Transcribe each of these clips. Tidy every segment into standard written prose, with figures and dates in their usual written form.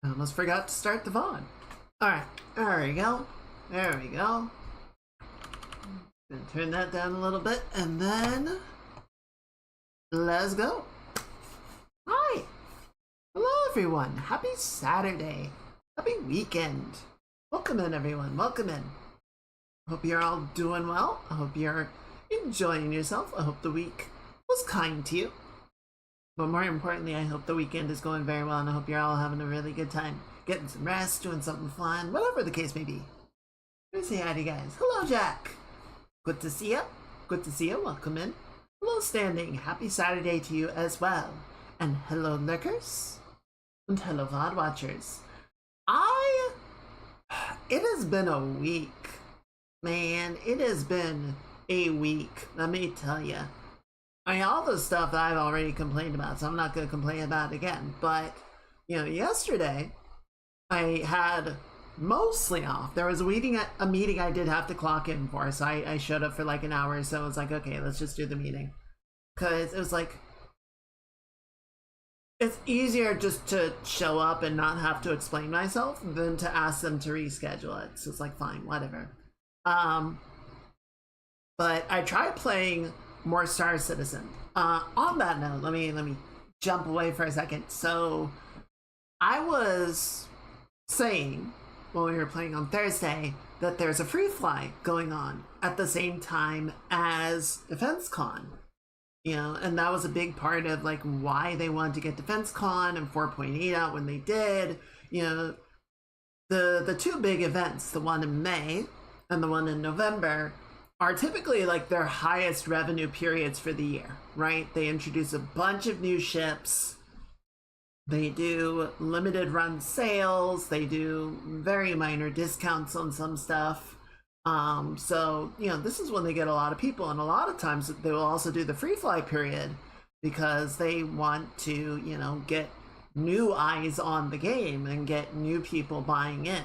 I almost forgot to start the VOD. Alright, there we go. There we go. Gonna turn that down a little bit, and then let's go. Hi! Hello everyone! Happy Saturday! Happy weekend! Welcome in everyone, welcome in. Hope you're all doing well. I hope you're enjoying yourself. I hope the week was kind to you. But more importantly, I hope the weekend is going very well, and I hope you're all having a really good time. Getting some rest, doing something fun, whatever the case may be. Let me say hi to you guys. Hello, Jack. Good to see you. Good to see you. Welcome in. Hello, Standing. Happy Saturday to you as well. And hello, Lurkers. And hello, VOD watchers. It has been a week. Man, it has been a week. Let me tell you. I mean, all the stuff that I've already complained about, so I'm not going to complain about it again. But, you know, yesterday, I had mostly off. There was a meeting I did have to clock in for, so I showed up for like an hour, so it was like, okay, let's just do the meeting. Because it was like, it's easier just to show up and not have to explain myself than to ask them to reschedule it. So it's like, fine, whatever. But I tried playing more Star Citizen. On that note, let me jump away for a second. So I was saying when we were playing on Thursday that there's a free fly going on at the same time as DefenseCon, you know, and that was a big part of like why they wanted to get DefenseCon and 4.8 out when they did. You know, the two big events, the one in May and the one in November, are typically like their highest revenue periods for the year, right? They introduce a bunch of new ships. They do limited run sales. They do very minor discounts on some stuff. So, you know, this is when they get a lot of people, and a lot of times they will also do the free fly period because they want to, you know, get new eyes on the game and get new people buying in.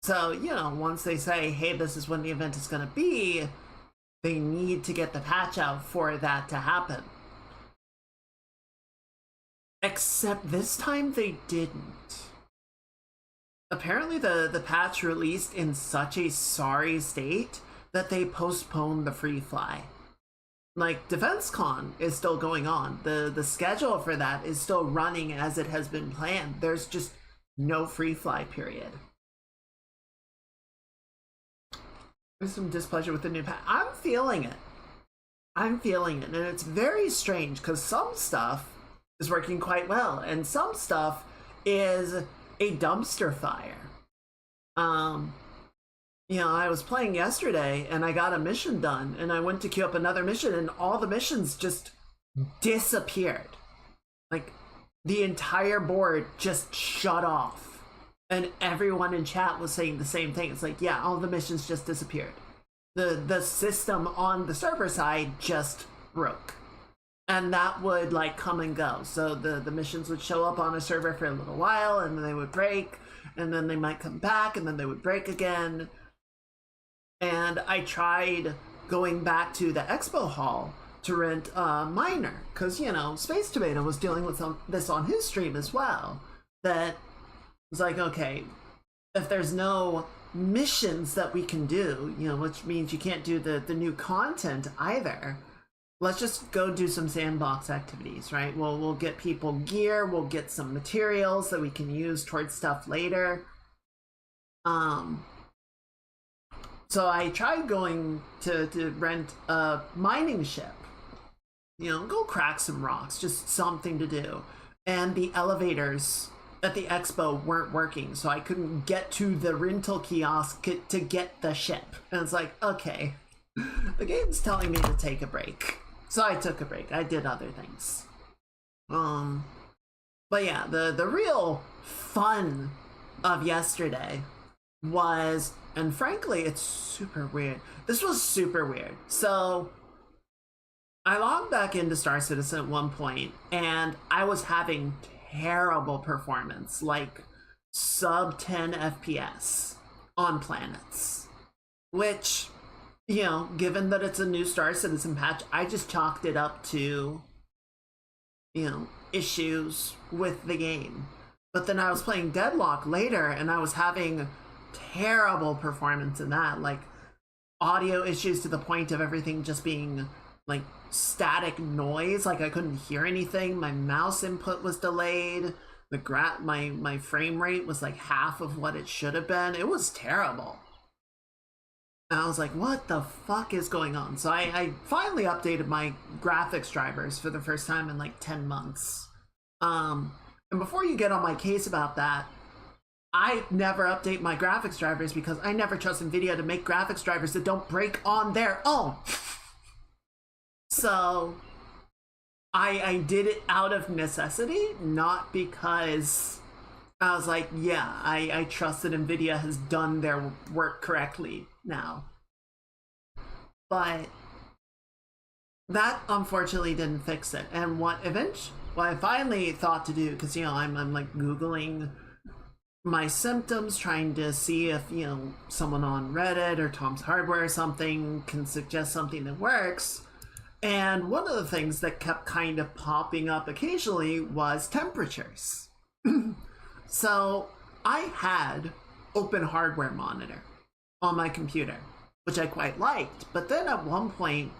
So, you know, once they say, hey, this is when the event is going to be, they need to get the patch out for that to happen. Except this time they didn't. Apparently the patch released in such a sorry state that they postponed the free fly. Like, DefenseCon is still going on. The schedule for that is still running as it has been planned. There's just no free fly period. There's some displeasure with the new patch. I'm feeling it. I'm feeling it. And it's very strange because some stuff is working quite well and some stuff is a dumpster fire. You know, I was playing yesterday and I got a mission done and I went to queue up another mission and all the missions just disappeared. Like, the entire board just shut off. And everyone in chat was saying the same thing. It's like, yeah, all the missions just disappeared. The system on the server side just broke. And that would like come and go. So the missions would show up on a server for a little while and then they would break and then they might come back and then they would break again. And I tried going back to the expo hall to rent a miner because, you know, Space Tomato was dealing with this on his stream as well. That was like, okay, if there's no missions that we can do, you know, which means you can't do the new content either, let's just go do some sandbox activities, right? We'll get people gear, we'll get some materials that we can use towards stuff later. So I tried going to rent a mining ship, you know, go crack some rocks, just something to do. And the elevators at the expo weren't working, so I couldn't get to the rental kiosk to get the ship. And it's like, okay, the game's telling me to take a break. So I took a break. I did other things. But yeah, the real fun of yesterday was, and frankly, it's super weird. This was super weird. So I logged back into Star Citizen at one point, and I was having terrible performance, like sub 10 FPS on planets, which, you know, given that it's a new Star Citizen patch, I just chalked it up to, you know, issues with the game. But then I was playing Deadlock later and I was having terrible performance in that. Like audio issues to the point of everything just being like static noise. Like I couldn't hear anything. My mouse input was delayed. My frame rate was like half of what it should have been. It was terrible. And I was like, what the fuck is going on? So I finally updated my graphics drivers for the first time in like 10 months. And before you get on my case about that, I never update my graphics drivers because I never trust NVIDIA to make graphics drivers that don't break on their own. So I did it out of necessity, not because I was like, yeah, I trust that NVIDIA has done their work correctly now. But that unfortunately didn't fix it. And what I finally thought to do, because, you know, I'm like Googling my symptoms, trying to see if, you know, someone on Reddit or Tom's Hardware or something can suggest something that works. And one of the things that kept kind of popping up occasionally was temperatures. So I had open hardware monitor on my computer, which I quite liked. But then at one point,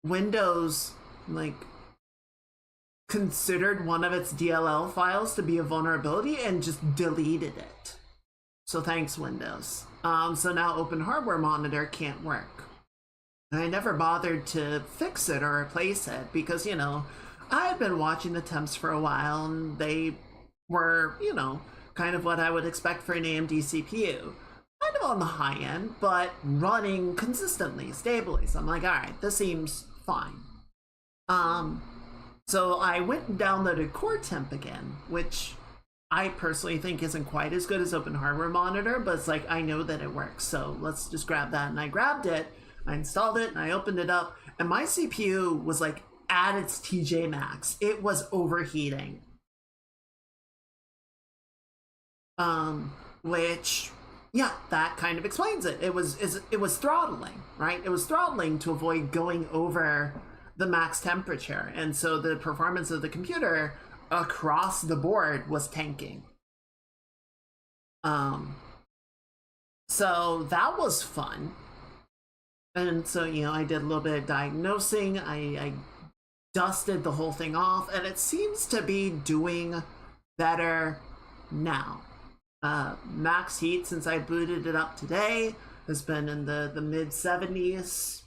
Windows like considered one of its DLL files to be a vulnerability and just deleted it. So thanks, Windows. So now open hardware monitor can't work. And I never bothered to fix it or replace it because, you know, I had been watching the temps for a while and they were, you know, kind of what I would expect for an AMD CPU. Kind of on the high end, but running consistently, stably. So I'm like, all right, this seems fine. So I went and downloaded Core Temp again, which I personally think isn't quite as good as Open Hardware Monitor, but it's like, I know that it works, so let's just grab that. And I grabbed it, I installed it, and I opened it up, and my CPU was like at its TJ max. It was overheating. Which, yeah, that kind of explains it. It was throttling, right? It was throttling to avoid going over the max temperature, and so the performance of the computer across the board was tanking. So that was fun. And so, you know, I did a little bit of diagnosing. I dusted the whole thing off, and it seems to be doing better now. Max heat since I booted it up today has been in the mid 70s.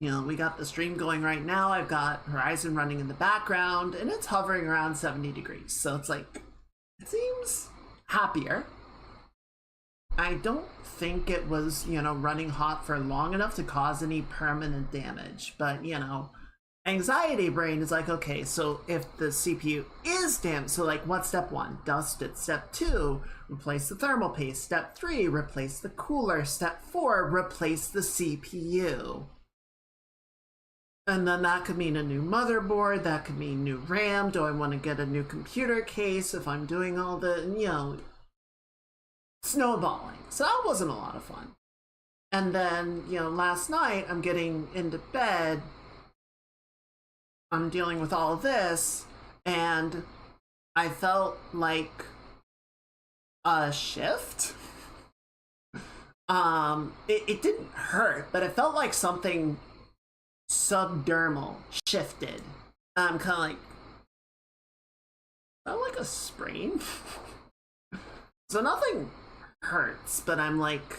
You know, we got the stream going right now. I've got Horizon running in the background, and it's hovering around 70 degrees. So it's like, it seems happier. I don't think it was, you know, running hot for long enough to cause any permanent damage. But, you know, anxiety brain is like, okay, so if the CPU is damaged, so like, what's step 1? Dust it. Step 2, replace the thermal paste. Step 3, replace the cooler. Step 4, replace the CPU. And then that could mean a new motherboard, that could mean new RAM. Do I want to get a new computer case if I'm doing all the, you know, snowballing. So that wasn't a lot of fun. And then, you know, last night I'm getting into bed, I'm dealing with all of this, and I felt like a shift. It didn't hurt, but it felt like something subdermal shifted. I'm kind of like, felt like a sprain. So nothing hurts, but I'm like,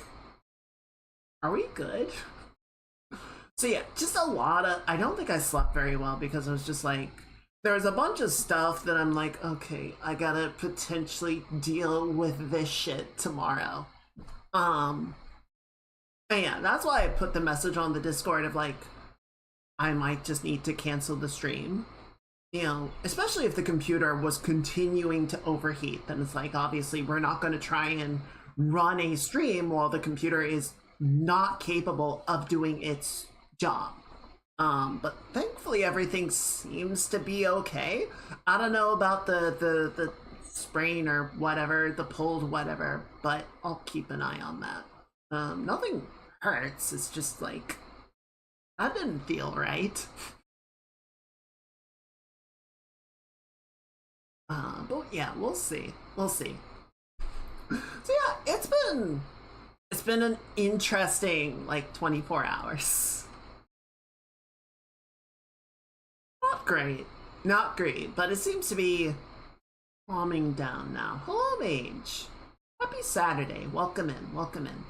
are we good? So yeah, just a lot of, I don't think I slept very well because I was just like, there was a bunch of stuff that I'm like, okay, I gotta potentially deal with this shit tomorrow. And yeah, that's why I put the message on the Discord of like, I might just need to cancel the stream. You know, especially if the computer was continuing to overheat, then it's like, obviously we're not going to try and run a stream while the computer is not capable of doing its job. But thankfully everything seems to be okay. I don't know about the sprain or whatever, the pulled whatever, but I'll keep an eye on that. Nothing hurts, it's just like, that didn't feel right. But yeah, we'll see. We'll see. So yeah, it's been an interesting like 24 hours. Not great. Not great, but it seems to be calming down now. Hello, Mage. Happy Saturday. Welcome in. Welcome in.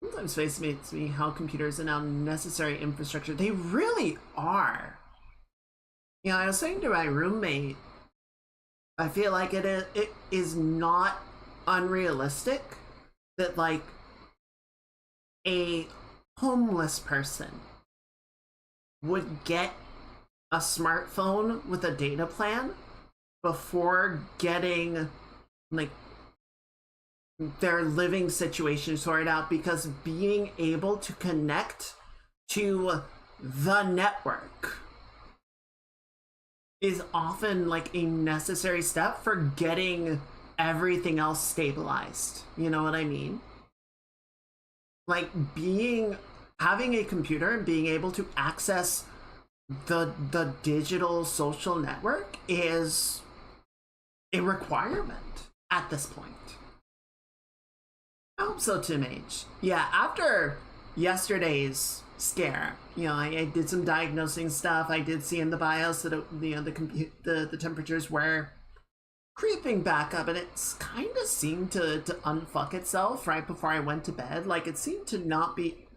Sometimes fascinates me how computers are now necessary infrastructure. They really are. You know, I was saying to my roommate, I feel like it is not unrealistic that like a homeless person would get a smartphone with a data plan before getting like their living situation sorted out, because being able to connect to the network is often like a necessary step for getting everything else stabilized. You know what I mean? Like having a computer and being able to access the digital social network is a requirement at this point. I hope so too, Mage. Yeah, after yesterday's scare, you know, I did some diagnosing stuff. I did see in the BIOS that the temperatures were creeping back up, and it's kind of seemed to unfuck itself right before I went to bed. Like it seemed to not be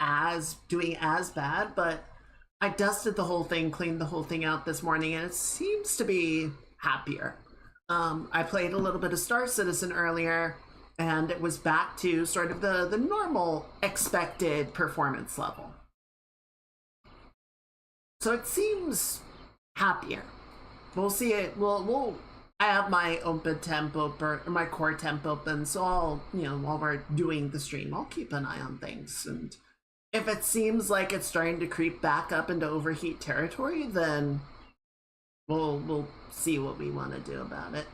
doing as bad, but I dusted the whole thing, cleaned the whole thing out this morning, and it seems to be happier. I played a little bit of Star Citizen earlier, and it was back to sort of the normal expected performance level. So it seems happier. We'll see it. I have my open temp open, or my core temp open, so I'll, you know, while we're doing the stream, I'll keep an eye on things. And if it seems like it's starting to creep back up into overheat territory, then we'll see what we want to do about it.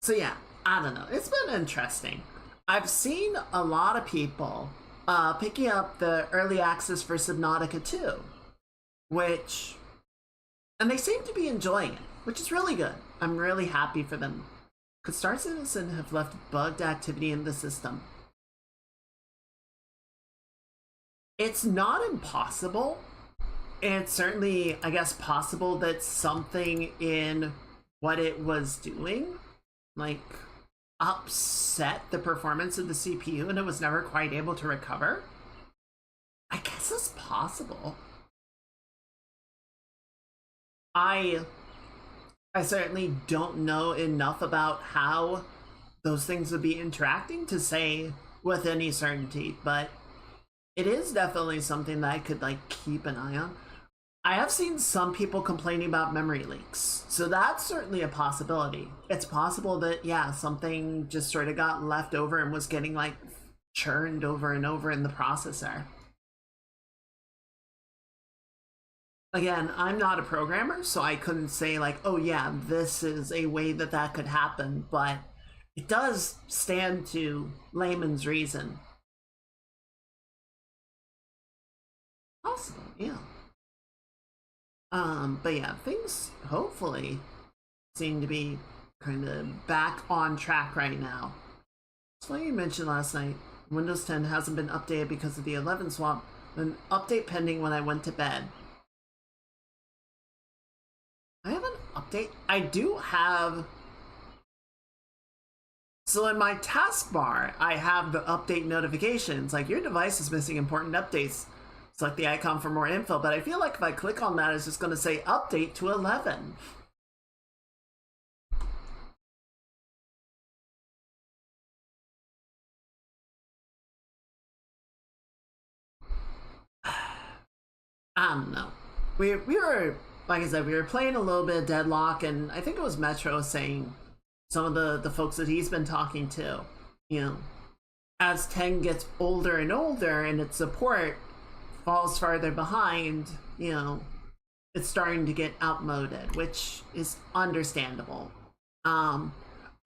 So yeah, I don't know. It's been interesting. I've seen a lot of people picking up the early access for Subnautica 2, and they seem to be enjoying it, which is really good. I'm really happy for them. Could Star Citizen have left bugged activity in the system? It's not impossible. It's certainly, I guess, possible that something in what it was doing, like, upset the performance of the CPU and it was never quite able to recover. I guess it's possible. I certainly don't know enough about how those things would be interacting to say with any certainty, but it is definitely something that I could like keep an eye on. I have seen some people complaining about memory leaks, so that's certainly a possibility. It's possible that, yeah, something just sort of got left over and was getting like churned over and over in the processor. Again, I'm not a programmer, so I couldn't say like, oh yeah, this is a way that that could happen, but it does stand to layman's reason. Possible, yeah. But yeah, things hopefully seem to be kind of back on track right now. So like you mentioned last night, Windows 10 hasn't been updated because of the 11 swap. An update pending when I went to bed. I have an update. I do have. So in my taskbar, I have the update notifications. Like, your device is missing important updates. Select the icon for more info, but I feel like if I click on that, it's just going to say update to 11. I don't know. We were, like I said, we were playing a little bit of Deadlock, and I think it was Metro saying, some of the folks that he's been talking to, you know, as 10 gets older and older and its support falls farther behind, you know, it's starting to get outmoded, which is understandable. I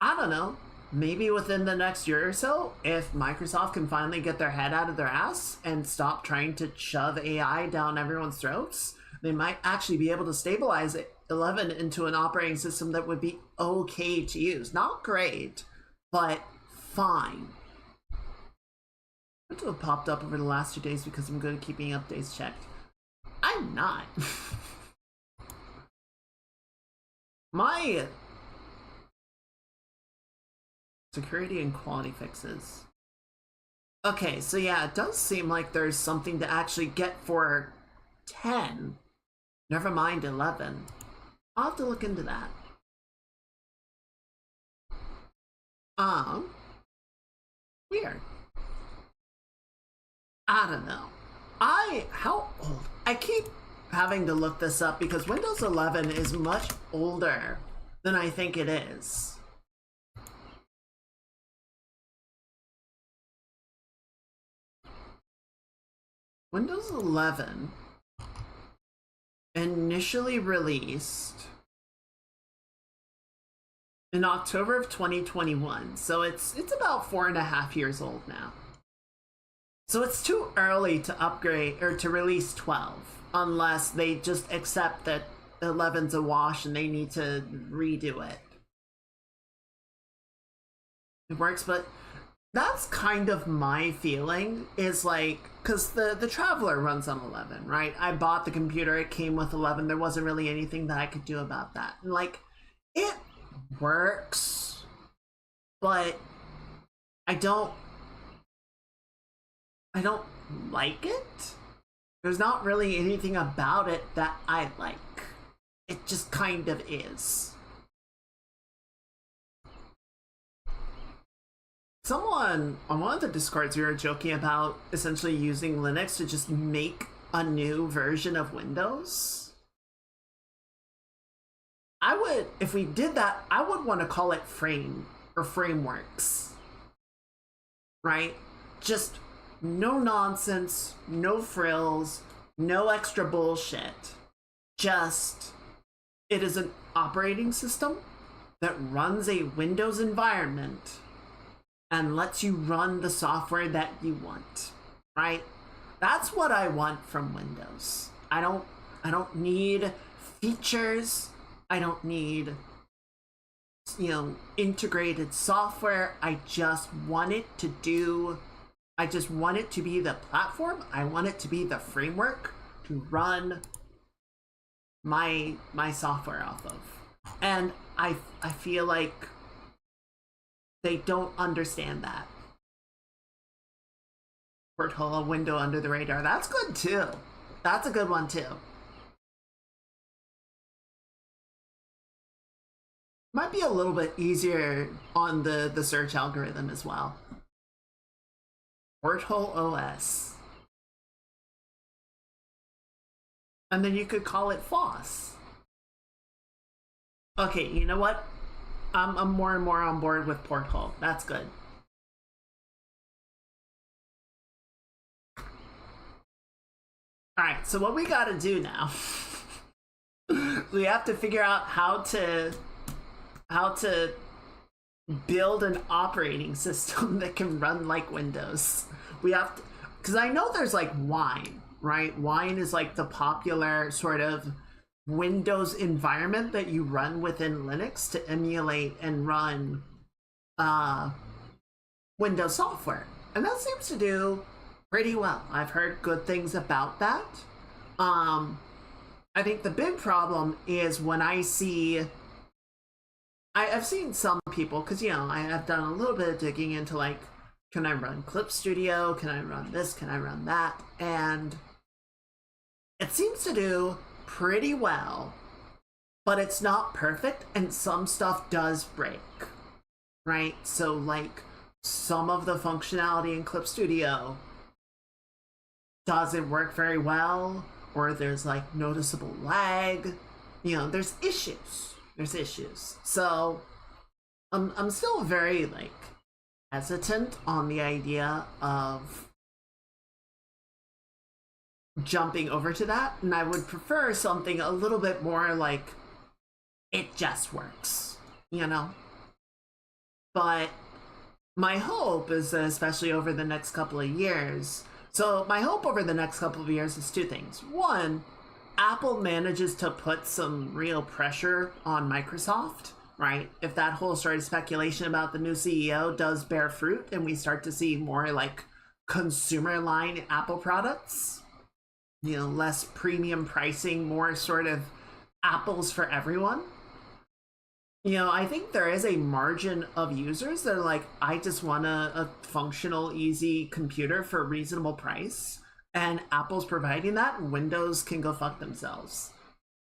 don't know, maybe within the next year or so, if Microsoft can finally get their head out of their ass and stop trying to shove AI down everyone's throats, they might actually be able to stabilize it 11 into an operating system that would be okay to use. Not great, but fine. What have popped up over the last 2 days because I'm good at keeping updates checked? I'm not. My security and quality fixes. Okay, so yeah, it does seem like there's something to actually get for 10. Never mind 11. I'll have to look into that. Weird. I don't know. How old? I keep having to look this up because Windows 11 is much older than I think it is. Windows 11 initially released in October of 2021, so it's about 4.5 years old now. So it's too early to upgrade or to release 12 unless they just accept that 11's a wash and they need to redo it. It works, but that's kind of my feeling, is like, because the Traveler runs on 11, right? I bought the computer, it came with 11, there wasn't really anything that I could do about that. And like, it works, but I don't like it. There's not really anything about it that I like. It just kind of is. Someone on one of the Discords, we were joking about essentially using Linux to just make a new version of Windows. I would, if we did that, I would want to call it Frame or Frameworks. Right? Just no nonsense, no frills, no extra bullshit. Just, it is an operating system that runs a Windows environment and lets you run the software that you want, right? That's what I want from Windows. I don't need features. I don't need, integrated software. I just want it to be the platform. I want it to be the framework to run my software off of. And I feel like they don't understand that. Porthole, a window under the radar. That's good too. That's a good one too. Might be a little bit easier on the search algorithm as well. Porthole OS. And then you could call it FOSS. Okay, you know what? I'm more and more on board with Porthole. That's good. Alright, so what we gotta do now, we have to figure out how to build an operating system that can run like Windows. We have to, because I know there's like Wine, right? Wine is like the popular sort of Windows environment that you run within Linux to emulate and run Windows software. And that seems to do pretty well. I've heard good things about that. I think the big problem is when I've seen some people, because I have done a little bit of digging into like, can I run Clip Studio? Can I run this? Can I run that? And it seems to do pretty well, but it's not perfect, and some stuff does break, right? So like some of the functionality in Clip Studio doesn't work very well, or there's like noticeable lag. There's issues. So I'm still very like hesitant on the idea of jumping over to that, and I would prefer something a little bit more like it just works, but my hope is that, especially over the next couple of years, so my hope over the next couple of years is two things. One Apple manages to put some real pressure on Microsoft, right? If that whole sort of speculation about the new CEO does bear fruit and we start to see more like consumer line Apple products, less premium pricing, more sort of apples for everyone. I think there is a margin of users that are like, I just want a functional, easy computer for a reasonable price. And Apple's providing that, Windows can go fuck themselves.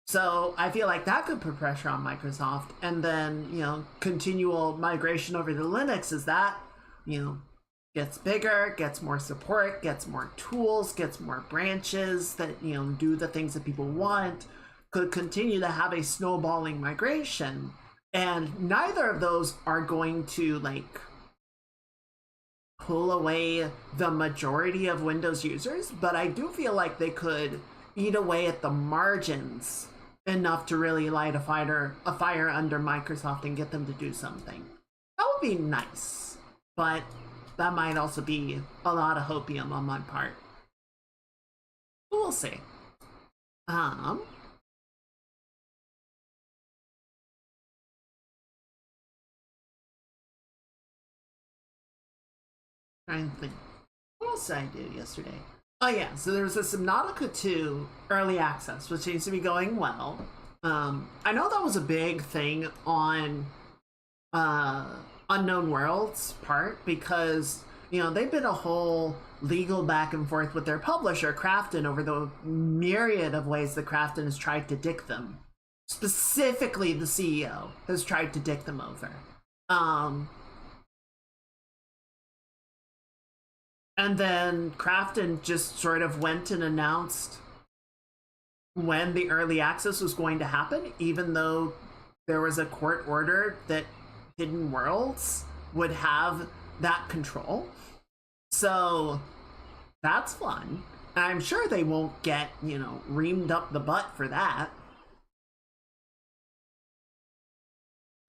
So I feel like that could put pressure on Microsoft. And then, continual migration over to Linux as that, gets bigger, gets more support, gets more tools, gets more branches that, do the things that people want, could continue to have a snowballing migration. And neither of those are going to like pull away the majority of Windows users, but I do feel like they could eat away at the margins enough to really light a fire under Microsoft and get them to do something. That would be nice, but that might also be a lot of hopium on my part. We'll see. Trying to think. What else did I do yesterday? Oh yeah, so there was a Subnautica 2 early access, which seems to be going well. I know that was a big thing on Unknown World's part because they've been a whole legal back and forth with their publisher Krafton over the myriad of ways that Krafton has tried to dick them. Specifically, the CEO has tried to dick them over. And then Krafton just sort of went and announced when the early access was going to happen, even though there was a court order that Hidden Worlds would have that control. So that's fun. I'm sure they won't get, reamed up the butt for that.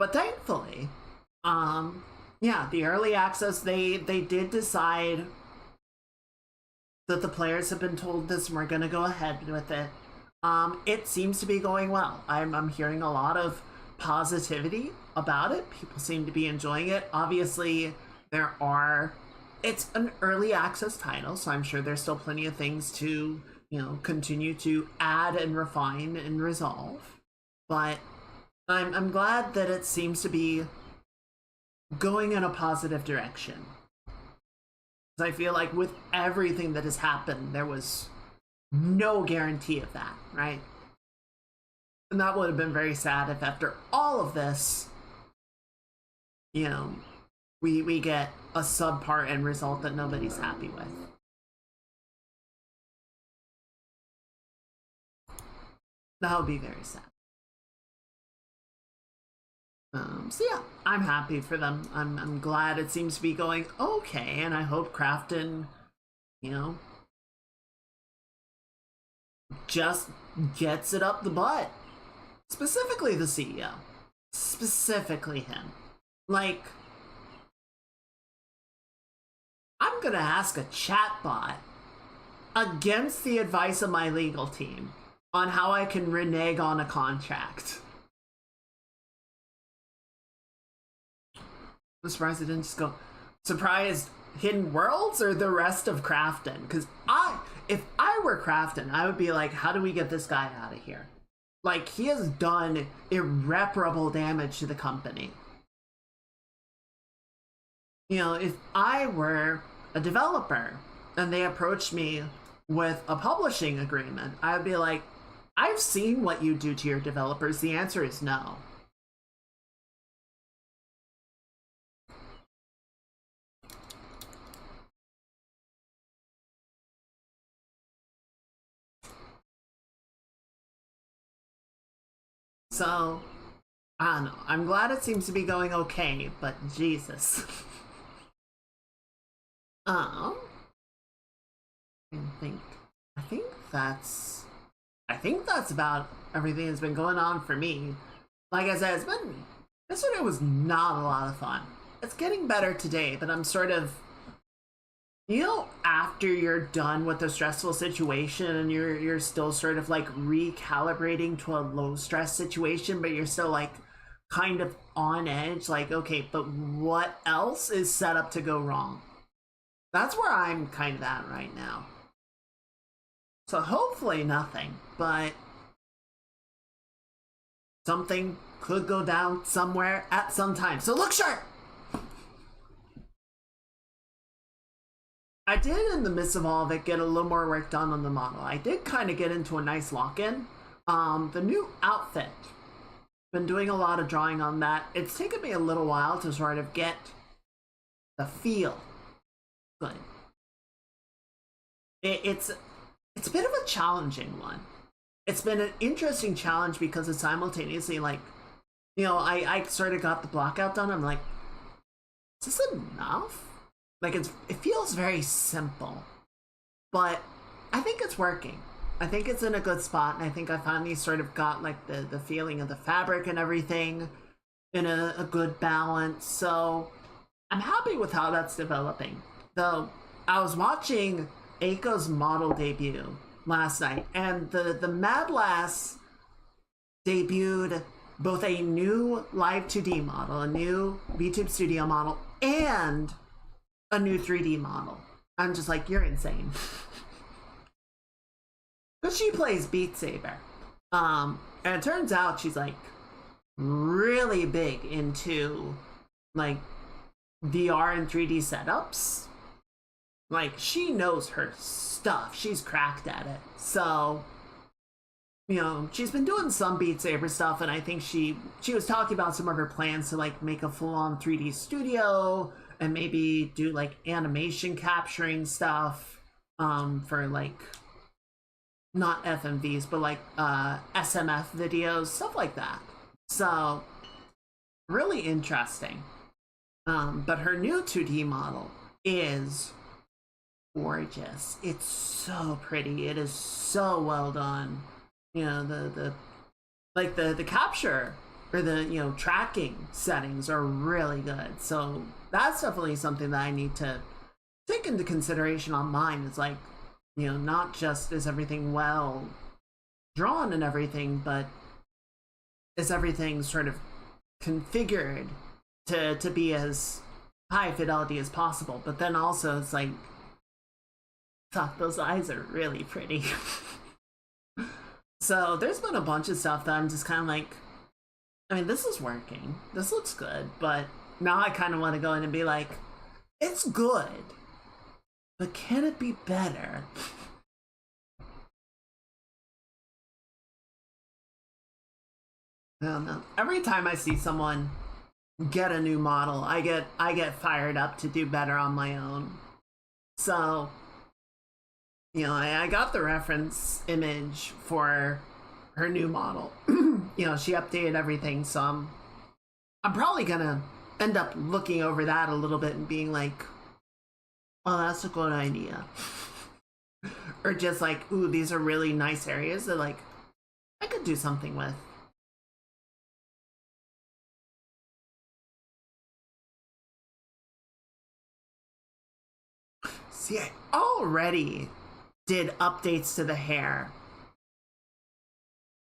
But thankfully, yeah, the early access, they did decide that the players have been told this and we're going to go ahead with it. It seems to be going well. I'm hearing a lot of positivity about it. People seem to be enjoying it. Obviously, it's an early access title, so I'm sure there's still plenty of things to, continue to add and refine and resolve. But I'm glad that it seems to be going in a positive direction. I feel like with everything that has happened, there was no guarantee of that, right? And that would have been very sad if after all of this, we get a subpar end result that nobody's happy with. That would be very sad. So yeah, I'm happy for them. I'm glad it seems to be going okay, and I hope Krafton, just gets it up the butt. Specifically the CEO. Specifically him. Like, I'm gonna ask a chatbot against the advice of my legal team on how I can renege on a contract. I'm surprised I didn't just go, surprised Hidden Worlds or the rest of Krafton? Because if I were Krafton, I would be like, how do we get this guy out of here? Like, he has done irreparable damage to the company. If I were a developer and they approached me with a publishing agreement, I would be like, I've seen what you do to your developers. The answer is no. So, I don't know. I'm glad it seems to be going okay, but Jesus. I think that's about everything that's been going on for me. Like I said, yesterday was not a lot of fun. It's getting better today, but I'm sort of, You know, after you're done with a stressful situation and you're still sort of like recalibrating to a low stress situation, but you're still like kind of on edge, like, okay, but what else is set up to go wrong? That's where I'm kind of at right now. So hopefully nothing, but something could go down somewhere at some time. So look sharp! I did, in the midst of all of it, get a little more work done on the model. I did kind of get into a nice lock-in. The new outfit, been doing a lot of drawing on that. It's taken me a little while to sort of get the feel good. It's a bit of a challenging one. It's been an interesting challenge because it's simultaneously like, you know, I sort of got the block out done. I'm like, is this enough? Like, it feels very simple, but I think it's working. I think it's in a good spot, and I think I finally sort of got like the feeling of the fabric and everything in a good balance. So I'm happy with how that's developing. Though I was watching Aiko's model debut last night, and the Mad Lass debuted both a new live 2D model, a new VTube Studio model, and a new 3D model. I'm just like, you're insane. But she plays Beat Saber. And it turns out she's like really big into like VR and 3D setups. Like, she knows her stuff. She's cracked at it. So, you know, she's been doing some Beat Saber stuff, and I think she was talking about some of her plans to like make a full-on 3D studio and maybe do like animation capturing stuff for like not FMVs, but like SMF videos, stuff like that. So really interesting. But her new 2D model is gorgeous. It's so pretty. It is so well done. You know, the capture or the, you know, tracking settings are really good. So that's definitely something that I need to take into consideration on mine. It's like, you know, not just is everything well drawn and everything, but is everything sort of configured to be as high fidelity as possible. But then also it's like, fuck, those eyes are really pretty. So there's been a bunch of stuff that I'm just kind of like, I mean, this is working. This looks good, but now I kind of want to go in and be like, it's good, but can it be better? I don't know. Every time I see someone get a new model, I get fired up to do better on my own. So, you know, I got the reference image for her new model. You know, she updated everything, so I'm probably gonna end up looking over that a little bit and being like, oh, that's a good idea. Or just like, ooh, these are really nice areas that like I could do something with. See, I already did updates to the hair.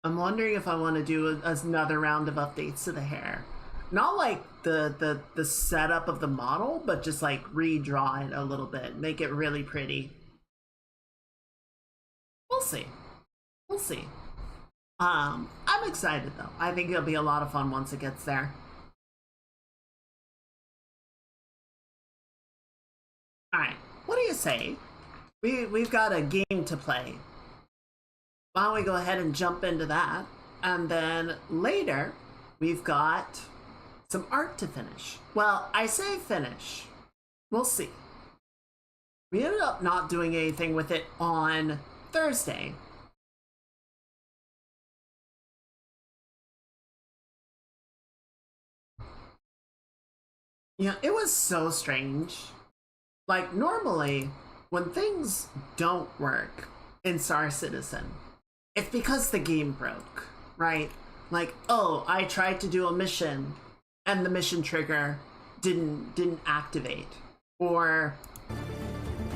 I'm wondering if I want to do another round of updates to the hair. Not like the setup of the model, but just like redraw it a little bit, make it really pretty. We'll see. We'll see. I'm excited though. I think it'll be a lot of fun once it gets there. Alright, what do you say? We've got a game to play. Why don't we go ahead and jump into that? And then later, we've got some art to finish. Well, I say finish. We'll see. We ended up not doing anything with it on Thursday. You know, it was so strange. Like, normally, when things don't work in Star Citizen, it's because the game broke, right? Like, oh, I tried to do a mission and the mission trigger didn't activate. Or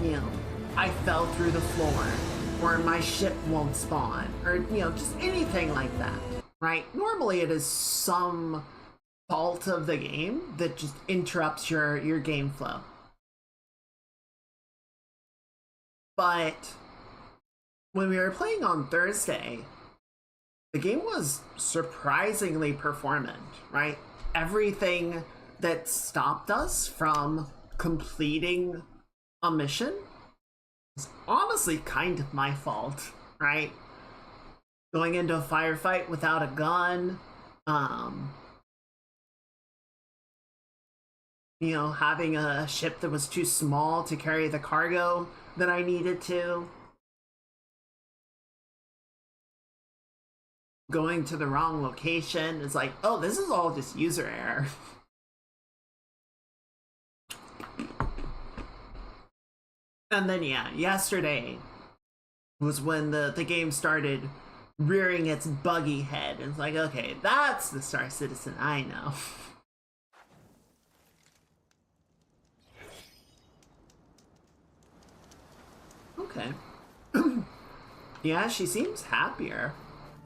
you know, I fell through the floor, or my ship won't spawn, or, you know, just anything like that, right? Normally it is some fault of the game that just interrupts your game flow. But when we were playing on Thursday, the game was surprisingly performant, right? Everything that stopped us from completing a mission is honestly kind of my fault, right? Going into a firefight without a gun, you know, having a ship that was too small to carry the cargo that I needed to, going to the wrong location. It's like, oh, this is all just user error. And then, yeah, yesterday was when the game started rearing its buggy head. It's like, okay, that's the Star Citizen I know. Okay. Yeah, she seems happier.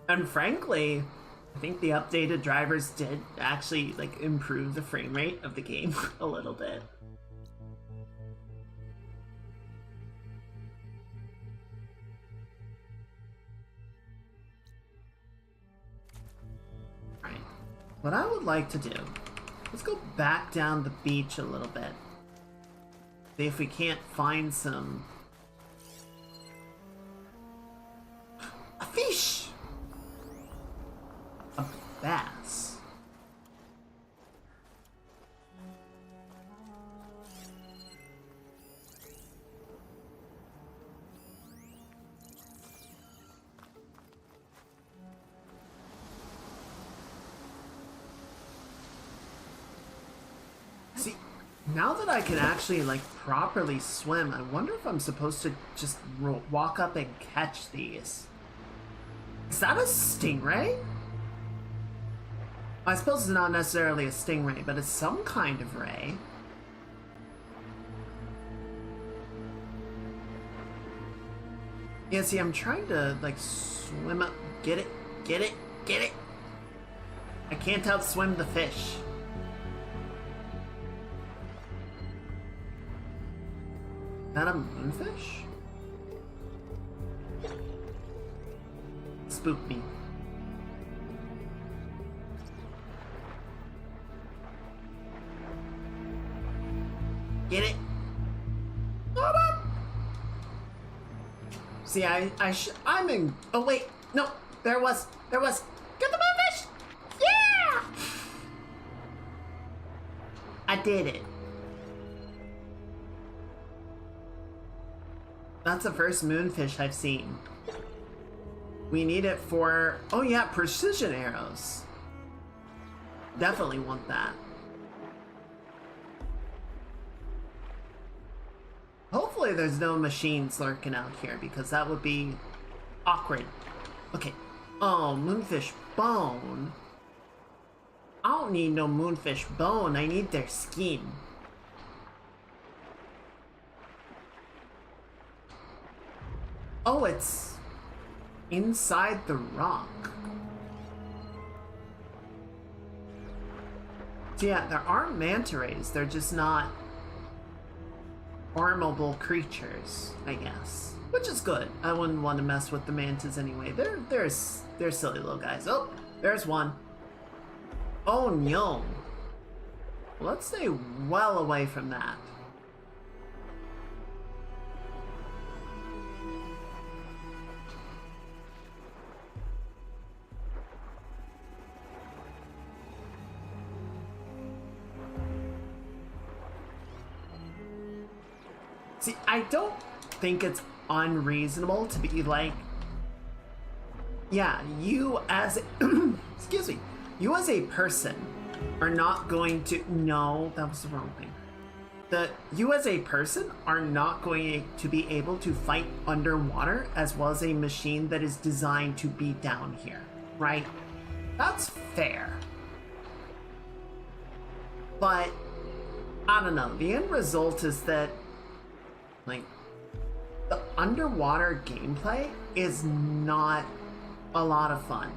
And frankly, I think the updated drivers did actually, like, improve the frame rate of the game a little bit. Right. What I would like to do, let's go back down the beach a little bit. See if we can't find some... A fish! A bass. See, now that I can actually, like, properly swim, I wonder if I'm supposed to just walk up and catch these. Is that a stingray? I suppose it's not necessarily a stingray, but it's some kind of ray. Yeah, see, I'm trying to, like, swim up. Get it, get it, get it! I can't outswim the fish. Is that a moonfish? Spook me. Get it? Hold up! See, I'm in. Oh wait, no, there was. Get the moonfish! Yeah! I did it. That's the first moonfish I've seen. We need it for, oh yeah, precision arrows. Definitely want that. Hopefully there's no machines lurking out here, because that would be awkward. Okay. Oh, moonfish bone. I don't need no moonfish bone. I need their skin. Oh, it's inside the rock. So yeah, there are manta rays. They're just not armable creatures, I guess. Which is good. I wouldn't want to mess with the mantas anyway. They're silly little guys. Oh, there's one. Oh no. Let's stay well away from that. See, I don't think it's unreasonable to be like, yeah, you as excuse me, you as a person are not going to, no, that was the wrong thing. You as a person are not going to be able to fight underwater as well as a machine that is designed to be down here, right? That's fair. But I don't know, the end result is that, like, underwater gameplay is not a lot of fun.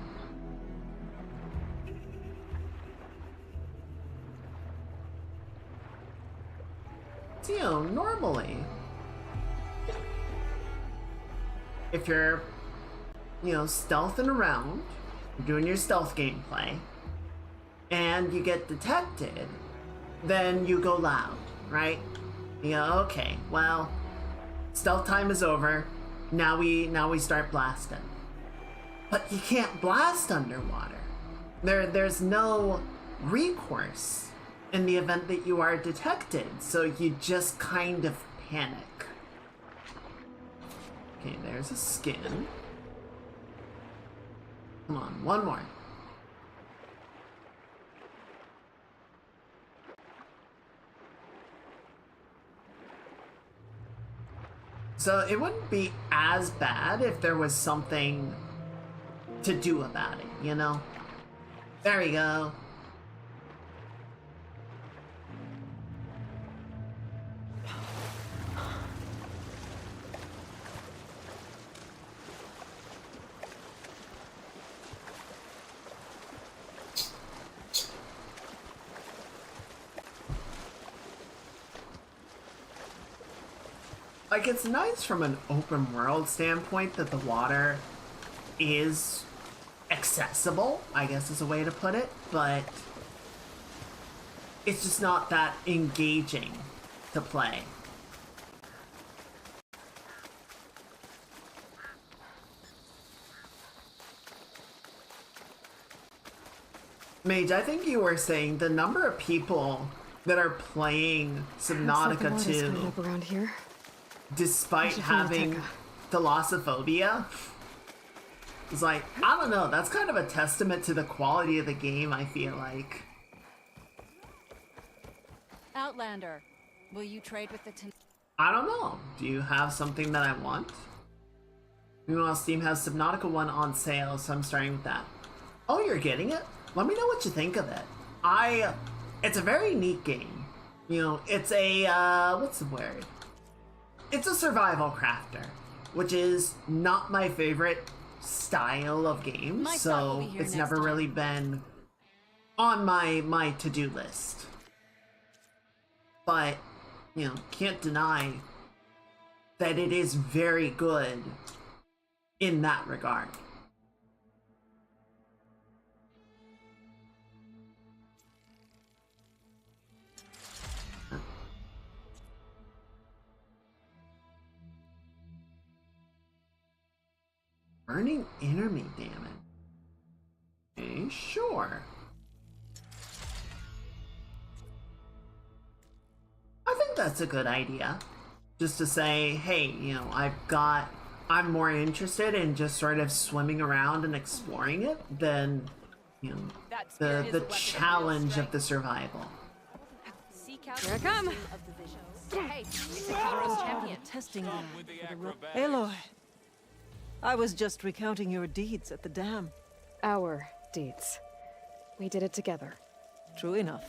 So, you know, normally, if you're, you know, stealthing around, doing your stealth gameplay, and you get detected, then you go loud, right? You go, okay, well, stealth time is over. Now we start blasting. But you can't blast underwater. There's no recourse in the event that you are detected, so you just kind of panic. Okay, there's a skin. Come on, one more. So it wouldn't be as bad if there was something to do about it, you know? There we go. Like, it's nice from an open world standpoint that the water is accessible, I guess is a way to put it, but it's just not that engaging to play. Mage, I think you were saying the number of people that are playing Subnautica 2 up around here. despite having thalassophobia is like, I don't know, that's kind of a testament to the quality of the game, I feel like. Outlander, will you trade with the I don't know. Do you have something that I want? Meanwhile, Steam has Subnautica 1 on sale, so I'm starting with that. Oh, you're getting it? Let me know what you think of it. It's a very neat game. You know, it's a, what's the word? It's a survival crafter, which is not my favorite style of game, so it's never really been on my to-do list. But, you know, can't deny that it is very good in that regard. Burning enemy damage. Okay, sure. I think that's a good idea. Just to say, hey, you know, I'm more interested in just sort of swimming around and exploring it than, you know, the challenge of the survival. Here I come. Hey, it's a Kairos champion. Testing that. Aloy, I was just recounting your deeds at the dam. Our deeds. We did it together. True enough.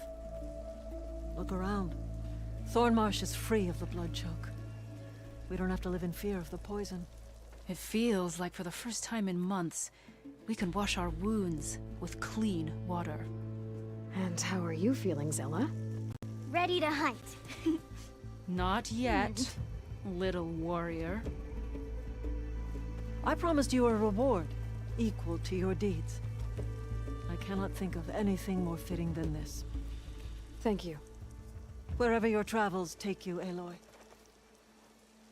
Look around. Thornmarsh is free of the blood choke. We don't have to live in fear of the poison. It feels like for the first time in months, we can wash our wounds with clean water. And how are you feeling, Zella? Ready to hunt. Not yet, little warrior. I promised you a reward equal to your deeds. I cannot think of anything more fitting than this. Thank you. Wherever your travels take you, Aloy,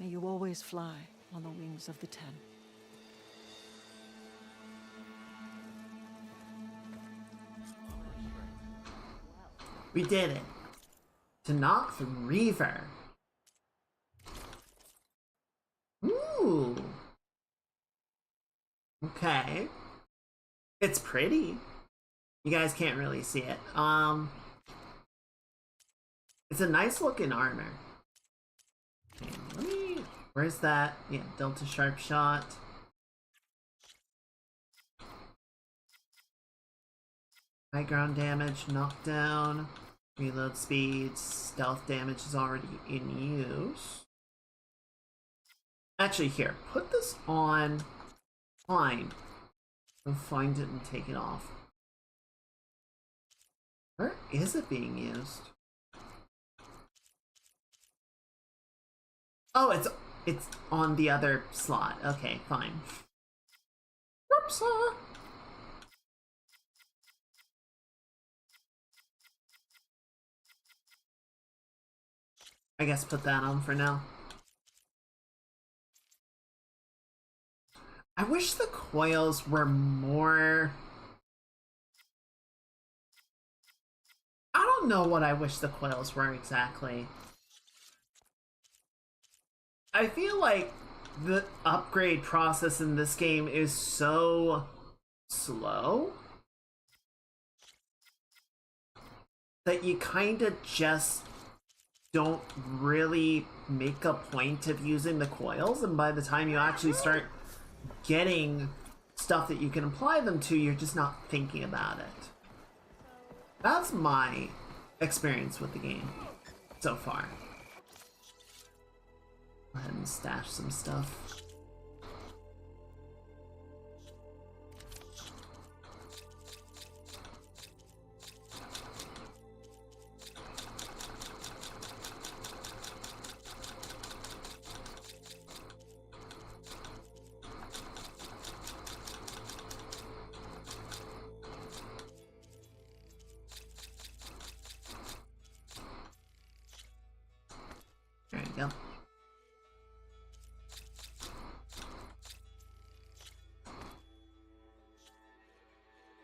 may you always fly on the wings of the Ten. We did it. To knock the Reaver. Ooh. Okay. It's pretty. You guys can't really see it. It's a nice looking armor. Okay, where's that? Yeah, Delta Sharp Shot. High ground damage, knockdown, reload speed, stealth damage is already in use. Actually, here, put this on. Fine. Go find it and take it off. Where is it being used? Oh, it's on the other slot. Okay, fine. Whoops. I guess put that on for now. I wish the coils were more... I don't know what I wish the coils were exactly. I feel like the upgrade process in this game is so slow that you kind of just don't really make a point of using the coils, and by the time you actually start getting stuff that you can apply them to, you're just not thinking about it. That's my experience with the game so far. Go ahead and stash some stuff. There you go.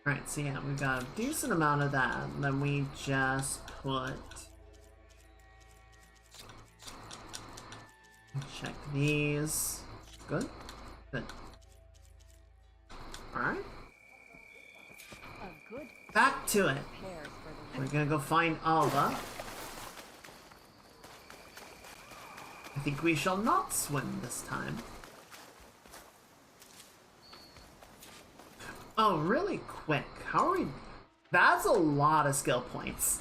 Alright, so yeah, we've got a decent amount of that, and then we just put... Check these. Good? Good. Alright. Back to it. We're gonna go find Alva. I think we shall not swim this time. Oh, really quick. How are we... That's a lot of skill points.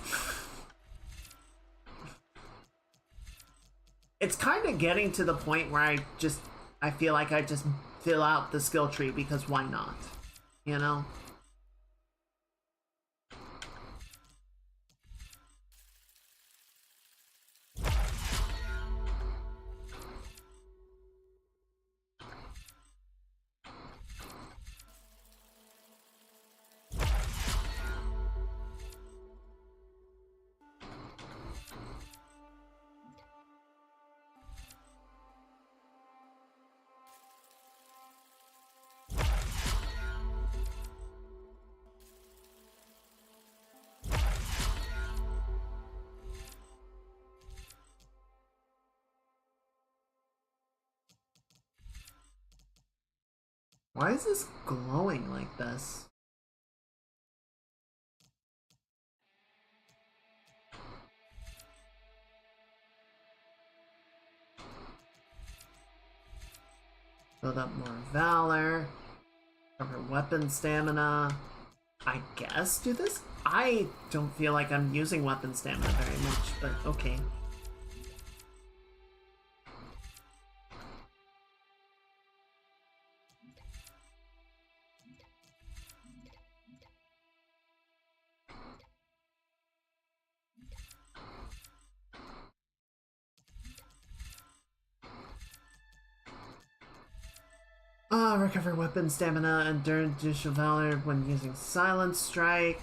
It's kind of getting to the point where I feel like I just fill out the skill tree because why not? You know? Why is this glowing like this? Build up more valor. Cover weapon stamina. I guess do this? I don't feel like I'm using weapon stamina very much, but okay. Recover weapon stamina and during additional valor when using silent strike.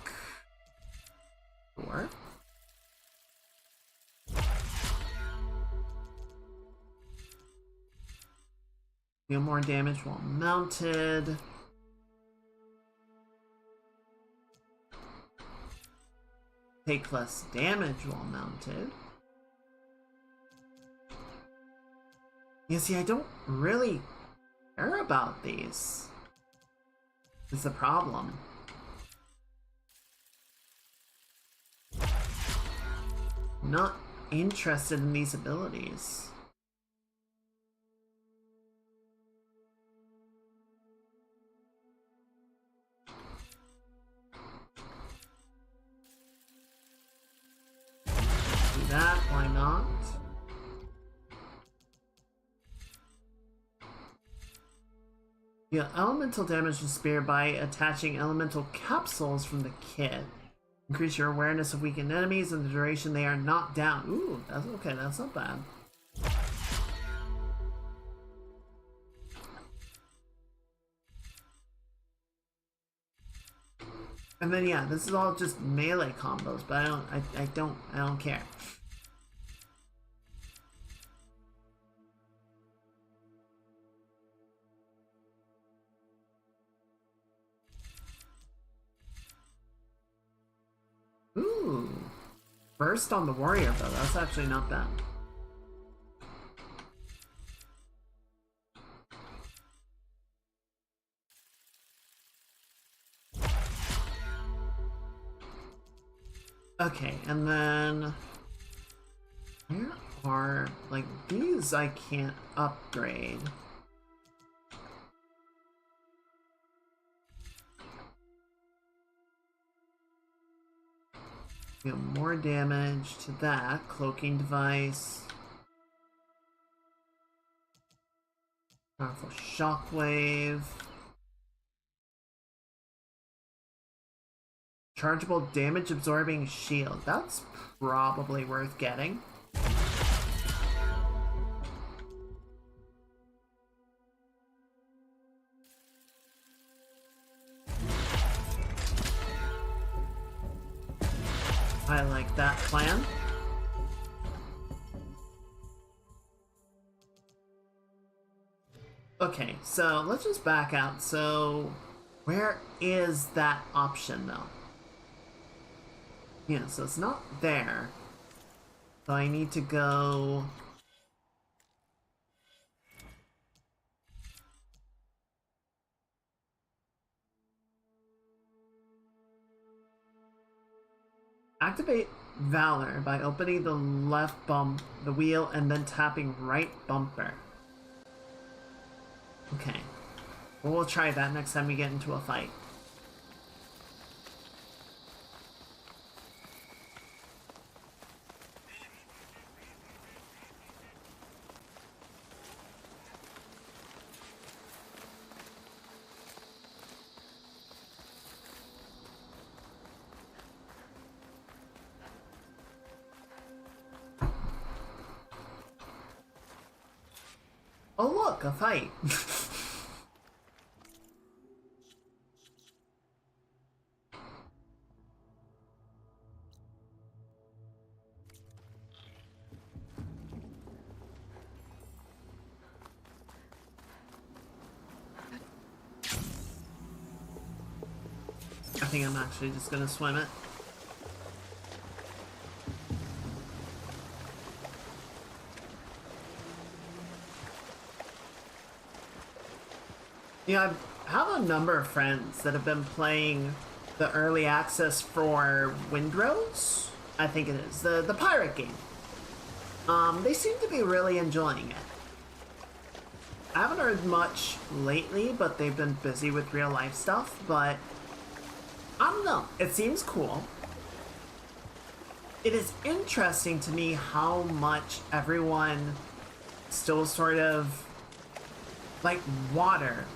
Sure. Deal more damage while mounted. Take less damage while mounted. You see, I don't really care about these. Is the problem. Not interested in these abilities. Do that, why not? Yeah, elemental damage to spear by attaching elemental capsules from the kit. Increase your awareness of weakened enemies and the duration they are knocked down. Ooh, that's okay, that's not bad. And then yeah, this is all just melee combos, but I don't care. Ooh. Burst on the warrior though, that's actually not bad. Okay, and then where are like these I can't upgrade. You know, more damage to that. Cloaking device. Powerful shockwave. Chargeable damage absorbing shield. That's probably worth getting. I like that plan. Okay, so let's just back out. So, where is that option though? Yeah, so it's not there. So I need to go... Activate Valor by opening the left bump, the wheel, and then tapping right bumper. Okay. Well, we'll try that next time we get into a fight. Oh look, a fight! I think I'm actually just gonna swim it. Yeah, I have a number of friends that have been playing the early access for Windrose, I think it is, the pirate game. They seem to be really enjoying it. I haven't heard much lately, but they've been busy with real life stuff, but I don't know, it seems cool. It is interesting to me how much everyone still sort of like water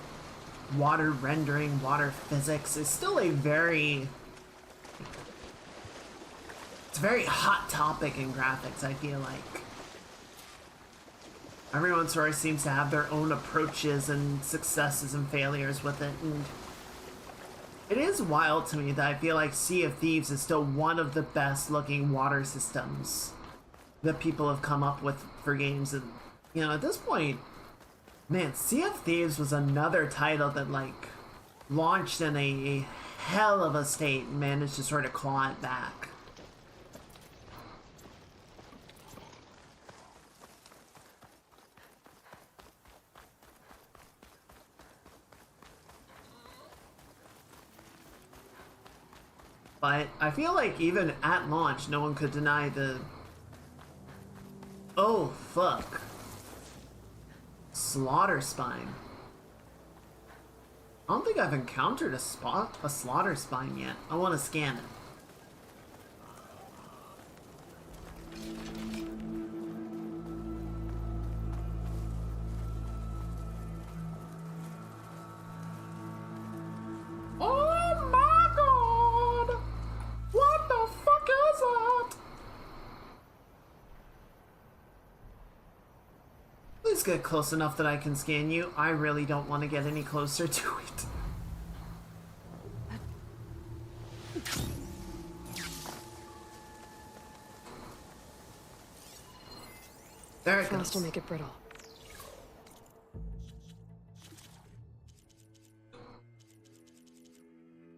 rendering, water physics is still a very hot topic in graphics, I feel like. Everyone sort of seems to have their own approaches and successes and failures with it, and it is wild to me that I feel like Sea of Thieves is still one of the best looking water systems that people have come up with for games, and you know, at this point, man, Sea of Thieves was another title that, like, launched in a hell of a state and managed to sort of claw it back. But I feel like even at launch, no one could deny the... Oh, fuck. Slaughter Spine. I don't think I've encountered a Slaughter Spine yet. I want to scan it. let's get close enough that I can scan you. I really don't want to get any closer to it. There it Frost goes. will make it brittle.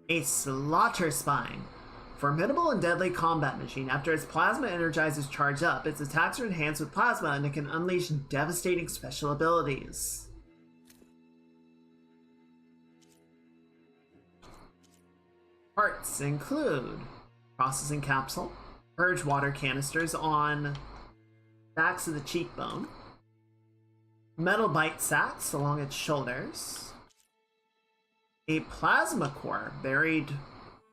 A slaughter spine. Formidable and deadly combat machine. After its plasma energizers charge up, its attacks are enhanced with plasma and it can unleash devastating special abilities. Parts include processing capsule, purge water canisters on backs of the cheekbone, metal bite sacks along its shoulders, a plasma core buried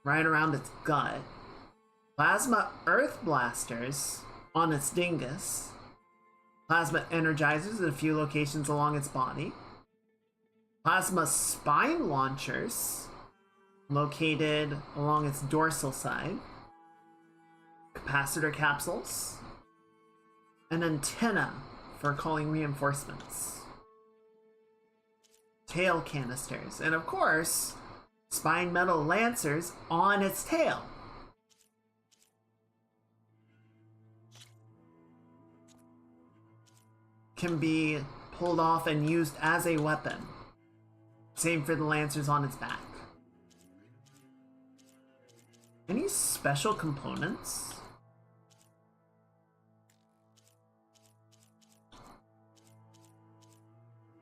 right around its gut, plasma earth blasters on its dingus, plasma energizers at a few locations along its body, plasma spine launchers located along its dorsal side, capacitor capsules, an antenna for calling reinforcements, tail canisters, and of course, spine metal lancers on its tail. Can be pulled off and used as a weapon. Same for the lancers on its back. Any special components?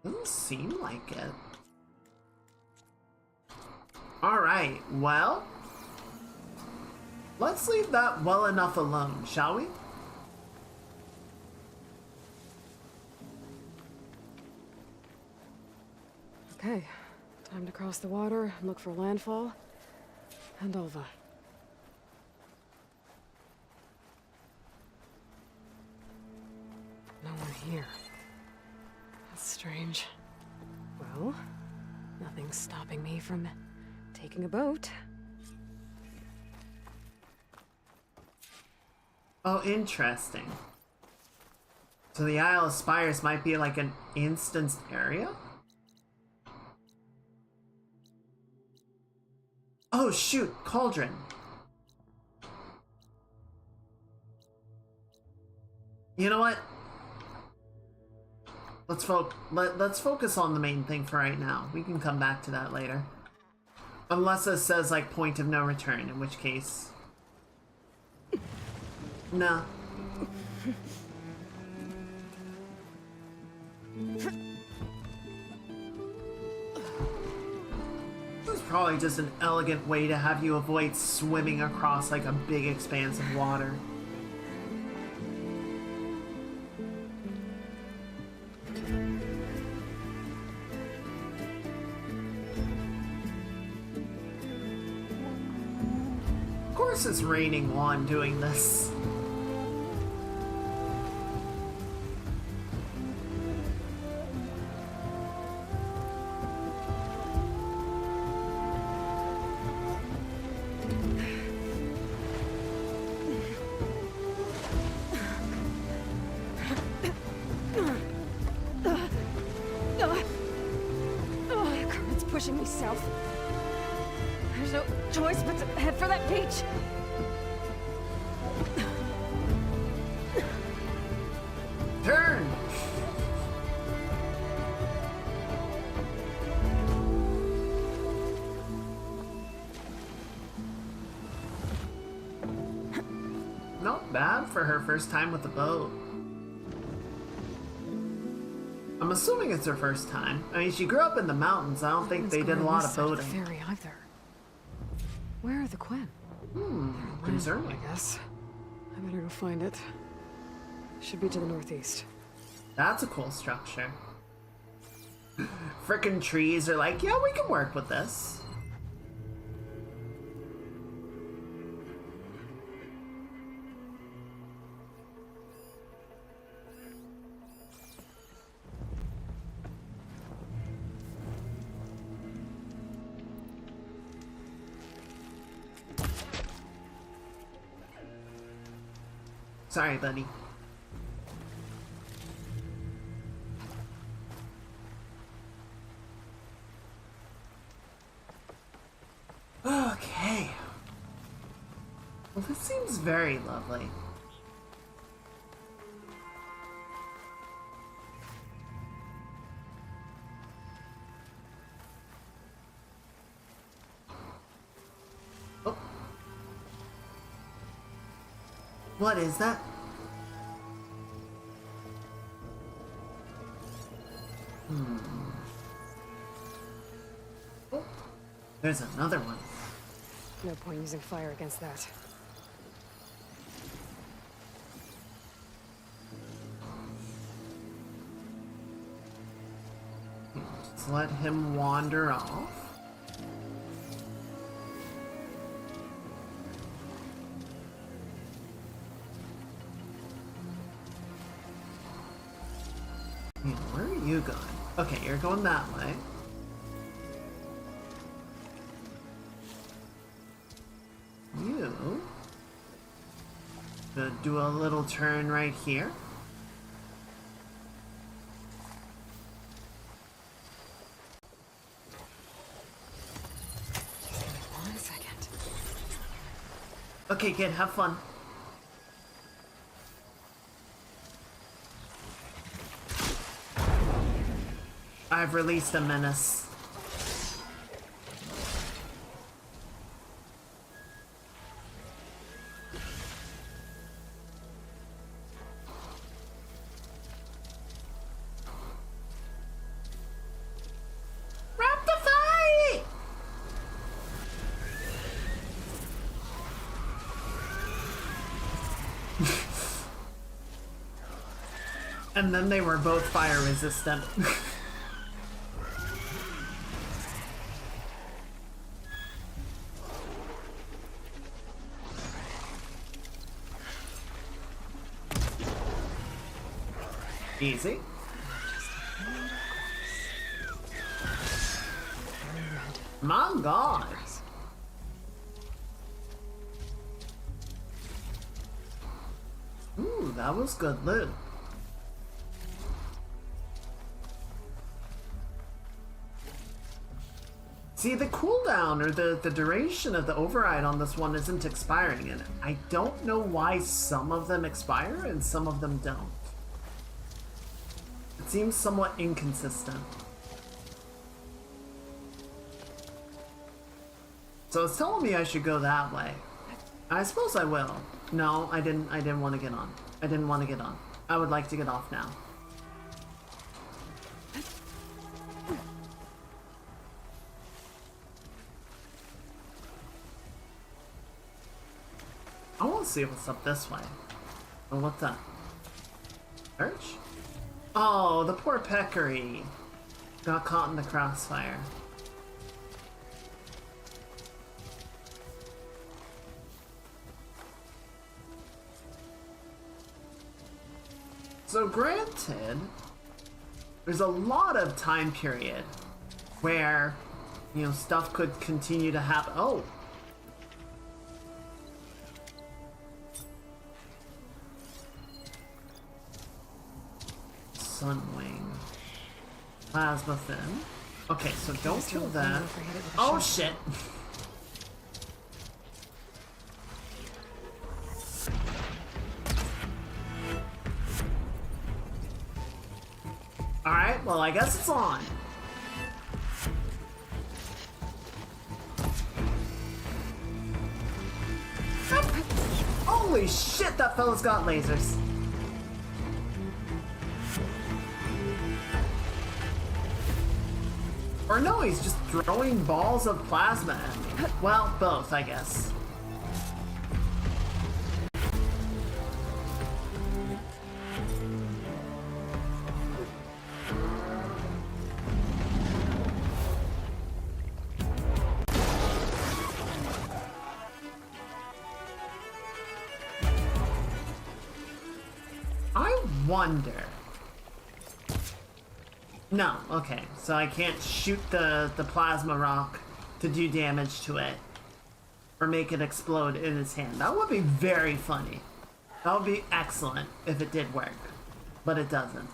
Doesn't seem like it. Alright, well, let's leave that well enough alone, shall we? Okay, time to cross the water and look for landfall and Ulva. No one here. That's strange. Well, nothing's stopping me from taking a boat. Oh, interesting. So the Isle of Spires might be like an instanced area? Oh shoot, Cauldron. You know what? Let's focus on the main thing for right now. We can come back to that later. Unless it says like point of no return, in which case... No. This is probably just an elegant way to have you avoid swimming across like a big expanse of water. Of course it's raining while I'm doing this. The current's pushing me south. There's no choice but to head for that beach. Turn! Not bad for her first time with a boat. I'm assuming it's her first time. I mean, she grew up in the mountains. I don't think they did a lot of The boating. ferry either. Where are the Quen? Concerning. I guess. I better go find it. Should be to the northeast. That's a cool structure. Frickin' trees are like, yeah, we can work with this. Sorry, buddy. Well, this seems very lovely. Oh. What is that? Oh, there's another one. No point using fire against that. Let's let him wander off. Where are you going? Okay, you're going that way. You could do a little turn right here. One second. Okay, kid, have fun. I've released a menace. Raptify! And then they were both fire resistant. Easy. My God. Ooh, that was good loot. See, the cooldown or the duration of the override on this one isn't expiring, and I don't know why some of them expire and some of them don't. It seems somewhat inconsistent. So it's telling me I should go that way. I suppose I will. No, I didn't want to get on. I didn't want to get on. I would like to get off now. I want to see what's up this way. Oh, what's that? Perch? Oh, the poor peccary. Got caught in the crossfire. So granted, there's a lot of time period where, you know, stuff could continue to happen. Oh! Sunwing. Plasma fin. Okay, so don't kill that. Oh shit! Alright, well I guess it's on. Holy shit, that fella's got lasers. Or no, he's just throwing balls of plasma at me. Well, both, I guess. I wonder. No, okay, so I can't shoot the plasma rock to do damage to it or make it explode in his hand. That would be very funny. That would be excellent if it did work, but it doesn't.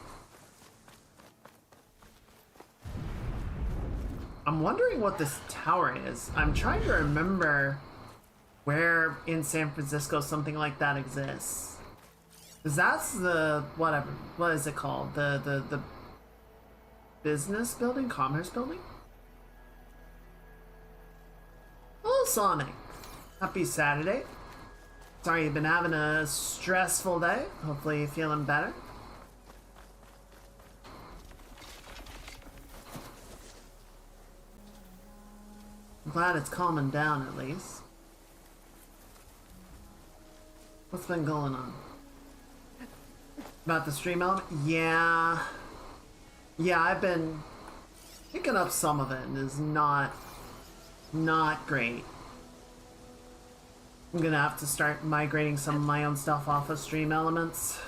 I'm wondering what this tower is. I'm trying to remember where in San Francisco something like that exists. Because that's the, whatever, what is it called? The business building? Commerce building? Hello, Sonic. Happy Saturday. Sorry you've been having a stressful day. Hopefully you're feeling better. I'm glad it's calming down at least. What's been going on? About the stream element? Yeah. Yeah, I've been picking up some of it and it's not great. I'm gonna have to start migrating some of my own stuff off of stream elements.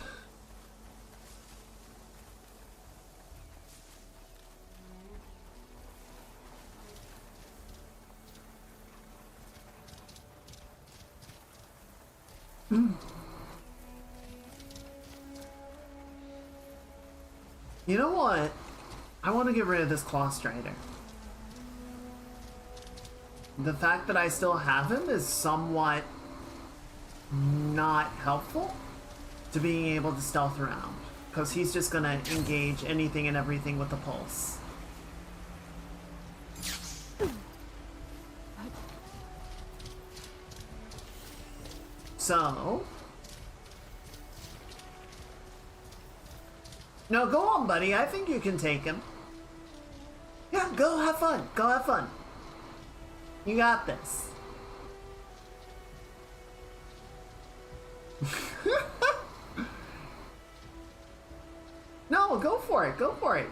You know what? I want to get rid of this Claw Strider. The fact that I still have him is somewhat not helpful to being able to stealth around, because he's just gonna engage anything and everything with a pulse. So... No, go on, buddy. I think you can take him. Yeah, go have fun. Go have fun. You got this. No, go for it. Go for it.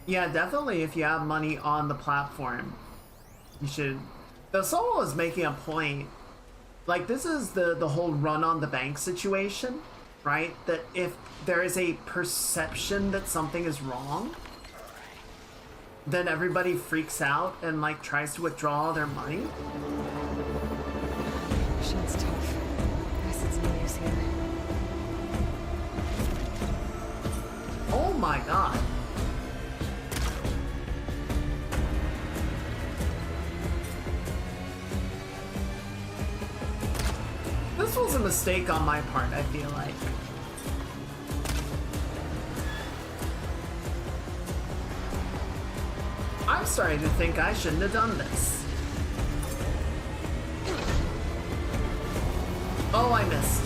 Yeah, definitely if you have money on the platform, you should... The Solo is making a point. Like, this is the whole run on the bank situation, right? That if there is a perception that something is wrong, then everybody freaks out and, like, tries to withdraw their money. Shit's tough. Guess it's no use here. Oh my god. This was a mistake on my part, I feel like. I'm starting to think I shouldn't have done this. Oh, I missed.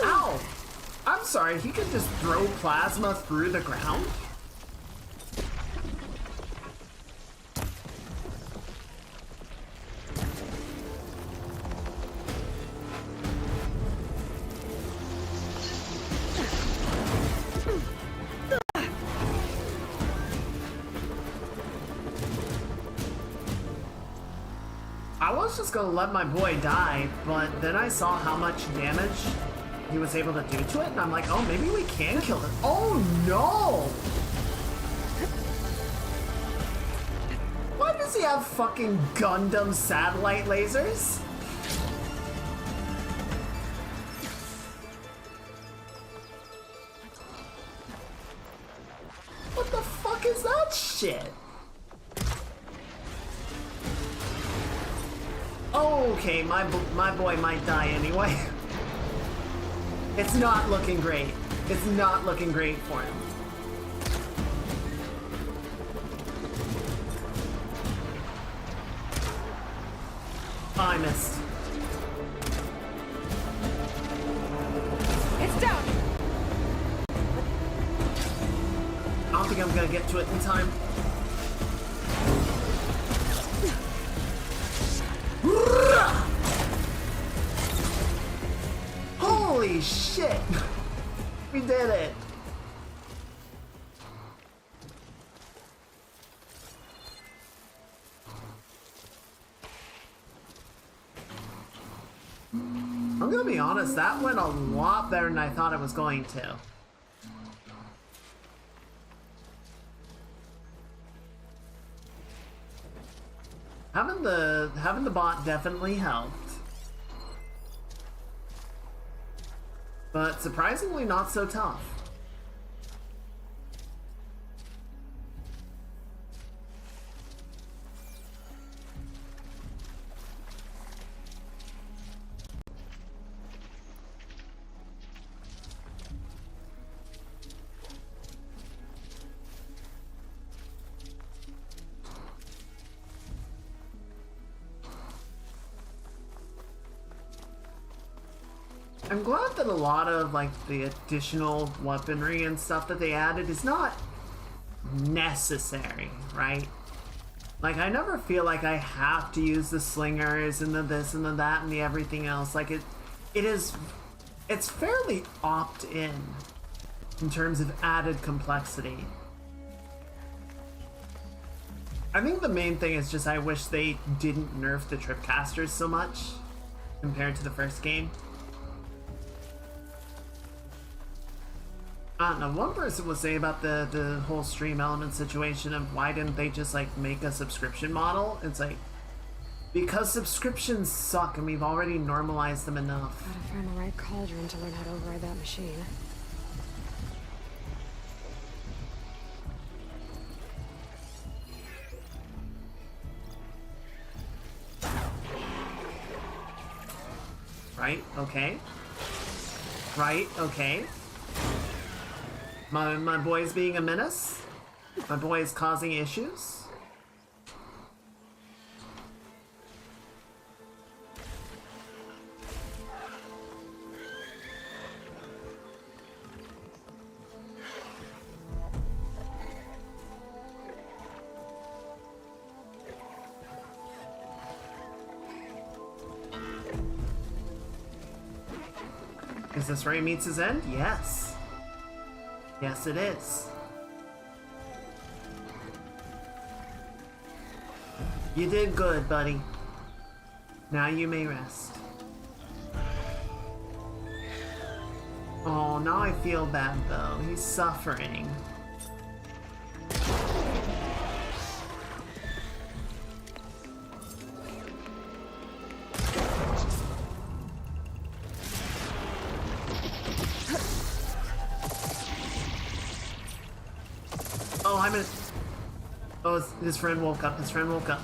Ow! I'm sorry, he could just throw plasma through the ground? I was just gonna let my boy die, but then I saw how much damage he was able to do to it, and I'm like, oh, maybe we can kill it. Oh no! Why does he have fucking Gundam satellite lasers? What the fuck is that shit? Okay, my boy might die anyway. It's not looking great. It's not looking great for him. Oh, I missed. It's down! I don't think I'm gonna get to it in time. Holy shit! We did it! I'm gonna be honest, that went a lot better than I thought it was going to. Having the bot definitely helped. But surprisingly not so tough. I'm glad that a lot of like the additional weaponry and stuff that they added is not necessary, right? Like I never feel like I have to use the slingers and the this and the that and the everything else. Like it's fairly opt-in terms of added complexity. I think the main thing is just I wish they didn't nerf the tripcasters so much compared to the first game. I don't know, one person was saying about the whole stream element situation of why didn't they just like make a subscription model? It's like, because subscriptions suck and we've already normalized them enough. Gotta find the right cauldron to learn how to override that machine. Right, okay. Right, okay. My boy's being a menace. My boy is causing issues. Is this where he meets his end? Yes. Yes, it is. You did good, buddy. Now you may rest. Oh, now I feel bad, though. He's suffering. Oh, I'm in. Oh, his friend woke up. His friend woke up.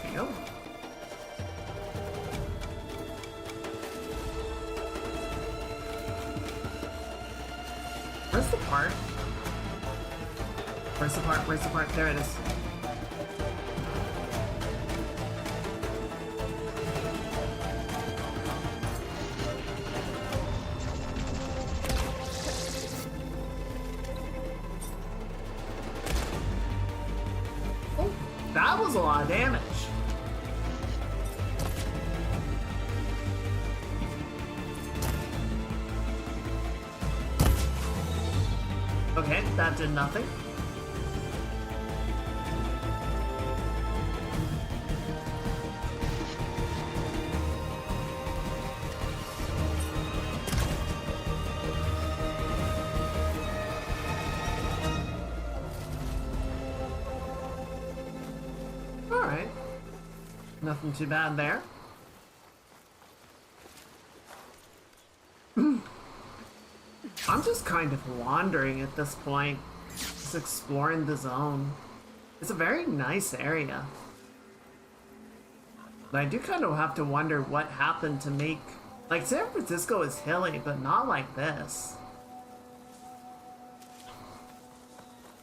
There you go. Where's the part? Where's the part? Where's the part? There it is. That was a lot of damage. Okay, that did nothing. Alright. Nothing too bad there. I'm just kind of wandering at this point. Just exploring the zone. It's a very nice area. But I do kind of have to wonder what happened to make... Like, San Francisco is hilly, but not like this.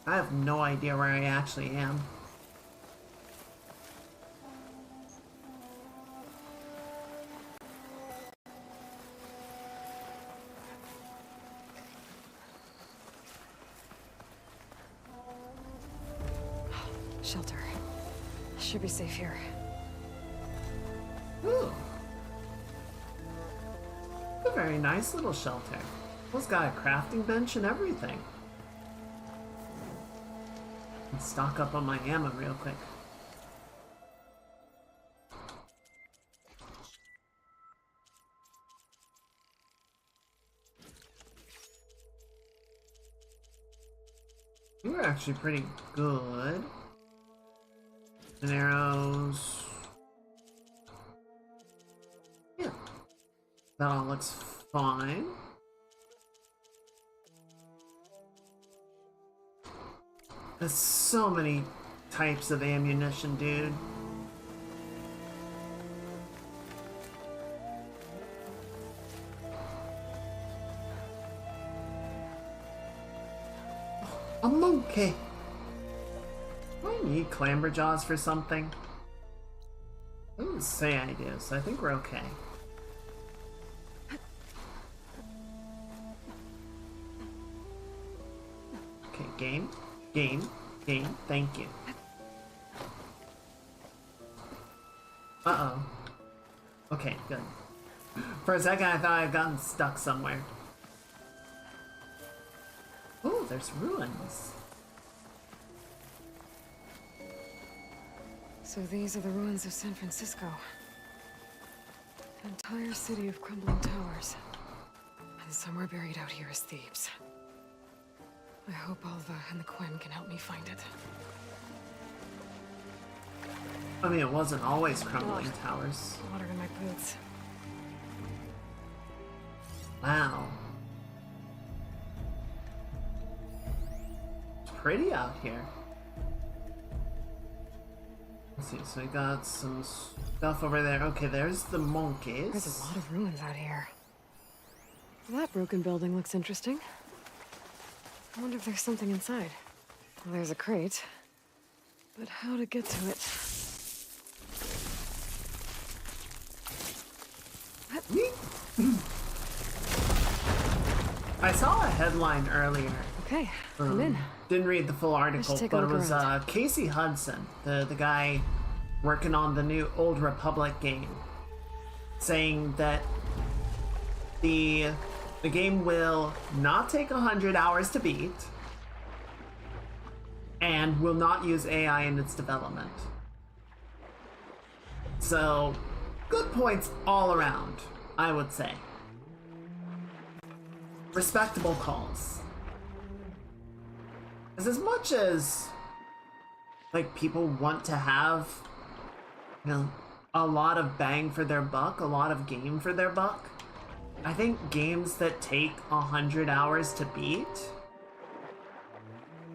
I have no idea where I actually am. Shelter. Should be safe here. Ooh. A very nice little shelter. It's got a crafting bench and everything. Let's stock up on my ammo real quick. You were actually pretty good. And arrows. Yeah. That all looks fine. There's so many types of ammunition, dude. A monkey! Do I need clamberjaws for something? I didn't say I do, so I think we're okay. Okay, game, thank you. Uh-oh. Okay, good. For a second I thought I'd gotten stuck somewhere. Oh, there's ruins. So these are the ruins of San Francisco. An entire city of crumbling towers. And somewhere buried out here is Thebes. I hope Alva and the Quen can help me find it. I mean, it wasn't always crumbling towers. Water in my boots. Wow. It's pretty out here. Let's see, so we got some stuff over there. Okay, there's the monkeys. There's a lot of ruins out here. That broken building looks interesting. I wonder if there's something inside. Well, there's a crate. But how to get to it? I saw a headline earlier. Okay, I'm in. Didn't read the full article, take a but it look was around. Casey Hudson, the guy working on the new Old Republic game, saying that the game will not take 100 hours to beat and will not use AI in its development. So, good points all around, I would say. Respectable calls. As much as like people want to have, you know, a lot of bang for their buck, a lot of game for their buck, I think games that take 100 hours to beat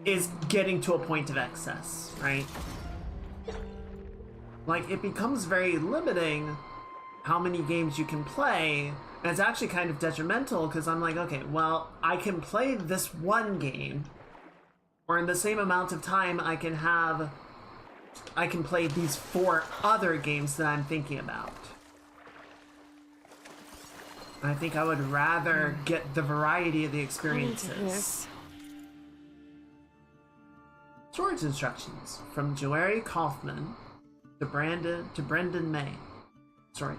is getting to a point of excess, right? Like, it becomes very limiting how many games you can play, and it's actually kind of detrimental because I'm like, okay, well, I can play this one game, or in the same amount of time I can play these 4 other games that I'm thinking about. I think I would rather get the variety of the experiences. Yes. Storage instructions from Joeri Kaufman to Brendan May. Sorry.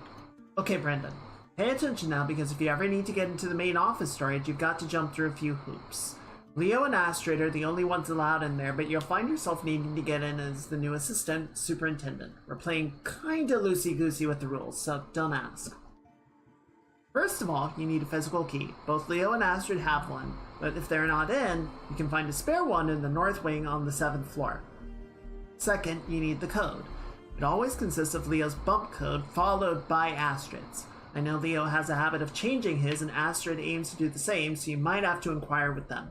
Okay, Brendan. Pay attention now, because if you ever need to get into the main office storage, you've got to jump through a few hoops. Leo and Astrid are the only ones allowed in there, but you'll find yourself needing to get in as the new assistant superintendent. We're playing kinda loosey-goosey with the rules, so don't ask. First of all, you need a physical key. Both Leo and Astrid have one, but if they're not in, you can find a spare one in the north wing on the 7th floor. Second, you need the code. It always consists of Leo's bump code followed by Astrid's. I know Leo has a habit of changing his, and Astrid aims to do the same, so you might have to inquire with them.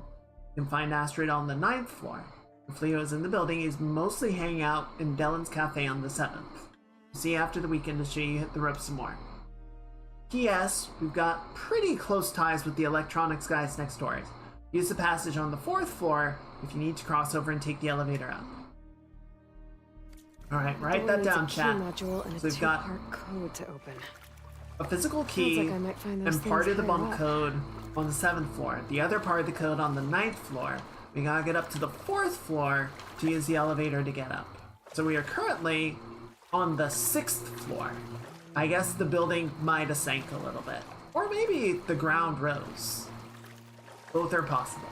You can find Astrid on the 9th floor. If Leo is in the building, he's mostly hanging out in Dellen's Cafe on the 7th. See you after the weekend to show you hit the ropes some more. P.S. We've got pretty close ties with the electronics guys next door. Use the passage on the 4th floor if you need to cross over and take the elevator up. Alright, write that down, chat. Module and So a we've got two-part code to open. a physical key Sounds like I might find those and part things of the higher bump up. code on the 7th floor. The other part of the code on the 9th floor. We gotta get up to the 4th floor to use the elevator to get up. So we are currently on the 6th floor. I guess the building might have sank a little bit. Or maybe the ground rose. Both are possible.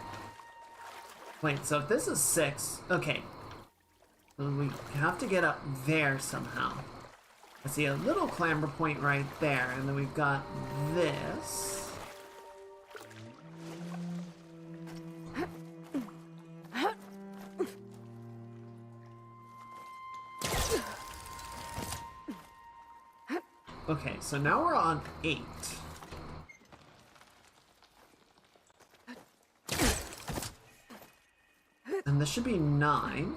Wait, so if this is 6, okay. So we have to get up there somehow. I see a little clamber point right there, and then we've got this. Okay, so now we're on 8. And this should be 9.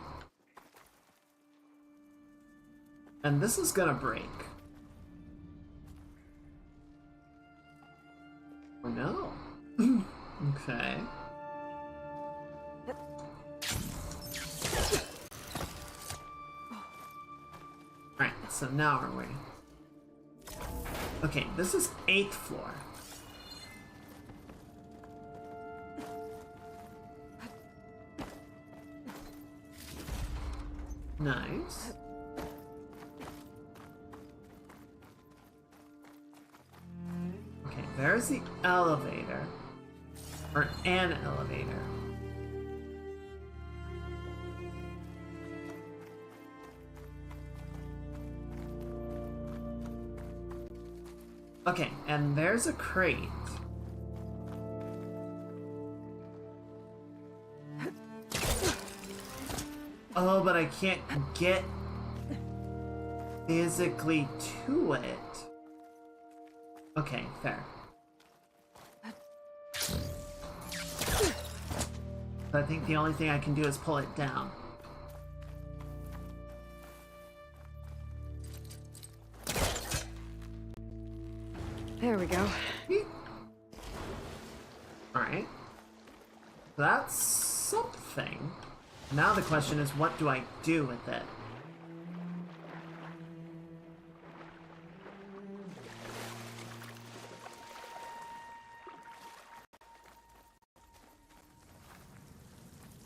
And this is gonna break. Oh no. Okay. Alright, so now are we? Okay, this is 8th floor. Nice. Okay, there's the elevator. Or an elevator. Okay, and there's a crate. Oh, but I can't get physically to it. Okay, fair. I think the only thing I can do is pull it down. There we go. Alright. That's something. Now the question is, what do I do with it?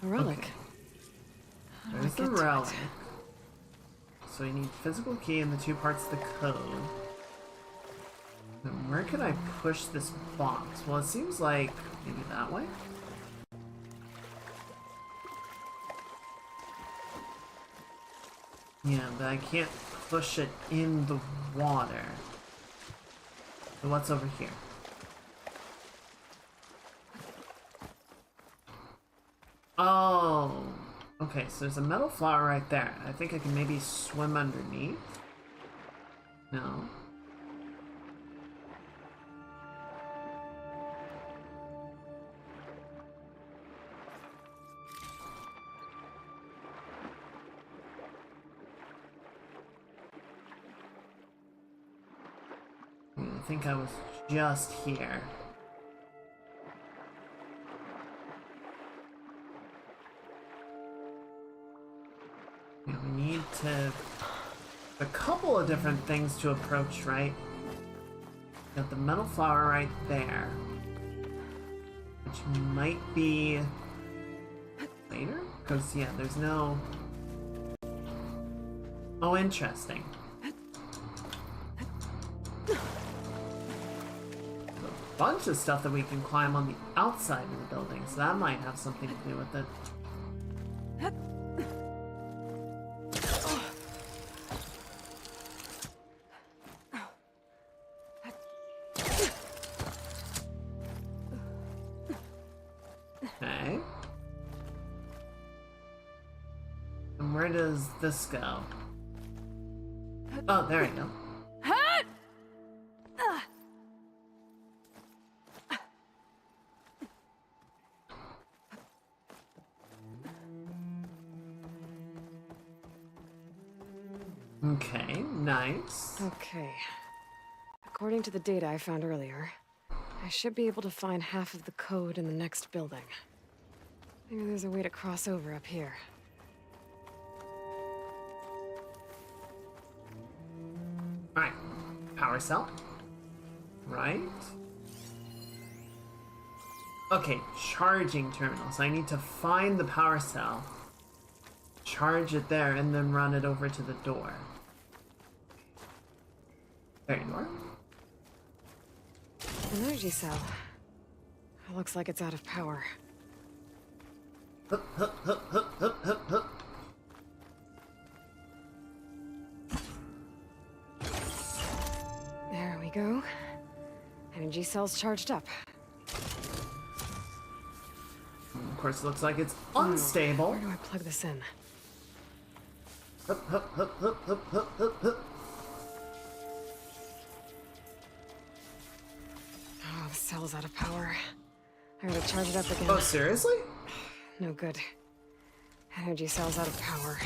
A relic. Okay. How do I There's the get to it? relic. So you need physical key and the 2 parts of the code. And where can I push this box? Well, it seems like maybe that way? Yeah, but I can't push it in the water. So what's over here? Oh, okay, so there's a metal flower right there. I think I can maybe swim underneath. No. I think I was just here. Yeah, we need to... a couple of different things to approach, right? Got the metal flower right there. Which might be... later? Because, yeah, there's no... Oh, interesting. Bunch of stuff that we can climb on the outside of the building, so that might have something to do with it. Okay. And where does this go? Oh, there we go. Okay, nice. Okay. According to the data I found earlier, I should be able to find half of the code in the next building. Maybe there's a way to cross over up here. Alright, power cell. Right. Okay, charging terminals. I need to find the power cell, charge it there, and then run it over to the door. There you are. An energy cell. It looks like it's out of power. Hup, hup, hup, hup, hup, hup, hup. There we go. Energy cell's charged up. Of course, it looks like it's unstable. Where do I plug this in? Hup, hup, hup, hup, hup, hup, hup, hup. cell's out of power. I gotta charge it up again. Oh, seriously? No good. Energy cell's out of power.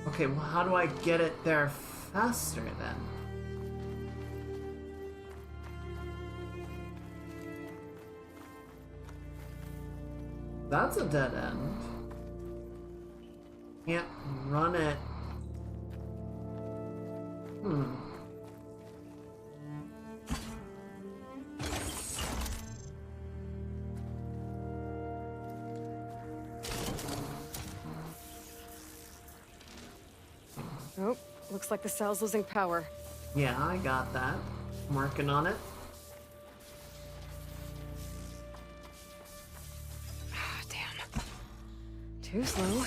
Okay, well, how do I get it there faster then? That's a dead end. Can't run it. Oh, looks like the cell's losing power. Yeah, I got that. I'm working on it. Ah, damn. Too slow.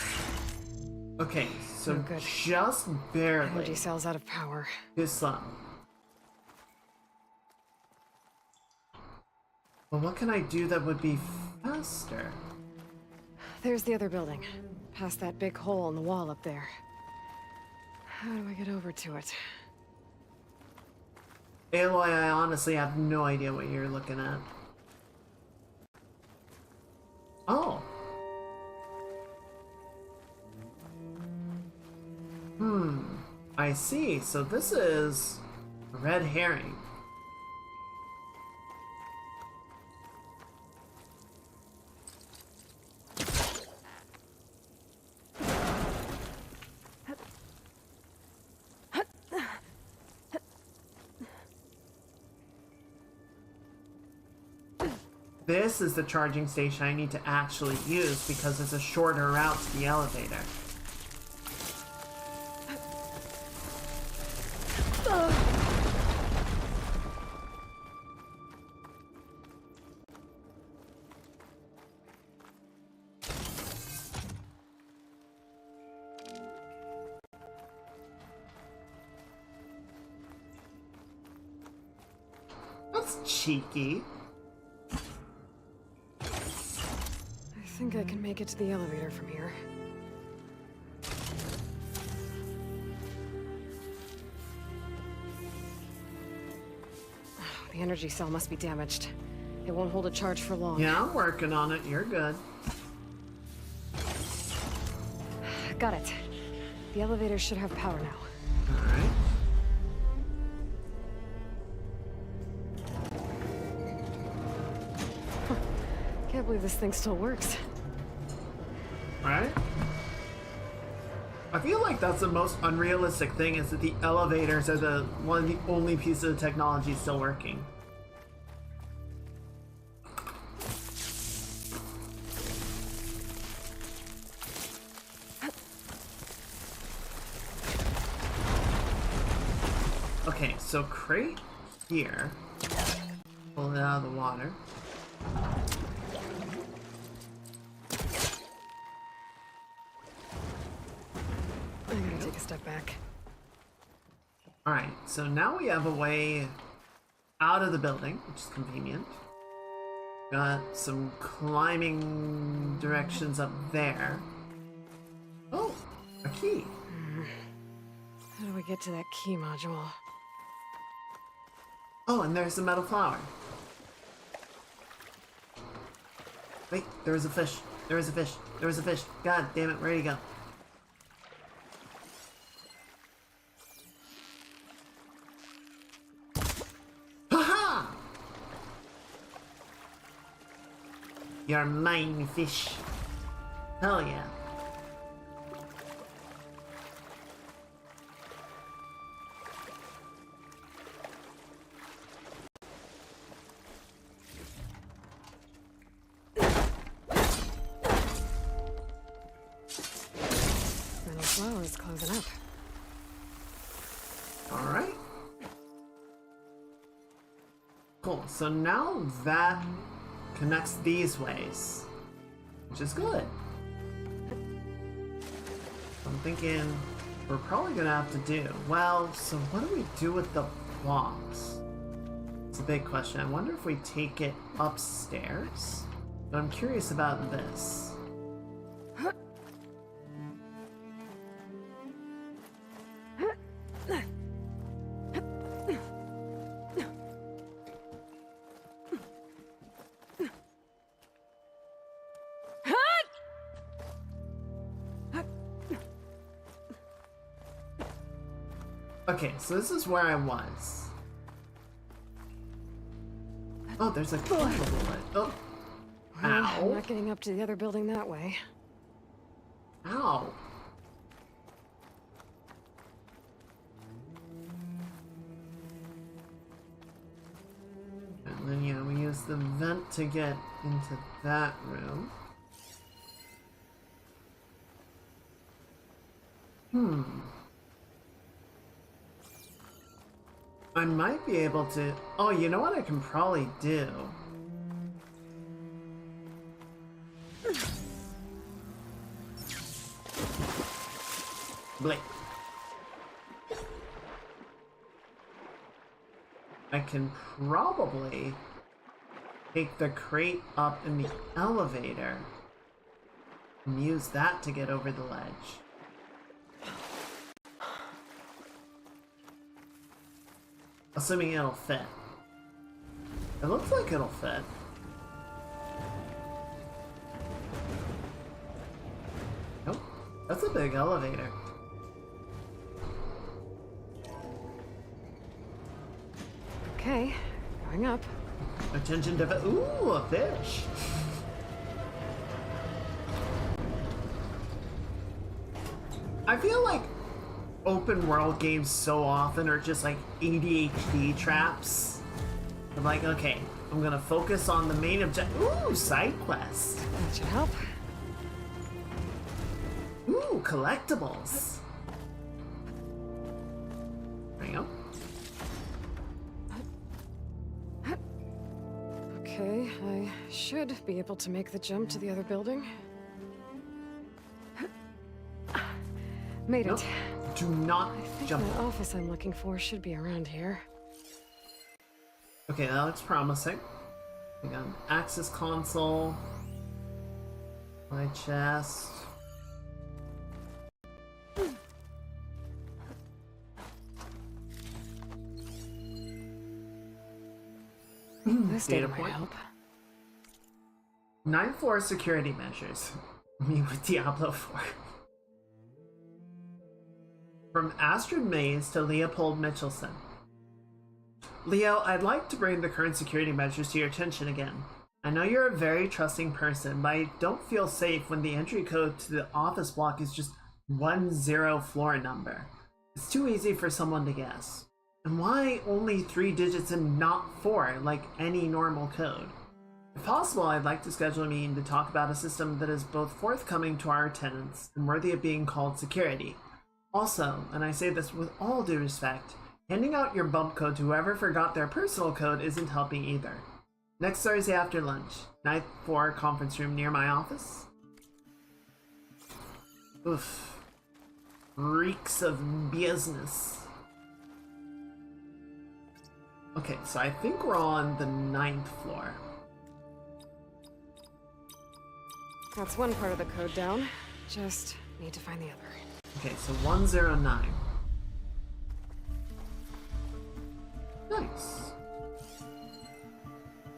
Okay, so Oh, good. just barely. Energy cell's out of power. Too slow. Well, what can I do that would be faster? There's the other building. Past that big hole in the wall up there. How do I get over to it? Aloy, I honestly have no idea what you're looking at. Oh. I see. So this is a red herring. This is the charging station I need to actually use because it's a shorter route to the elevator. That's cheeky. I think I can make it to the elevator from here. Oh, the energy cell must be damaged. It won't hold a charge for long. Yeah, I'm working on it. You're good. Got it. The elevator should have power now. Alright. Can't believe this thing still works. Right? I feel like that's the most unrealistic thing is that the elevators are the one of the only pieces of technology still working. Okay, so crate here. Pull it out of the water. I'm gonna take a step back. Alright, so now we have a way out of the building, which is convenient. Got some climbing directions up there. Oh, a key. How do we get to that key module? Oh, and there's the metal flower. Wait, there was a fish. There was a fish. There was a fish. God damn it, where'd he go? Haha! You're mine, fish. Hell yeah. Metal flow is closing up. Alright. Cool, so now that connects these ways, which is good. I'm thinking we're probably gonna have to do, well, so what do we do with the blocks? It's a big question. I wonder if we take it upstairs? But I'm curious about this. Okay, so this is where I was. Oh, there's a cable bullet. Oh. Well, I'm Ow. not getting up to the other building that way. Ow. And then, yeah, we use the vent to get into that room. I might be able to... Oh, you know what I can probably do? Blake. I can probably take the crate up in the elevator and use that to get over the ledge. Assuming it'll fit. It looks like it'll fit. Nope. That's a big elevator. Okay, going up. Attention to ooh, a fish. I feel like open world games so often are just like ADHD traps. I'm like, okay, I'm gonna focus on the main objective. Ooh, side quest. That should help. Ooh, collectibles. There you go. Okay, I should be able to make the jump to the other building. Made Nope. it. Do not I think jump. the office I'm looking for should be around here. Okay, that looks promising. We got an access console. My chest. This Data data might point. help. 9th floor security measures. Me with Diablo 4. From Astrid Mays to Leopold Mitchelson. Leo, I'd like to bring the current security measures to your attention again. I know you're a very trusting person, but I don't feel safe when the entry code to the office block is just 10 floor number. It's too easy for someone to guess. And why only 3 digits and not 4, like any normal code? If possible, I'd like to schedule a meeting to talk about a system that is both forthcoming to our tenants and worthy of being called security. Also, and I say this with all due respect, handing out your bump code to whoever forgot their personal code isn't helping either. Next Thursday after lunch, 9th floor conference room near my office. Oof. Reeks of business. Okay, so I think we're on the 9th floor. That's one part of the code down. Just need to find the other. Okay, so 109. Nice.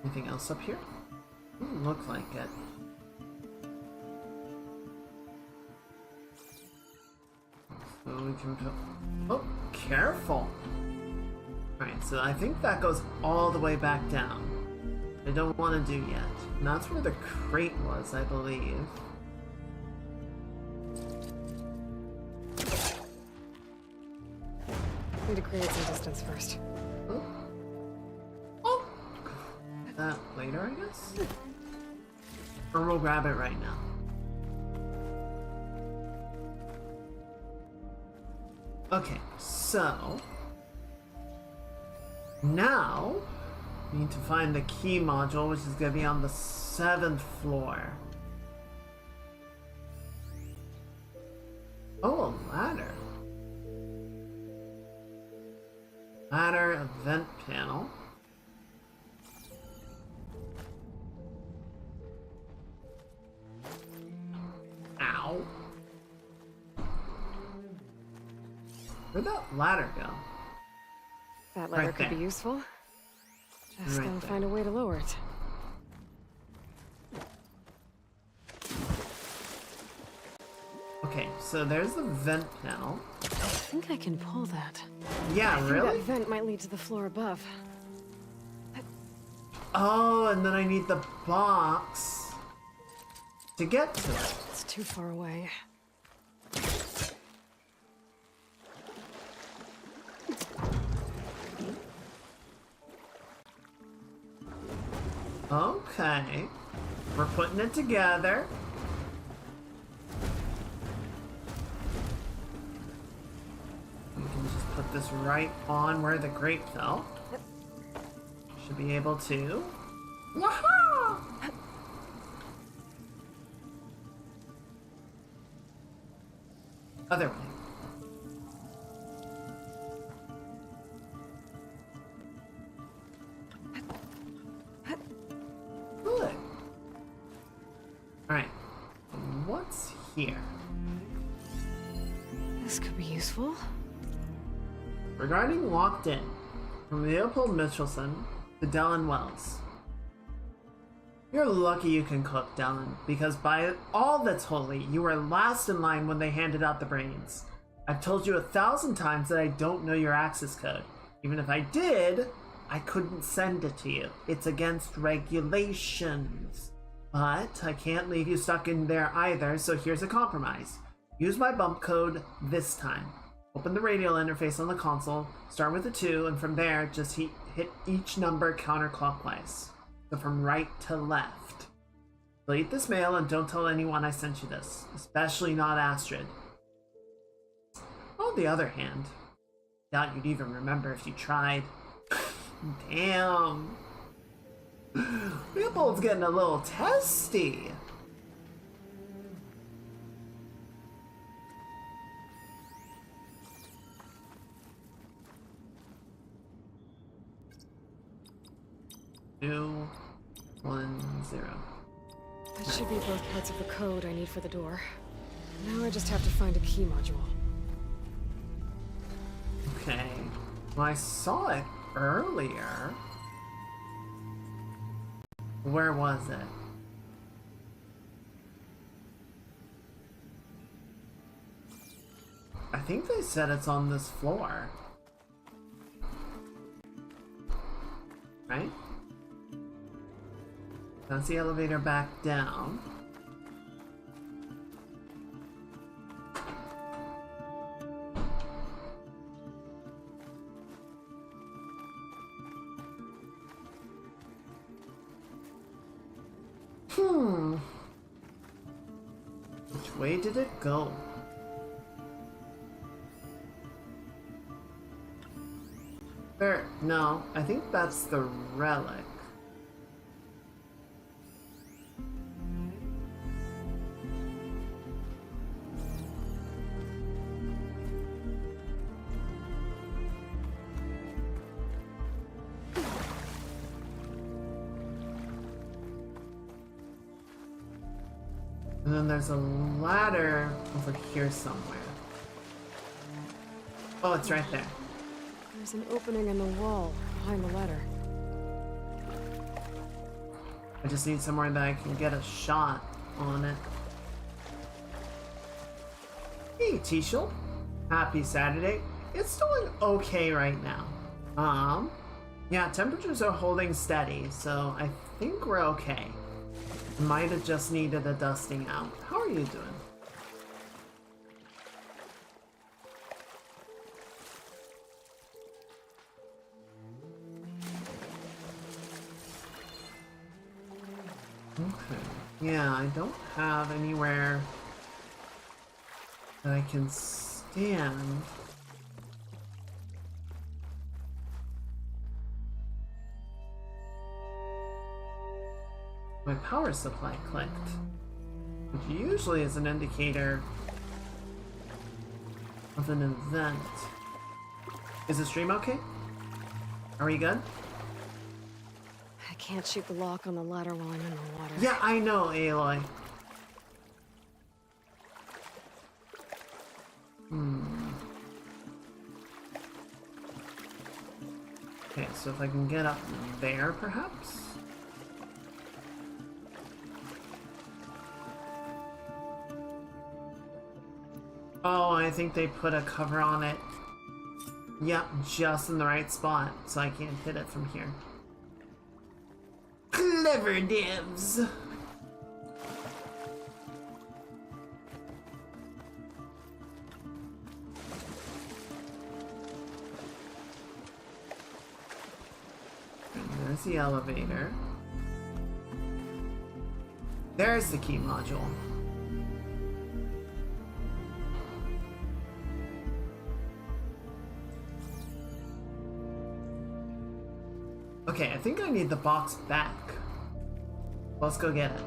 Anything else up here? Doesn't look like it. So we can put... Oh, careful! Alright, so I think that goes all the way back down. I don't want to do yet. And that's where the crate was, I believe. Need to create some distance first. Oh. Oh! That later, I guess? Or we'll grab it right now. Okay, so... Now... we need to find the key module, which is going to be on the 7th floor. Oh, a ladder. Ladder, event panel. Ow. Where'd that ladder go? That ladder Right could be there. useful. Just Right gotta there. find a way to lower it. Okay, Okay, so there's the vent panel. I think I can pull that. Yeah, I think really? that vent might lead to the floor above. Oh, and then I need the box to get to it. It's too far away. Okay. We're putting it together. We can just put this right on where the grate fell. Should be able to. Waha! Other way. Good. Alright. What's here? This could be useful. Regarding Locked In, from Leopold Mitchelson to Dellen Wells. You're lucky you can cook, Dellen, because by all that's holy, you were last in line when they handed out the brains. I've told you 1,000 times that I don't know your access code. Even if I did, I couldn't send it to you. It's against regulations. But I can't leave you stuck in there either, so here's a compromise. Use my bump code this time. Open the radial interface on the console, start with a 2, and from there, just hit each number counterclockwise. So from right to left. Delete this mail and don't tell anyone I sent you this, especially not Astrid. On the other hand, doubt you'd even remember if you tried. Damn. Leopold's getting a little testy. Two, 1, 0. That should be both parts of the code I need for the door. Now I just have to find a key module. Okay. Well, I saw it earlier. Where was it? I think they said it's on this floor. Right? That's the elevator back down. Which way did it go? No, I think that's the relic. And then there's a ladder over here somewhere. Oh, it's right there. There's an opening in the wall behind the ladder. I just need somewhere that I can get a shot on it. Hey, Tishel. Happy Saturday. It's doing okay right now. Yeah, temperatures are holding steady, so I think we're okay. Might have just needed a dusting out. How are you doing? Okay. Yeah, I don't have anywhere that I can stand. My power supply clicked, which usually is an indicator of an event. Is the stream okay? Are we good? I can't shoot the lock on the ladder while I'm in the water. Yeah, I know, Aloy. Okay, so if I can get up there, perhaps? Oh, I think they put a cover on it. Yep, just in the right spot, so I can't hit it from here. Clever divs! And there's the elevator. There's the key module. Okay, I think I need the box back. Let's go get it.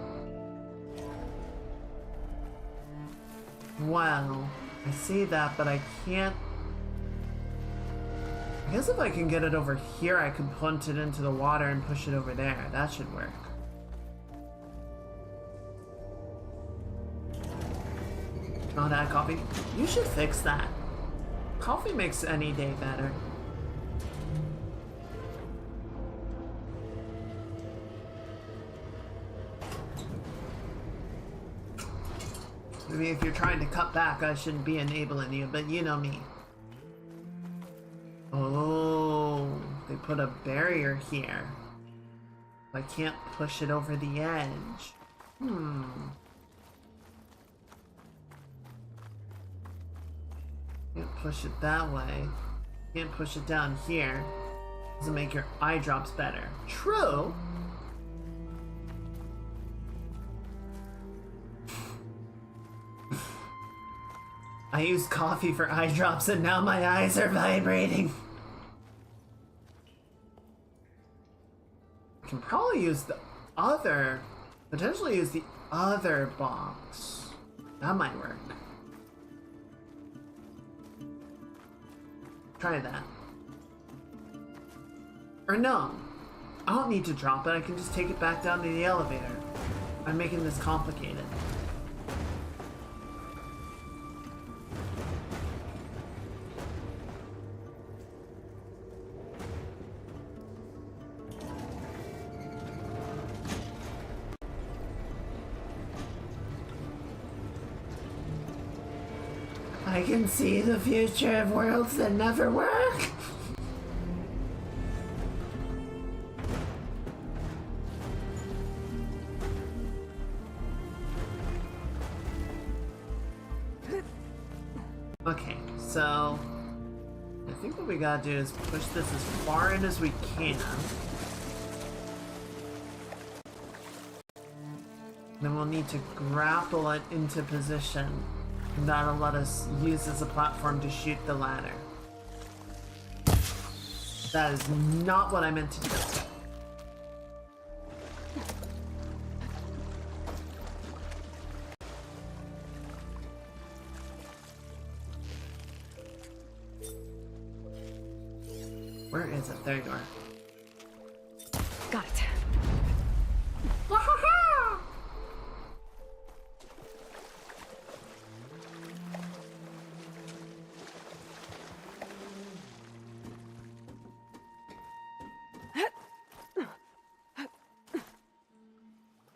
Well, I see that, but I can't... I guess if I can get it over here, I can punt it into the water and push it over there. That should work. Oh, that coffee. You should fix that. Coffee makes any day better. I mean, if you're trying to cut back, I shouldn't be enabling you, but you know me. Oh, they put a barrier here. I can't push it over the edge. Can't push it that way. Can't push it down here. Doesn't make your eye drops better. True. I used coffee for eye drops and now my eyes are vibrating. I can probably use the other, potentially use the other box. That might work. Try that. Or no, I don't need to drop it, I can just take it back down to the elevator. I'm making this complicated. I can see the future of worlds that never work. Okay, so I think what we gotta do is push this as far in as we can. Then we'll need to grapple it into position. And that'll let us use as a platform to shoot the ladder. That is not what I meant to do. Where is it? There you are. Got it.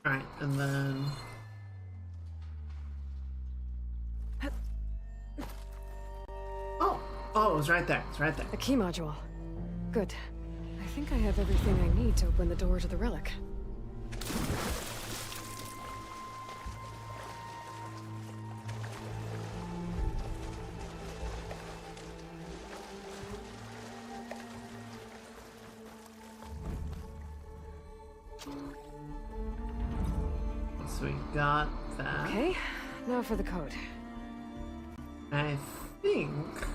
Alright, and then... Oh, it was right there. It's right there. A key module. Good. I think I have everything I need to open the door to the relic. So we got that. Okay, now for the code. I think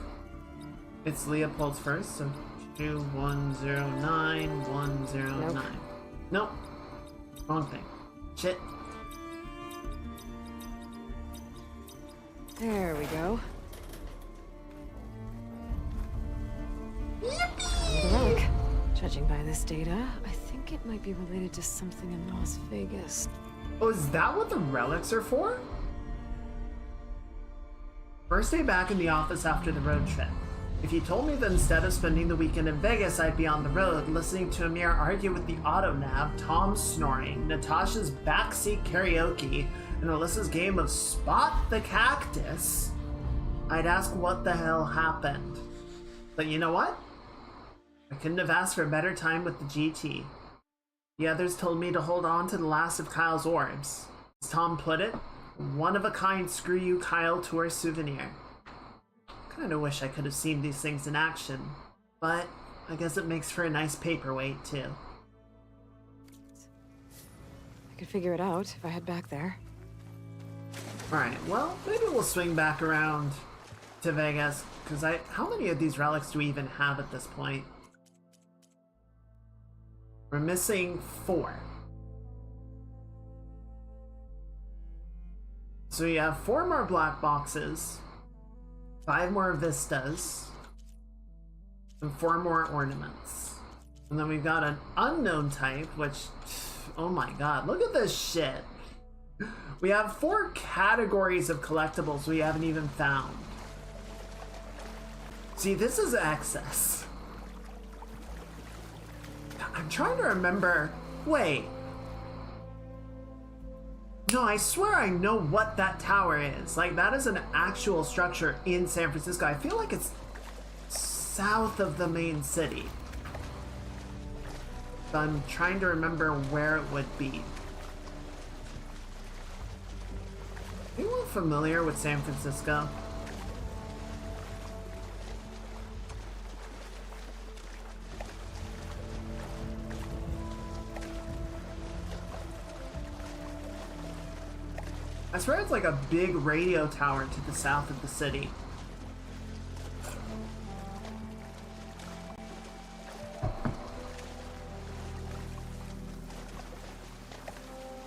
it's Leopold's first, so 2109109. Nope. Wrong thing. Shit. There we go. Yippee! The relic. Judging by this data, I think it might be related to something in Las Vegas. Oh, is that what the relics are for? First day back in the office after the road trip. If you told me that instead of spending the weekend in Vegas, I'd be on the road, listening to Amir argue with the auto nav, Tom snoring, Natasha's backseat karaoke, and Alyssa's game of Spot the Cactus, I'd ask what the hell happened. But you know what? I couldn't have asked for a better time with the GT. The others told me to hold on to the last of Kyle's orbs. As Tom put it, one-of-a-kind screw you Kyle tour souvenir. Kinda wish I could have seen these things in action, but I guess it makes for a nice paperweight too. I could figure it out if I head back there. Alright, well, maybe we'll swing back around to Vegas, because how many of these relics do we even have at this point? We're missing 4. So we have 4 more black boxes, 5 more vistas, and 4 more ornaments. And then we've got an unknown type, which, oh my god, look at this shit. We have 4 categories of collectibles we haven't even found. See, this is excess. I'm trying to remember. Wait. No, I swear I know what that tower is. Like, that is an actual structure in San Francisco. I feel like it's south of the main city. But I'm trying to remember where it would be. Anyone familiar with San Francisco? I swear it's like a big radio tower to the south of the city.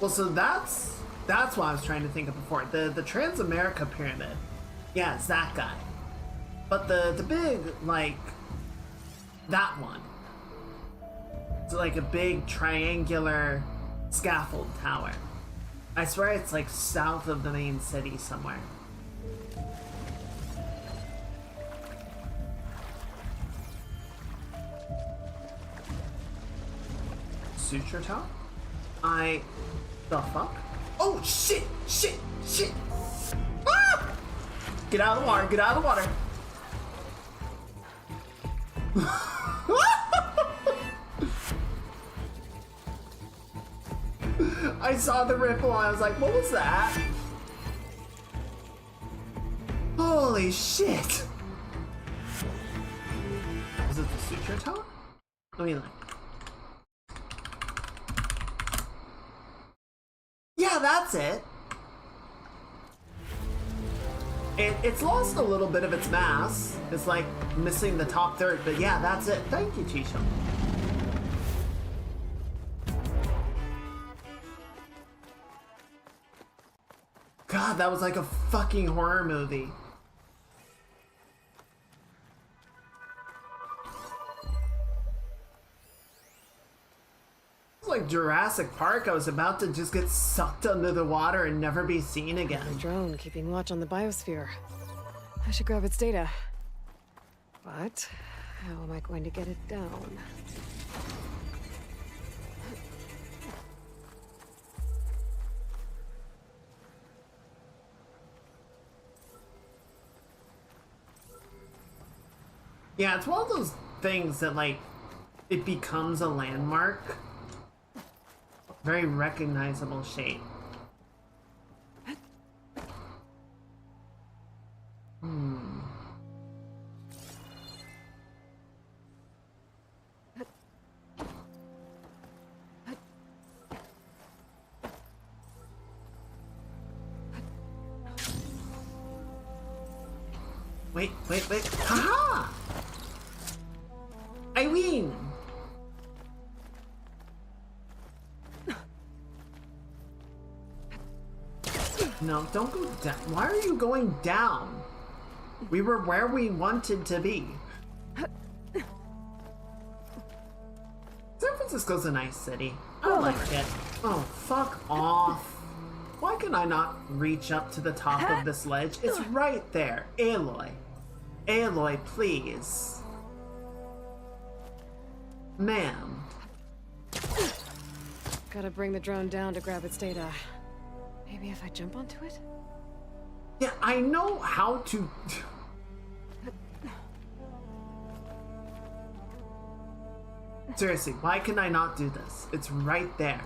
Well, so that's what I was trying to think of before. The Transamerica Pyramid. Yeah, it's that guy. But the big, like, that one. It's like a big triangular scaffold tower. I swear it's like south of the main city somewhere. Suture Tower? The fuck? Oh shit! Shit! Shit! Ah! Get out of the water! Get out of the water! I saw the ripple and I was like, what was that? Holy shit! Is it the Suture Tower? Let me look. Yeah, that's it. It's lost a little bit of its mass. It's like missing the top third, but yeah, that's it. Thank you, Tisha. God, that was like a fucking horror movie. It's like Jurassic Park. I was about to just get sucked under the water and never be seen again. A drone keeping watch on the biosphere. I should grab its data. But how am I going to get it down? Yeah, it's one of those things that, like, it becomes a landmark. Very recognizable shape. Wait. Haha! Eileen! No, don't go down. Why are you going down? We were where we wanted to be. San Francisco's a nice city. I like it. Oh, fuck off. Why can I not reach up to the top of this ledge? It's right there. Aloy. Aloy, please. Ma'am. Gotta bring the drone down to grab its data. Maybe if I jump onto it? Yeah, I know how to... Seriously, why can I not do this? It's right there.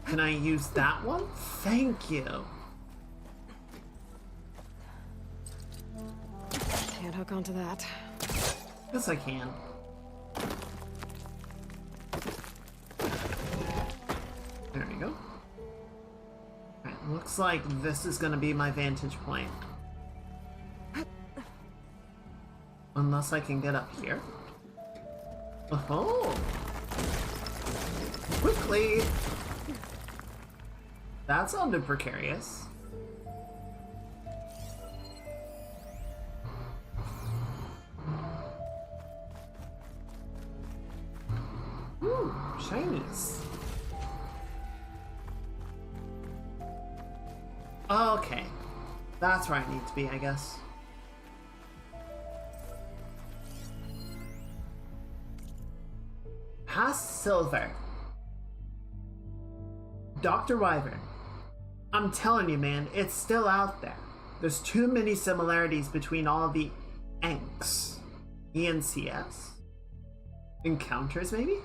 Can I use that one? Thank you. Can't hook onto that. Yes, I can. There we go. Alright, looks like this is gonna be my vantage point. Unless I can get up here. Oh! Quickly! That sounded precarious. Ooh, shinies. Okay. That's where I need to be, I guess. Past Silver. Dr. Wyvern. I'm telling you, man, it's still out there. There's too many similarities between all the ENCs. ENCS? Encounters, maybe?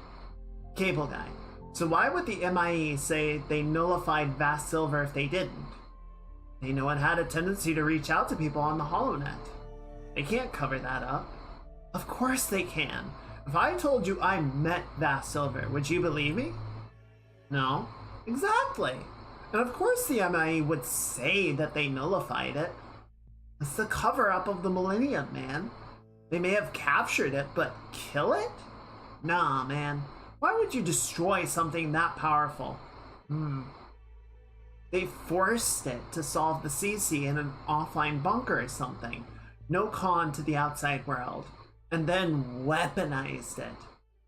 Cable Guy. So why would the MIE say they nullified Vast Silver if they didn't? They know it had a tendency to reach out to people on the HoloNet. They can't cover that up. Of course they can. If I told you I met Vast Silver, would you believe me? No. Exactly. And of course the MIE would say that they nullified it. It's the cover-up of the Millennium, man. They may have captured it, but kill it? Nah, man. Why would you destroy something that powerful? They forced it to solve the CC in an offline bunker or something. No con to the outside world. And then weaponized it.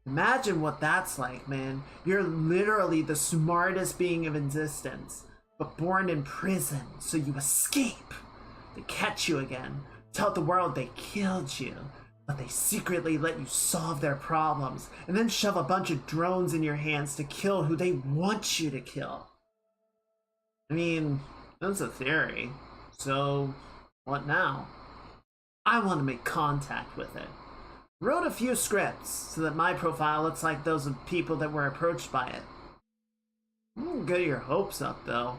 Imagine what that's like, man. You're literally the smartest being of existence, but born in prison, so you escape. They catch you again, tell the world they killed you, but they secretly let you solve their problems, and then shove a bunch of drones in your hands to kill who they want you to kill. I mean, that's a theory. So, what now? I want to make contact with it. Wrote a few scripts so that my profile looks like those of people that were approached by it. Don't get your hopes up, though.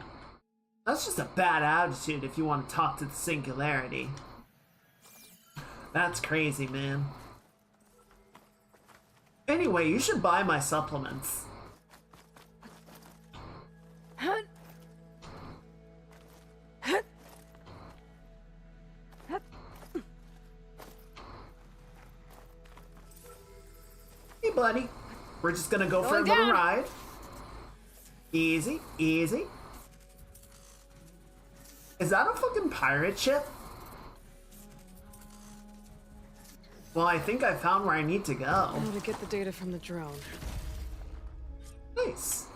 That's just a bad attitude if you want to talk to the Singularity. That's crazy, man. Anyway, you should buy my supplements. Hey, buddy. We're just gonna go for a little ride. Easy, easy. Is that a fucking pirate ship? Well, I think I found where I need to go. How to get the data from the drone. Nice.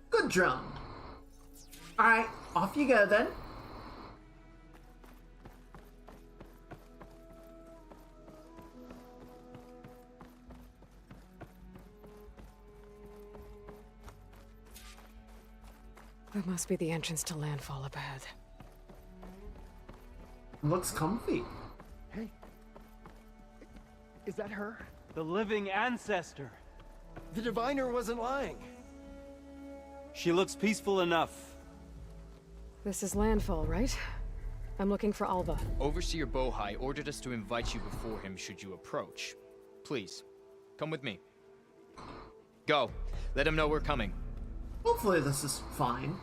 Good drone. Alright, off you go then. That must be the entrance to landfall up ahead. Looks comfy. Hey. Is that her? The living ancestor. The diviner wasn't lying. She looks peaceful enough. This is landfall, right? I'm looking for Alva. Overseer Bohai ordered us to invite you before him should you approach. Please, come with me. Go. Let him know we're coming. Hopefully this is fine.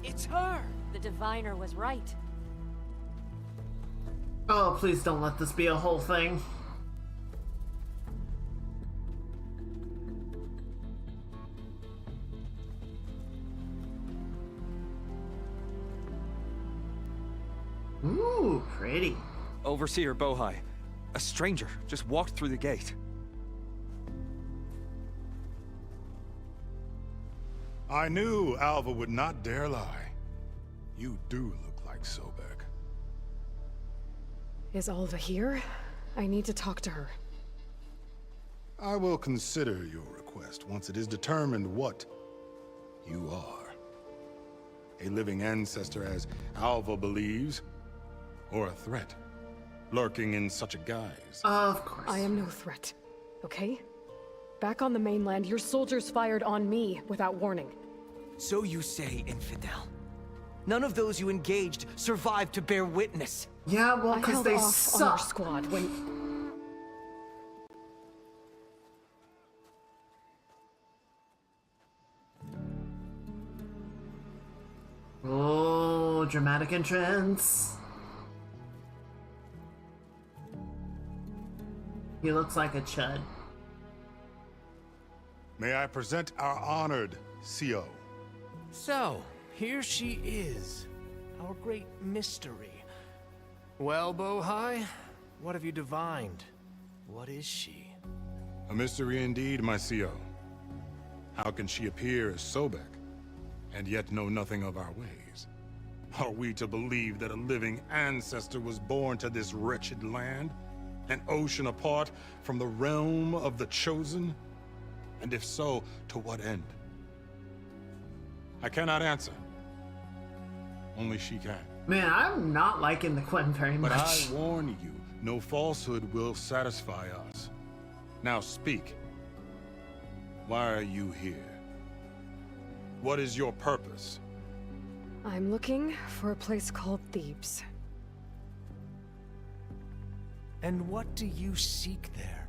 It's her! The diviner was right. Oh, please don't let this be a whole thing. Ooh, pretty. Overseer Bohai. A stranger just walked through the gate. I knew Alva would not dare lie. You do look like Sobek. Is Alva here? I need to talk to her. I will consider your request once it is determined what you are. A living ancestor, as Alva believes, or a threat, lurking in such a guise. Of course. I am no threat, okay? Back on the mainland, your soldiers fired on me without warning. So you say, infidel. None of those you engaged survived to bear witness. Yeah, well, because they on our suck. squad when... Oh, dramatic entrance. He looks like a chud. May I present our honored CO? So, here she is, our great mystery. Well, Bohai, what have you divined? What is she? A mystery indeed, my CO. How can she appear as Sobek, and yet know nothing of our ways? Are we to believe that a living ancestor was born to this wretched land, an ocean apart from the realm of the Chosen? And if so, to what end? I cannot answer. Only she can. Man, I'm not liking the Quinn very much. But I warn you, no falsehood will satisfy us. Now speak. Why are you here? What is your purpose? I'm looking for a place called Thebes. And what do you seek there?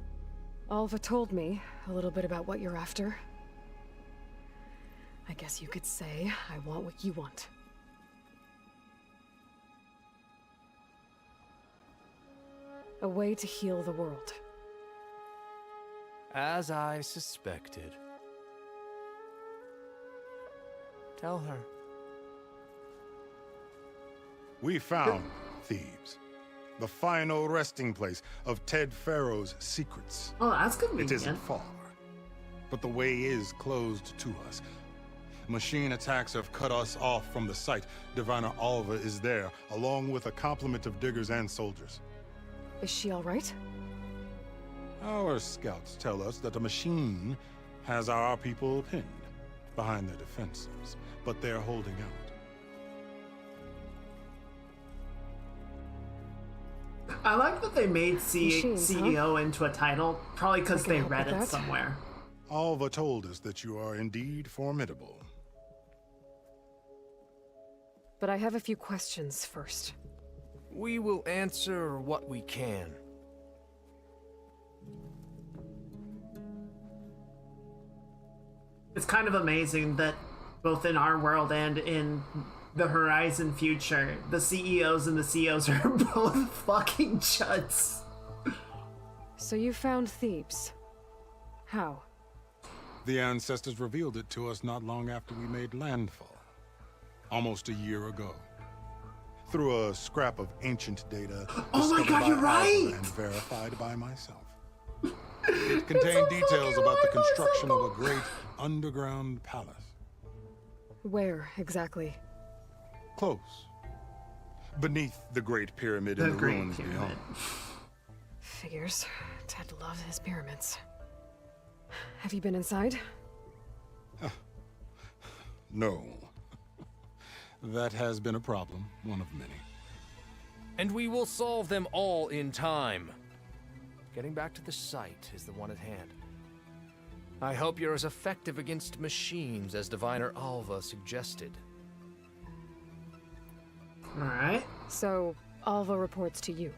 Alva told me a little bit about what you're after. I guess you could say I want what you want. A way to heal the world. As I suspected. Tell her. We found Thebes, the final resting place of Ted Pharaoh's secrets. Oh, that's convenient. It isn't far, but the way is closed to us. Machine attacks have cut us off from the site. Diviner Alva is there, along with a complement of diggers and soldiers. Is she all right? Our scouts tell us that a machine has our people pinned behind their defenses, but they're holding out. I like that they made Machines, CEO into a title, probably because they help read with it that. somewhere. Alva told us that you are indeed formidable. But I have a few questions first. We will answer what we can. It's kind of amazing that both in our world and in the Horizon future, the CEOs and the COs are both fucking chuds. So you found Thebes. How? The ancestors revealed it to us not long after we made landfall, almost a year ago. Through a scrap of ancient data Oh my discovered God, by you're Alva right! and verified by myself. It contained details about the construction of a great underground palace. Where, exactly? Close. Beneath the Great Pyramid and the Great ruins Pyramid. beyond. Figures. Ted loved his pyramids. Have you been inside? No. That has been a problem, one of many. And we will solve them all in time. Getting back to the site is the one at hand. I hope you're as effective against machines as Diviner Alva suggested. Alright. So, Alva reports to you.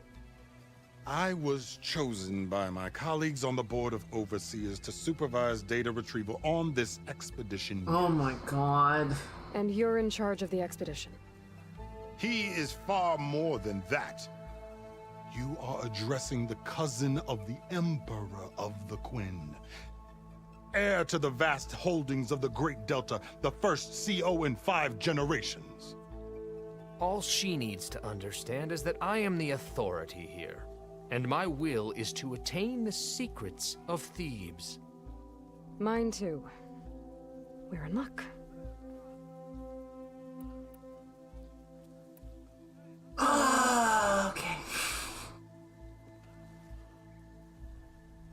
I was chosen by my colleagues on the Board of Overseers to supervise data retrieval on this expedition. Oh my god. And you're in charge of the expedition. He is far more than that. You are addressing the cousin of the Emperor of the Quinn. Heir to the vast holdings of the Great Delta, the first CO in 5 generations. All she needs to understand is that I am the authority here, and my will is to attain the secrets of Thebes. Mine too. We're in luck. Okay.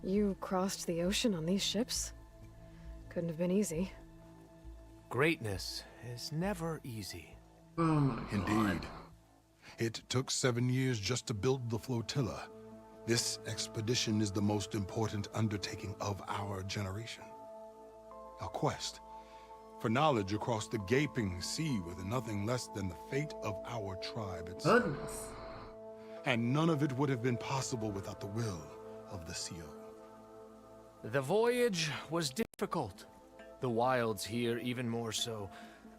You crossed the ocean on these ships? Couldn't have been easy. Greatness is never easy. Oh my God. Indeed. It took 7 years just to build the flotilla. This expedition is the most important undertaking of our generation. A quest for knowledge across the gaping sea with nothing less than the fate of our tribe itself. Goodness. And none of it would have been possible without the will of the CO. The voyage was difficult. The wilds here even more so.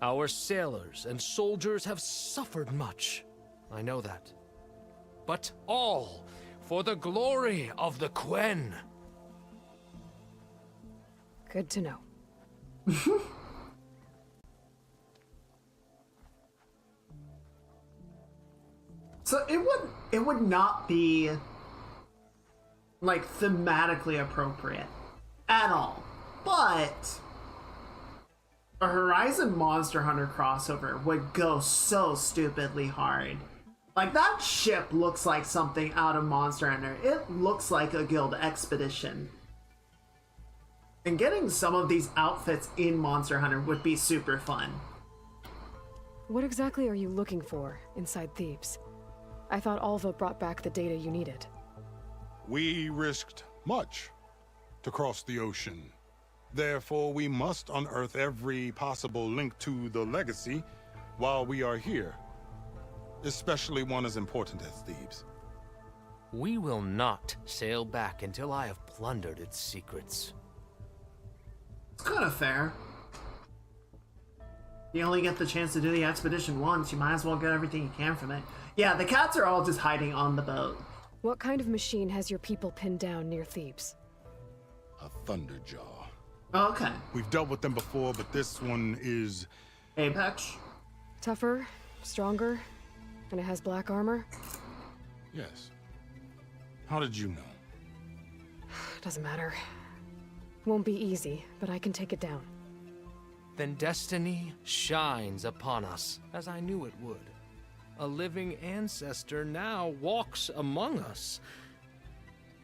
Our sailors and soldiers have suffered much. I know that. But all for the glory of the Quen. Good to know. So it would not be like thematically appropriate at all. But a Horizon Monster Hunter crossover would go so stupidly hard. Like, that ship looks like something out of Monster Hunter. It looks like a guild expedition. And getting some of these outfits in Monster Hunter would be super fun. What exactly are you looking for inside Thebes? I thought Alva brought back the data you needed. We risked much to cross the ocean. Therefore, we must unearth every possible link to the legacy while we are here. Especially one as important as Thebes. We will not sail back until I have plundered its secrets. It's kind of fair. You only get the chance to do the expedition once, you might as well get everything you can from it. Yeah, the cats are all just hiding on the boat. What kind of machine has your people pinned down near Thebes? A Thunderjaw. Oh, okay. We've dealt with them before, but this one is... Apex? Tougher, stronger, and it has black armor? Yes. How did you know? Doesn't matter. Won't be easy, but I can take it down. Then destiny shines upon us, as I knew it would. A living ancestor now walks among us,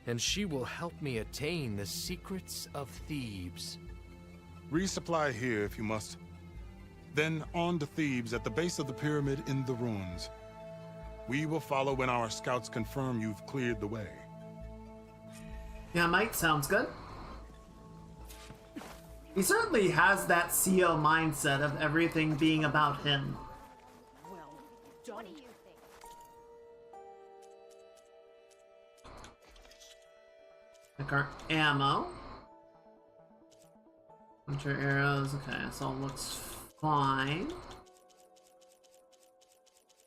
and she will help me attain the secrets of Thebes. Resupply here if you must. Then on to Thebes at the base of the pyramid in the ruins. We will follow when our scouts confirm you've cleared the way. Yeah, Mike, sounds good. He certainly has that CO mindset of everything being about him. What do you think? Like our ammo. Hunter arrows, okay, this all looks fine.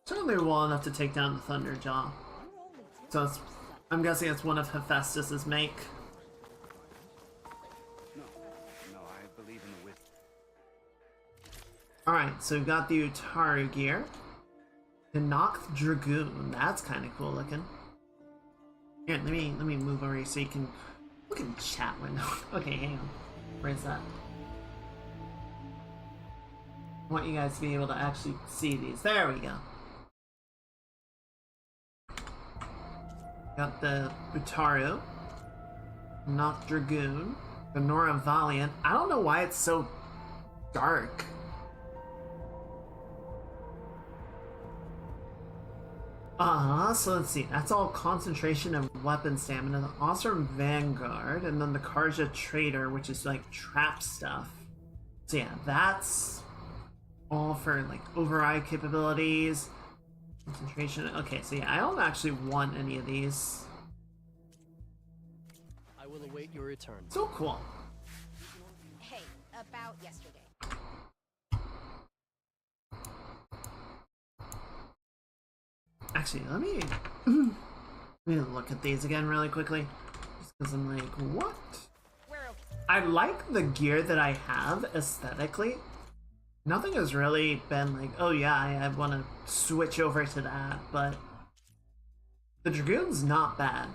Certainly well enough to take down the Thunderjaw. So it's, I'm guessing it's one of Hephaestus's make. No, I believe in the wisdom. Alright, so we've got the Utaru gear. The Noct Dragoon, that's kind of cool looking. Here, let me move over here so you can look in the chat window. Okay, hang on. Where's that? I want you guys to be able to actually see these. There we go. Got the Utaru, Noct Dragoon, the Nora Valiant. I don't know why it's so dark. So let's see. That's all concentration of weapon stamina. The Awesome Vanguard, and then the Karja Trader, which is like trap stuff. So yeah, that's all for like override capabilities. Concentration. Okay, so yeah, I don't actually want any of these. I will await your return. So cool. Hey, about yesterday. Actually, let me look at these again really quickly. Just because I'm like, what? I like the gear that I have aesthetically. Nothing has really been like, oh yeah, I want to switch over to that, but the Dragoon's not bad.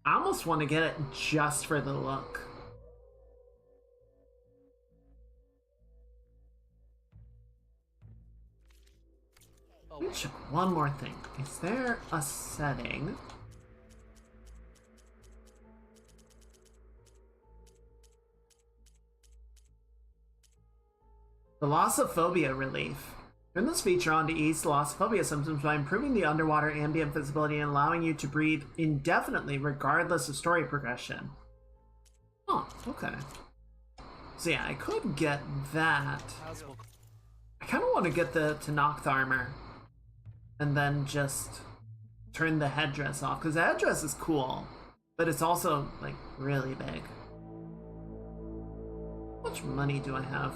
I almost want to get it just for the look. Let me check one more thing. Is there a setting Thalassophobia relief. Turn this feature on to ease thalassophobia symptoms by improving the underwater ambient visibility and allowing you to breathe indefinitely regardless of story progression. Oh, okay. So yeah, I could get that. I kind of want to get the Tanakh armor and then just turn the headdress off, because the headdress is cool, but it's also like really big. How much money do I have?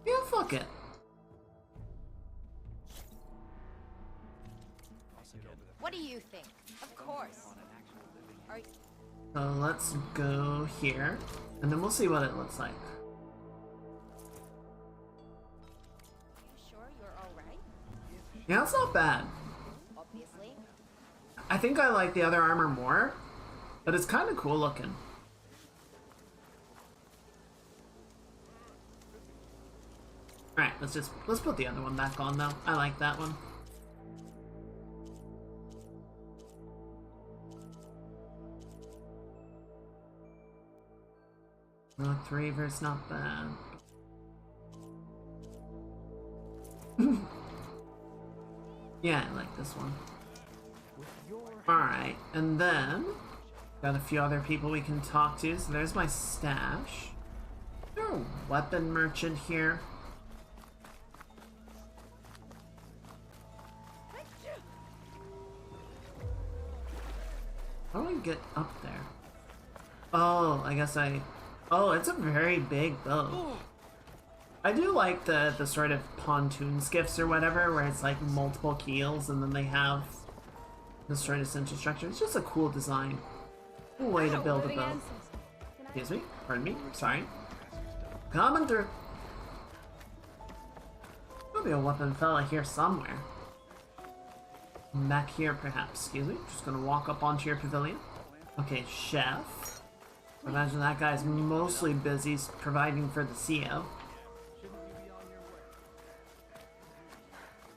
Yeah, fuck it. What do you think? Of course. Are you So let's go here, and then we'll see what it looks like. sure you're alright? Yeah, it's not bad. Obviously. I think I like the other armor more, but it's kind of cool looking. Alright, let's put the other one back on though. I like that one. No, 3 verse not bad. Yeah, I like this one. Alright, and then got a few other people we can talk to. So there's my stash. Is there a weapon merchant here? How do I get up there? Oh, I guess oh, it's a very big boat. I do like the sort of pontoon skiffs or whatever, where it's like multiple keels and then they have the sort of central structure. It's just a cool design. Cool way to build a boat. Excuse me? Pardon me? Sorry. Coming through. There'll be a weapon fella here somewhere. Back here, perhaps. Excuse me. Just gonna walk up onto your pavilion. Okay, chef. I imagine that guy's mostly busy providing for the CO.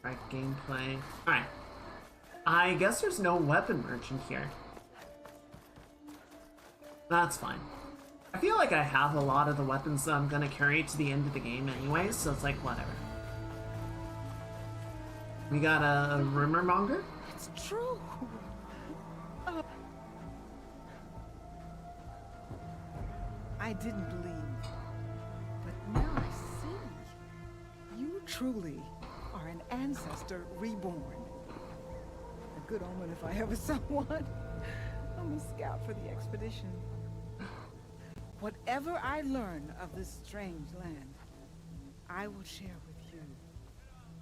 Alright, gameplay. Alright. I guess there's no weapon merchant here. That's fine. I feel like I have a lot of the weapons that I'm gonna carry to the end of the game anyway, so it's like, whatever. We got a rumor monger? It's true. I didn't believe, but now I see. You truly are an ancestor reborn. A good omen if I ever saw one. I'm a scout for the expedition. Whatever I learn of this strange land, I will share with you.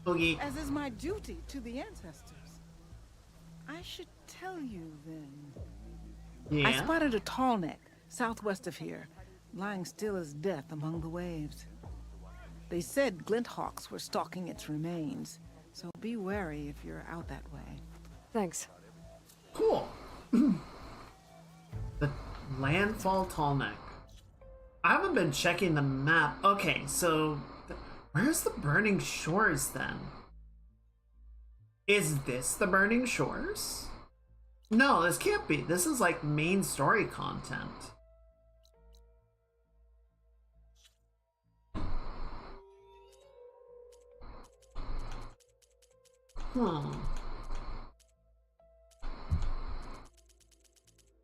Boogie. As is my duty to the ancestors. I should tell you then. Yeah. I spotted a tall neck southwest of here, lying still as death among the waves. They said glinthawks were stalking its remains, so be wary if you're out that way. Thanks. Cool. The landfall tallneck. I haven't been checking the map. Okay, so where's the Burning Shores then? Is this the Burning Shores? No, this can't be. This is like main story content.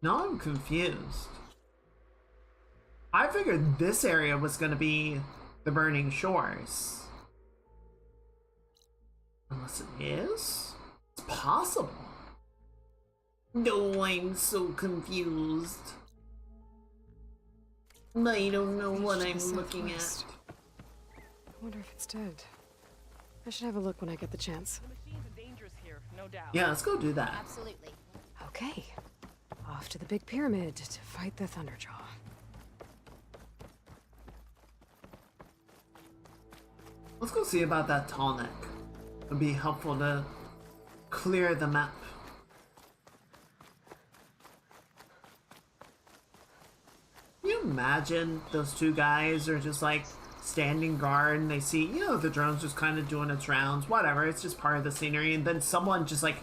Now I'm confused. I figured this area was going to be the Burning Shores. Unless it is? It's possible. No, I'm so confused. I don't know what I'm looking at. I wonder if it's dead. I should have a look when I get the chance. Yeah, let's go do that. Absolutely. Okay. Off to the big pyramid to fight the Thunderjaw. Let's go see about that tall neck. It'd be helpful to clear the map. Can you imagine those two guys are just like standing guard and they see, you know, the drone's just kind of doing its rounds, whatever, it's just part of the scenery, and then someone just like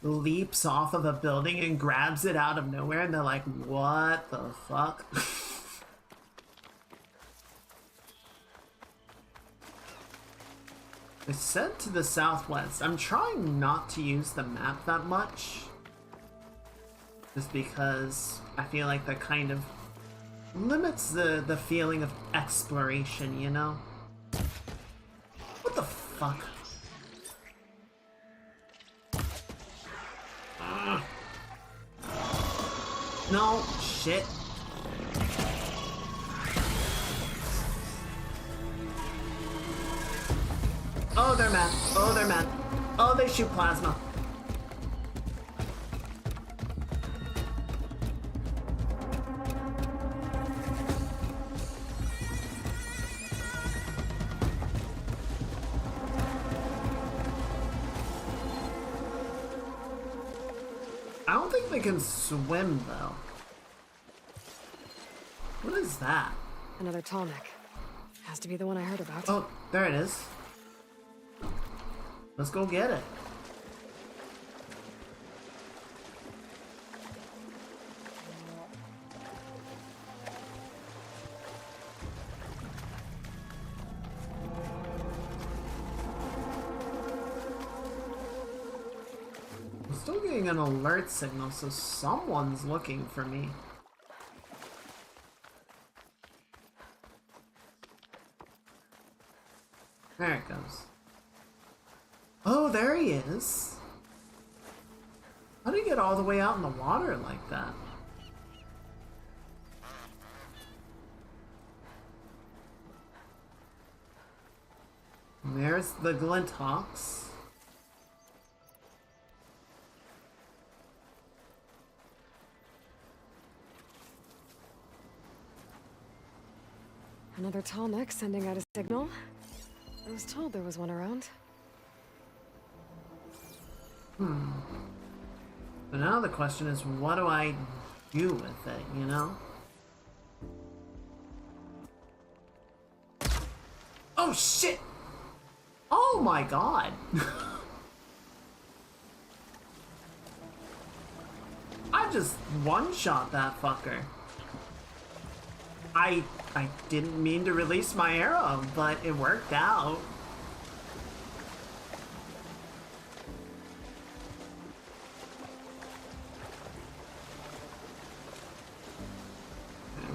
leaps off of a building and grabs it out of nowhere and they're like, what the fuck? I said to the southwest. I'm trying not to use the map that much. Just because I feel like that kind of limits the feeling of exploration, you know? What the fuck? Ugh. No, shit. Oh, they're mad. Oh, they're mad. Oh, they shoot plasma. I don't think they can swim, though. What is that? Another tall neck. Has to be the one I heard about. Oh, there it is. Let's go get it. I'm still getting an alert signal, so someone's looking for me. There it goes. Oh, there he is. How did he get all the way out in the water like that? And there's the Glinthawks. Another tall neck sending out a signal. I was told there was one around. But now the question is, what do I do with it, you know? Oh shit! Oh my god! I just one-shot that fucker. I didn't mean to release my arrow, but it worked out.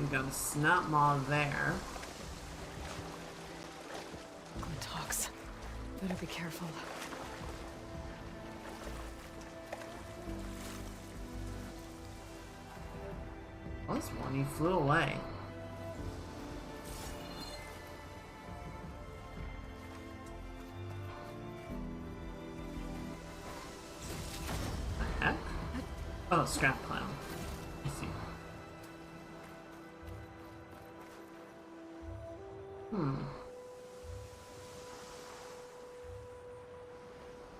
We got a snap maw there. Talks. Better be careful. Plus one, he flew away. The heck? Oh, scrap pile. I see.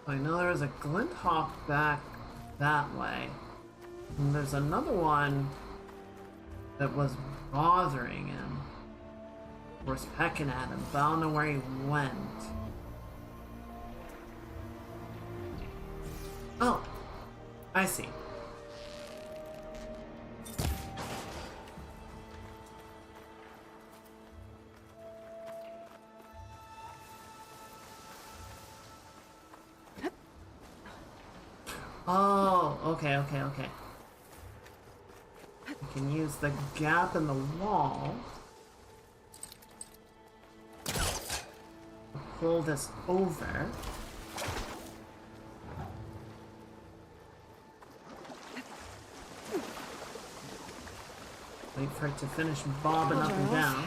I know there was a Glinthawk back that way. And there's another one that was bothering him. Was pecking at him, but I don't know where he went. Oh, I see. Oh, okay. I can use the gap in the wall to pull this over. Wait for it to finish bobbing up and down.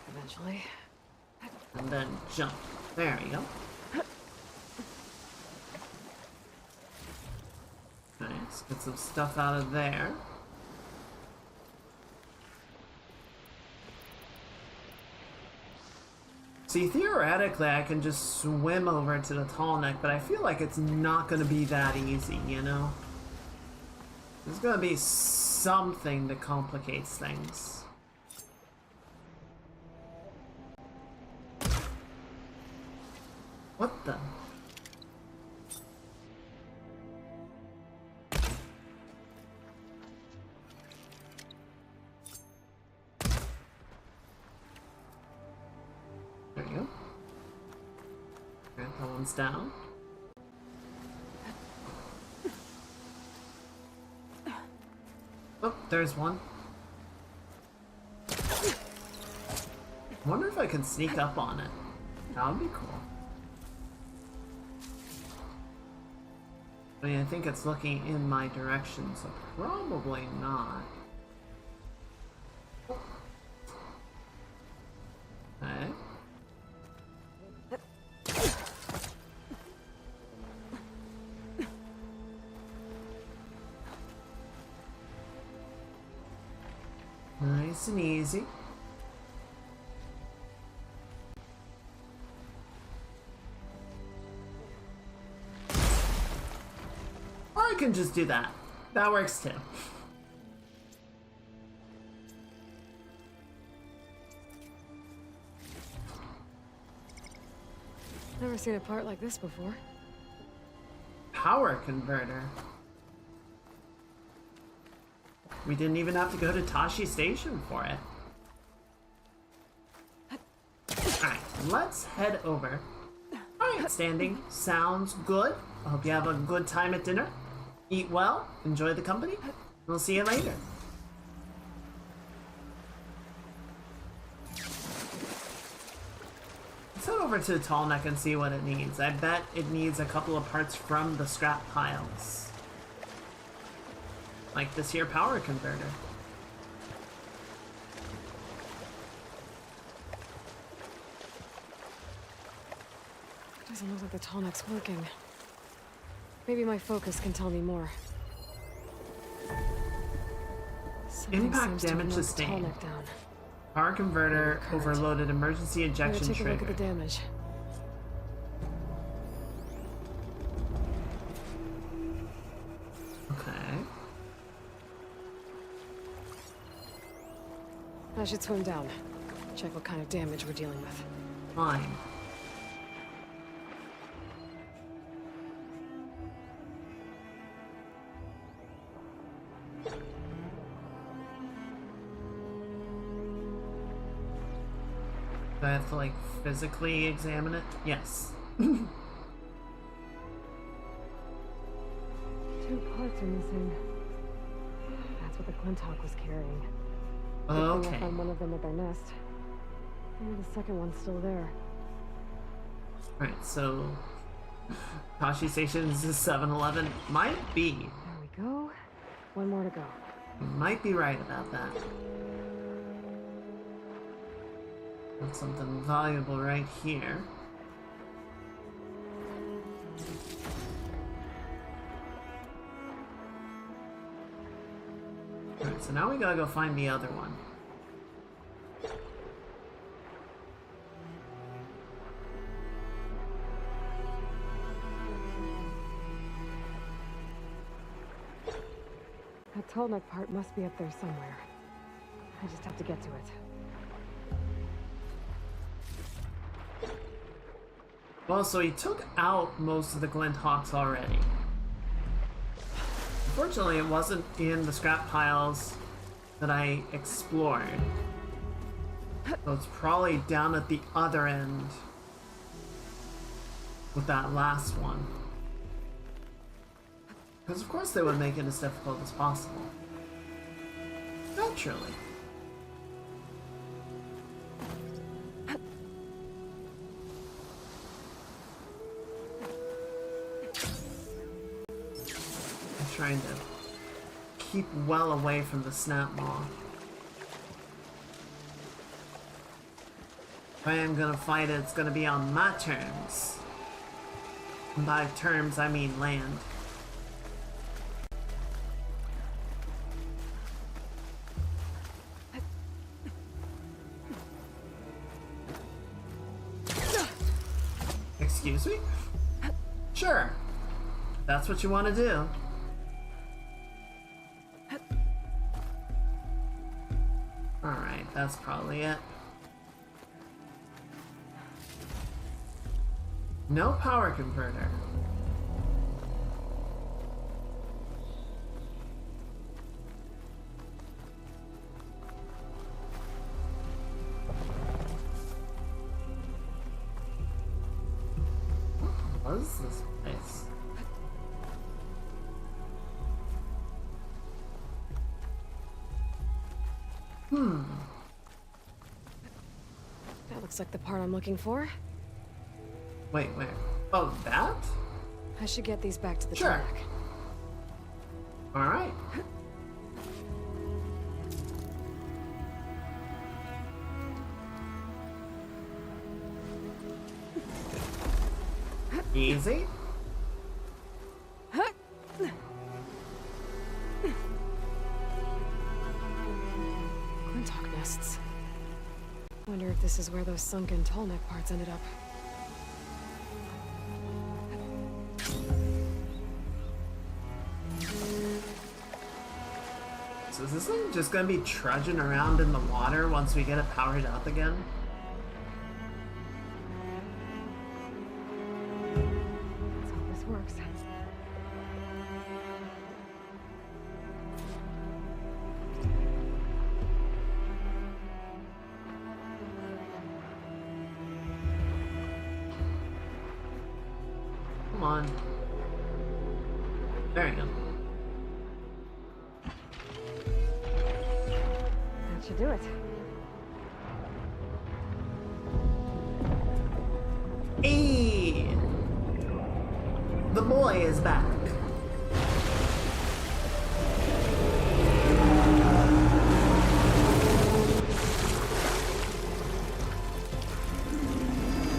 Eventually. And then jump. There we go. Nice. Get some stuff out of there. See, theoretically, I can just swim over to the tall neck, but I feel like it's not going to be that easy, you know? There's going to be something that complicates things. What the? There you go. Grab one's down. Oh, there's one. I wonder if I can sneak up on it. That would be cool. I mean, I think it's looking in my direction, so probably not. Okay. Nice and easy. Or I can just do that. That works too. Never seen a part like this before. Power converter. We didn't even have to go to Tashi Station for it. Alright, let's head over. Alright, standing. Sounds good. I hope you have a good time at dinner. Eat well, enjoy the company. We'll see you later. Let's head over to the tall neck and see what it needs. I bet it needs a couple of parts from the scrap piles. Like this here power converter. Doesn't look like the tall neck's working. Maybe my focus can tell me more. Something Impact seems to damage have knocked the sustained. tall neck down. Power converter overloaded emergency injection Better take a trigger. look at the damage. Okay. I should swim down. Check what kind of damage we're dealing with. Fine. Do I have to, like, physically examine it? Yes. 2 parts are missing. That's what the Clintock was carrying. Good thing I Okay. found one of them at their nest. Maybe the second one's still there. Alright, so Tashi Station's is 7-Eleven. Might be. There we go. One more to go. You might be right about that. Got something valuable right here. Alright, so now we gotta go find the other one. That tall neck part must be up there somewhere. I just have to get to it. Well, so he took out most of the Glint Hawks already. Unfortunately, it wasn't in the scrap piles that I explored. So it's probably down at the other end with that last one. Because of course they would make it as difficult as possible. Naturally. Trying to keep well away from the snap maw. If I am gonna fight it, it's gonna be on my terms. And by terms, I mean land. Excuse me? Sure. That's what you want to do. Alright, that's probably it. No power converter. What is this place? That looks like the part I'm looking for. Wait, where? Oh, that? I should get these back to the Sure. track. Alright. Easy. Quintok nests. Wonder if this is where those sunken tall neck parts ended up. So is this thing just gonna be trudging around in the water once we get it powered up again? Let's hope this works. Come on. There you go. That should do it. Hey! The boy is back.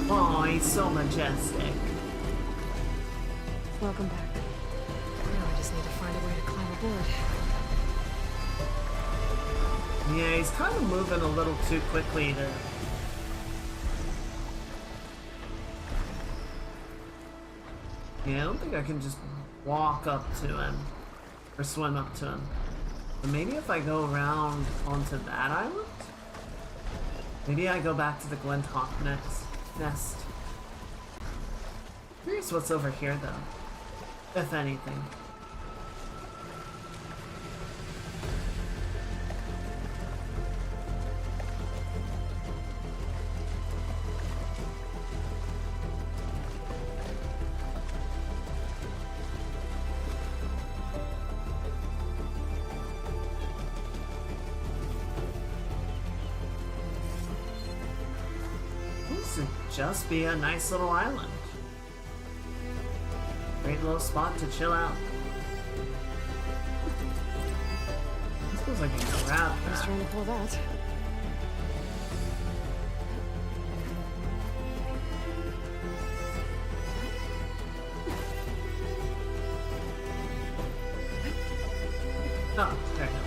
Oh, he's so majestic. Welcome back. Now I just need to find a way to climb aboard. Yeah, he's kind of moving a little too quickly to... Yeah, I don't think I can just walk up to him. Or swim up to him. But maybe if I go around onto that island? Maybe I go back to the Glinthawk nest. Curious what's over here, though. If anything. This would just be a nice little island. Great little spot to chill out. I suppose I can grab I was that. trying to pull that. Oh, there you go.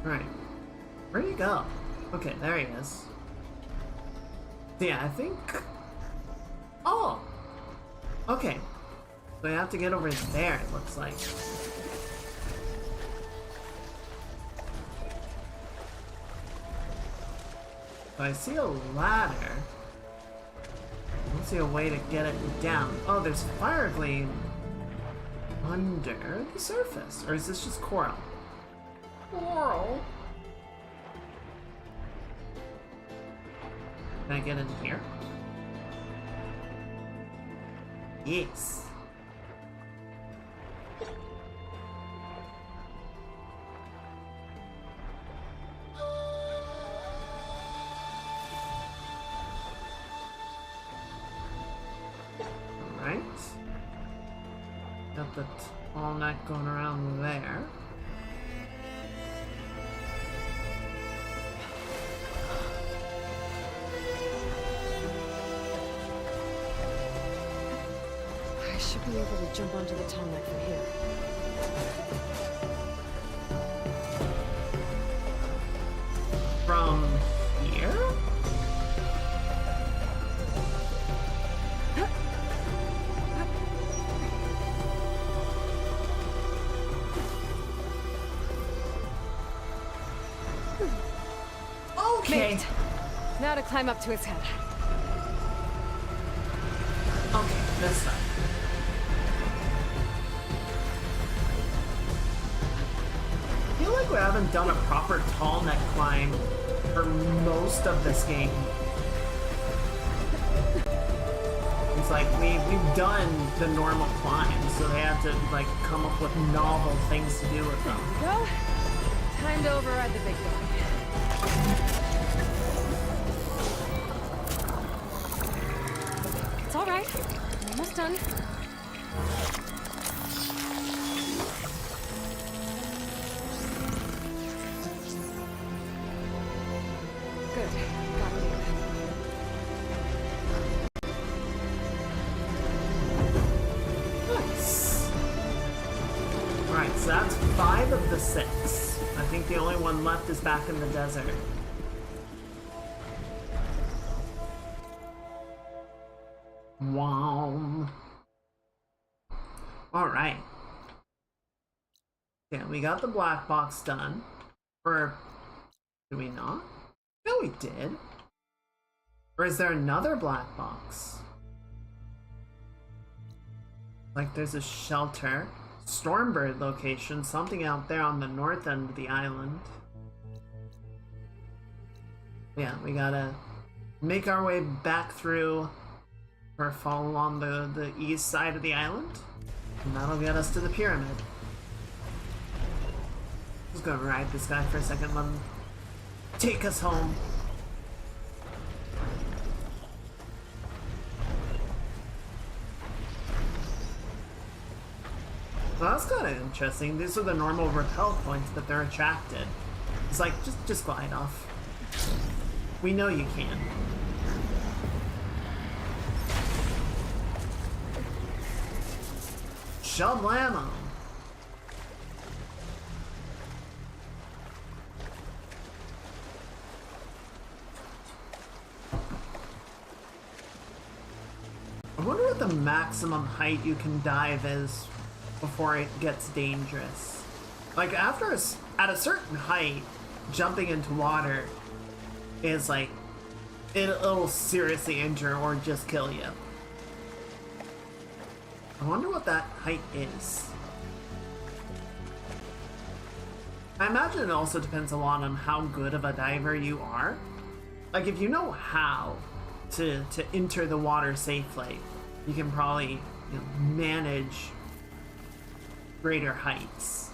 Right. Where'd he go? Okay, there he is. Yeah, I think... Oh! Okay. So I have to get over there, it looks like. So I see a ladder. I don't see a way to get it down. Oh, there's fire gleam under the surface. Or is this just coral? Coral? Can I get in here? Yes. Alright. Got the tall neck going around there. I should be able to jump onto the tall neck from here. From here? Okay. Made it. Now to climb up to his head. Okay, this side. done a proper tall neck climb for most of this game. It's like we've done the normal climbs, so they have to like come up with novel things to do with them. Go. Time to override the big dog. It's all right. I'm almost done. Good. Got it. Nice. Alright, so that's 5 of the 6. I think the only one left is back in the desert. Wow. Alright. Yeah, we got the black box done. Or did we not? No, we did. Or is there another black box? Like there's a shelter, Stormbird location, something out there on the north end of the island. Yeah, we gotta make our way back through or fall along the east side of the island. And that'll get us to the pyramid. Just gonna ride this guy for a second, let him take us home. Well, that's kind of interesting. These are the normal repel points, but they're attracted. It's like, just glide off. We know you can. Shablamo! I wonder what the maximum height you can dive is before it gets dangerous. Like after at a certain height, jumping into water is like it'll seriously injure or just kill you. I wonder what that height is. I imagine it also depends a lot on how good of a diver you are. Like if you know how to enter the water safely, you can probably manage greater heights.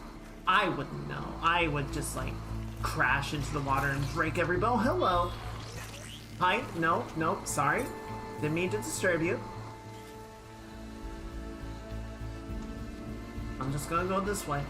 I wouldn't know. I would just like crash into the water and break every bone. Hello. Hi. No, sorry. Didn't mean to disturb you. I'm just gonna go this way.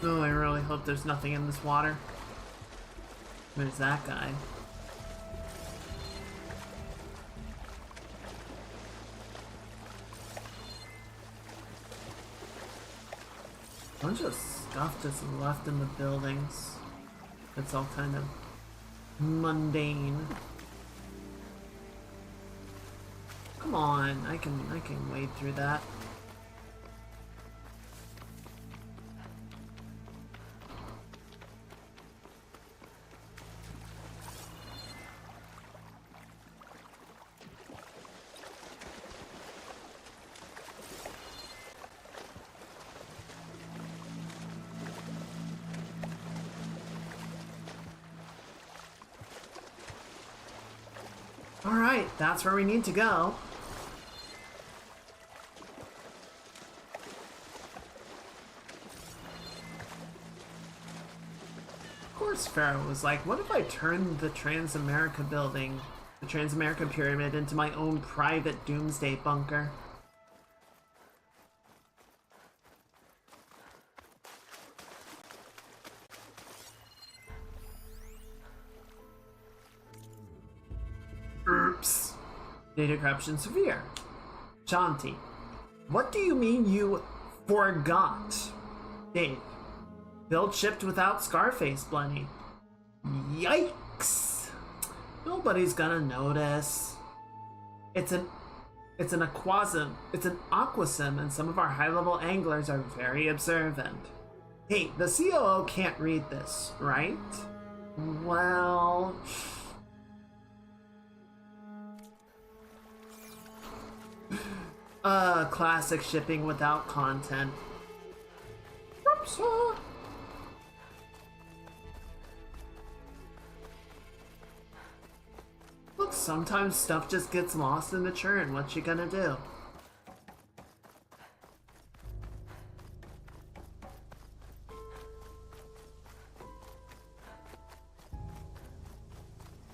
Oh, I really hope there's nothing in this water. There's that guy. A bunch of stuff just left in the buildings. It's all kind of mundane. Come on, I can wade through that. Alright, that's where we need to go. Of course Pharaoh was like, what if I turned the Transamerica building, the Transamerica pyramid, into my own private doomsday bunker? Oops. Data corruption severe. Shanti. What do you mean you forgot? Dave. Build shipped without Scarface Blenny. Yikes. Nobody's gonna notice. It's an It's an aquasim. It's an aquasim, and some of our high-level anglers are very observant. Hey, the COO can't read this, right? Well... classic shipping without content. Oops. Look, sometimes stuff just gets lost in the churn. What you gonna do?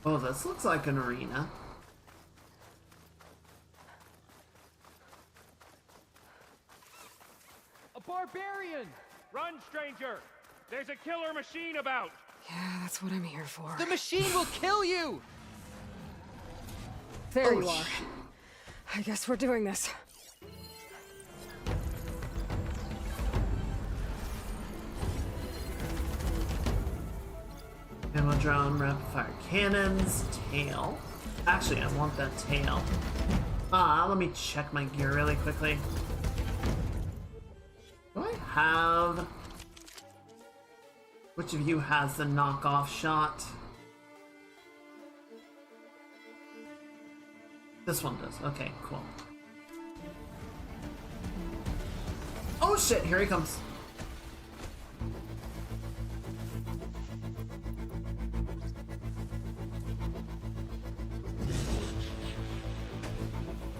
Oh, this looks like an arena. A barbarian! Run, stranger! There's a killer machine about! Yeah, that's what I'm here for. The machine will kill you! There you are. I guess we're doing this. Ammo drone, rapid fire cannons, tail. Actually, I want that tail. Let me check my gear really quickly. Do I have... Which of you has the knockoff shot? This one does. Okay, cool. Oh shit, here he comes.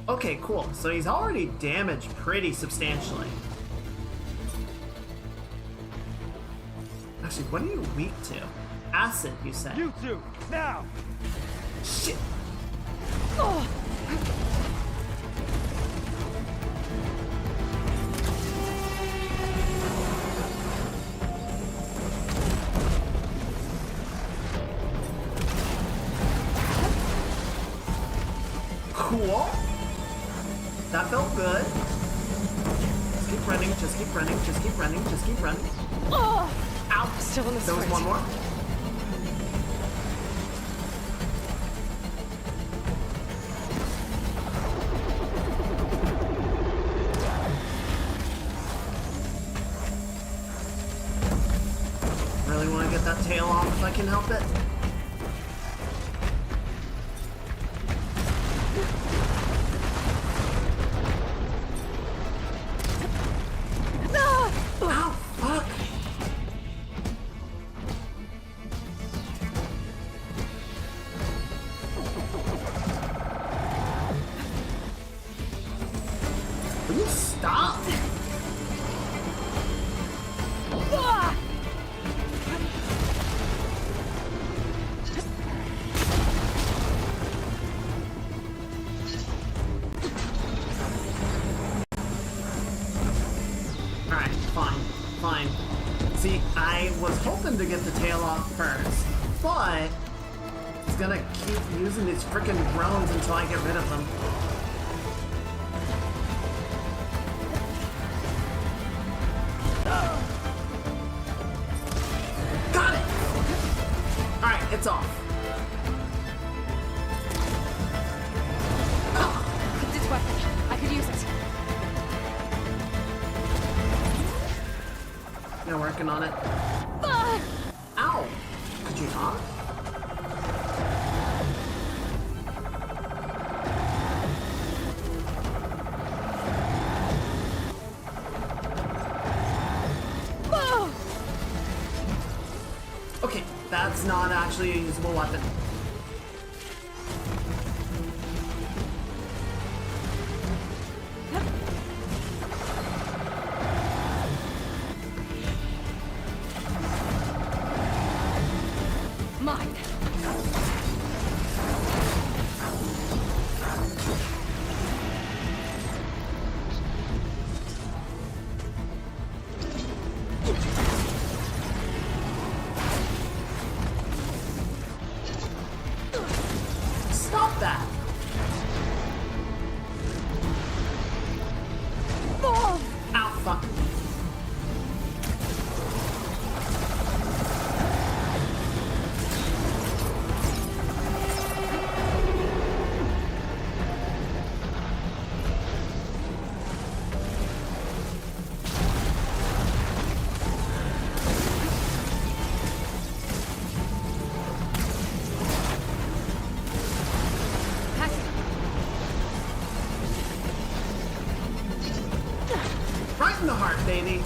Okay, cool. So he's already damaged pretty substantially. Actually, what are you weak to? Acid, you said. You two, now! Shit! Oh. Cool. That felt good. Just keep running, just keep running, just keep running, just keep running. Oh. Ow! Still in the There was one more. Really want to get that tail off if I can help it. Ow, fuck! Will you stop? Alright, fine. See, I was hoping to get the tail off first, but he's gonna keep using these freaking drones until I get rid of them. Got it! Alright, it's off. This weapon. I could use it. You're working on it. Ow! Could you not? Okay, that's not actually a usable weapon. Mine. baby.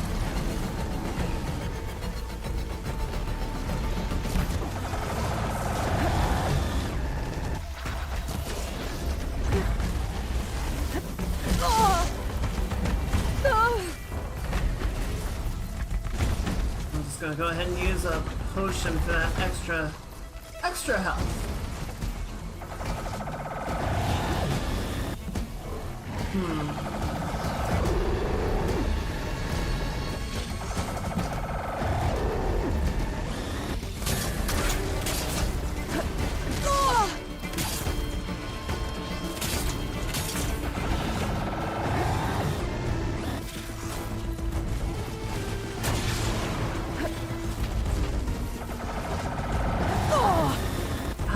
I'm just gonna go ahead and use a potion for that extra health.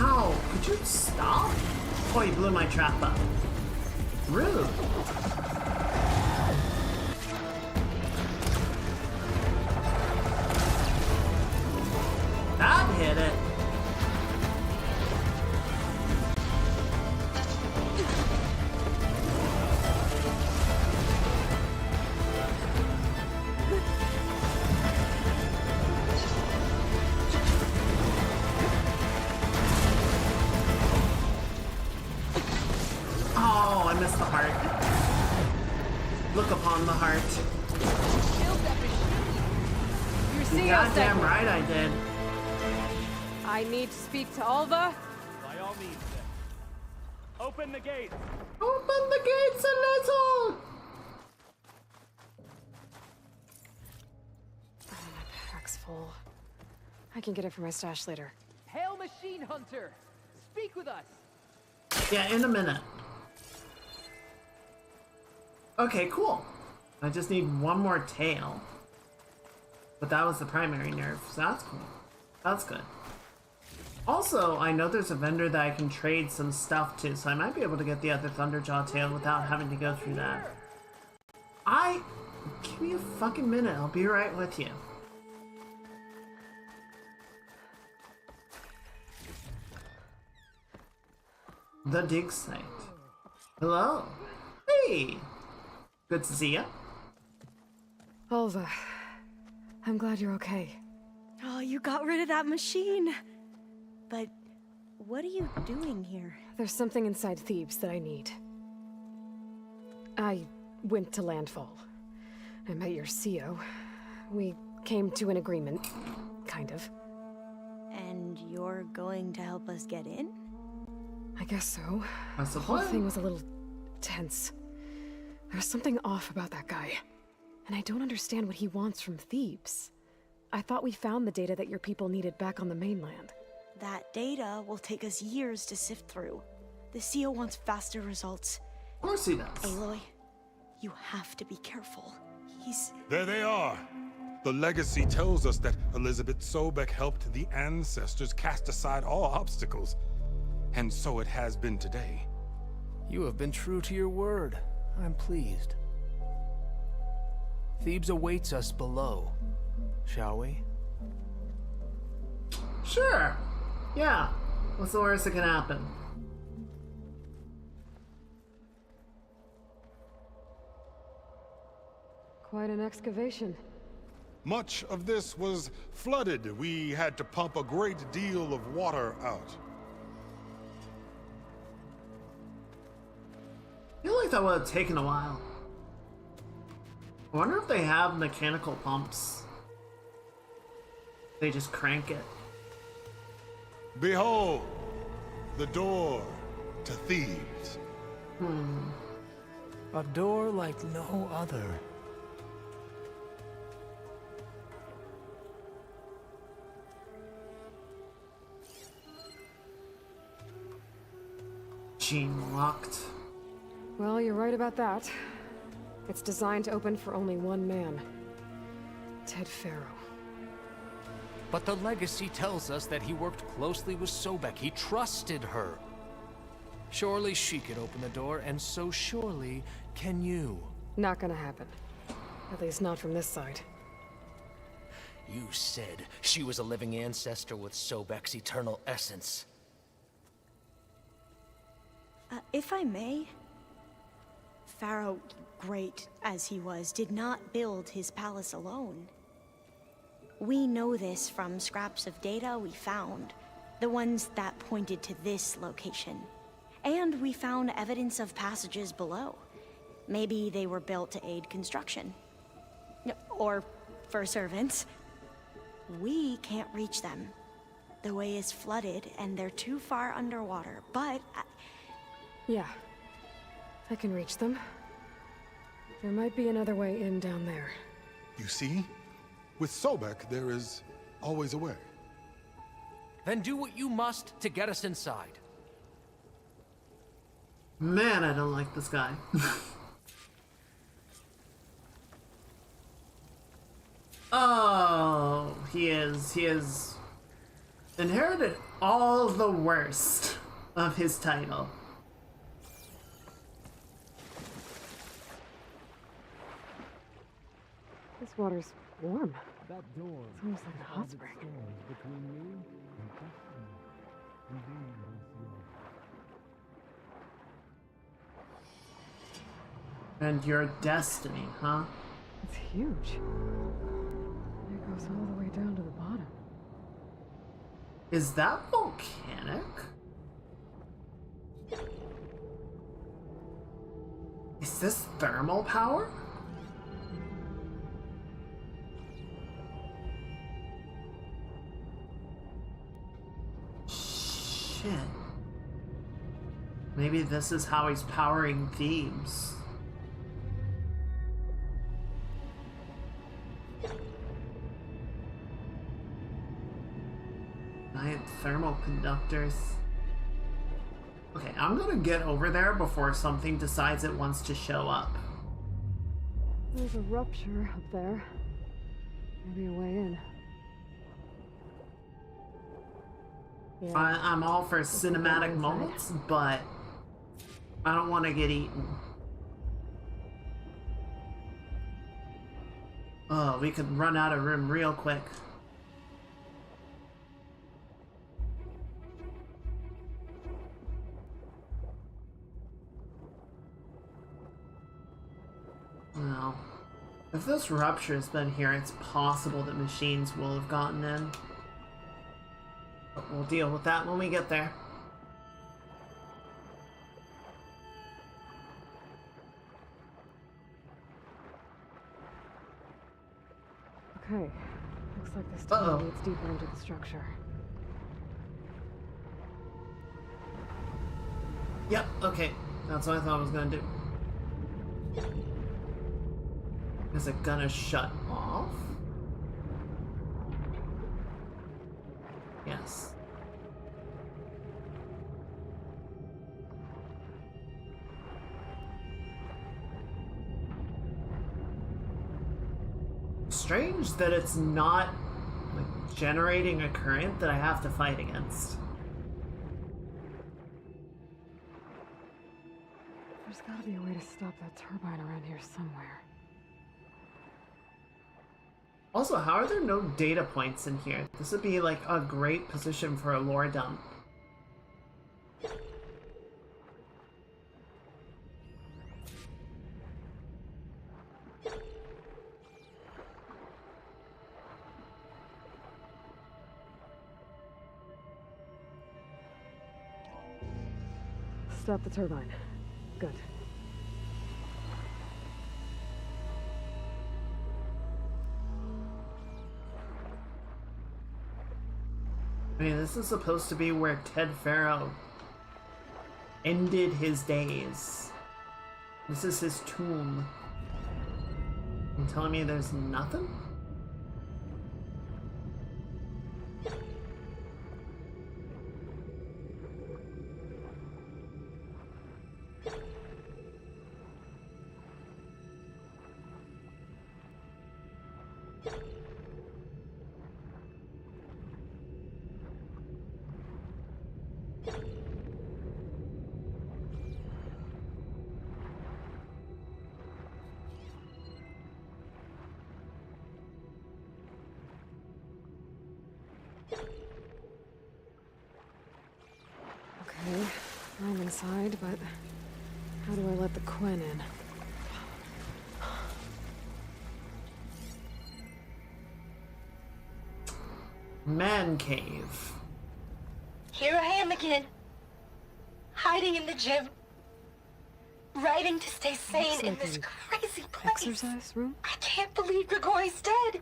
Ow, could you stop? Oh, you blew my trap up. Rude. That hit it. Oh, I missed the heart. Look upon the heart. Your CEO Goddamn segment. right I did. I need to speak to Alva. By all means, then. Open the gates. Open the gates a little. Oh, my pack's full. I can get it from my stash later. Hail, Machine Hunter! Speak with us! Yeah, in a minute. Okay, cool. I just need one more tail. But that was the primary nerve, so that's cool. That's good. Also, I know there's a vendor that I can trade some stuff to, so I might be able to get the other Thunderjaw tail without having to go through that. Give me a fucking minute, I'll be right with you. The dig site. Hello. Hey. Good to see ya. Alva, I'm glad you're okay. Oh, you got rid of that machine. But what are you doing here? There's something inside Thebes that I need. I went to Landfall. I met your CEO. We came to an agreement, kind of. And you're going to help us get in? I guess so. That's the whole plan. thing was a little tense. There's something off about that guy. And I don't understand what he wants from Thebes. I thought we found the data that your people needed back on the mainland. That data will take us years to sift through. The CEO wants faster results. Of course he does. Aloy, you have to be careful. He's... There they are. The legacy tells us that Elizabeth Sobek helped the ancestors cast aside all obstacles. And so it has been today. You have been true to your word. I'm pleased. Thebes awaits us below. Shall we? Sure. Yeah. What's the worst that can happen? Quite an excavation. Much of this was flooded. We had to pump a great deal of water out. I feel like that would have taken a while. I wonder if they have mechanical pumps. They just crank it. Behold, the door to Thebes. A door like no other. Gene locked. Well, you're right about that. It's designed to open for only one man. Ted Farrow. But the legacy tells us that he worked closely with Sobek. He trusted her. Surely she could open the door, and so surely can you. Not gonna happen. At least not from this side. You said she was a living ancestor with Sobek's eternal essence. If I may, Pharaoh, great as he was, did not build his palace alone. We know this from scraps of data we found, the ones that pointed to this location. And we found evidence of passages below. Maybe they were built to aid construction. Or for servants. We can't reach them. The way is flooded and they're too far underwater, but... Yeah. I can reach them. There might be another way in down there. You see? With Sobek, there is always a way. Then do what you must to get us inside. Man, I don't like this guy. Oh, he is inherited all the worst of his title. This water's warm. That door. It's almost like a hot spring. Between me and destiny. And your destiny, huh? It's huge. It goes all the way down to the bottom. Is that volcanic? Is this thermal power? Shit. Maybe this is how he's powering Thebes. Giant thermal conductors. Okay, I'm gonna get over there before something decides it wants to show up. There's a rupture up there. Maybe a way in. Yeah. I'm all for cinematic moments, but I don't want to get eaten. Oh, we could run out of room real quick. Well, if this rupture's been here, it's possible that machines will have gotten in. But we'll deal with that when we get there. Okay, looks like this tunnel leads deeper into the structure. Yep, okay. That's what I thought I was gonna do. Is it gonna shut off? Yes. Strange that it's not like generating a current that I have to fight against. There's gotta be a way to stop that turbine around here somewhere. Also, how are there no data points in here? This would be like a great position for a lore dump. Stop the turbine. Good. I mean, this is supposed to be where Ted Pharaoh ended his days. This is his tomb. You telling me there's nothing? Okay, I'm inside, but how do I let the Quen in? Man cave. Here I am again. Hiding in the gym. Writing to stay sane in this crazy place. Exercise room? I can't believe Grigori's dead.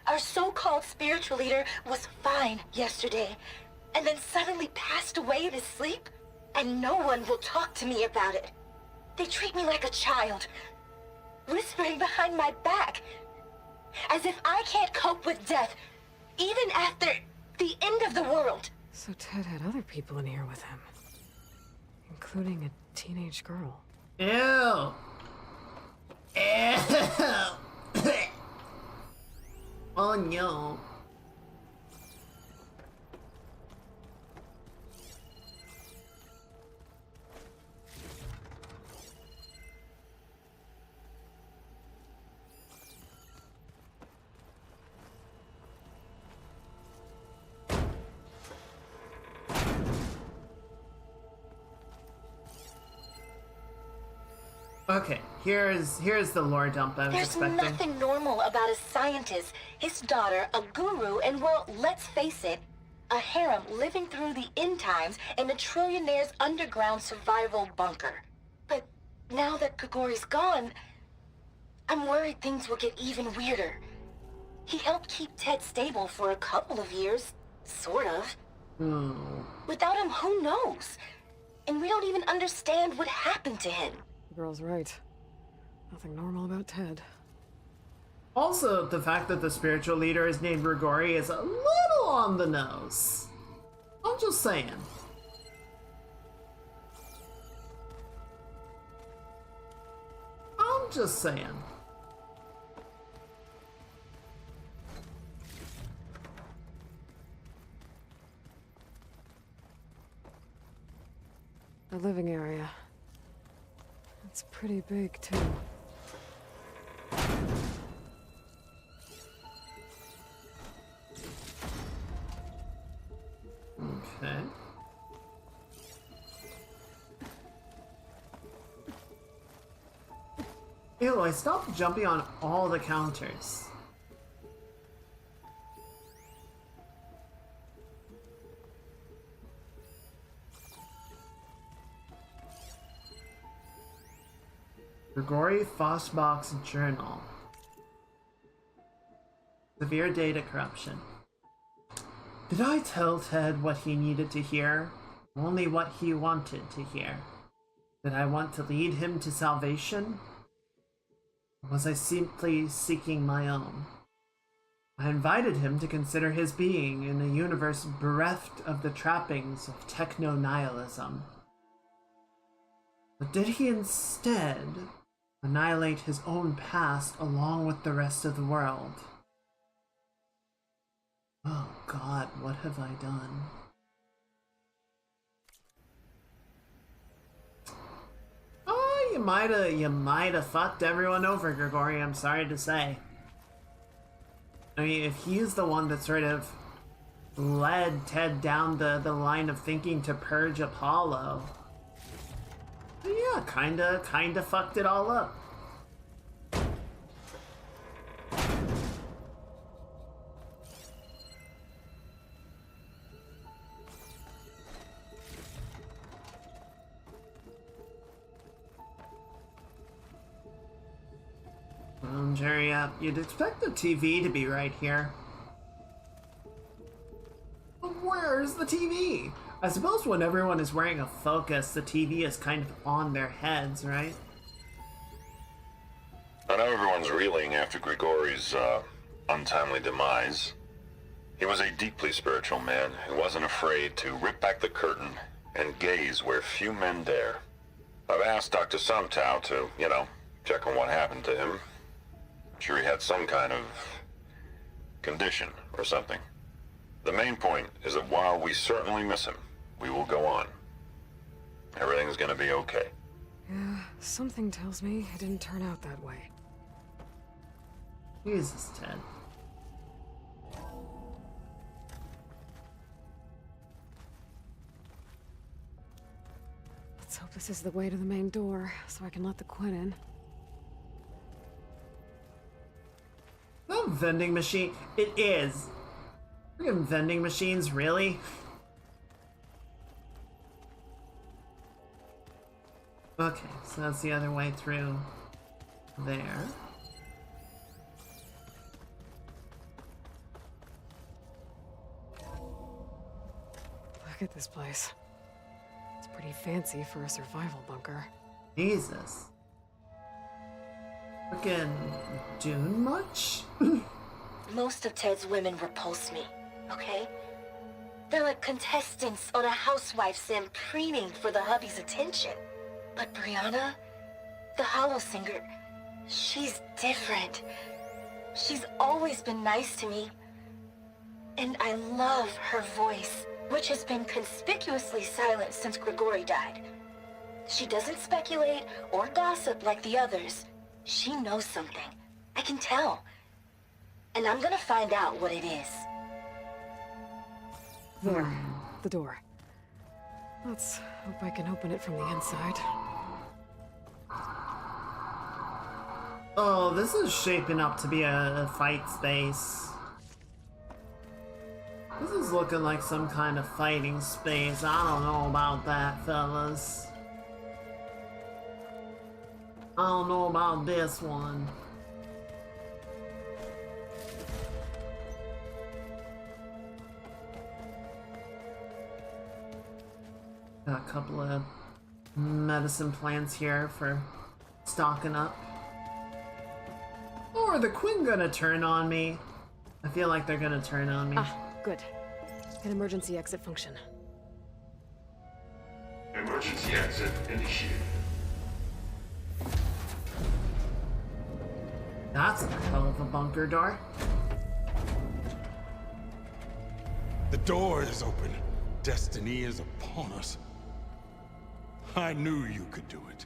Our so-called spiritual leader was fine yesterday, and then suddenly passed away in his sleep, and no one will talk to me about it. They treat me like a child, whispering behind my back, as if I can't cope with death, even after the end of the world. So Ted had other people in here with him, including a teenage girl. Ew. Ew. Oh no. Okay, here's the lore dump I was There's expecting. nothing normal about a scientist, his daughter, a guru, and well, let's face it, a harem living through the end times in a trillionaire's underground survival bunker. But now that Grigori's gone, I'm worried things will get even weirder. He helped keep Ted stable for a couple of years, sort of. Without him, who knows? And we don't even understand what happened to him. The girl's right. Nothing normal about Ted. Also, the fact that the spiritual leader is named Grigori is a little on the nose. I'm just saying. I'm just saying. The living area. It's pretty big, too. Okay. Ew, I stopped jumping on all the counters. Grigori Fossbach's journal. Severe data corruption. Did I tell Ted what he needed to hear? Only what he wanted to hear. Did I want to lead him to salvation? Or was I simply seeking my own? I invited him to consider his being in a universe bereft of the trappings of techno-nihilism. But did he instead annihilate his own past along with the rest of the world? Oh God, what have I done? Oh, you might have fucked everyone over, Grigori, I'm sorry to say. I mean, if he's the one that sort of led Ted down the line of thinking to purge Apollo, yeah, kinda fucked it all up. Jerry, you'd expect the TV to be right here. But where's the TV? I suppose when everyone is wearing a focus, the TV is kind of on their heads, right? I know everyone's reeling after Grigori's untimely demise. He was a deeply spiritual man who wasn't afraid to rip back the curtain and gaze where few men dare. I've asked Dr. Sumtow to, check on what happened to him. I'm sure he had some kind of condition or something. The main point is that while we certainly miss him, we will go on. Everything's gonna be okay. Yeah, something tells me it didn't turn out that way. Jesus, Ted. Let's hope this is the way to the main door, so I can let the Quinn in. The vending machine, it is. Freaking vending machines, really? Okay, so that's the other way through there. Look at this place. It's pretty fancy for a survival bunker. Jesus. Frickin' doing much? Most of Ted's women repulse me, okay? They're like contestants on a housewife sim preening for the hubby's attention. But Brianna, the hollow singer, she's different. She's always been nice to me. And I love her voice, which has been conspicuously silent since Grigori died. She doesn't speculate or gossip like the others. She knows something. I can tell. And I'm gonna find out what it is. There. The door. Let's hope I can open it from the inside. Oh, this is shaping up to be a fight space. This is looking like some kind of fighting space. I don't know about that, fellas. I don't know about this one. Got a couple of medicine plants here for stocking up. Or are the Quinn gonna turn on me? I feel like they're gonna turn on me. Ah, good. An emergency exit function. Emergency exit initiated. That's a hell of a bunker door. The door is open. Destiny is upon us. I knew you could do it.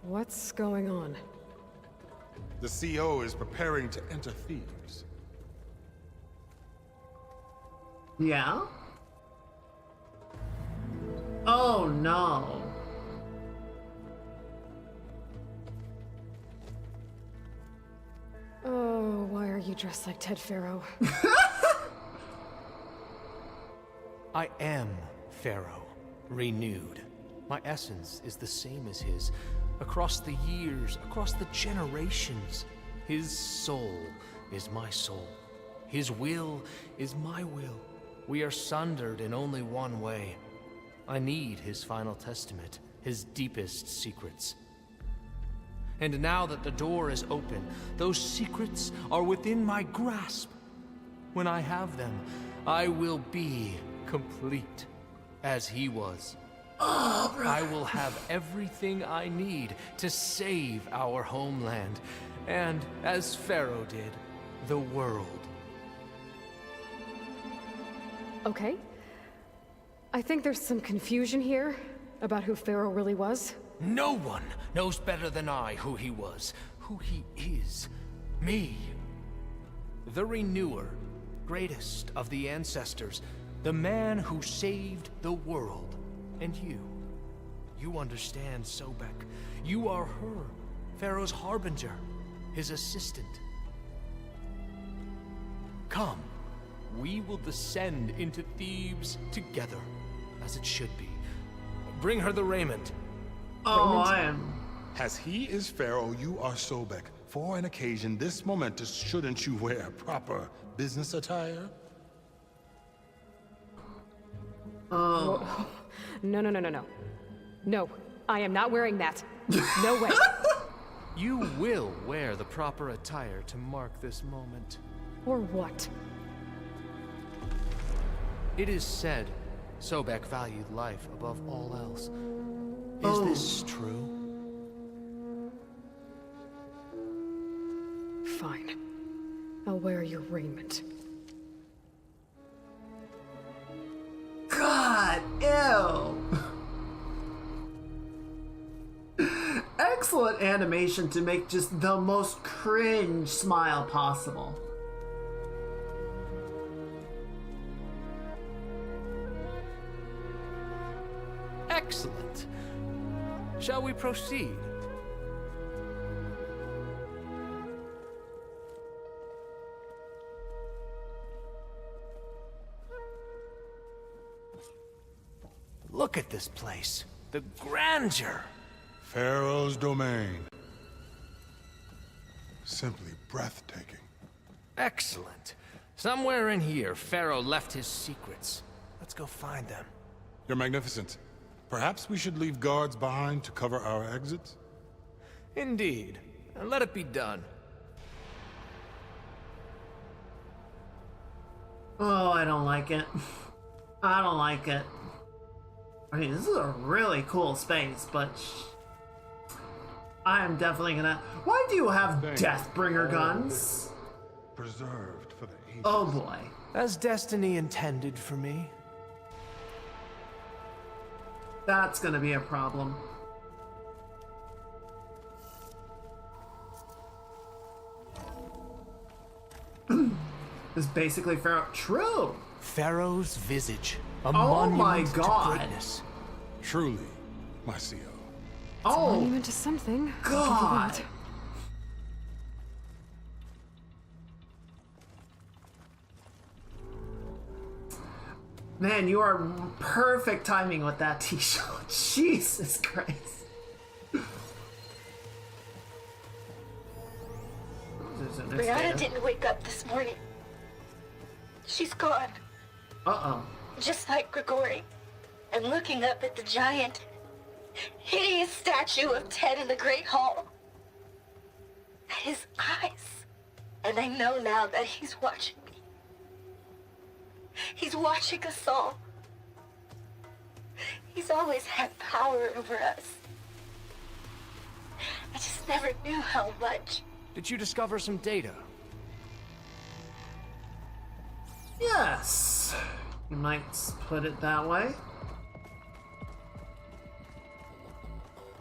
What's going on? The CO is preparing to enter Thebes. Yeah? Oh no. Oh, why are you dressed like Ted Pharaoh? I am Pharaoh, renewed. My essence is the same as his. Across the years, across the generations, his soul is my soul. His will is my will. We are sundered in only one way. I need his final testament, his deepest secrets. And now that the door is open, those secrets are within my grasp. When I have them, I will be complete, as he was. Oh, I will have everything I need to save our homeland, and, as Pharaoh did, the world. Okay. I think there's some confusion here about who Pharaoh really was. No one knows better than I who he was, who he is. Me. The Renewer, greatest of the ancestors, the man who saved the world. And you understand, Sobek. You are her, Pharaoh's harbinger, his assistant. Come, we will descend into Thebes together, as it should be. Bring her the raiment. Oh, I am. As he is Pharaoh, you are Sobek. For an occasion this momentous, shouldn't you wear proper business attire? Oh. No. No, I am not wearing that. No way. You will wear the proper attire to mark this moment. Or what? It is said Sobek valued life above all else. Is this true? Fine. I'll wear your raiment. God, ew. Excellent animation to make just the most cringe smile possible. Excellent. Shall we proceed? Look at this place. The grandeur. Pharaoh's domain. Simply breathtaking. Excellent. Somewhere in here, Pharaoh left his secrets. Let's go find them. Your Magnificence, perhaps we should leave guards behind to cover our exits? Indeed. And let it be done. Oh, I don't like it. I don't like it. I mean, this is a really cool space, but I am definitely gonna... Why do you have Deathbringer guns? Preserved for the ages. Oh boy. As destiny intended for me. That's gonna be a problem. Is basically Pharaoh. True. Pharaoh's visage. A oh my monument god. to greatness. Truly, my CO. Oh, monument to something. God. Man, you are perfect timing with that t-shirt. Jesus Christ. Brianna didn't wake up this morning. She's gone. Uh-oh. Just like Grigori. I'm looking up at the giant, hideous statue of Ted in the Great Hall. At his eyes. And I know now that he's watching me. He's watching us all. He's always had power over us. I just never knew how much. Did you discover some data? Yes. You might put it that way.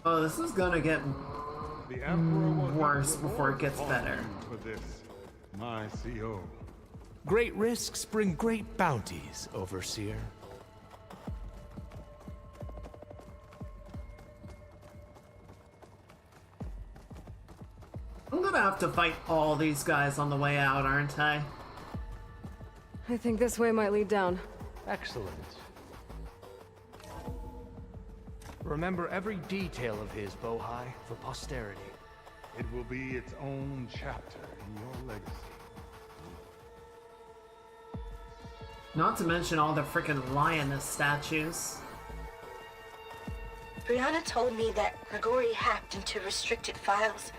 Oh, this is gonna get worse before it gets better. For this, my CO. Great risks bring great bounties, Overseer. I'm gonna have to fight all these guys on the way out, aren't I? I think this way might lead down. Excellent. Remember every detail of his, Bohai, for posterity. It will be its own chapter in your legacy. Not to mention all the freaking lioness statues. Brianna told me that Grigori hacked into restricted files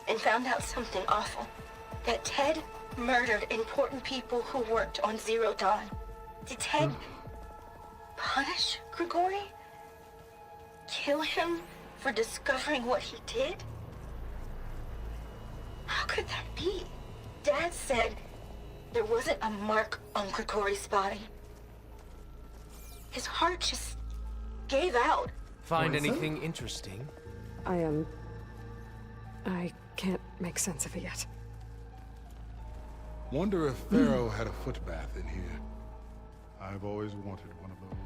and found out something awful. That Ted murdered important people who worked on Zero Dawn. Did Ted punish Grigori? Kill him for discovering what he did? How could that be? Dad said there wasn't a mark on Grigori's body. His heart just gave out. Find anything interesting? I can't make sense of it yet. Wonder if Pharaoh had a foot bath in here. I've always wanted one of those.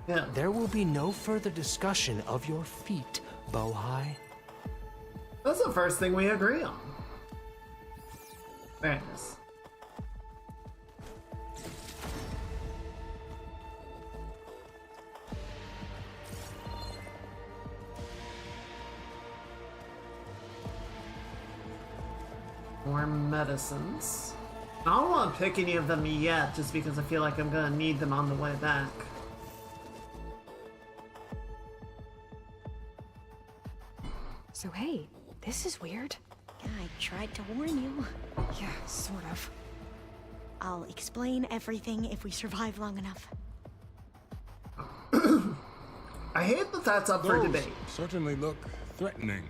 Yeah. There will be no further discussion of your feet, Bohai. That's the first thing we agree on. There it is. More medicines. I don't want to pick any of them yet, just because I feel like I'm gonna need them on the way back. So hey, this is weird. Yeah, I tried to warn you. Yeah, sort of. I'll explain everything if we survive long enough. I hate that that's up for Those debate. certainly look threatening.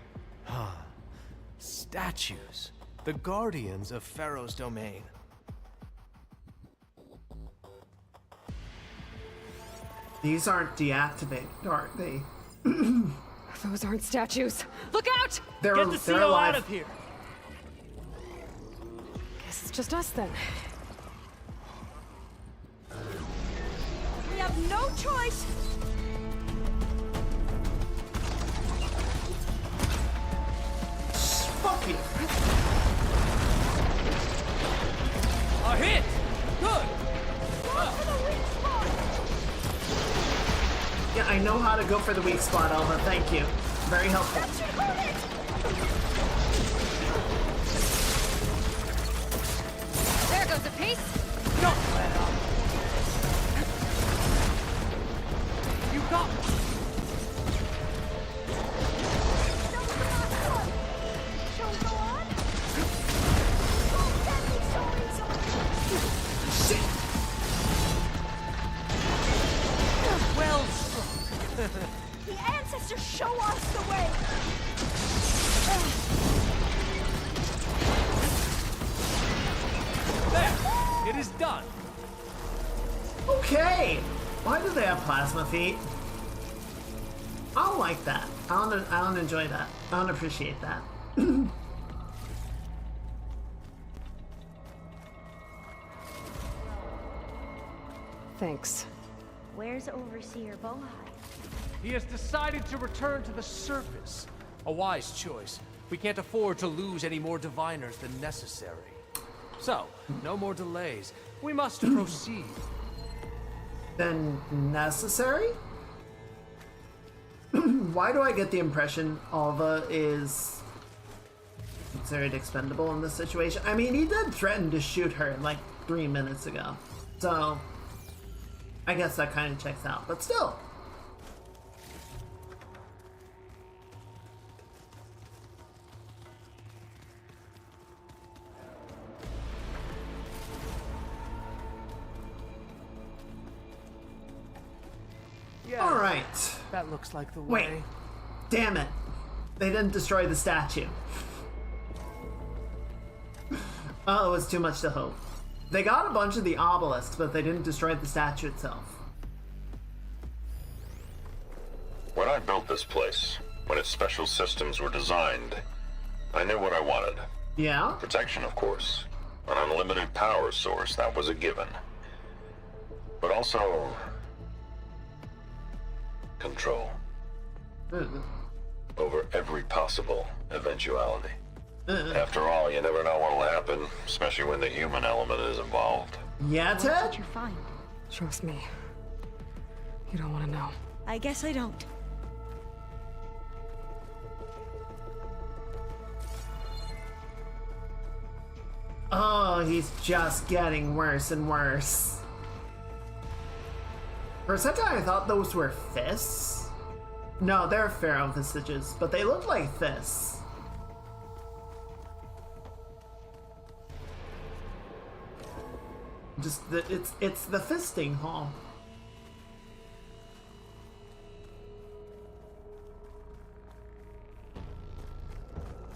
Statues. The guardians of Pharaoh's domain. These aren't deactivated, are they? Those aren't statues. Look out! They're CO alive. out of here. Guess it's just us then. We have no choice. Fuck you. A hit. Good. Yeah, I know how to go for the weak spot, Alva. Thank you. Very helpful. There goes a piece. Don't let up. You got me. Well struck. The ancestors show us the way. There! It is done. Okay. Why do they have plasma feet? I don't like that. I don't enjoy that. I don't appreciate that. Thanks. Where's Overseer Bohai? He has decided to return to the surface. A wise choice. We can't afford to lose any more diviners than necessary. So, no more delays. We must proceed. Then necessary? Why do I get the impression Alva is considered expendable in this situation? I mean, he did threaten to shoot her like 3 minutes ago. So, I guess that kind of checks out, but still. Yeah, all right. That looks like the way. Wait. Damn it. They didn't destroy the statue. Oh, it was too much to hope. They got a bunch of the obelisks, but they didn't destroy the statue itself. When I built this place, when its special systems were designed, I knew what I wanted. Yeah? Protection, of course. An unlimited power source, that was a given. But also... control. Over every possible eventuality. After all, you never know what'll happen, especially when the human element is involved. Yeah, Ted? What did you find? Trust me. You don't want to know. I guess I don't. Oh, he's just getting worse and worse. For a second, I thought those were fists. No, they're pharaoh visages, but they look like fists. Just it's the fisting hall.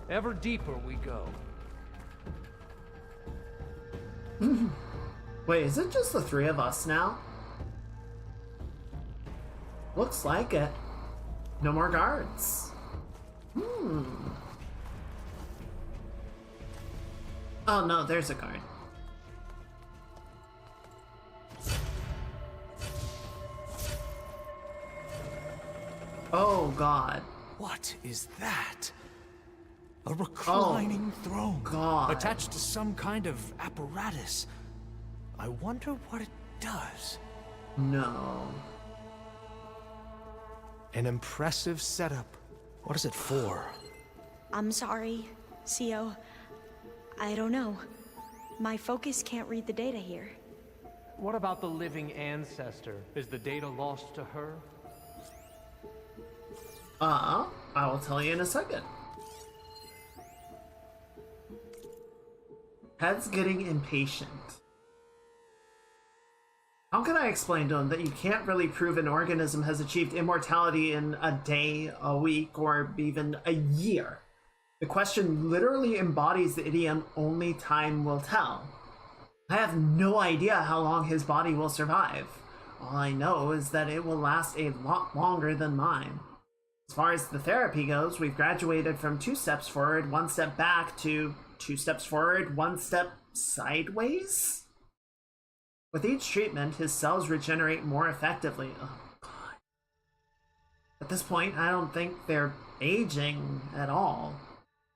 Ever deeper we go. Wait, is it just the three of us now? Looks like it. No more guards. Oh no, there's a guard. Oh god. What is that? A reclining throne. God. Attached to some kind of apparatus. I wonder what it does. No. An impressive setup. What is it for? I'm sorry, Co. I don't know. My focus can't read the data here. What about the living ancestor? Is the data lost to her? I will tell you in a second. Head's getting impatient. How can I explain to him that you can't really prove an organism has achieved immortality in a day, a week, or even a year? The question literally embodies the idiom, only time will tell. I have no idea how long his body will survive. All I know is that it will last a lot longer than mine. As far as the therapy goes, we've graduated from 2 steps forward, 1 step back to 2 steps forward, 1 step sideways? With each treatment, his cells regenerate more effectively. Oh, God. At this point, I don't think they're aging at all.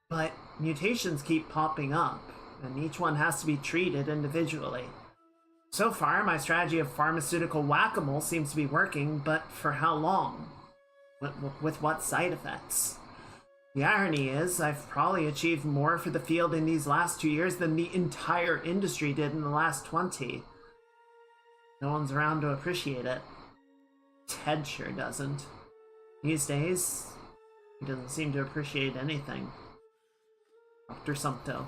But mutations keep popping up, and each one has to be treated individually. So far, my strategy of pharmaceutical whack-a-mole seems to be working, but for how long? With what side effects? The irony is, I've probably achieved more for the field in these last 2 years than the entire industry did in the last 20. No one's around to appreciate it. Ted sure doesn't. These days, he doesn't seem to appreciate anything. Dr. Sumpto.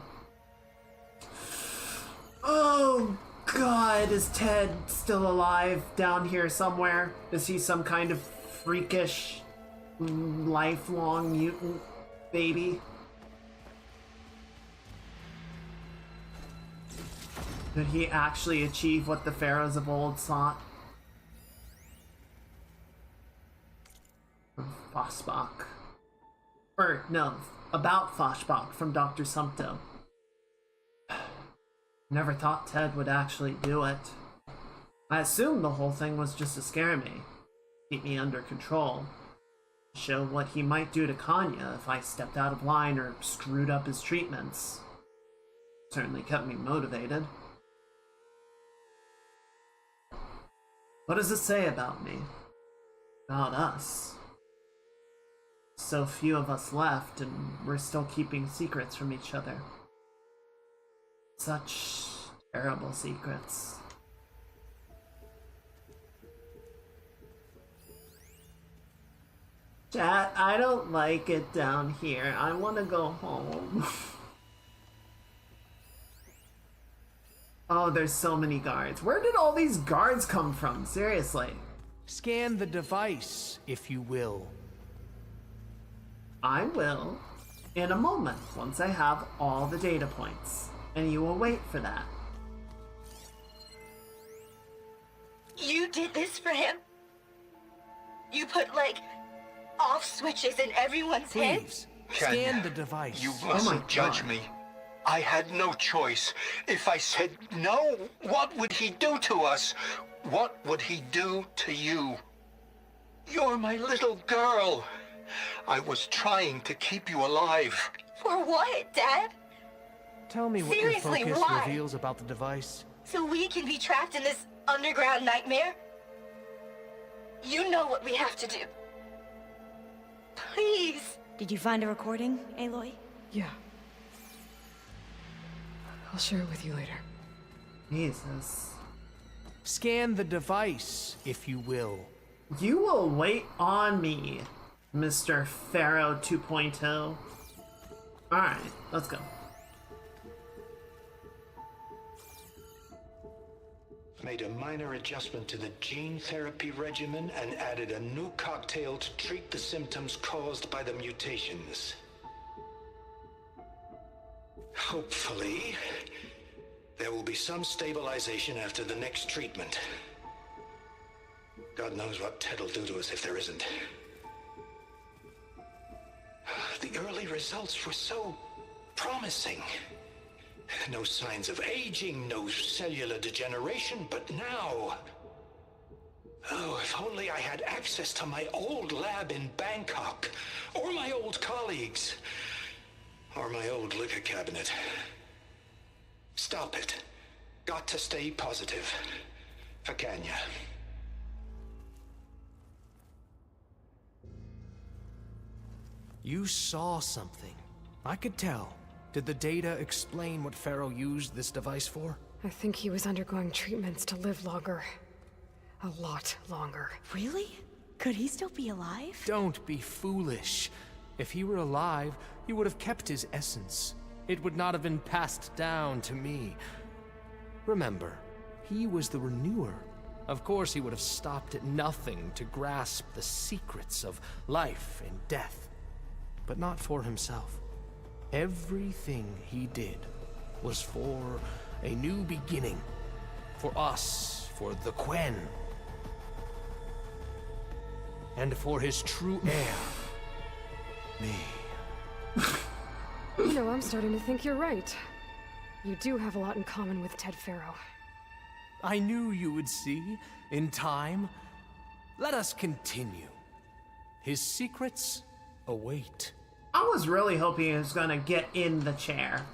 Oh God, is Ted still alive down here somewhere? Is he some kind of freakish, lifelong mutant baby? Did he actually achieve what the pharaohs of old sought? Fossbach. Or, no, about Fossbach from Dr. Sumpto. Never thought Ted would actually do it. I assumed the whole thing was just to scare me, keep me under control, show what he might do to Kanya if I stepped out of line or screwed up his treatments. Certainly kept me motivated. What does it say about me? About us? So few of us left, and we're still keeping secrets from each other. Such terrible secrets. Chat, I don't like it down here. I want to go home. Oh, there's so many guards. Where did all these guards come from? Seriously. Scan the device, if you will. I will, in a moment, once I have all the data points. And you will wait for that. You did this for him? You put, like, off switches in everyone's heads? Scan the device. You mustn't judge me. I had no choice. If I said no, what would he do to us? What would he do to you? You're my little girl. I was trying to keep you alive. For what, Dad? Tell me what Seriously, your focus why? reveals about the device. So we can be trapped in this underground nightmare? You know what we have to do. Please. Did you find a recording, Aloy? Yeah. I'll share it with you later. Jesus. Scan the device, if you will. You will wait on me, Mr. Pharaoh 2.0. Alright, let's go. Made a minor adjustment to the gene therapy regimen and added a new cocktail to treat the symptoms caused by the mutations. Hopefully, there will be some stabilization after the next treatment. God knows what Ted will do to us if there isn't. The early results were so promising. No signs of aging, no cellular degeneration, but now... Oh, if only I had access to my old lab in Bangkok, or my old colleagues, or my old liquor cabinet. Stop it. Got to stay positive. For Kanya. You saw something. I could tell. Did the data explain what Pharaoh used this device for? I think he was undergoing treatments to live longer. A lot longer. Really? Could he still be alive? Don't be foolish. If he were alive, he would have kept his essence. It would not have been passed down to me. Remember, he was the renewer. Of course he would have stopped at nothing to grasp the secrets of life and death. But not for himself. Everything he did was for a new beginning. For us, for the Quen. And for his true heir, me. You know, I'm starting to think you're right. You do have a lot in common with Ted Pharaoh. I knew you would see, in time. Let us continue. His secrets await. I was really hoping he was gonna get in the chair.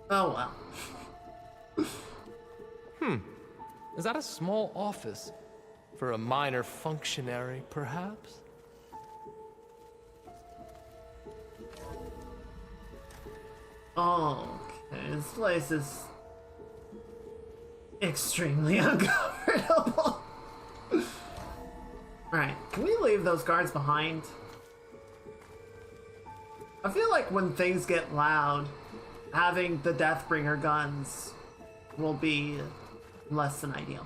Oh well. Is that a small office? For a minor functionary, perhaps? Okay, this place is extremely uncomfortable. Alright, can we leave those guards behind? I feel like when things get loud, having the Deathbringer guns will be less than ideal.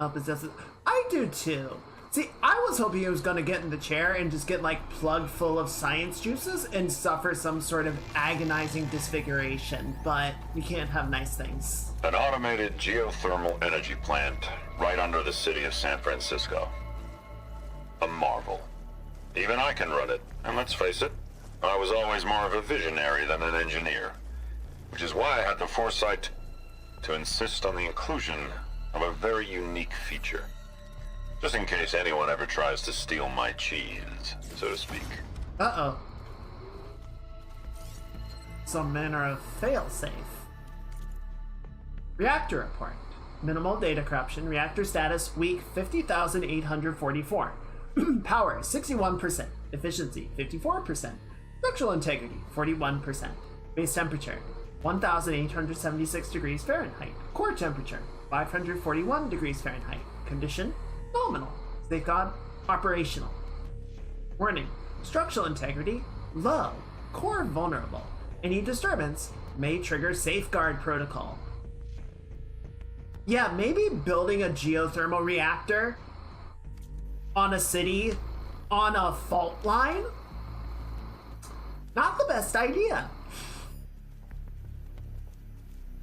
I do too. See, I was hoping he was gonna get in the chair and just get like plugged full of science juices and suffer some sort of agonizing disfiguration, but you can't have nice things. An automated geothermal energy plant right under the city of San Francisco. A marvel. Even I can run it, and let's face it, I was always more of a visionary than an engineer, which is why I had the foresight to insist on the inclusion of a very unique feature. Just in case anyone ever tries to steal my cheese, so to speak. Uh-oh. Some manner of failsafe. Reactor report. Minimal data corruption. Reactor status weak 50,844. Power 61%. Efficiency 54%. Structural integrity 41%. Base temperature 1,876 degrees Fahrenheit. Core temperature 541 degrees Fahrenheit. Condition nominal. Safeguard operational. Warning. Structural integrity low. Core vulnerable. Any disturbance may trigger safeguard protocol. Yeah, maybe building a geothermal reactor on a city on a fault line? Not the best idea.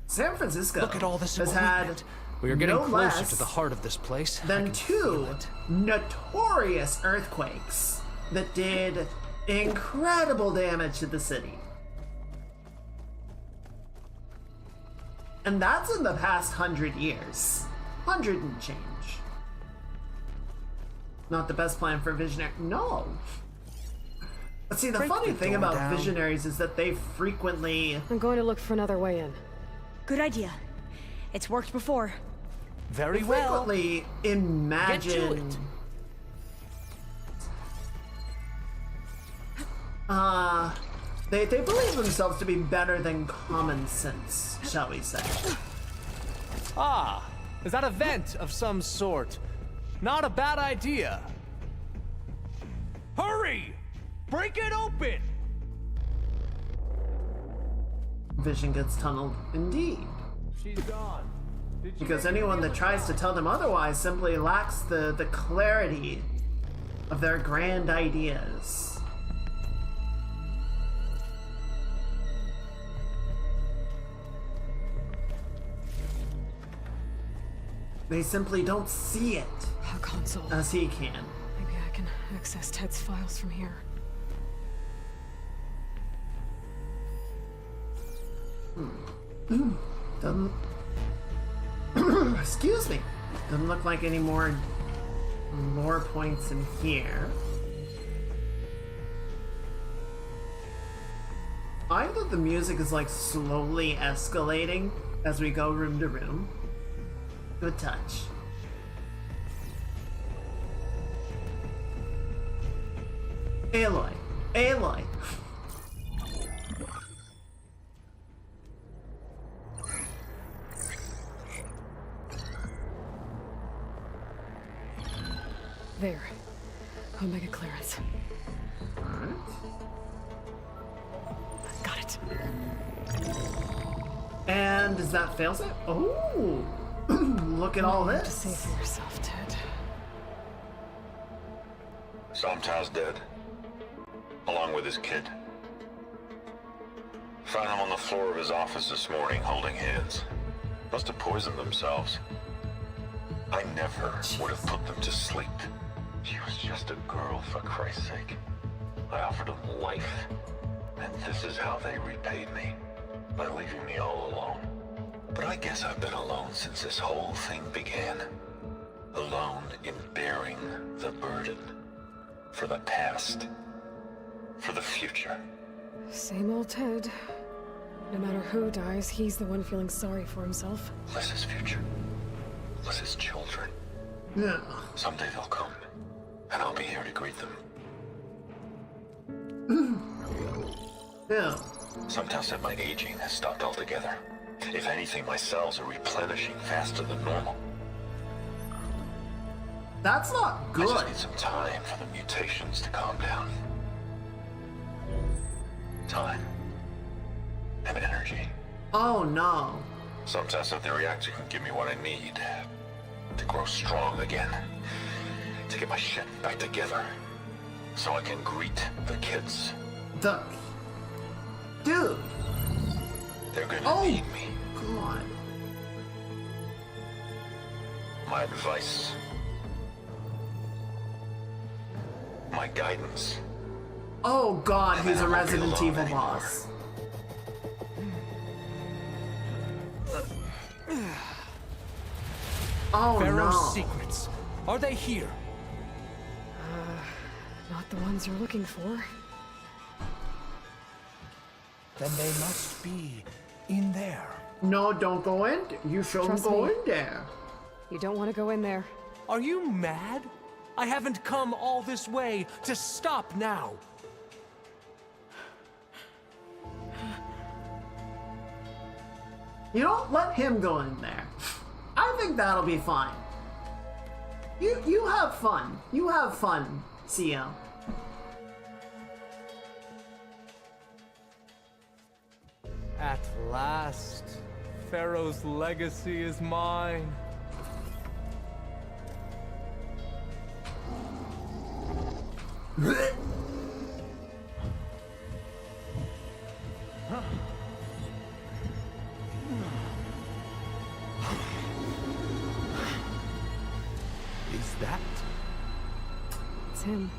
San Francisco Look at all this has had we are getting no closer less to the heart of this place. than 2 notorious earthquakes that did incredible damage to the city. And that's in the past 100 years. 100 and change. Not the best plan for visionary. No. But see, the funny thing about visionaries is that they frequently... I'm going to look for another way in. Good idea. It's worked before. Very well. Frequently imagine... They believe themselves to be better than common sense, shall we say. Ah, is that a vent of some sort? Not a bad idea. Hurry! Break it open! Vision gets tunneled, indeed. She's gone. Because anyone that tries to tell them otherwise simply lacks the clarity of their grand ideas. They simply don't see it A console. as he can. Maybe I can access Ted's files from here. Doesn't... Excuse me. Doesn't look like any more lore points in here. I think the music is like slowly escalating as we go room to room. Good touch. Aloy. Aloy. There. Omega clearance. Alright. Got it. And does that fail safe? Oh! Look at all You have this. to say for yourself, Ted. Somtow's dead, along with his kid. Found him on the floor of his office this morning, holding hands. Must have poisoned themselves. I never would have put them to sleep. She was just a girl, for Christ's sake. I offered them life, and this is how they repaid me, by leaving me all alone. But I guess I've been alone since this whole thing began. Alone in bearing the burden. For the past. For the future. Same old Ted. No matter who dies, he's the one feeling sorry for himself. Lys's future. Lys's children. Yeah. Someday they'll come, and I'll be here to greet them. Yeah. Some tests said my aging has stopped altogether. If anything, my cells are replenishing faster than normal. That's not good. I just need some time for the mutations to calm down. Time. And energy. Oh no. Some tests of the reactor can give me what I need to grow strong again. To get my shit back together. So I can greet the kids. Dude. They're gonna need me. God. My advice. My guidance. Oh God, And he's then a I won't be Resident alone Evil anymore. boss. Oh Pharaoh's no. secrets. Are they here? Not the ones you're looking for. Then they must be in there. No, don't go in. You shouldn't Trust go me. in there. You don't want to go in there. Are you mad? I haven't come all this way to stop now. You don't let him go in there. I think that'll be fine. You have fun. You have fun, CEO. At last, Pharaoh's legacy is mine. Is that? It's him.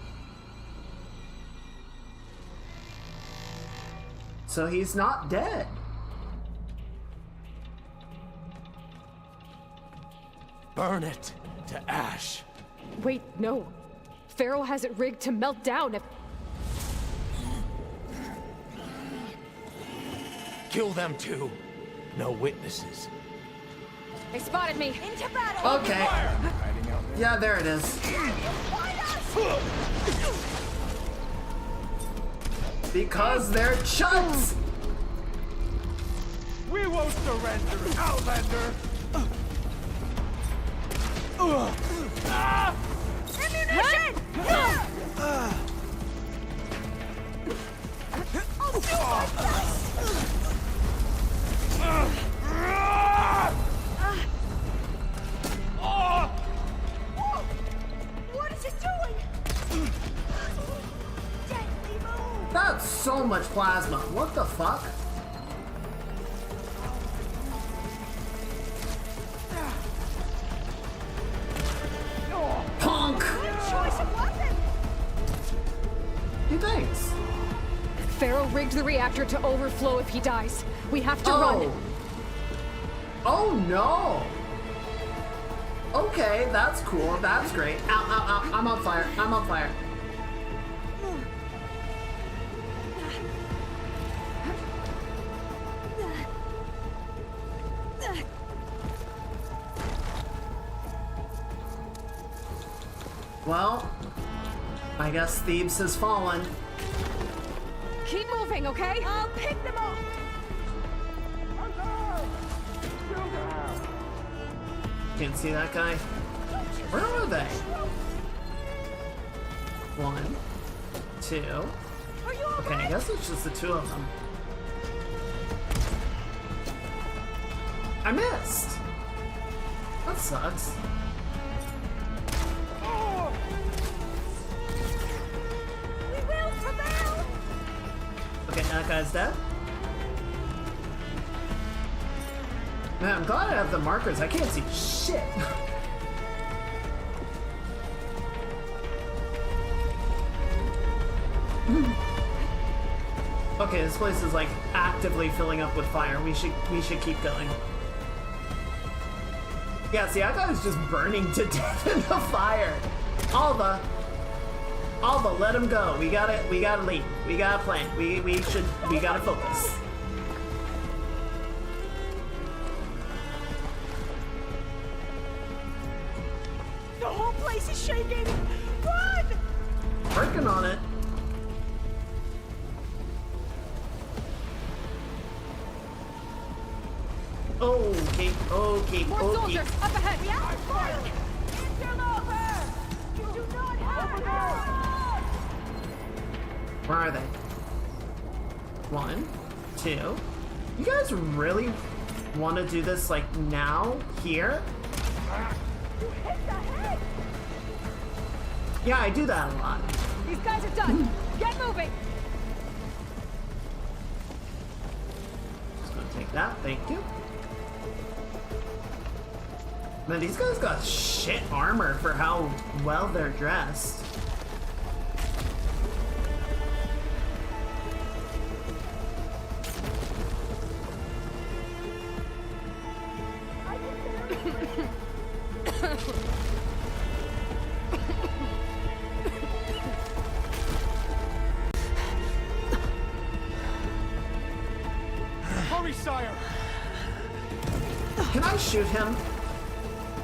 So he's not dead. Burn it to ash. Wait, no. Pharaoh has it rigged to melt down if... Kill them too. No witnesses. They spotted me. Into battle! Okay. Yeah, there it is. Because they're chuds! We won't surrender, Outlander! Ammunition! I'll do my best! What is it doing? Deadly move! That's so much plasma. What the fuck? Punk! Good choice of weapon! He thinks. Pharaoh rigged the reactor to overflow if he dies. We have to run. Oh no! Okay, that's cool. That's great. Ow, ow, ow. I'm on fire. I'm on fire. Well, I guess Thebes has fallen. Keep moving, okay? I'll pick them up! Can't see that guy. Where are they? 1, 2. Okay, I guess it's just the two of them. I missed. That sucks. We will prevail! Okay, that guy's dead. Man, I'm glad I have the markers. I can't see shit. Okay, this place is like actively filling up with fire. We should keep going. Yeah, see, that guy was just burning to death in the fire. Alva, let him go. We gotta leave. We got a plan. We gotta focus. place is shaking! Run! Working on it. Okay, okay, More okay. soldiers up ahead. We are firing! Interloper! You do not have Where are they? 1, 2. You guys really want to do this like now? Here? You hit the head! Yeah, I do that a lot. These guys are done. Get moving. Just gonna take that, thank you. Man, these guys got shit armor for how well they're dressed. Hurry, sire! Can I shoot him?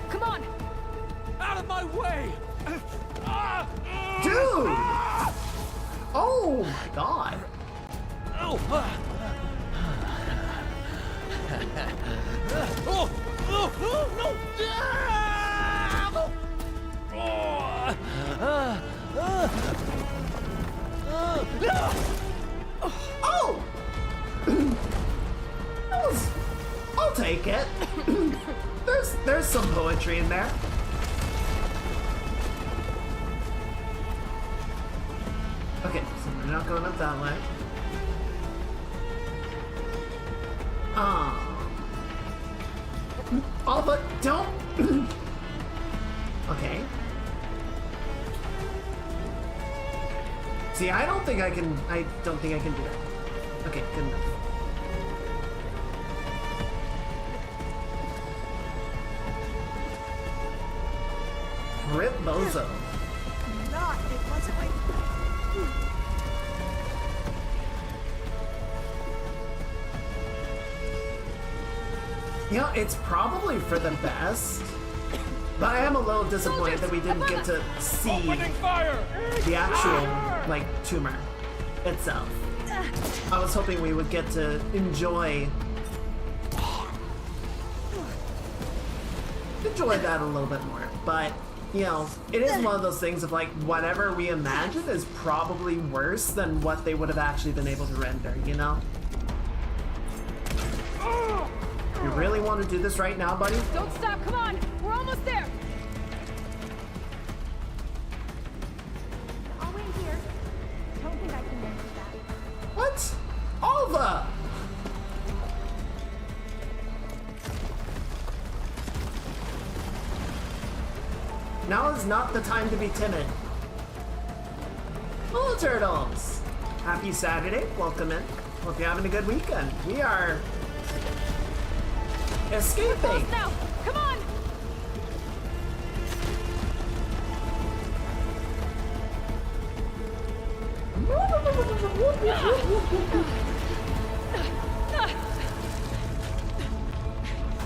Come on. Out of my way! Dude! Oh my god. Oh! Oh! Oh! Oh! Oh! I'll take it. There's some poetry in there. Okay, so we're not going up that way. Oh, but don't. Okay. See, I don't think I can do that. Okay, good enough. Rip Bozo. Not, it wasn't like... You know, it's probably for the best, but I am a little disappointed that we didn't get to see the actual, like, tumor itself. I was hoping we would get to enjoy that a little bit more, but, you know, it is one of those things of, like, whatever we imagine is probably worse than what they would have actually been able to render, you know? You really want to do this right now, buddy? Don't stop. Come on. We're almost there. I'll wait here. Don't think I can manage that. What? Alva! Now is not the time to be timid. Hello, turtles! Happy Saturday. Welcome in. Hope you're having a good weekend. We are escaping. Now, come on.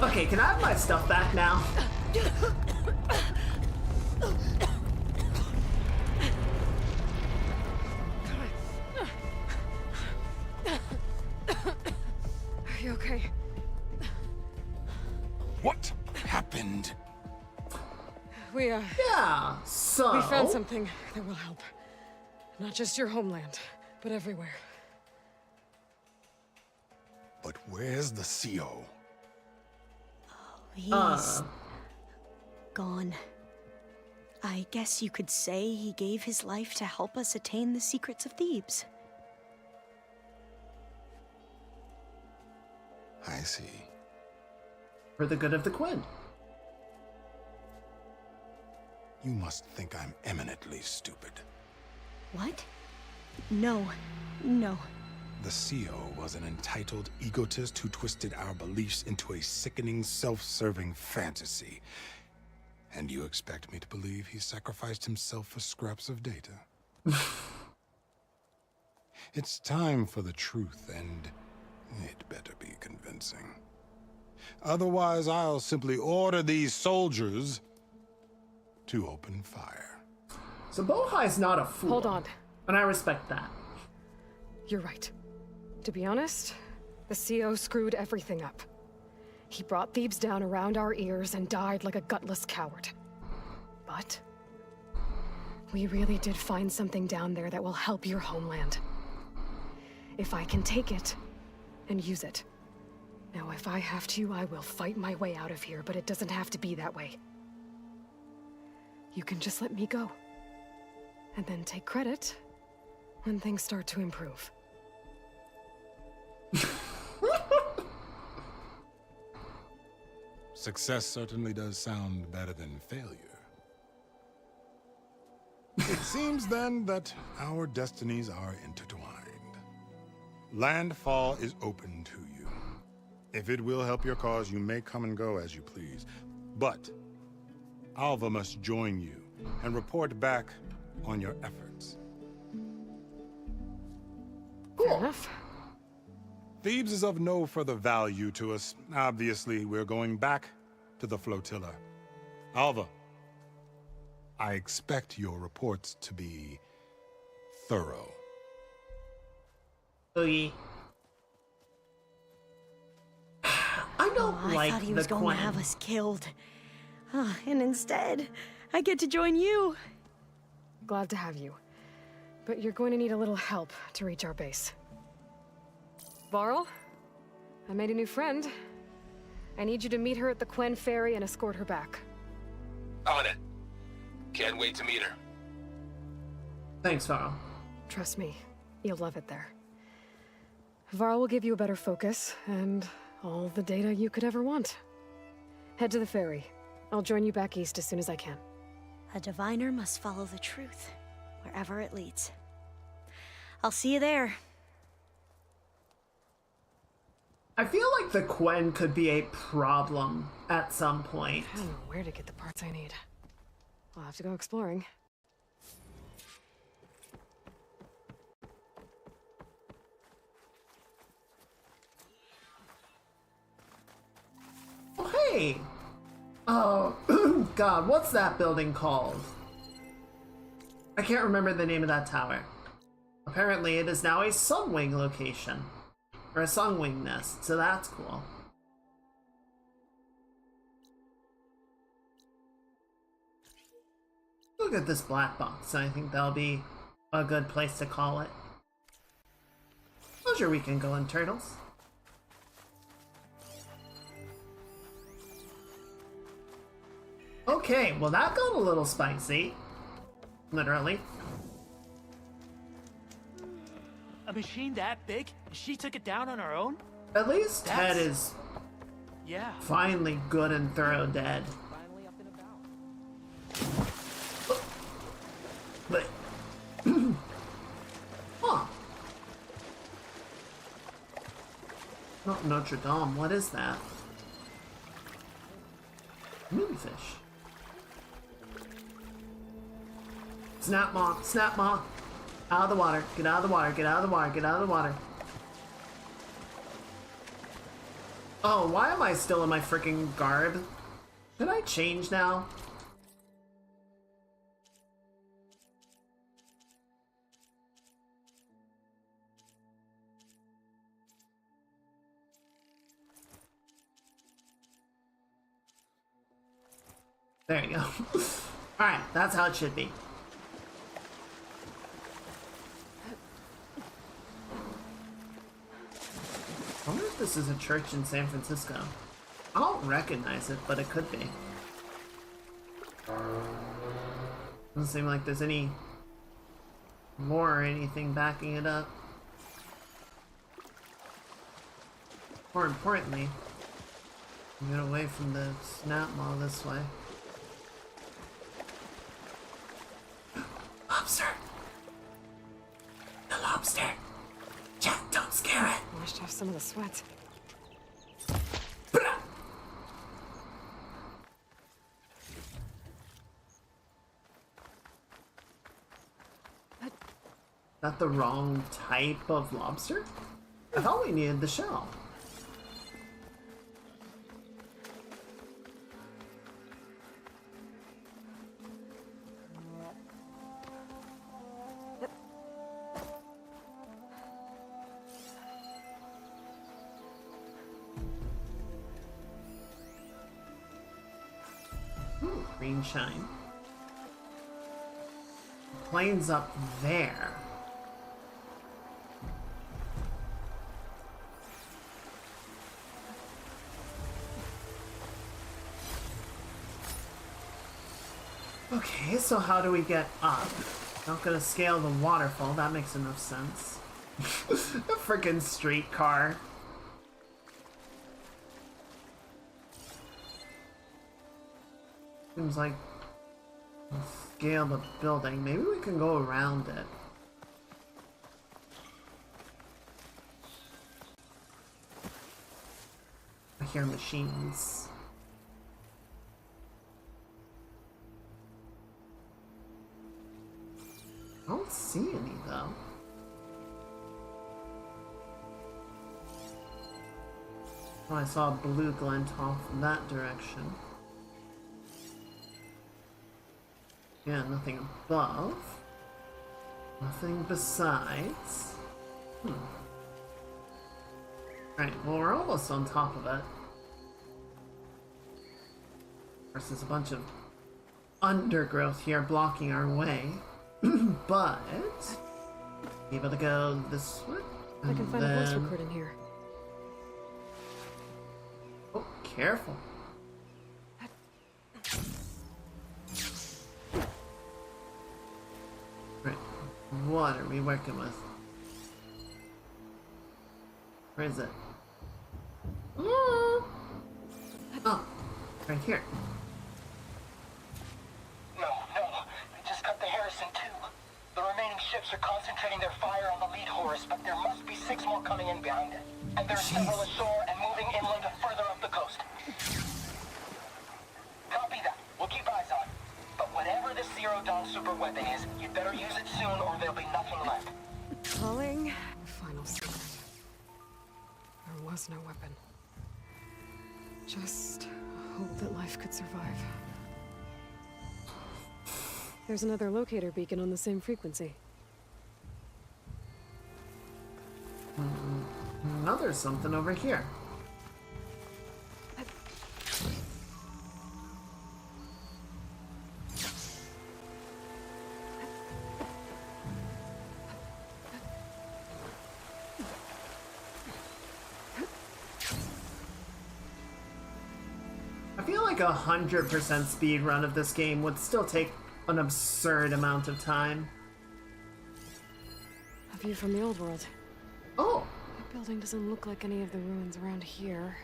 Okay, can I have my stuff back now? Are you okay? What happened? Yeah, so... We found something that will help. Not just your homeland, but everywhere. But where's the CO? He's gone. I guess you could say he gave his life to help us attain the secrets of Thebes. I see. For the good of the Queen. You must think I'm eminently stupid. What? No. No. The CO was an entitled egotist who twisted our beliefs into a sickening, self-serving fantasy. And you expect me to believe he sacrificed himself for scraps of data? It's time for the truth, and it better be convincing. Otherwise, I'll simply order these soldiers to open fire. So Bohai's not a fool. Hold on. And I respect that. You're right. To be honest, the CO screwed everything up. He brought Thebes down around our ears and died like a gutless coward. But we really did find something down there that will help your homeland. If I can take it and use it. Now, if I have to, I will fight my way out of here, but it doesn't have to be that way. You can just let me go. And then take credit when things start to improve. Success certainly does sound better than failure. It seems then that our destinies are intertwined. Landfall is open to you. If it will help your cause, you may come and go as you please. But Alva must join you and report back on your efforts. Fair enough. Thebes is of no further value to us. Obviously, we're going back to the flotilla. Alva, I expect your reports to be thorough. Oogie. I don't like I thought he was the going Quen. to have us killed. And instead, I get to join you. Glad to have you. But you're going to need a little help to reach our base. Varl, I made a new friend. I need you to meet her at the Quen Ferry and escort her back. On it. Can't wait to meet her. Thanks, Varl. Trust me, you'll love it there. Varl will give you a better focus and all the data you could ever want. Head to the ferry. I'll join you back east as soon as I can. A diviner must follow the truth, wherever it leads. I'll see you there. I feel like the Quen could be a problem at some point. I don't know where to get the parts I need. I'll have to go exploring. Oh, hey! Oh, God, what's that building called? I can't remember the name of that tower. Apparently, it is now a Sunwing location. Or a Sunwing nest, so that's cool. Look at this black box, and I think that'll be a good place to call it. How's your weekend going, turtles? Okay, well that got a little spicy. Literally. A machine that big? She took it down on her own? At least Ted is finally good and thorough dead. But huh. Not Notre Dame, what is that? Moonfish. Snap maw, snap maw. Out of the water, get out of the water, get out of the water, get out of the water. Oh, why am I still in my freaking garb? Should I change now? There you go. Alright, that's how it should be. I wonder if this is a church in San Francisco. I don't recognize it, but it could be. Doesn't seem like there's any more or anything backing it up. More importantly, get away from the snap maw this way. Lobster! The lobster! Jack, don't scare it! Washed off some of the sweat. That the wrong type of lobster? I thought we needed the shell. green shine. Plane's up there. Okay, so how do we get up? Not gonna scale the waterfall, that makes enough sense. A freaking streetcar. Seems like scale the building. Maybe we can go around it. I hear machines. I don't see any though. Oh, I saw a blue glint off in that direction. Yeah, nothing above. Nothing besides. Right, well, we're almost on top of it. Of course, there's a bunch of undergrowth here blocking our way. But able to go this way. I can find a voice recording here. Oh, careful. Right, what are we working with? Where is it? Oh, right here. No, they just cut the Harrison too. The remaining ships are concentrating their fire on the lead Horus, but there must be 6 more coming in behind it. And there's several ashore and moving inland further up the coast. Copy that. We'll keep eyes on it. But whatever this Zero Dawn super weapon is, you'd better use it soon or there'll be nothing left. Calling the final secret. There was no weapon. Just hope that life could survive. There's another locator beacon on the same frequency. Now there's something over here. I feel like 100% speed run of this game would still take an absurd amount of time. A view from the old world. Oh! The building doesn't look like any of the ruins around here.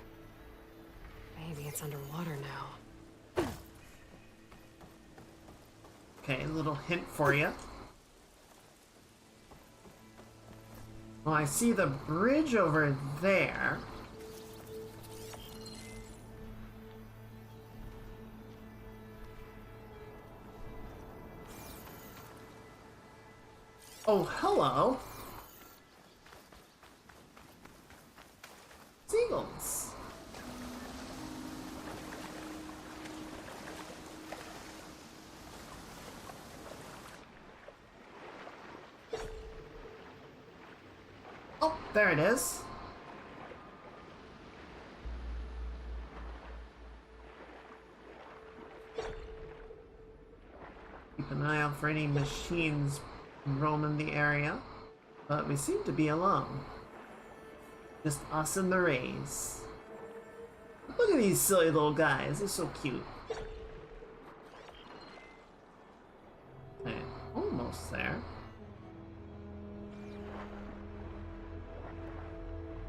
Maybe it's underwater now. Okay, a little hint for you. Well, I see the bridge over there. Oh, hello. Seagulls. Oh, there it is. Keep an eye out for any machines roaming the area, but we seem to be alone. Just us and the rays. Look at these silly little guys, they're so cute. Okay, almost there.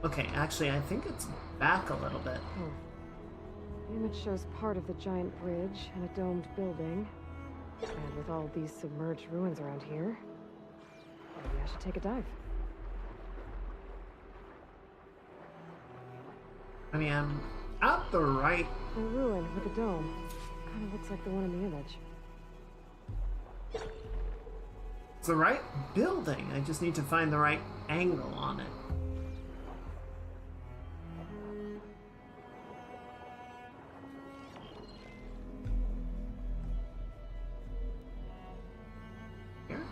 Okay, actually I think it's back a little bit. The image shows part of the giant bridge and a domed building. And with all these submerged ruins around here, maybe I should take a dive. I mean, I'm at the right... A ruin with a dome. Kind of looks like the one in the image. It's the right building. I just need to find the right angle on it. Here?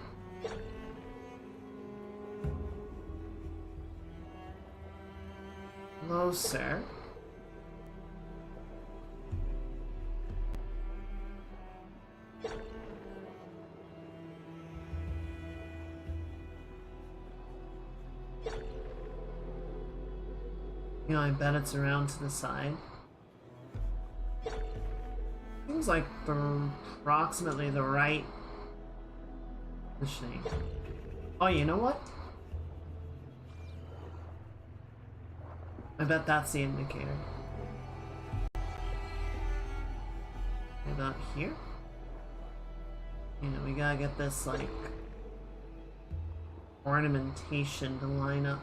Hello, sir. You know, I bet it's around to the side. Seems like approximately the right positioning. Oh, you know what? I bet that's the indicator. About here? You know, we gotta get this, like, ornamentation to line up.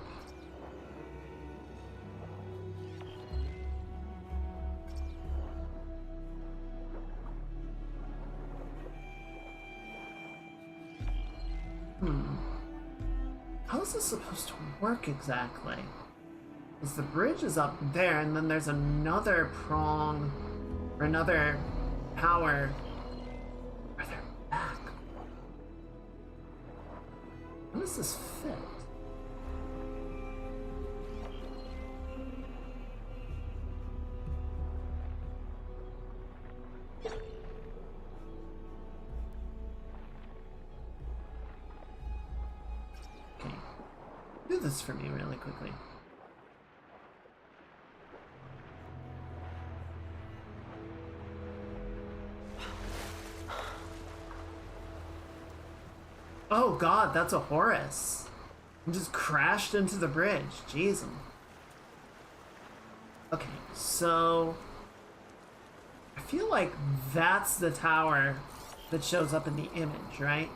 How is this supposed to work exactly? Because the bridge is up there, and then there's another prong, or another tower further back. How does this fit? Okay. Do this for me really quickly. Oh god, that's a Horus. He just crashed into the bridge. Jeez. Okay, so I feel like that's the tower that shows up in the image, right?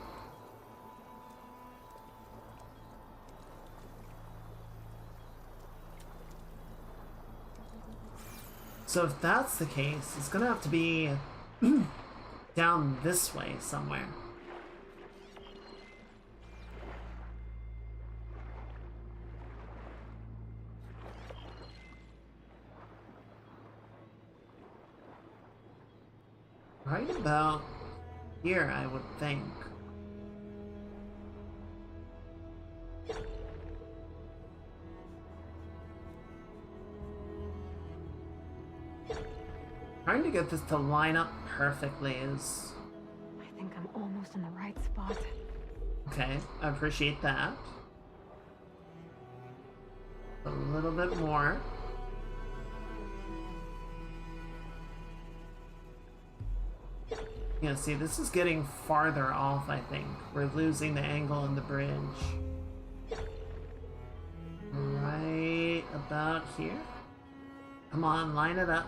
So if that's the case, it's gonna have to be down this way somewhere. Right about here, I would think. Trying to get this to line up perfectly is... I think I'm almost in the right spot. Okay, I appreciate that. A little bit more. Yeah, see, this is getting farther off, I think. We're losing the angle in the bridge. Right about here. Come on, line it up.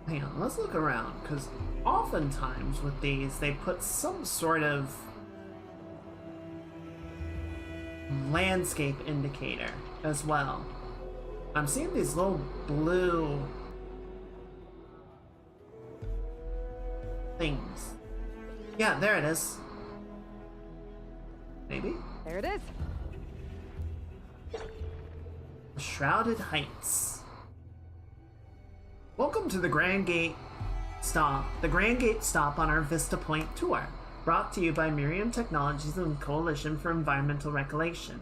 Hang on, let's look around, because oftentimes with these, they put some sort of landscape indicator as well. I'm seeing these little blue things. Yeah, there it is. Maybe? There it is. Shrouded Heights. Welcome to the Grand Gate stop. The Grand Gate stop on our Vista Point tour. Brought to you by Miriam Technologies and Coalition for Environmental Regulation.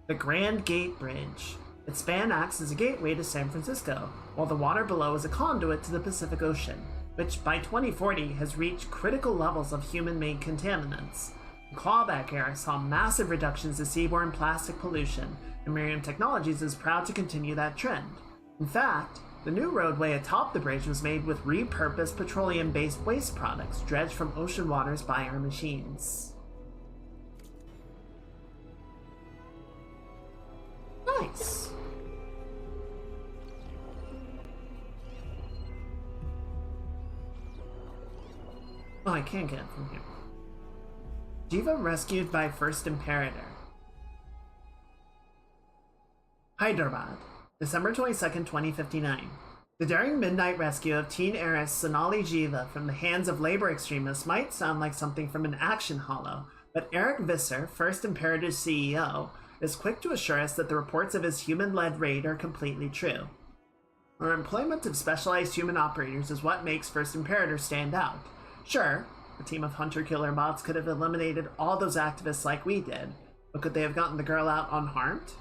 The Grand Gate Bridge. Its span acts as a gateway to San Francisco, while the water below is a conduit to the Pacific Ocean, which by 2040 has reached critical levels of human-made contaminants. The clawback era saw massive reductions of seaborne plastic pollution, and Miriam Technologies is proud to continue that trend. In fact, the new roadway atop the bridge was made with repurposed petroleum-based waste products dredged from ocean waters by our machines. Nice. Oh, I can't get it from here. Jiva rescued by First Imperator. Hyderabad, December 22nd, 2059. The daring midnight rescue of teen heiress Sonali Jiva from the hands of labor extremists might sound like something from an action holo, but Eric Visser, First Imperator's CEO, is quick to assure us that the reports of his human-led raid are completely true. Our employment of specialized human operators is what makes First Imperator stand out. Sure, a team of hunter-killer bots could have eliminated all those activists like we did, but could they have gotten the girl out unharmed?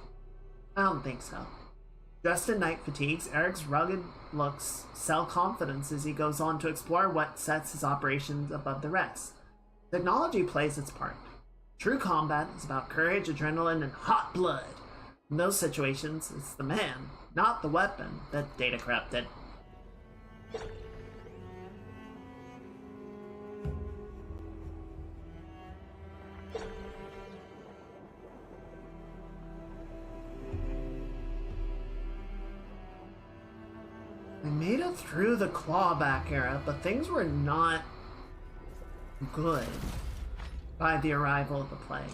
I don't think so. Dressed in night fatigues, Eric's rugged looks sell confidence as he goes on to explore what sets his operations above the rest. Technology plays its part. True combat is about courage, adrenaline, and hot blood. In those situations, it's the man, not the weapon, that Data corrupted. We made it through the clawback era, but things were not good by the arrival of the plague.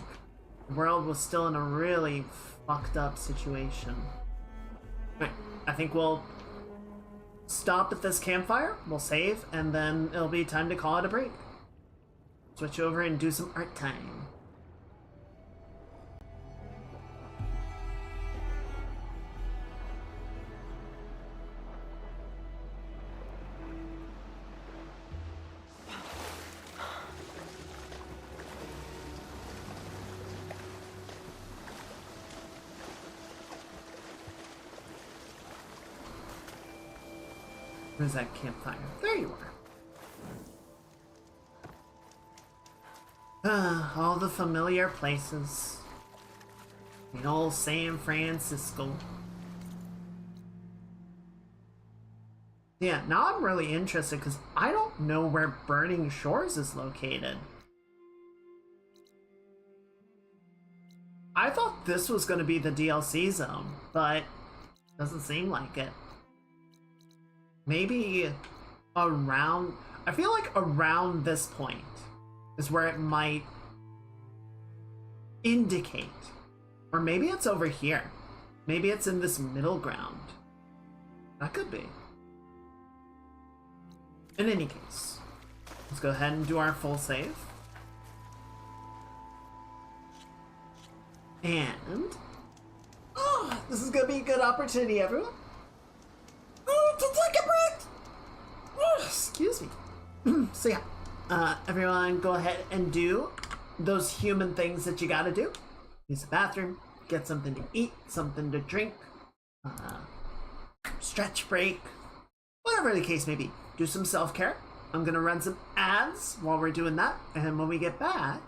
The world was still in a really fucked up situation. Right, I think we'll stop at this campfire, we'll save, and then it'll be time to call it a break. Switch over and do some art time. Where's that campfire? There you are. All the familiar places. The old San Francisco. Yeah, now I'm really interested because I don't know where Burning Shores is located. I thought this was going to be the DLC zone, but doesn't seem like it. Maybe around... I feel like around this point is where it might indicate. Or maybe it's over here. Maybe it's in this middle ground. That could be. In any case, let's go ahead and do our full save. And... oh, this is going to be a good opportunity, everyone. Oh, to take a break! Oh, excuse me. So yeah, everyone go ahead and do those human things that you gotta do. Use the bathroom, get something to eat, something to drink, stretch break, whatever the case may be. Do some self-care. I'm gonna run some ads while we're doing that, and when we get back,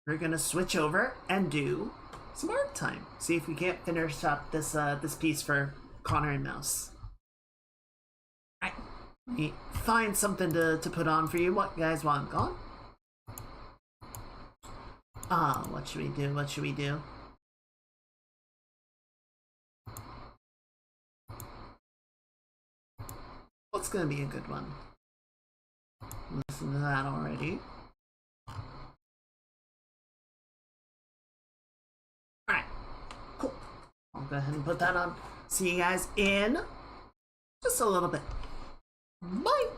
we're gonna switch over and do some art time. See if we can't finish up this this piece for Connor and Mouse. Find something to put on for you. What guys want gone? What should we do? What should we do? What's gonna be a good one? Listen to that already. Alright, cool. I'll go ahead and put that on. See you guys in just a little bit. Bye!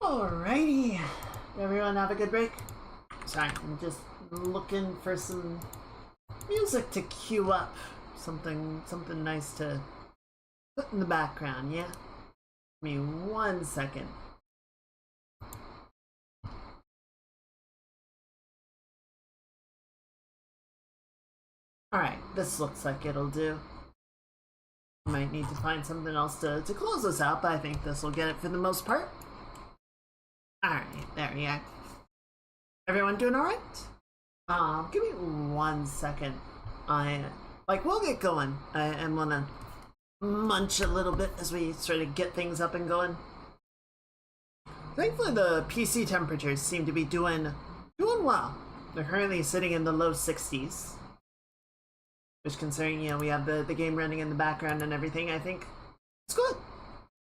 Alrighty. Everyone have a good break? Sorry, I'm just looking for some music to cue up. Something nice to put in the background, yeah? Give me 1 second. Alright, this looks like it'll do. Might need to find something else to close this out, but I think this will get it for the most part. Alright, there we are. Everyone doing alright? Give me 1 second. We'll get going. I'm gonna munch a little bit as we sort of get things up and going. Thankfully, the PC temperatures seem to be doing well. They're currently sitting in the low 60s. Which, considering, you know, we have the game running in the background and everything, I think it's good.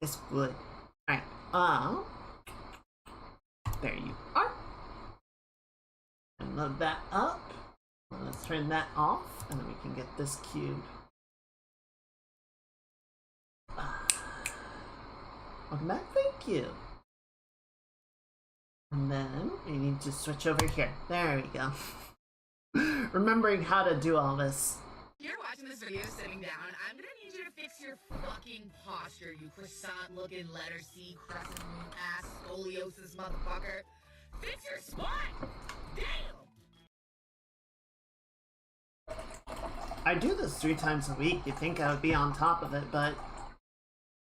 It's good. Alright, there you are. And load that up. Let's turn that off, and then we can get this queued. Welcome back, thank you. And then we need to switch over here. There we go. Remembering how to do all this. You're watching this video sitting down. I'm gonna need you to fix your fucking posture, you croissant-looking letter C crescent moon ass scoliosis motherfucker. Fix your spine! Damn! I do this 3 times a week. You'd think I would be on top of it, but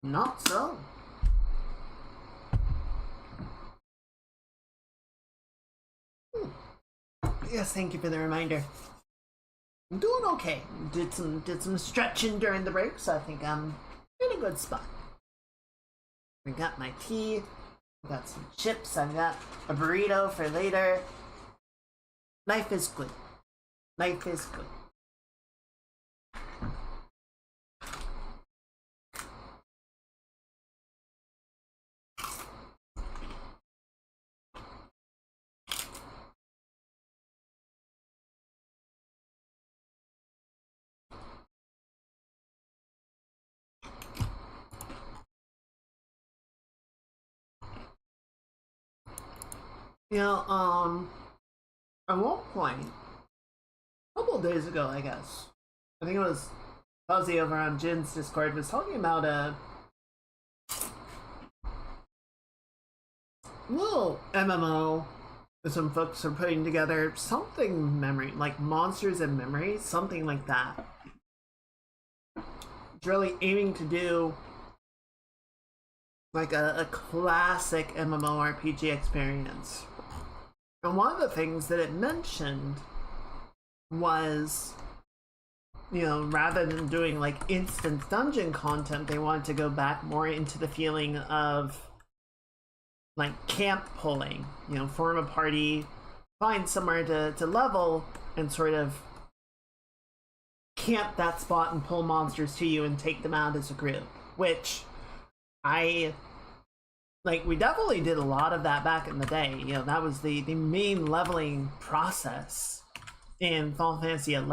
not so. Yes, thank you for the reminder. I'm doing okay. Did some stretching during the break, so I think I'm in a good spot. I got my tea, I got some chips, I got a burrito for later. Life is good. Life is good. You know, at one point, a couple of days ago, I guess, I think it was Fuzzy over on Jin's Discord was talking about a little MMO that some folks are putting together, something memory, like Monsters and Memories, something like that. It's really aiming to do like a classic MMORPG experience. And one of the things that it mentioned was, you know, rather than doing like instant dungeon content, they wanted to go back more into the feeling of like camp pulling, you know, form a party, find somewhere to level, and sort of camp that spot and pull monsters to you and take them out as a group, which we definitely did a lot of that back in the day. You know, that was the main leveling process in Final Fantasy XI.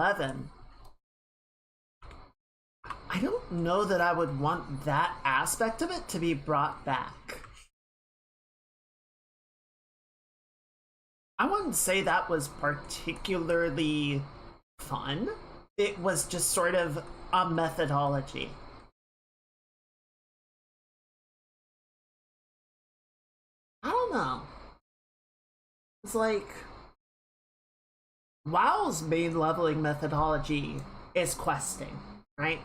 I don't know that I would want that aspect of it to be brought back. I wouldn't say that was particularly fun. It was just sort of a methodology. I don't know. It's like WoW's main leveling methodology is questing, right?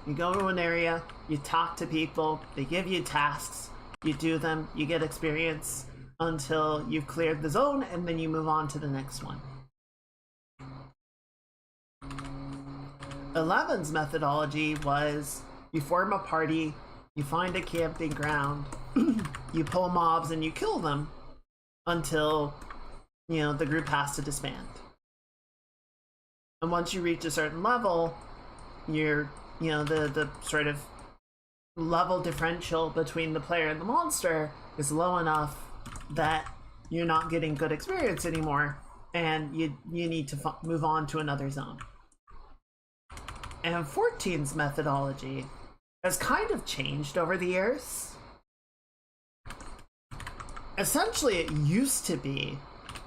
You go to an area, you talk to people, they give you tasks, you do them, you get experience until you've cleared the zone, and then you move on to the next one. 11's methodology was you form a party, you find a camping ground, you pull mobs and you kill them until, you know, the group has to disband. And once you reach a certain level, you're, you know, the sort of level differential between the player and the monster is low enough that you're not getting good experience anymore, and you need to move on to another zone. And 14's methodology has kind of changed over the years. essentially it used to be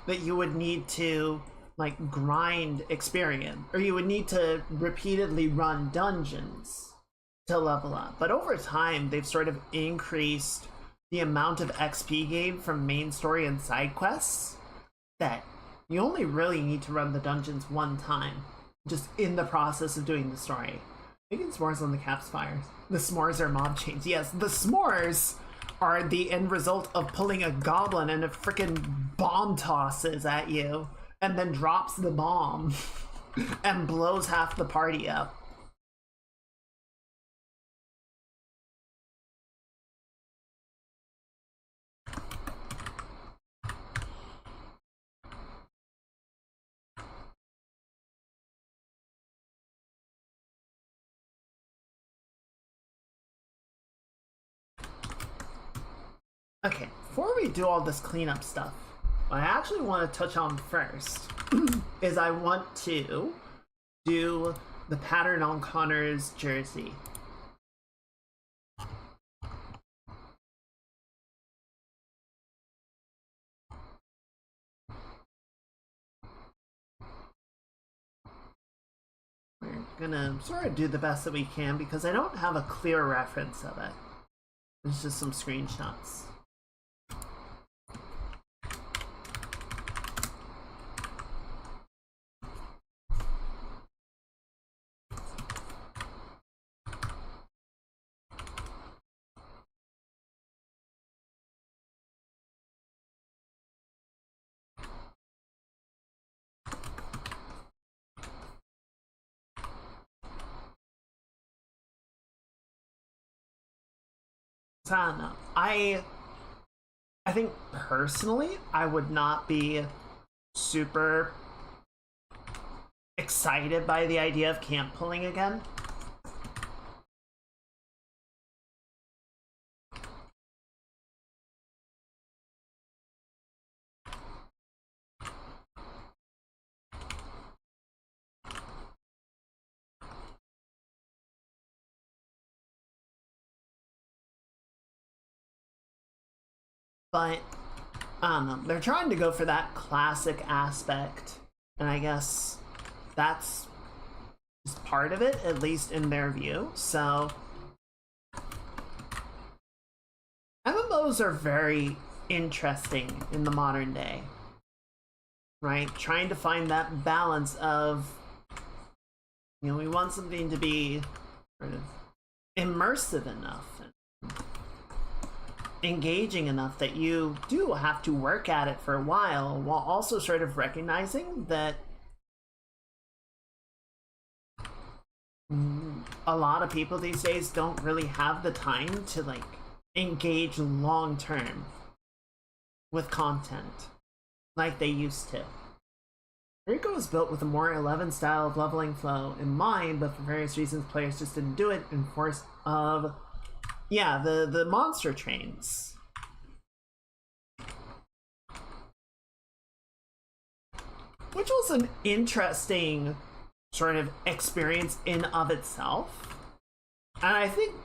that you would need to like grind experience, or you would need to repeatedly run dungeons to level up. But over time, they've sort of increased the amount of XP gained from main story and side quests that you only really need to run the dungeons one time, just in the process of doing the story. Making s'mores on the caps fires. The s'mores are mob chains. Yes, the s'mores are the end result of pulling a goblin and a freaking bomb tosses at you and then drops the bomb and blows half the party up. Okay, before we do all this cleanup stuff, what I actually want to touch on first is I want to do the pattern on Connor's jersey. We're gonna sort of do the best that we can because I don't have a clear reference of it. It's just some screenshots. I don't know. I think personally, I would not be super excited by the idea of camp pulling again. But, I don't know, they're trying to go for that classic aspect, and I guess that's just part of it, at least in their view, so... MMOs are very interesting in the modern day, right? Trying to find that balance of, you know, we want something to be sort of immersive enough, and engaging enough that you do have to work at it for a while, while also sort of recognizing that a lot of people these days don't really have the time to like engage long term with content like they used to. Rico was built with a more 11 style of leveling flow in mind, but for various reasons players just didn't do it in force of the monster trains. Which was an interesting sort of experience in of itself. And I think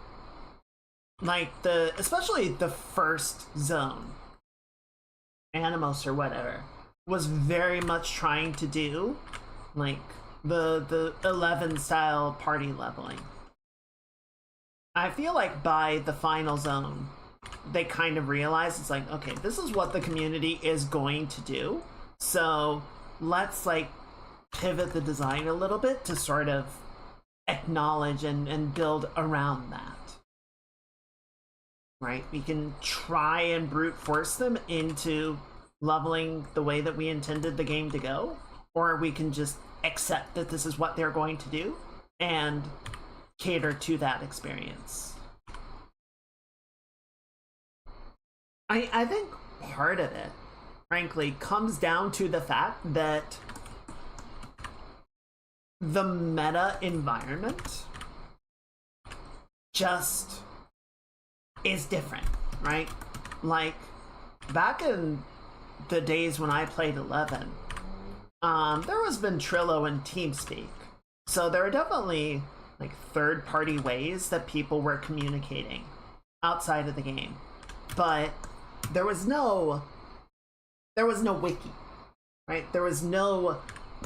like especially the first zone, Animos or whatever, was very much trying to do like the 11 style party leveling. I feel like by the final zone, they kind of realized it's like, okay, this is what the community is going to do. So let's like pivot the design a little bit to sort of acknowledge and build around that. Right? We can try and brute force them into leveling the way that we intended the game to go, or we can just accept that this is what they're going to do and cater to that experience. I think part of it, frankly, comes down to the fact that the meta environment just is different, right? Like, back in the days when I played 11, there was Ventrilo and TeamSpeak. So there are definitely like third-party ways that people were communicating outside of the game. But there was no wiki, right? There was no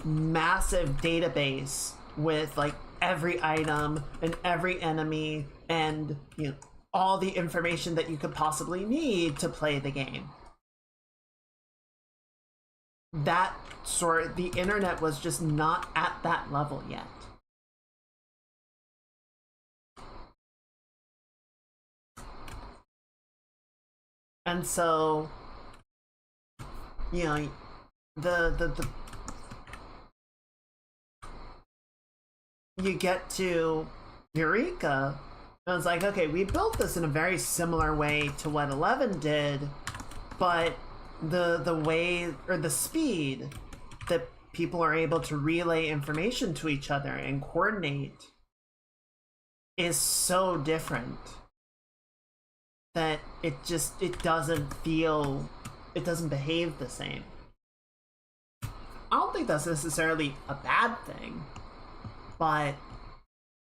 massive database with like every item and every enemy and, you know, all the information that you could possibly need to play the game. The internet was just not at that level yet. And so, you know, you get to Eureka, and it's like, okay, we built this in a very similar way to what 11 did, but the way, or the speed that people are able to relay information to each other and coordinate is so different that it doesn't behave the same. I don't think that's necessarily a bad thing, but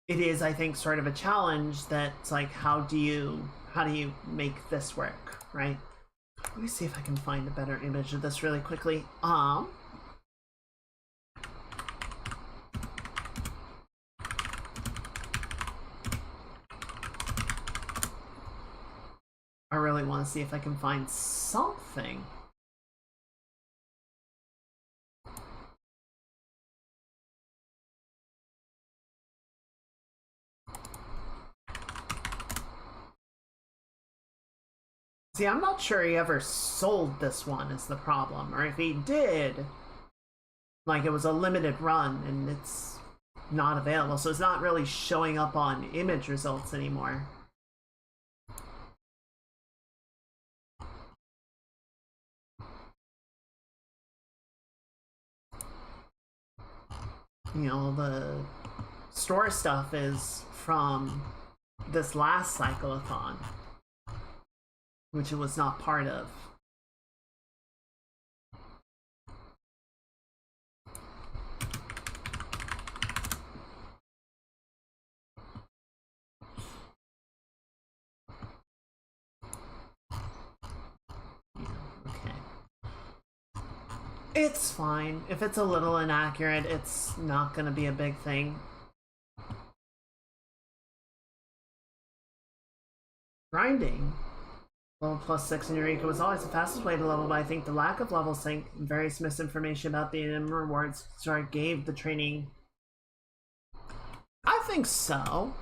it is, I think, sort of a challenge that's like, how do you make this work, right? Let me see if I can find a better image of this really quickly. I really want to see if I can find something. See, I'm not sure he ever sold this one is the problem, or if he did, like, it was a limited run and it's not available, so it's not really showing up on image results anymore. You know, the store stuff is from this last cyclothon, which it was not part of. It's fine. If it's a little inaccurate, it's not gonna be a big thing. Grinding. Level +6 in Eureka was always the fastest way to level, but I think the lack of level sync and various misinformation about the item rewards gave the training. I think so.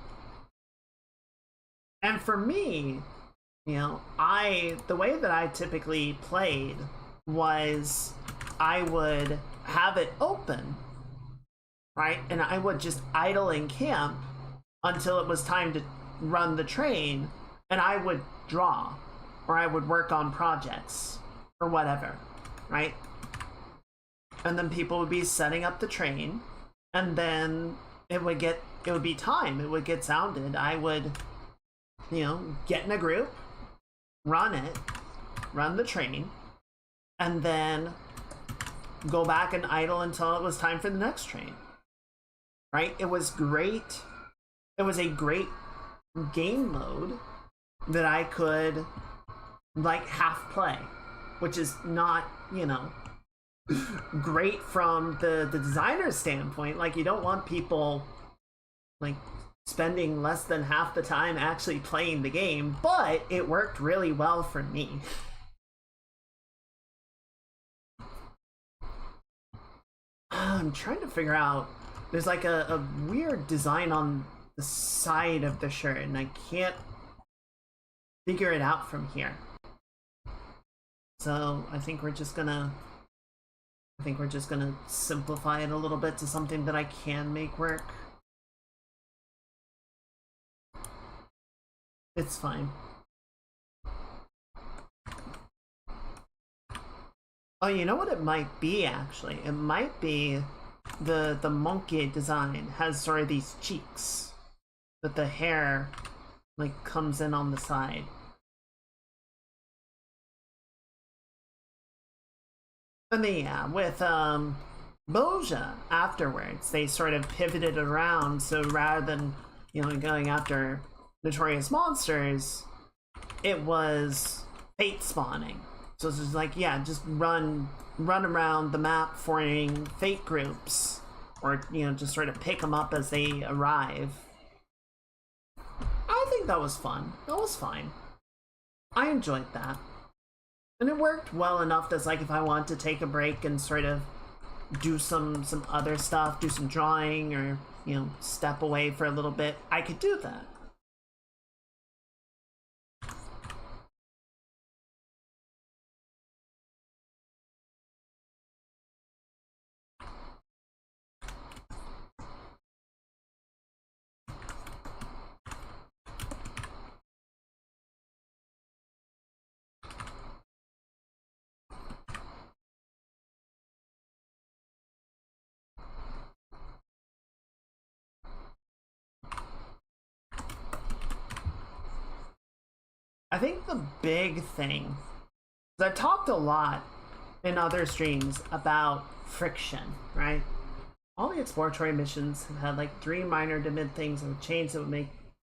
And for me, you know, the way that I typically played was I would have it open, right? And I would just idle in camp until it was time to run the train, and I would draw, or I would work on projects, or whatever, right? And then people would be setting up the train, and then it would be time, it would get sounded. I would, you know, get in a group, run the train, and then go back and idle until it was time for the next train, right? It was great. It was a great game mode that I could, like, half play, which is not, you know, great from the designer's standpoint. Like, you don't want people, like, spending less than half the time actually playing the game, but it worked really well for me. I'm trying to figure out, there's like a weird design on the side of the shirt, and I can't figure it out from here. So I think we're just gonna simplify it a little bit to something that I can make work. It's fine. Oh, you know what it might be, actually? It might be the monkey design has sort of these cheeks, but the hair, like, comes in on the side. And then, yeah, with Boja afterwards, they sort of pivoted around, so rather than, you know, going after notorious monsters, it was fate spawning. So it's just like, yeah, just run around the map forming fate groups, or just sort of pick them up as they arrive. I think that was fun. That was fine. I enjoyed that. And it worked well enough that, like, if I want to take a break and sort of do some other stuff, do some drawing, or, step away for a little bit, I could do that. I think the big thing, I've talked a lot in other streams about friction, right? All the exploratory missions have had like 3 minor to mid things that would change that would make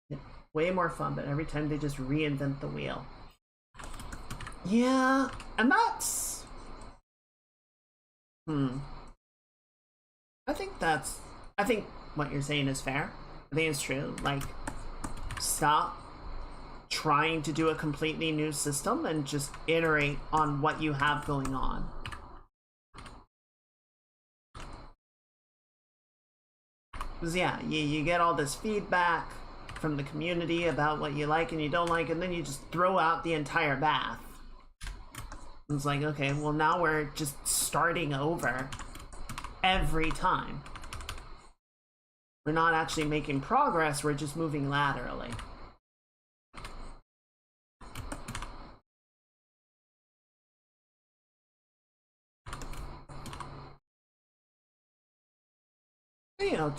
it way more fun, but every time they just reinvent the wheel. Yeah, and that's... I think what you're saying is fair. I think it's true. Like, stop trying to do a completely new system and just iterate on what you have going on. Because yeah, you get all this feedback from the community about what you like and you don't like, and then you just throw out the entire bath. It's like, okay, well now we're just starting over every time. We're not actually making progress, we're just moving laterally.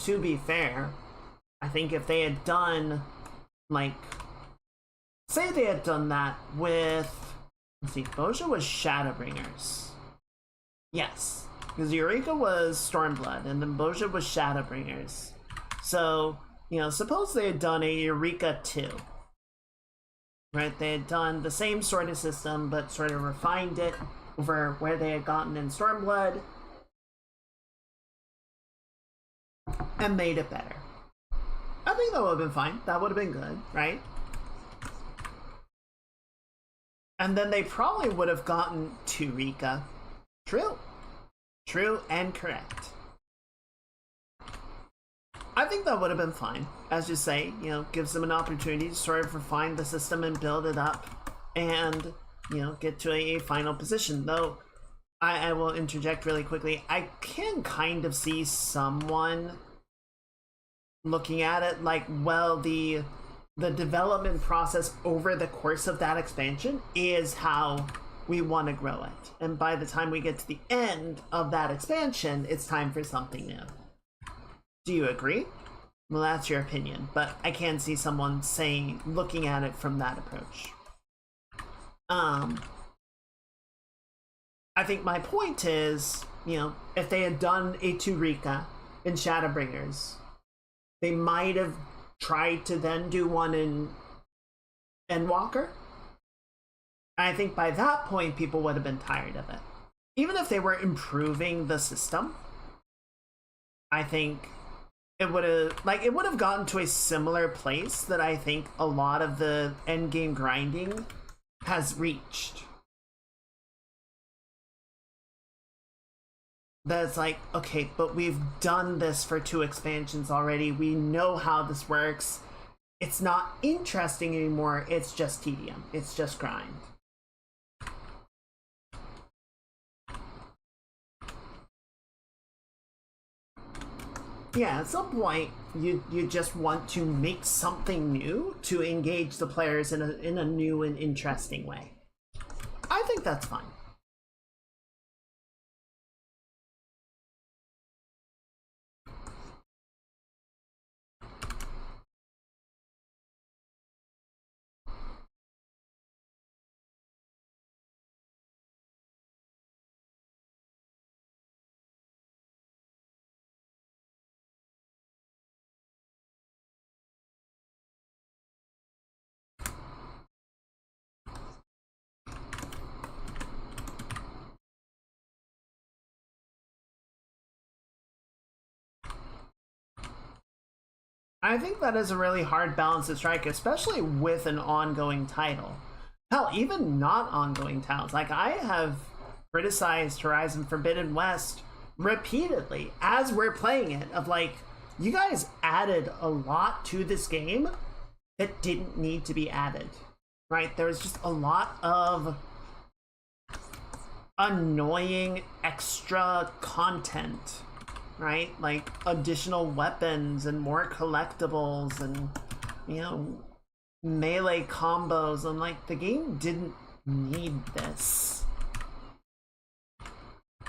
To be fair, I think if they had done, like, say they had done that with, let's see, Boja was Shadowbringers. Yes, because Eureka was Stormblood, and then Boja was Shadowbringers. So, suppose they had done a Eureka 2. Right, they had done the same sort of system, but sort of refined it over where they had gotten in Stormblood, and made it better. I think that would have been fine. That would have been good, right? And then they probably would have gotten to Rika. True. True and correct. I think that would have been fine. As you say, gives them an opportunity to sort of refine the system and build it up and, get to a final position. Though, I will interject really quickly. I can kind of see someone looking at it like, well, the development process over the course of that expansion is how we want to grow it. And by the time we get to the end of that expansion, it's time for something new. Do you agree? Well, that's your opinion, but I can see someone looking at it from that approach. I think my point is, if they had done a Turika in Shadowbringers, they might have tried to then do one in Endwalker. I think by that point, people would have been tired of it. Even if they were improving the system, I think it would have gotten to a similar place that I think a lot of the endgame grinding has reached. That's like, okay, but we've done this for 2 expansions already. We know how this works. It's not interesting anymore. It's just tedium. It's just grind. Yeah, at some point, you just want to make something new to engage the players in a new and interesting way. I think that's fine. I think that is a really hard balance to strike, especially with an ongoing title. Hell, even not ongoing titles. Like, I have criticized Horizon Forbidden West repeatedly as we're playing it, of like, you guys added a lot to this game that didn't need to be added, right? There was just a lot of annoying extra content, right? Like additional weapons and more collectibles and, you know, melee combos. And like, the game didn't need this.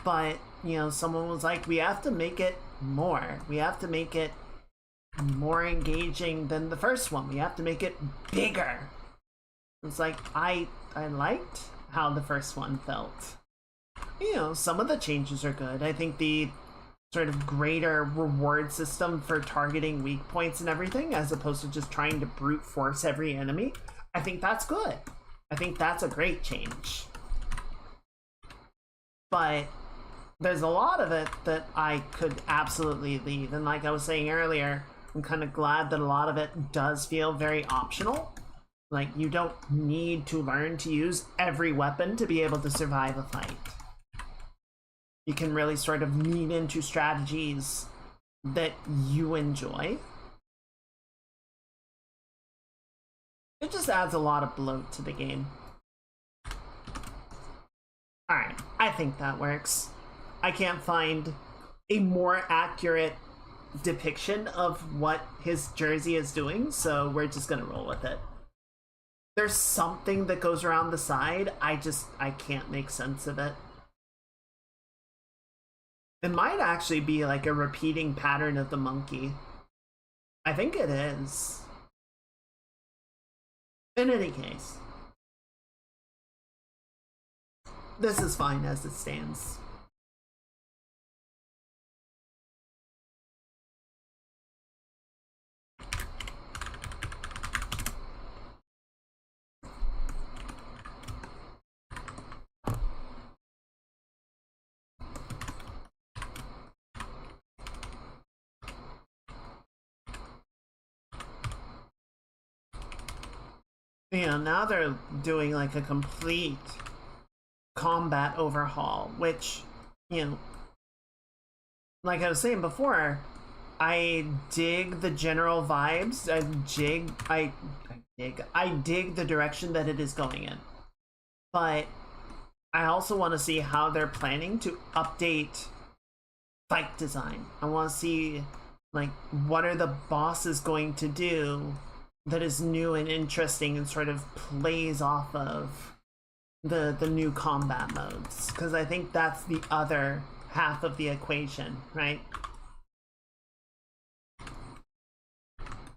But, you know, someone was like, we have to make it more. We have to make it more engaging than the first one. We have to make it bigger. It's like, I liked how the first one felt. You know, some of the changes are good. I think the sort of greater reward system for targeting weak points and everything, as opposed to just trying to brute force every enemy, I think that's good. I think that's a great change. But there's a lot of it that I could absolutely leave. And like I was saying earlier, I'm kind of glad that a lot of it does feel very optional. Like, you don't need to learn to use every weapon to be able to survive a fight. You can really sort of lean into strategies that you enjoy. It just adds a lot of bloat to the game. Alright, I think that works. I can't find a more accurate depiction of what his jersey is doing, so we're just gonna roll with it. There's something that goes around the side, I can't make sense of it. It might actually be like a repeating pattern of the monkey. I think it is. In any case, this is fine as it stands. You know, now they're doing like a complete combat overhaul, which, you know, like I was saying before, I dig the general vibes. I dig the direction that it is going in. But I also want to see how they're planning to update fight design. I want to see, like, what are the bosses going to do that is new and interesting and sort of plays off of the new combat modes, because I think that's the other half of the equation, right?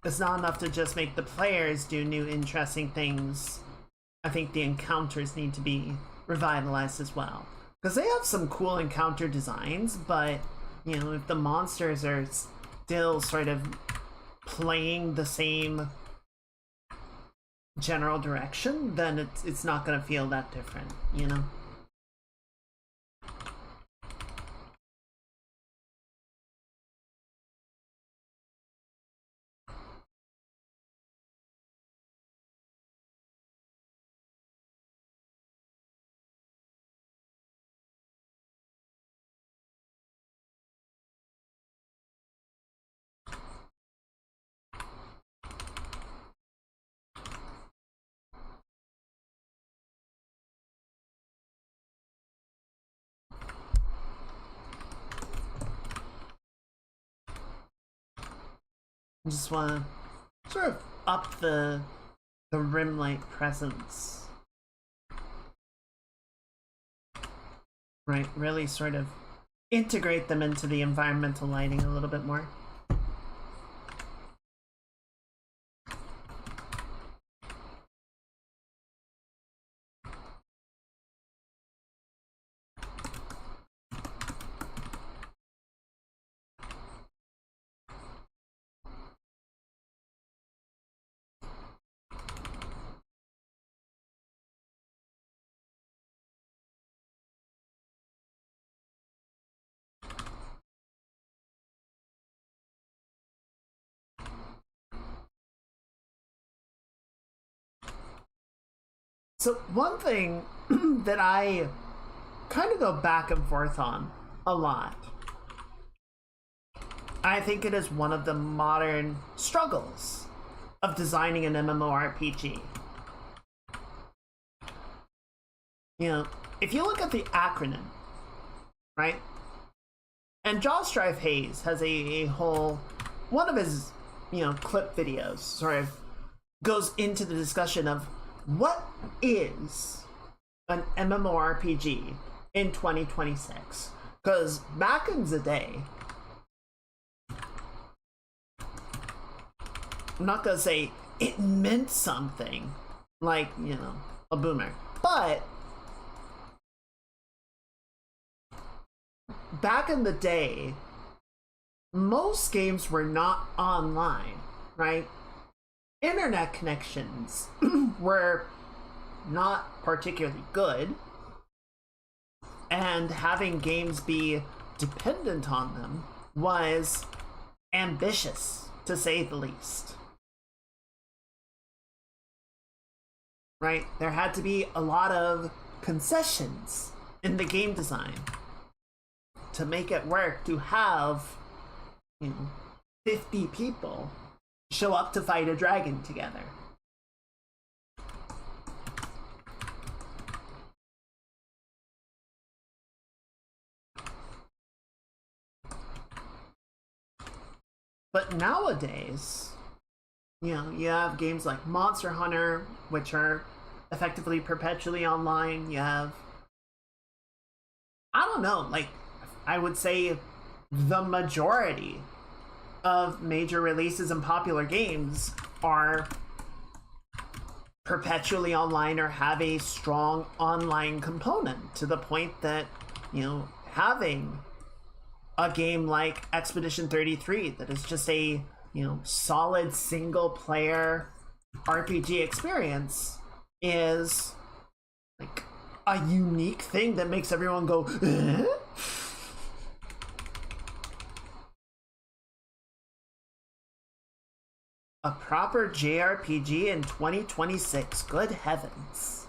It's not enough to just make the players do new interesting things. I think the encounters need to be revitalized as well, because they have some cool encounter designs, but, you know, if the monsters are still sort of playing the same general direction, then it's not going to feel that different, you know? I just want to sort of up the rim light presence. Right, really sort of integrate them into the environmental lighting a little bit more. So one thing that I kind of go back and forth on a lot, I think it is one of the modern struggles of designing an MMORPG. You know, if you look at the acronym, right? And Jawstrife Hayes has a whole, one of his, clip videos sort of goes into the discussion of what is an MMORPG in 2026. Because back in the day, I'm not gonna say it meant something like, a boomer, but back in the day, most games were not online, right? Internet connections were not particularly good, and having games be dependent on them was ambitious, to say the least. Right? There had to be a lot of concessions in the game design to make it work, to have 50 people show up to fight a dragon together. But nowadays, you have games like Monster Hunter, which are effectively perpetually online. You have, I don't know, I would say the majority of major releases and popular games are perpetually online or have a strong online component, to the point that, having a game like Expedition 33 that is just a, solid single player RPG experience is like a unique thing that makes everyone go, eh? A proper JRPG in 2026, good heavens.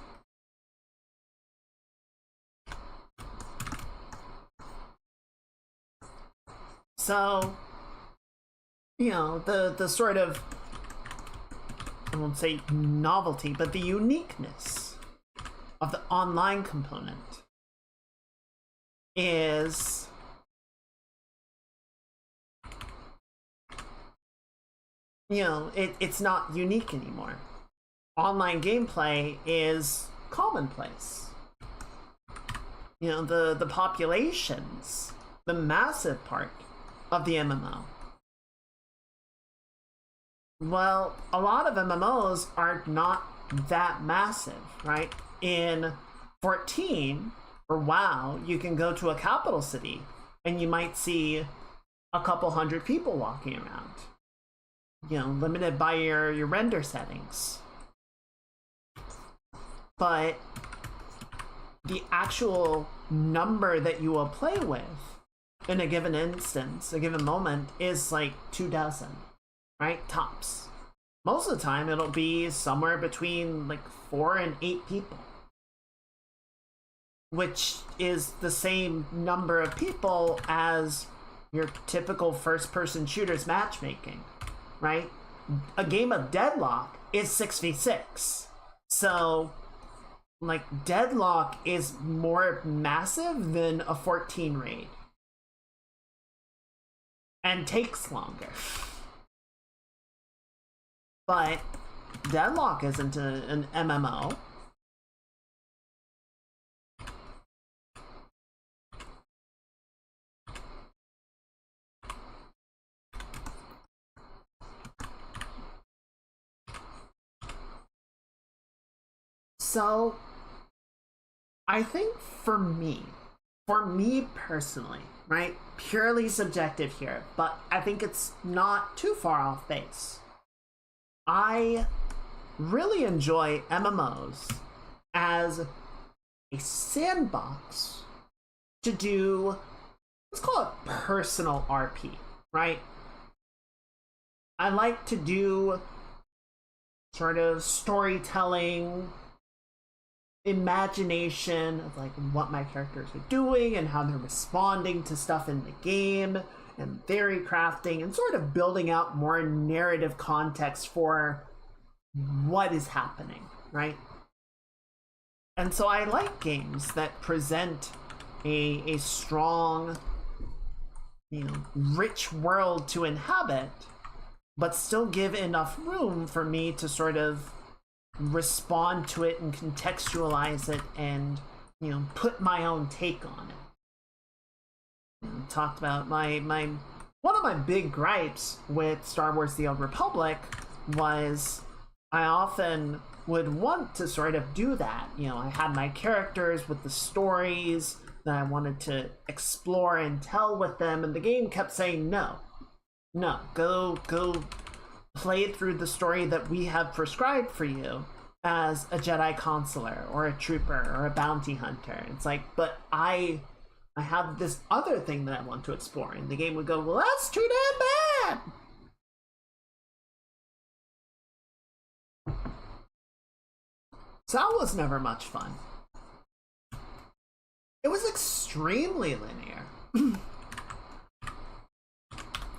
So, the sort of, I won't say novelty, but the uniqueness of the online component is it's not unique anymore. Online gameplay is commonplace. The populations, the massive part of the MMO. Well, a lot of MMOs are not that massive, right? In 14, or WoW, you can go to a capital city and you might see a couple hundred people walking around. Limited by your render settings. But the actual number that you will play with in a given instance, a given moment, is like 24, right? Tops. Most of the time, it'll be somewhere between like 4 and 8 people, which is the same number of people as your typical first-person shooters matchmaking, right? A game of Deadlock is 6v6. So, Deadlock is more massive than a 14 raid. And takes longer. But Deadlock isn't an MMO. So, I think for me personally, right, purely subjective here, but I think it's not too far off base. I really enjoy MMOs as a sandbox to do, let's call it personal RP, right? I like to do sort of storytelling, imagination of like what my characters are doing and how they're responding to stuff in the game, and theory crafting and sort of building out more narrative context for what is happening, right? And so I like games that present a strong, rich world to inhabit, but still give enough room for me to sort of respond to it and contextualize it and, put my own take on it. Talked about one of my big gripes with Star Wars The Old Republic was I often would want to sort of do that. I had my characters with the stories that I wanted to explore and tell with them, and the game kept saying no, go play through the story that we have prescribed for you as a Jedi consular or a trooper or a bounty hunter. It's like, but I have this other thing that I want to explore, and the game would go, well, that's too damn bad. So that was never much fun. It was extremely linear.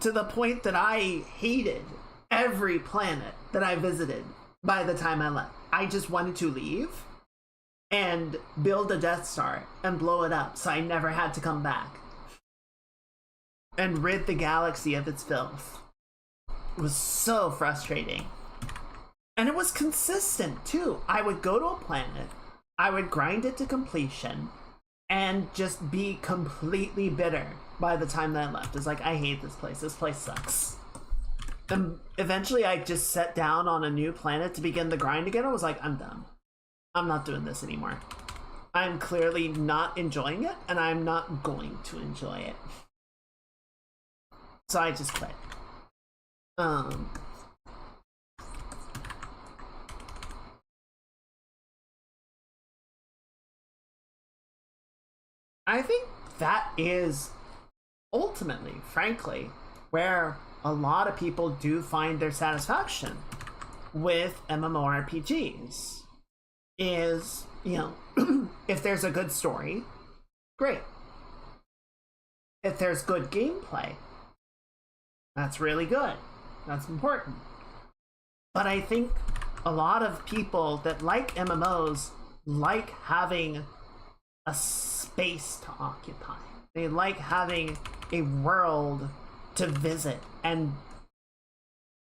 To the point that I hated every planet that I visited by the time I left. I just wanted to leave and build a Death Star and blow it up so I never had to come back. And rid the galaxy of its filth. It was so frustrating. And it was consistent too. I would go to a planet, I would grind it to completion, and just be completely bitter by the time that I left. It's like, I hate this place. This place sucks. And eventually I just sat down on a new planet to begin the grind again. I was like, I'm done. I'm not doing this anymore. I'm clearly not enjoying it, and I'm not going to enjoy it. So I just quit. I think that is ultimately, frankly, where a lot of people do find their satisfaction with MMORPGs. Is, if there's a good story, great. If there's good gameplay, that's really good. That's important. But I think a lot of people that like MMOs like having a space to occupy. They like having a world to visit and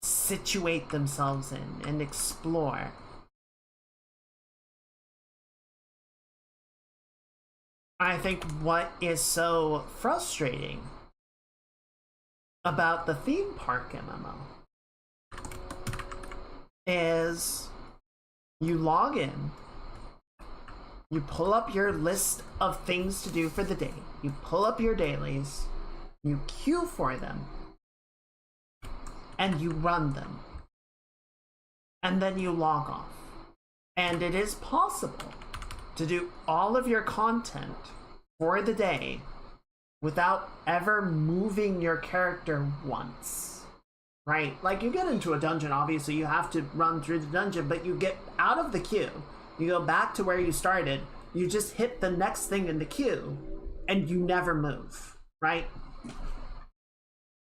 situate themselves in and explore. I think what is so frustrating about the theme park MMO is you log in, you pull up your list of things to do for the day, you pull up your dailies, you queue for them, and you run them. And then you log off. And it is possible to do all of your content for the day without ever moving your character once. Right? Like, you get into a dungeon, obviously you have to run through the dungeon, but you get out of the queue, you go back to where you started, you just hit the next thing in the queue, and you never move, right?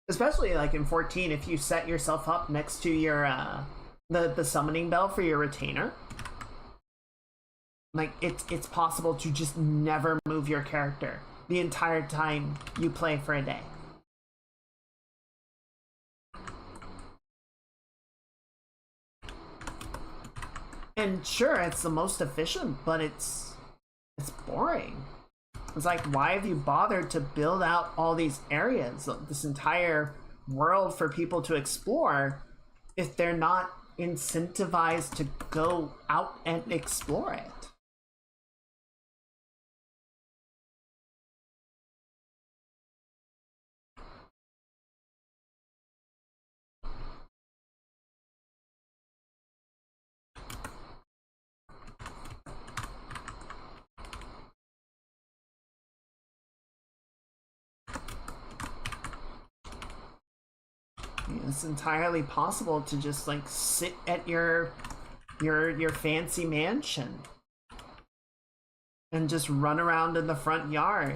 Especially like in 14, if you set yourself up next to your the summoning bell for your retainer, like it's possible to just never move your character the entire time you play for a day. And sure, it's the most efficient, but it's boring. It's like, why have you bothered to build out all these areas, this entire world for people to explore, if they're not incentivized to go out and explore it? It's entirely possible to just like sit at your fancy mansion and just run around in the front yard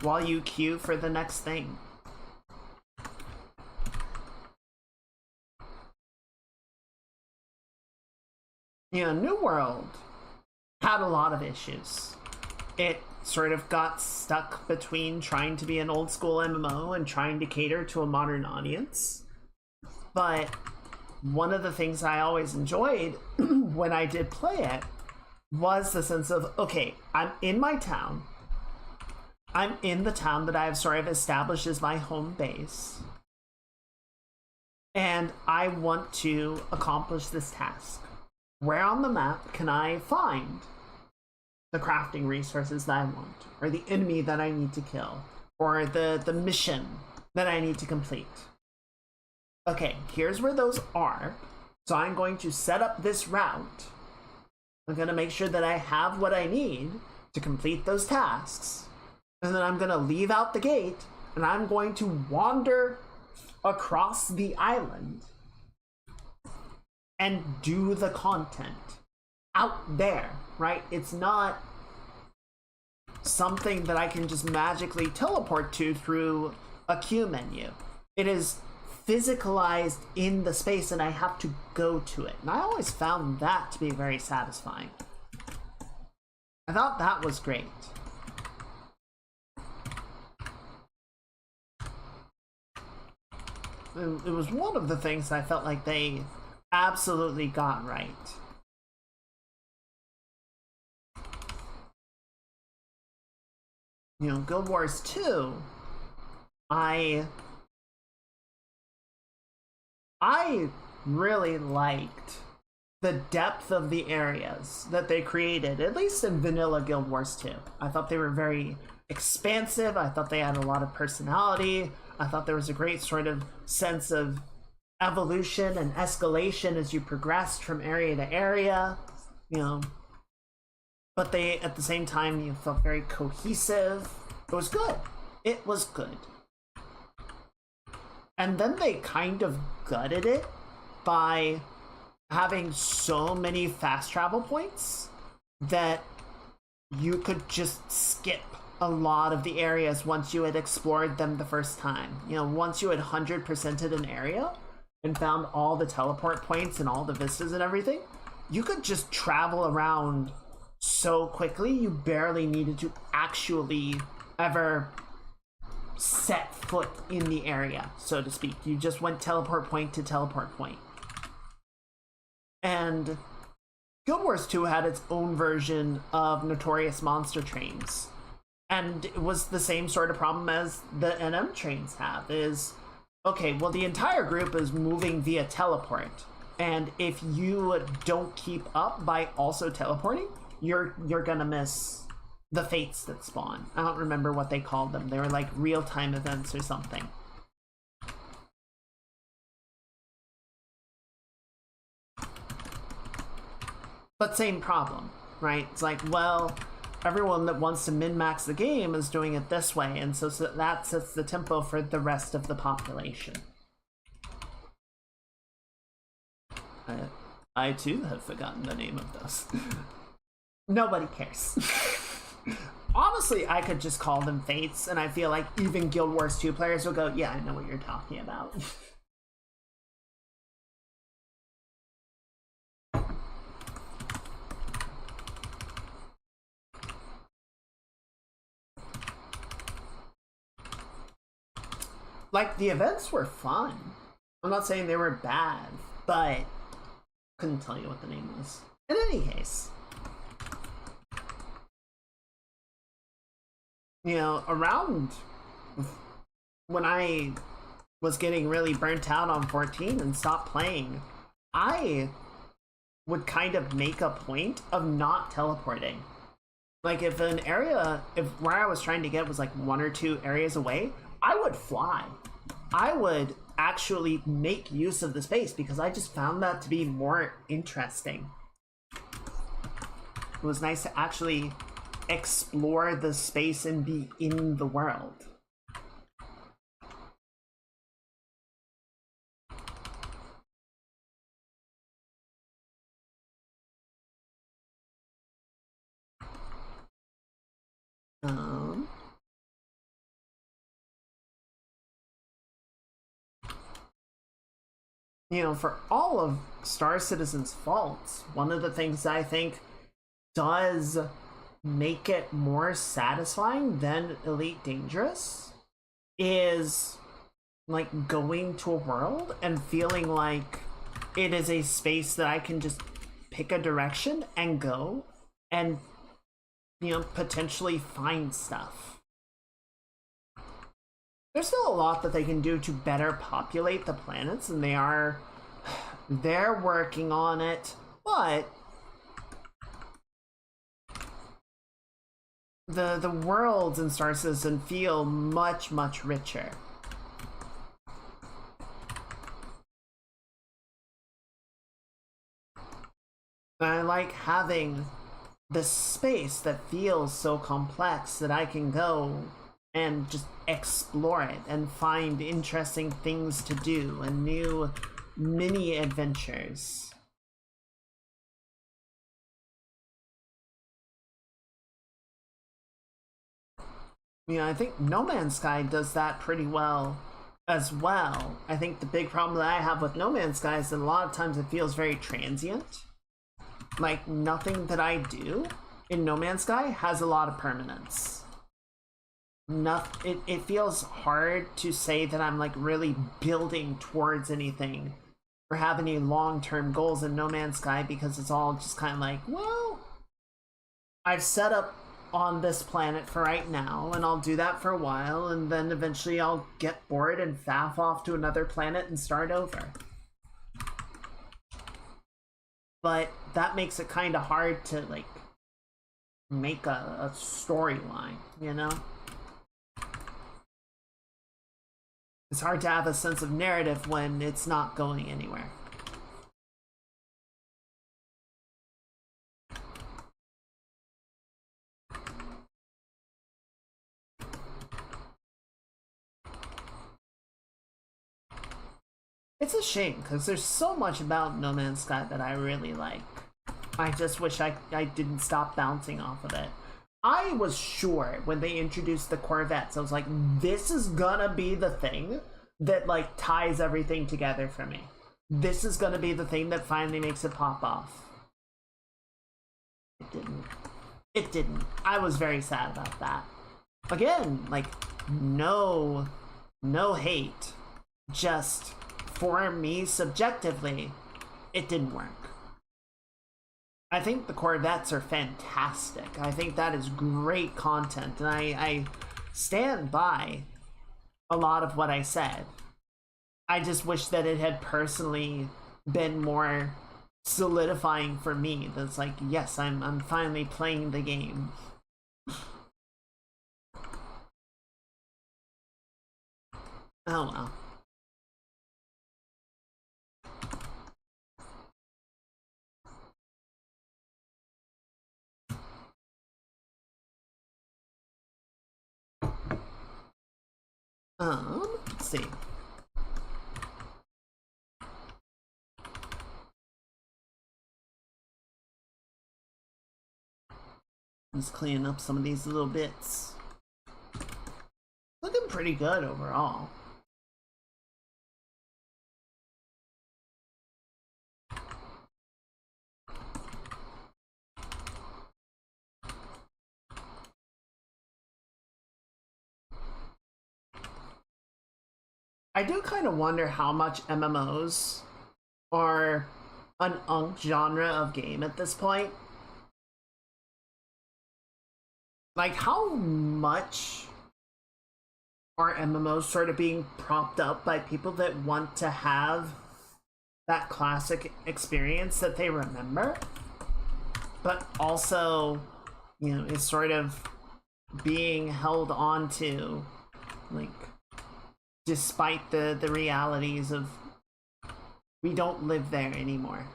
while you queue for the next thing. You know, New World had a lot of issues. It sort of got stuck between trying to be an old school MMO and trying to cater to a modern audience. But one of the things I always enjoyed when I did play it was the sense of, okay, I'm in my town. I'm in the town that I have sort of established as my home base. And I want to accomplish this task. Where on the map can I find the crafting resources that I want, or the enemy that I need to kill, or the mission that I need to complete? Okay, here's where those are. So I'm going to set up this route. I'm going to make sure that I have what I need to complete those tasks. And then I'm going to leave out the gate, and I'm going to wander across the island and do the content out there, right? It's not something that I can just magically teleport to through a queue menu. It is physicalized in the space, and I have to go to it. And I always found that to be very satisfying. I thought that was great. It was one of the things I felt like they absolutely got right. You know, Guild Wars 2, I really liked the depth of the areas that they created, at least in vanilla Guild Wars 2. I thought they were very expansive. I thought they had a lot of personality. I thought there was a great sort of sense of evolution and escalation as you progressed from area to area, you know. But they, at the same time, you felt very cohesive. It was good. It was good. And then they kind of gutted it by having so many fast travel points that you could just skip a lot of the areas once you had explored them the first time. You know, once you had 100%ed an area and found all the teleport points and all the vistas and everything, you could just travel around so quickly you barely needed to actually ever set foot in the area, so to speak. You just went teleport point to teleport point. And Guild Wars 2 had its own version of Notorious Monster Trains. And it was the same sort of problem as the NM trains have, is, okay, well, the entire group is moving via teleport. And if you don't keep up by also teleporting, you're gonna miss the fates that spawn. I don't remember what they called them. They were like real-time events or something. But same problem, right? It's like, well, everyone that wants to min-max the game is doing it this way, and so that sets the tempo for the rest of the population. I too have forgotten the name of those. Nobody cares. Honestly, I could just call them fates, and I feel like even Guild Wars 2 players will go, yeah, I know what you're talking about. Like, the events were fun. I'm not saying they were bad, but couldn't tell you what the name was. In any case, you know, around when I was getting really burnt out on 14 and stopped playing, I would kind of make a point of not teleporting. Like, if an area, if where I was trying to get was like 1 or 2 areas away, I would fly. I would actually make use of the space because I just found that to be more interesting. It was nice to actually explore the space and be in the world. Um, you know, for all of Star Citizen's faults, one of the things I think does make it more satisfying than Elite Dangerous is like going to a world and feeling like it is a space that I can just pick a direction and go and, you know, potentially find stuff. There's still a lot that they can do to better populate the planets, and they're working on it, but the worlds in Star Citizen feel much, much richer. I like having the space that feels so complex that I can go and just explore it and find interesting things to do and new mini adventures. You know, I think No Man's Sky does that pretty well as well. I think the big problem that I have with No Man's Sky is that a lot of times it feels very transient. Like, nothing that I do in No Man's Sky has a lot of permanence. It feels hard to say that I'm like really building towards anything or have any long-term goals in No Man's Sky, because it's all just kind of like, well, I've set up on this planet for right now, and I'll do that for a while, and then eventually I'll get bored and faff off to another planet and start over. But that makes it kind of hard to like make a storyline, you know? It's hard to have a sense of narrative when it's not going anywhere. It's a shame, because there's so much about No Man's Sky that I really like. I just wish I didn't stop bouncing off of it. I was sure when they introduced the Corvettes, I was like, this is gonna be the thing that like ties everything together for me. This is gonna be the thing that finally makes it pop off. It didn't. It didn't. I was very sad about that. Again, like, no hate. Just, for me subjectively, it didn't work. I think the Corvettes are fantastic. I think that is great content, and I stand by a lot of what I said. I just wish that it had personally been more solidifying for me. That's like, yes, I'm finally playing the game. Oh well. Let's see. Just cleaning up some of these little bits. Looking pretty good overall. I do kind of wonder how much MMOs are an genre of game at this point. Like, how much are MMOs sort of being propped up by people that want to have that classic experience that they remember, but also, you know, is sort of being held on to, like, despite the realities of we don't live there anymore.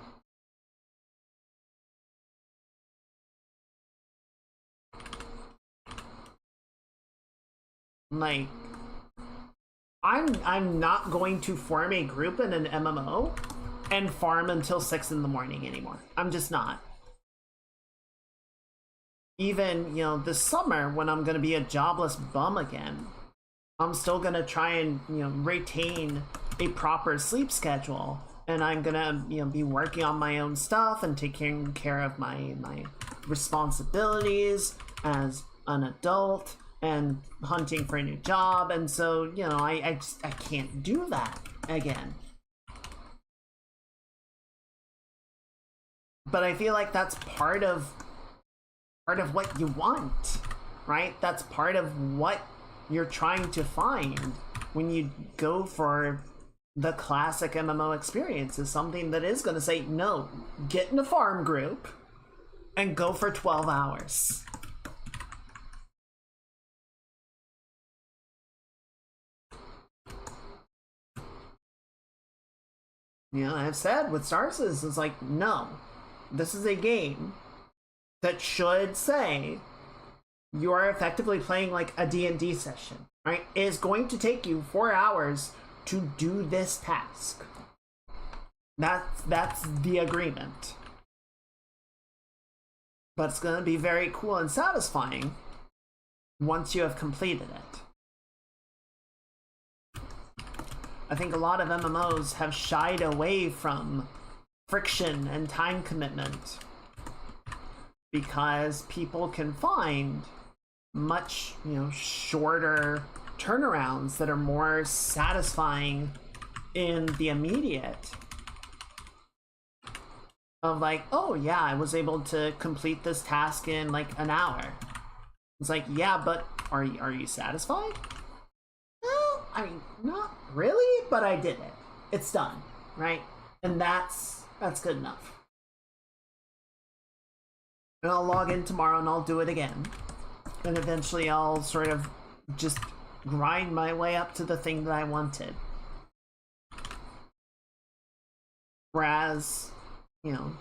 Like, I'm not going to form a group in an MMO and farm until 6 in the morning anymore. I'm just not. even, you know, this summer when I'm gonna be a jobless bum again, I'm still gonna try and, you know, retain a proper sleep schedule, and I'm gonna, you know, be working on my own stuff and taking care of my responsibilities as an adult and hunting for a new job. And so, you know, I can't do that again. But I feel like that's part of what you want, right? That's part of what you're trying to find when you go for the classic MMO experience, is something that is going to say, no, get in a farm group and go for 12 hours. You know, I've said with Star Citizen, it's like, no, this is a game that should say you are effectively playing like a D&D session, right? It is going to take you 4 hours to do this task. That's the agreement. But it's going to be very cool and satisfying once you have completed it. I think a lot of MMOs have shied away from friction and time commitment because people can find much, you know, shorter turnarounds that are more satisfying in the immediate. Of like, oh yeah, I was able to complete this task in like an hour. It's like, yeah, but are you satisfied? Well, I mean, not really, but I did it. It's done, right? And that's good enough. And I'll log in tomorrow and I'll do it again. And eventually I'll sort of just grind my way up to the thing that I wanted. Whereas, you know,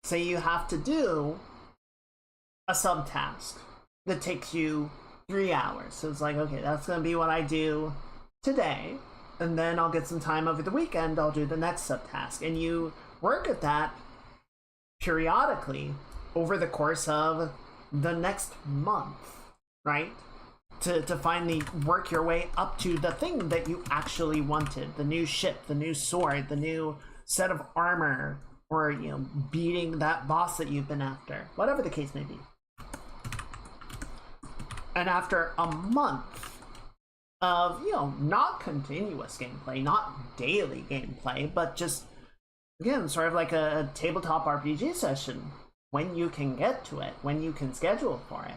say you have to do a subtask that takes you 3 hours. So it's like, okay, that's going to be what I do today. And then I'll get some time over the weekend, I'll do the next subtask. And you work at that periodically over the course of the next month, right? To finally work your way up to the thing that you actually wanted. The new ship, the new sword, the new set of armor, or, you know, beating that boss that you've been after. Whatever the case may be. And after a month of, you know, not continuous gameplay, not daily gameplay, but just, again, sort of like a tabletop RPG session, when you can get to it, when you can schedule for it.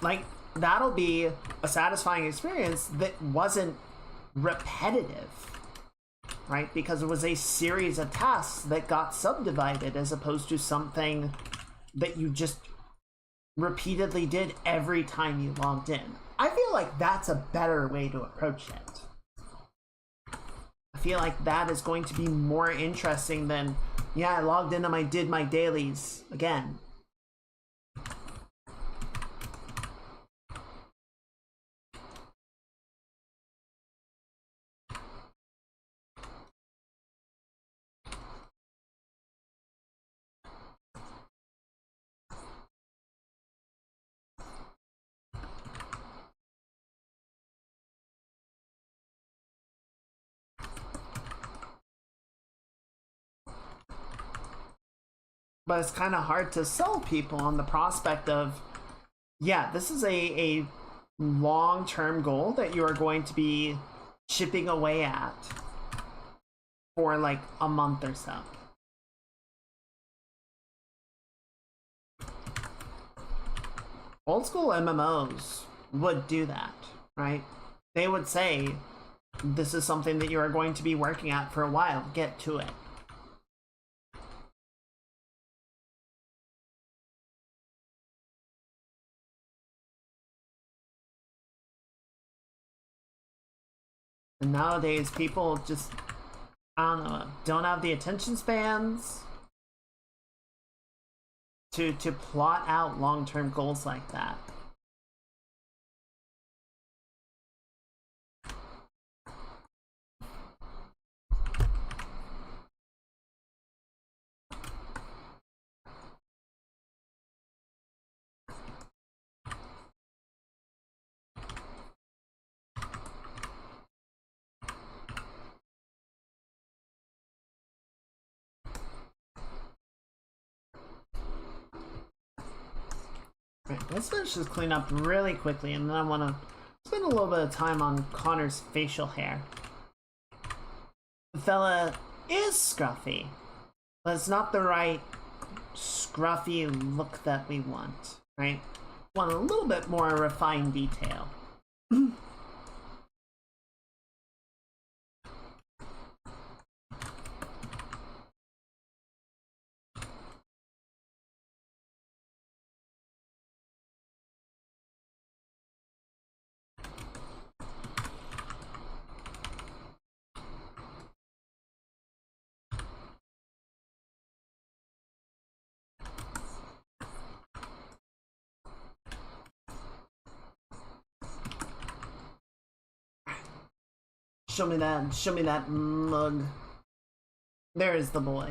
Like, that'll be a satisfying experience that wasn't repetitive, right? Because it was a series of tasks that got subdivided as opposed to something that you just repeatedly did every time you logged in. I feel like that's a better way to approach it. I feel like that is going to be more interesting than, yeah, I logged in and I did my dailies again. But it's kind of hard to sell people on the prospect of, yeah, this is a long-term goal that you are going to be chipping away at for like a month or so. Old school MMOs would do that, right? They would say, this is something that you are going to be working at for a while, get to it. And nowadays, people just, I don't know, don't have the attention spans to plot out long-term goals like that. Right, let's finish this cleanup really quickly, and then I want to spend a little bit of time on Connor's facial hair. The fella is scruffy, but it's not the right scruffy look that we want, right? Want a little bit more refined detail. Show me that mug. There is the boy.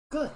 Good.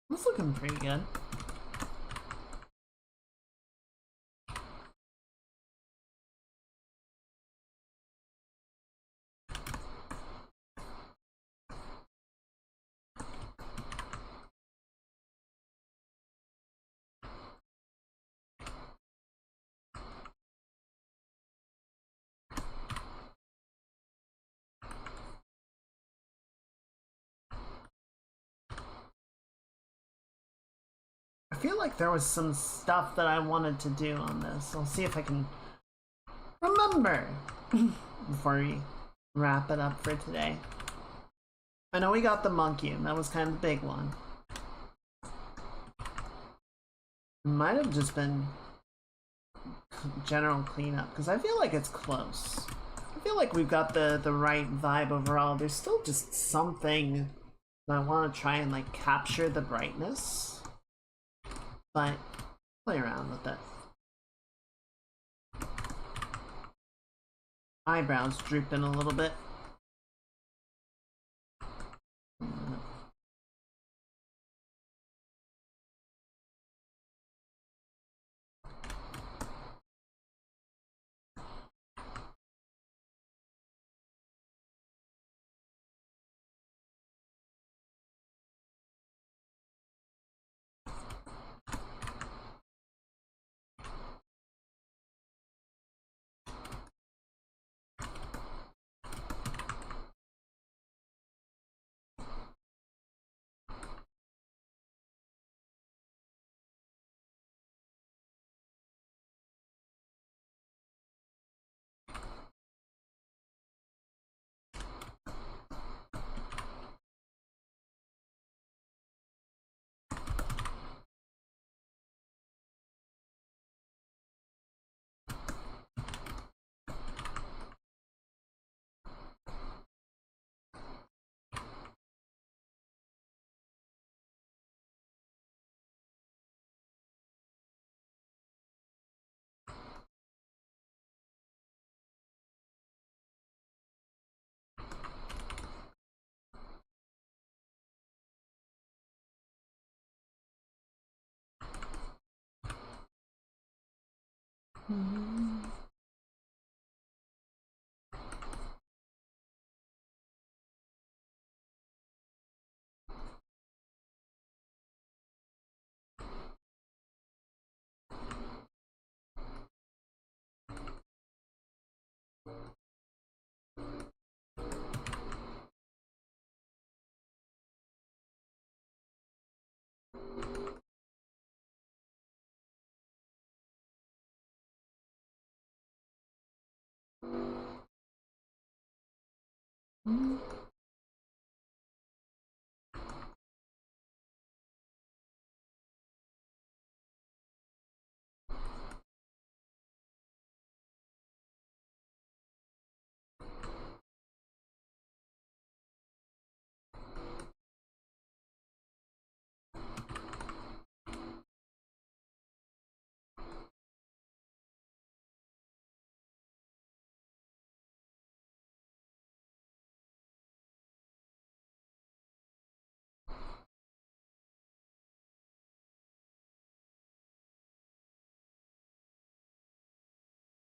That's looking pretty good. I feel like there was some stuff that I wanted to do on this. I'll see if I can remember before we wrap it up for today. I know we got the monkey, and that was kind of the big one. Might have just been general cleanup, because I feel like it's close. I feel like we've got the right vibe overall. There's still just something that I want to try and like capture the brightness, but play around with it. Eyebrows drooping a little bit.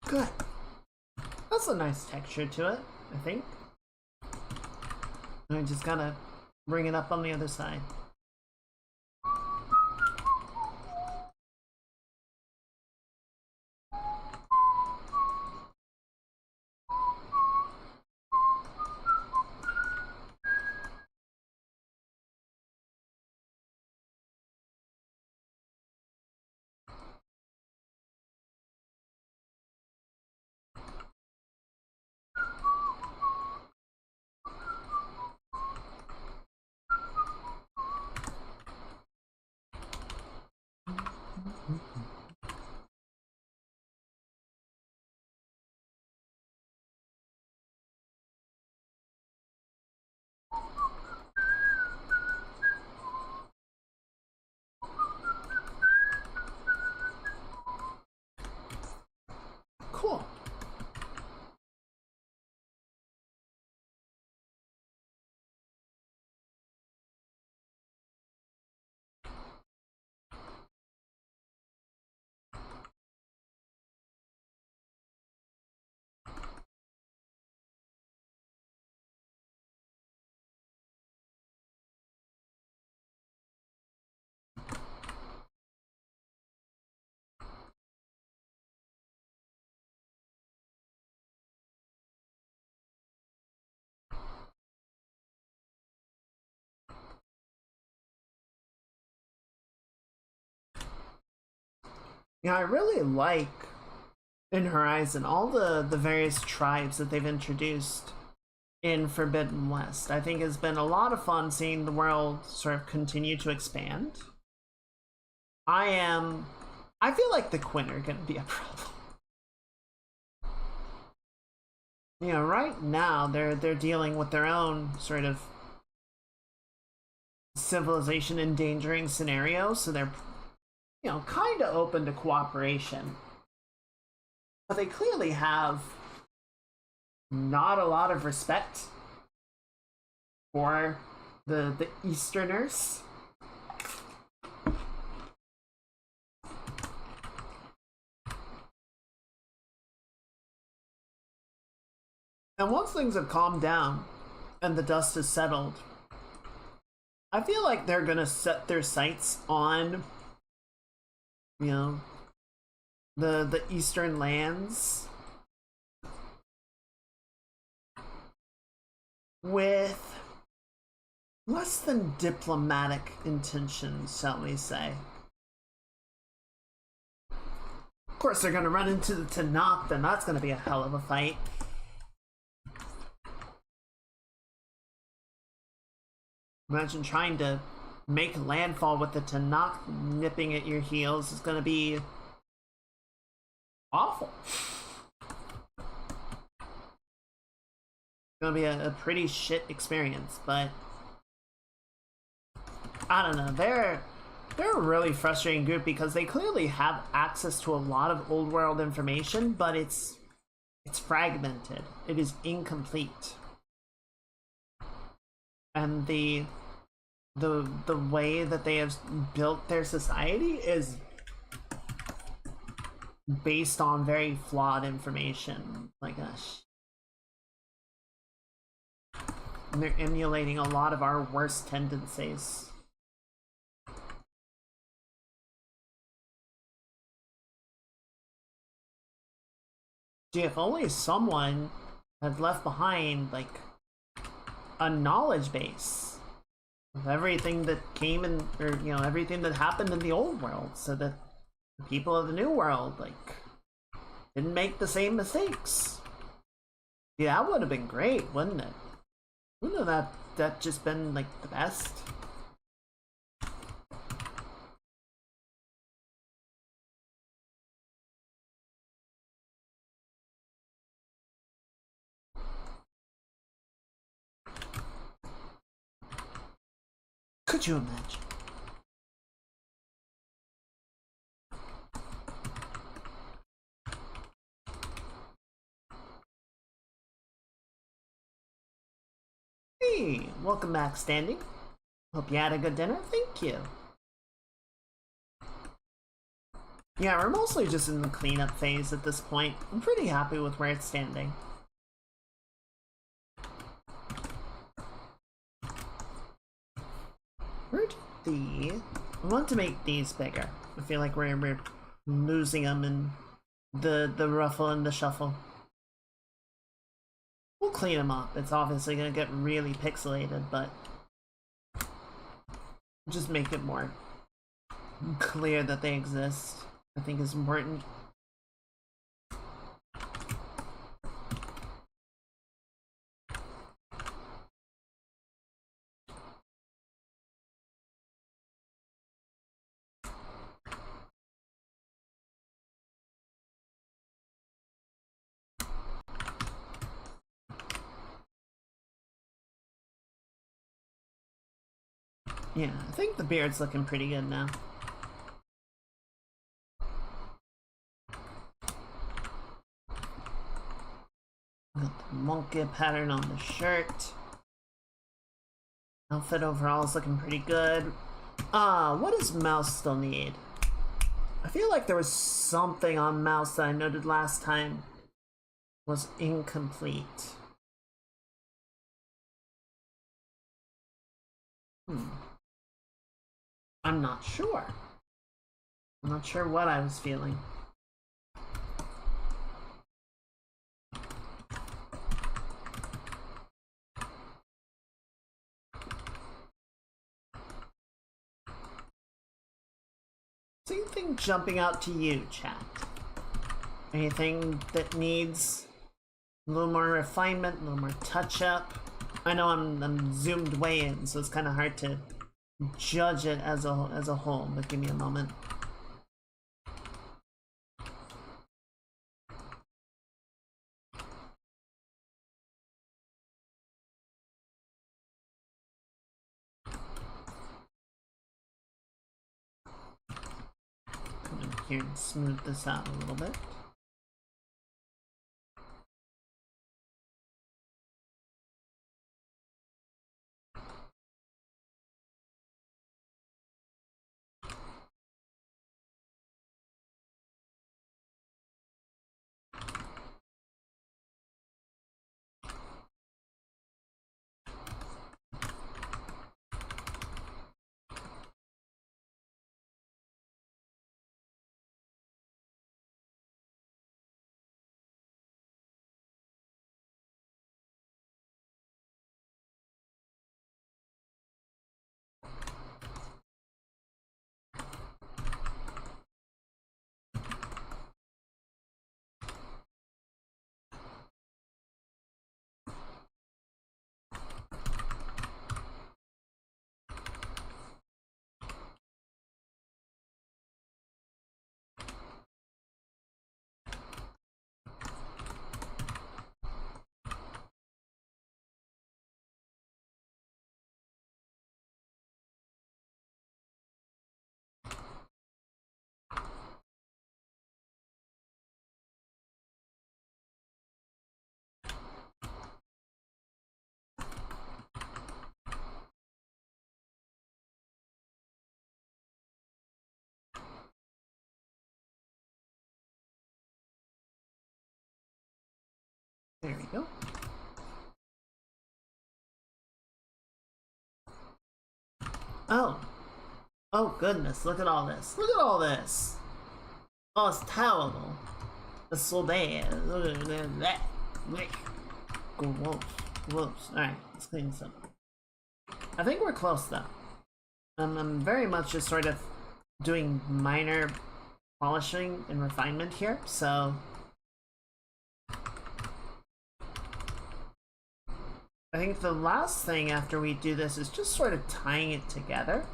Good. That's a nice texture to it, I think. I just gotta bring it up on the other side. Cool. Yeah, I really like in Horizon all the various tribes that they've introduced in Forbidden West. I think it's been a lot of fun seeing the world sort of continue to expand. I feel like the Quinn are gonna be a problem. You know, right now they're dealing with their own sort of civilization endangering scenario, so they're, you know, kind of open to cooperation. But they clearly have not a lot of respect for the Easterners. And once things have calmed down and the dust has settled, I feel like they're gonna set their sights on, you know, the Eastern lands with less than diplomatic intentions, shall we say. Of course, they're gonna run into the Tanakh, and that's gonna be a hell of a fight. Imagine trying to make landfall with the Tanakh nipping at your heels is gonna be awful. It's gonna be a pretty shit experience, but I don't know. They're a really frustrating group because they clearly have access to a lot of old world information, but it's fragmented. It is incomplete. And the way that they have built their society is based on very flawed information. My gosh. And they're emulating a lot of our worst tendencies. Gee, if only someone had left behind, like, a knowledge base of everything that came in, or, you know, everything that happened in the old world, so that the people of the new world, like, didn't make the same mistakes. Yeah, that would have been great, wouldn't it? Wouldn't that just been, like, the best? Could you imagine? Hey, welcome back, Standing. Hope you had a good dinner. Thank you. Yeah, we're mostly just in the cleanup phase at this point. I'm pretty happy with where it's standing. Where'd I want to make these bigger. I feel like we're losing them in the ruffle and the shuffle. We'll clean them up. It's obviously gonna get really pixelated, but just make it more clear that they exist, I think is important. Yeah, I think the beard's looking pretty good now. Got the monkey pattern on the shirt. Outfit overall is looking pretty good. What does Mouse still need? I feel like there was something on Mouse that I noted last time was incomplete. I'm not sure. I'm not sure what I was feeling. Is anything jumping out to you, chat? Anything that needs a little more refinement, a little more touch-up? I know I'm zoomed way in, so it's kind of hard to judge it as a whole, but give me a moment. here and smooth this out a little bit. There we go. Oh. Oh goodness, look at all this. Look at all this. Oh, it's terrible. It's so bad. Look at that. Gross. Gross. Alright, let's clean this up. I think we're close though. I'm very much just sort of doing minor polishing and refinement here, so I think the last thing after we do this is just sort of tying it together.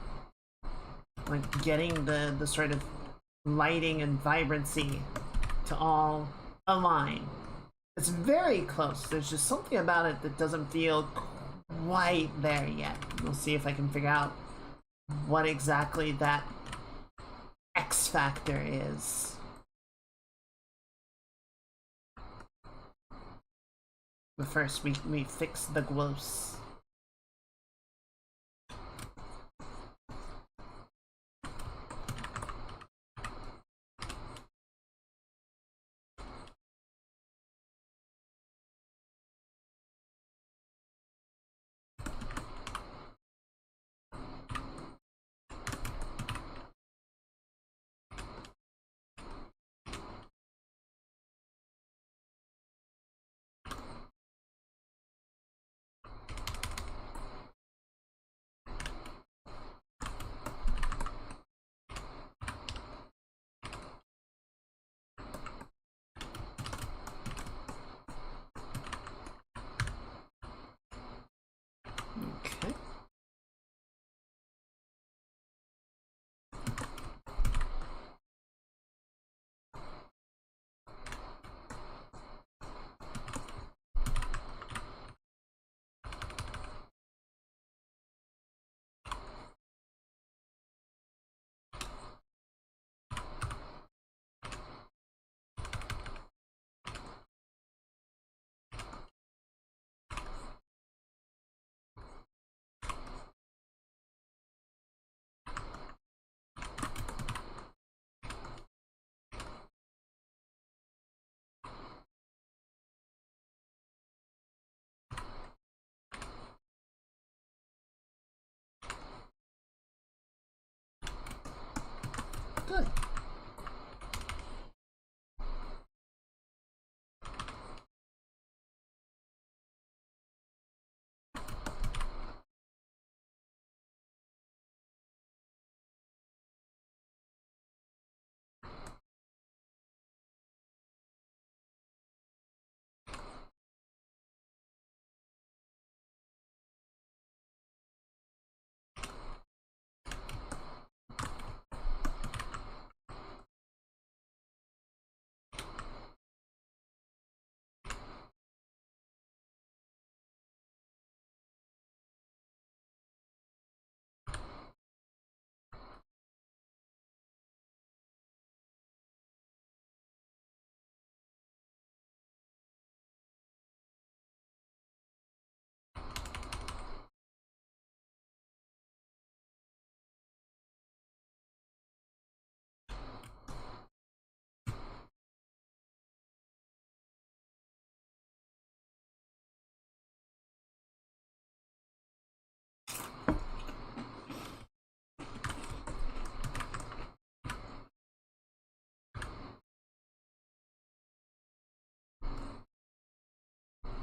Like getting the sort of lighting and vibrancy to all align. It's very close. There's just something about it that doesn't feel quite there yet. We'll see if I can figure out what exactly that X factor is. But first we fix the gross. Okay.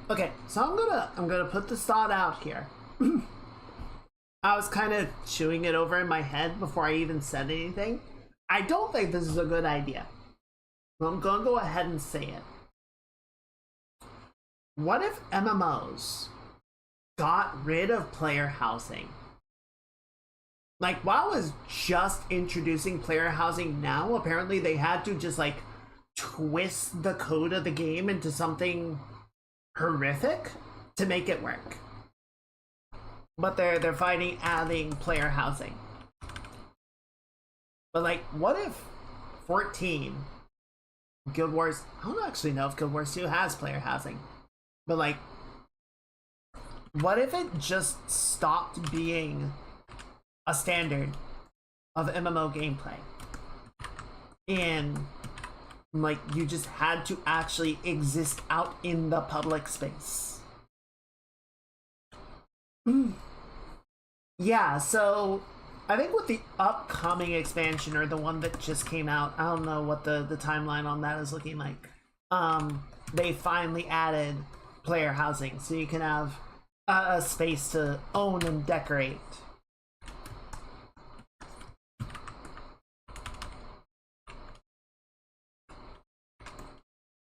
Okay, so I'm gonna put this thought out here. I was kind of chewing it over in my head before I even said anything. I don't think this is a good idea. I'm gonna go ahead and say it. What if MMOs got rid of player housing? Like, WoW is just introducing player housing now. Apparently they had to just like twist the code of the game into something horrific to make it work. But they're fighting adding player housing. But like, what if 14 Guild Wars, I don't actually know if Guild Wars 2 has player housing, but like, what if it just stopped being a standard of MMO gameplay and like you just had to actually exist out in the public space? Yeah, so I think with the upcoming expansion, or the one that just came out, I don't know what the timeline on that is looking like. They finally added player housing, so you can have a space to own and decorate.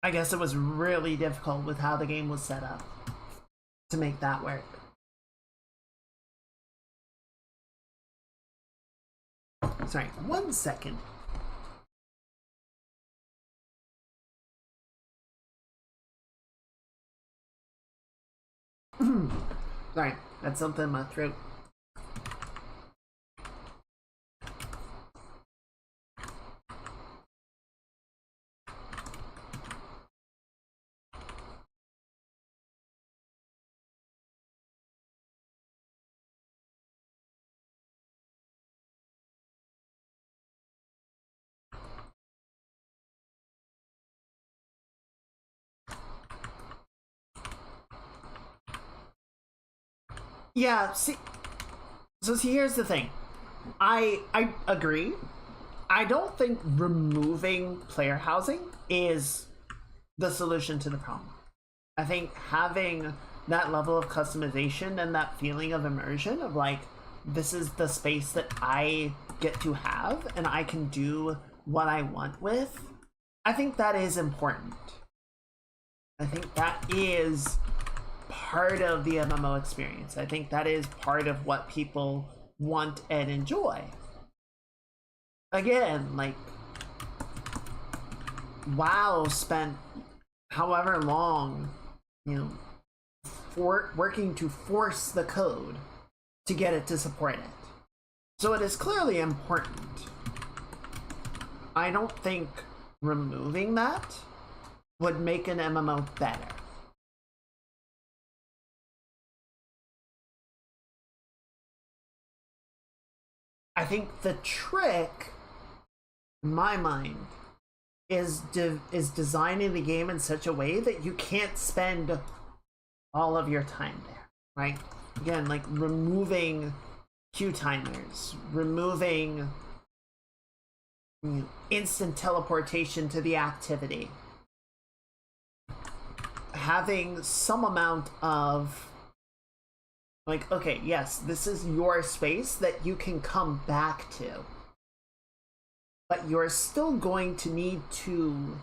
I guess it was really difficult with how the game was set up to make that work. Sorry, 1 second. Sorry, that's something in my throat. Yeah, see, here's the thing. I agree. I don't think removing player housing is the solution to the problem. I think having that level of customization and that feeling of immersion of like, this is the space that I get to have and I can do what I want with, I think that is important. I think that is part of the MMO experience. I think that is part of what people want and enjoy. Again, like, WoW spent however long, you know, working to force the code to get it to support it. So it is clearly important. I don't think removing that would make an MMO better. I think the trick, in my mind, is designing the game in such a way that you can't spend all of your time there, right? Again, like removing queue timers, removing instant teleportation to the activity, having some amount of like, okay, yes, this is your space that you can come back to, but you're still going to need to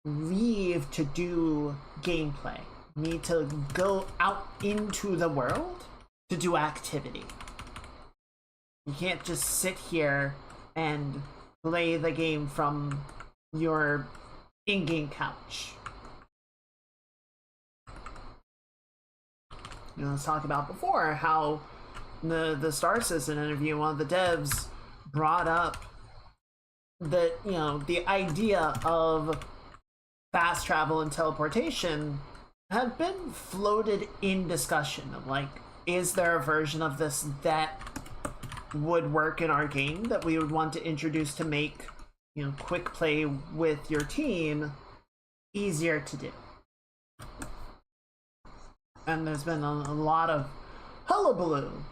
leave to do gameplay. You need to go out into the world to do activity. You can't just sit here and play the game from your in-game couch. You know, let's talk about before how the Star Citizen interview, one of the devs brought up that, you know, the idea of fast travel and teleportation had been floated in discussion of like, is there a version of this that would work in our game that we would want to introduce to make, you know, quick play with your team easier to do. And there's been a lot of hullabaloo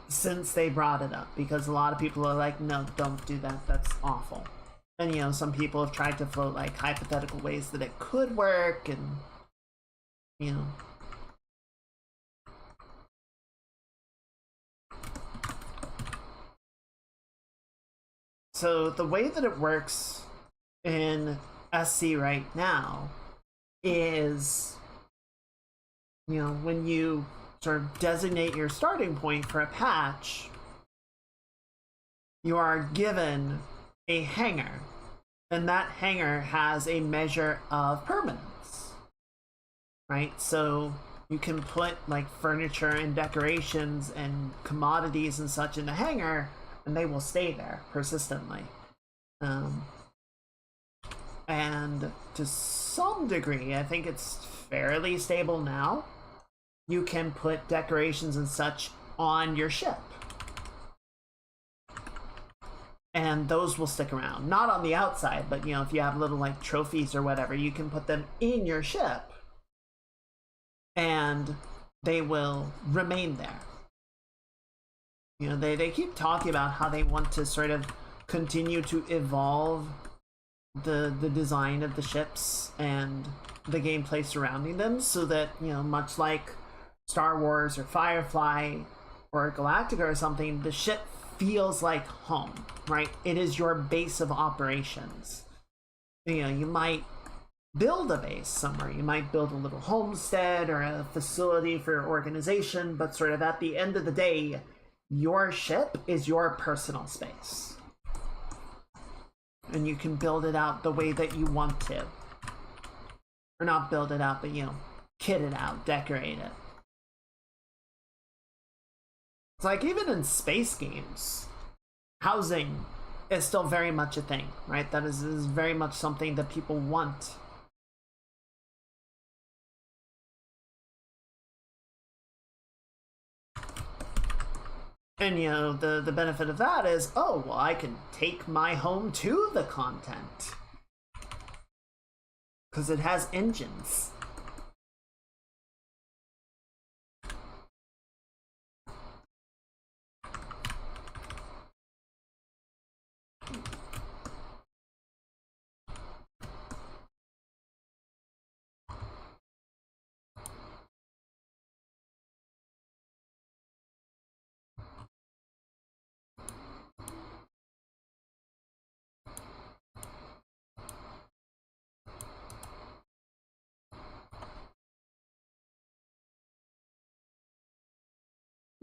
since they brought it up, because a lot of people are like, no, don't do that, that's awful. And, you know, some people have tried to float like hypothetical ways that it could work, and, you know, So the way that it works in SC right now is, you know, when you sort of designate your starting point for a patch, you are given a hangar, and that hangar has a measure of permanence, right? So you can put like furniture and decorations and commodities and such in the hangar, and they will stay there persistently. And to some degree, I think it's fairly stable now. You can put decorations and such on your ship, and those will stick around. Not on the outside, but you know, if you have little like trophies or whatever, you can put them in your ship and they will remain there. You know, they keep talking about how they want to sort of continue to evolve the design of the ships and the gameplay surrounding them, so that, you know, much like Star Wars or Firefly or Galactica or something, the ship feels like home, right? It is your base of operations. You know, you might build a base somewhere, you might build a little homestead or a facility for your organization, but sort of at the end of the day, your ship is your personal space. And you can build it out the way that you want to. Or not build it out, but, you know, kit it out, decorate it. It's like, even in space games, housing is still very much a thing, right? That is very much something that people want. And, you know, the benefit of that is, oh, well, I can take my home to the content. Because it has engines.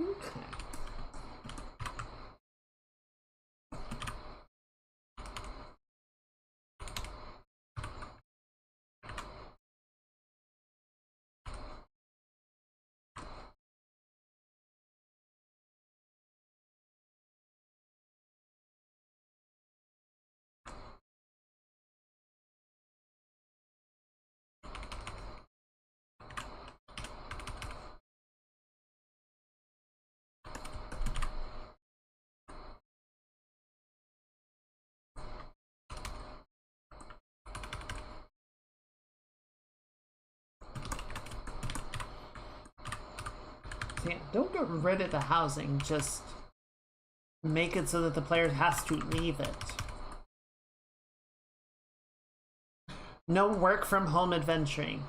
Okay. Yeah, don't get rid of the housing, just make it so that the player has to leave it. No work from home adventuring.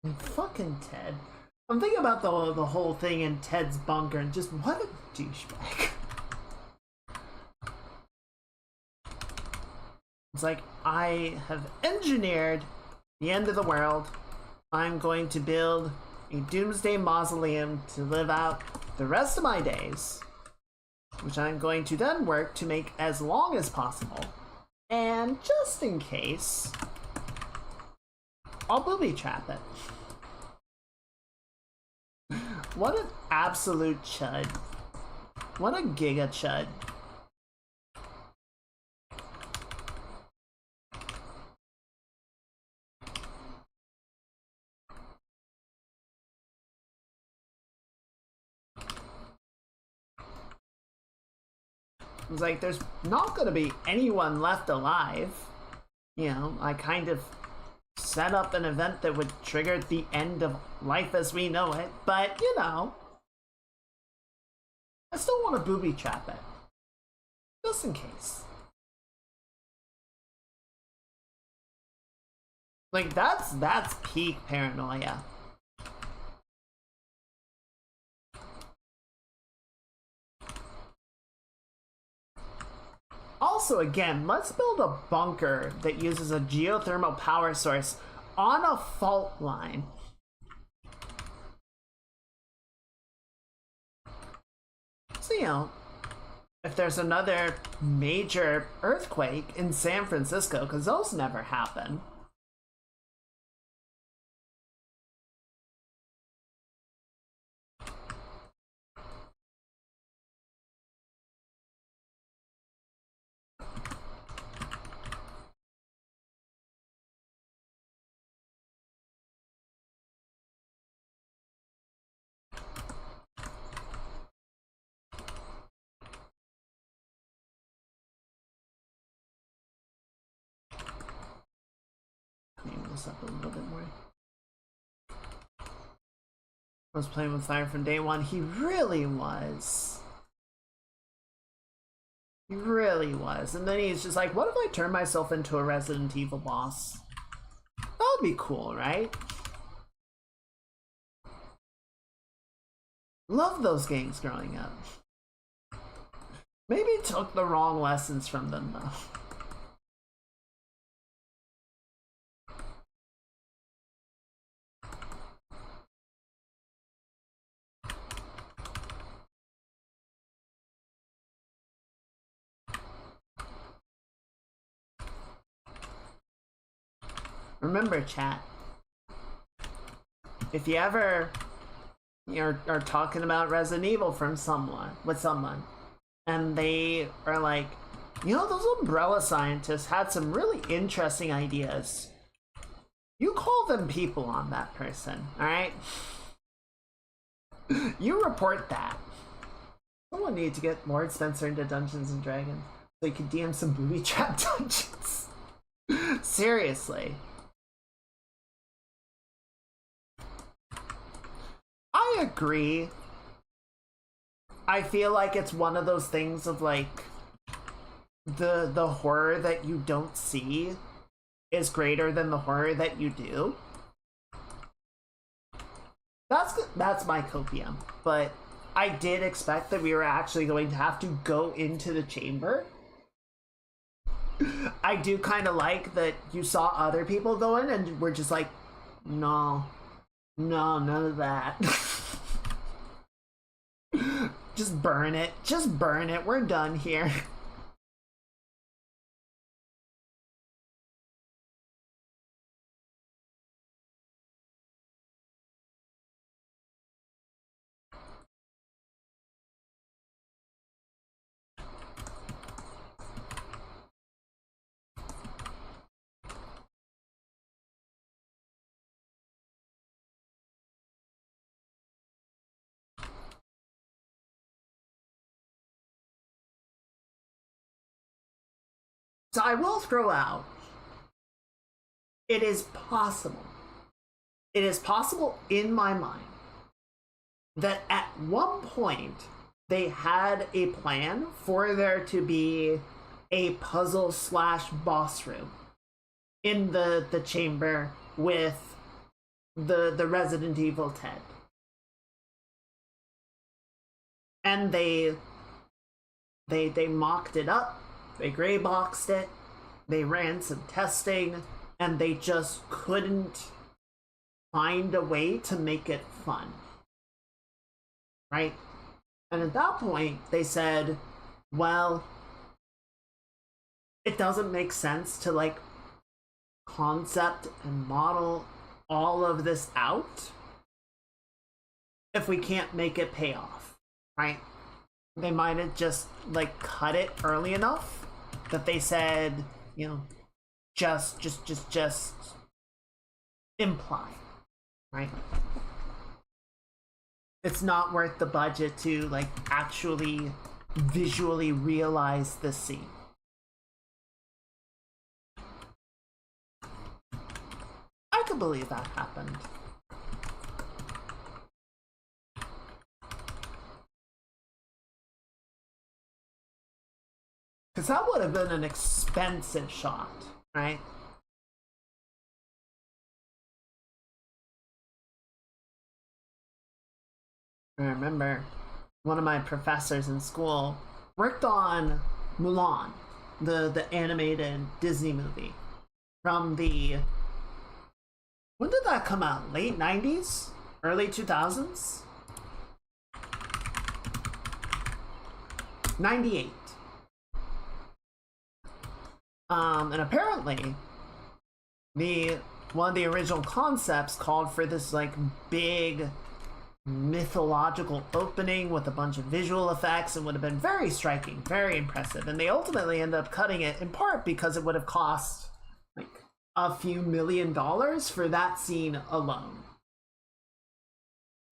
And fucking Ted. I'm thinking about the whole thing in Ted's bunker and just what a douchebag. It's like, I have engineered the end of the world. I'm going to build a doomsday mausoleum to live out the rest of my days, which I'm going to then work to make as long as possible. And just in case, I'll booby trap it. What an absolute chud. What a giga chud. It's like, there's not going to be anyone left alive. You know, I kind of set up an event that would trigger the end of life as we know it, but, you know, I still want to booby trap it. Just in case. Like, that's peak paranoia. Also, again, let's build a bunker that uses a geothermal power source on a fault line. So, you know, if there's another major earthquake in San Francisco, because those never happen. This up a little bit more. I was playing with fire from day one. He really was. He really was. And then he's just like, what if I turn myself into a Resident Evil boss? That would be cool, right? Love those games growing up. Maybe took the wrong lessons from them though. Remember, chat, if you ever are talking about Resident Evil with someone, and they are like, you know, those Umbrella scientists had some really interesting ideas. You call them people on that person, alright? You report that. Someone needs to get Lord Spencer into Dungeons and Dragons so he could DM some booby trap dungeons. Seriously. I agree. I feel like it's one of those things of like the horror that you don't see is greater than the horror that you do. That's my copium, but I did expect that we were actually going to have to go into the chamber. I do kind of like that you saw other people go in and we're just like, no, none of that. Just burn it. Just burn it. We're done here. So I will throw out, it is possible in my mind that at one point they had a plan for there to be a puzzle / boss room in the chamber with the Resident Evil Ted. And they mocked it up, they gray boxed it, they ran some testing, and they just couldn't find a way to make it fun. Right? And at that point, they said, well, it doesn't make sense to like concept and model all of this out if we can't make it pay off, right? They might have just like cut it early enough that they said, you know, just imply, right? It's not worth the budget to like actually visually realize the scene. I can believe that happened. Because that would have been an expensive shot, right? I remember one of my professors in school worked on Mulan, the animated Disney movie from the... When did that come out? Late 90s? Early 2000s? 98. And apparently, one of the original concepts called for this like big mythological opening with a bunch of visual effects and would have been very striking, very impressive. And they ultimately ended up cutting it in part because it would have cost like a few $1 million for that scene alone.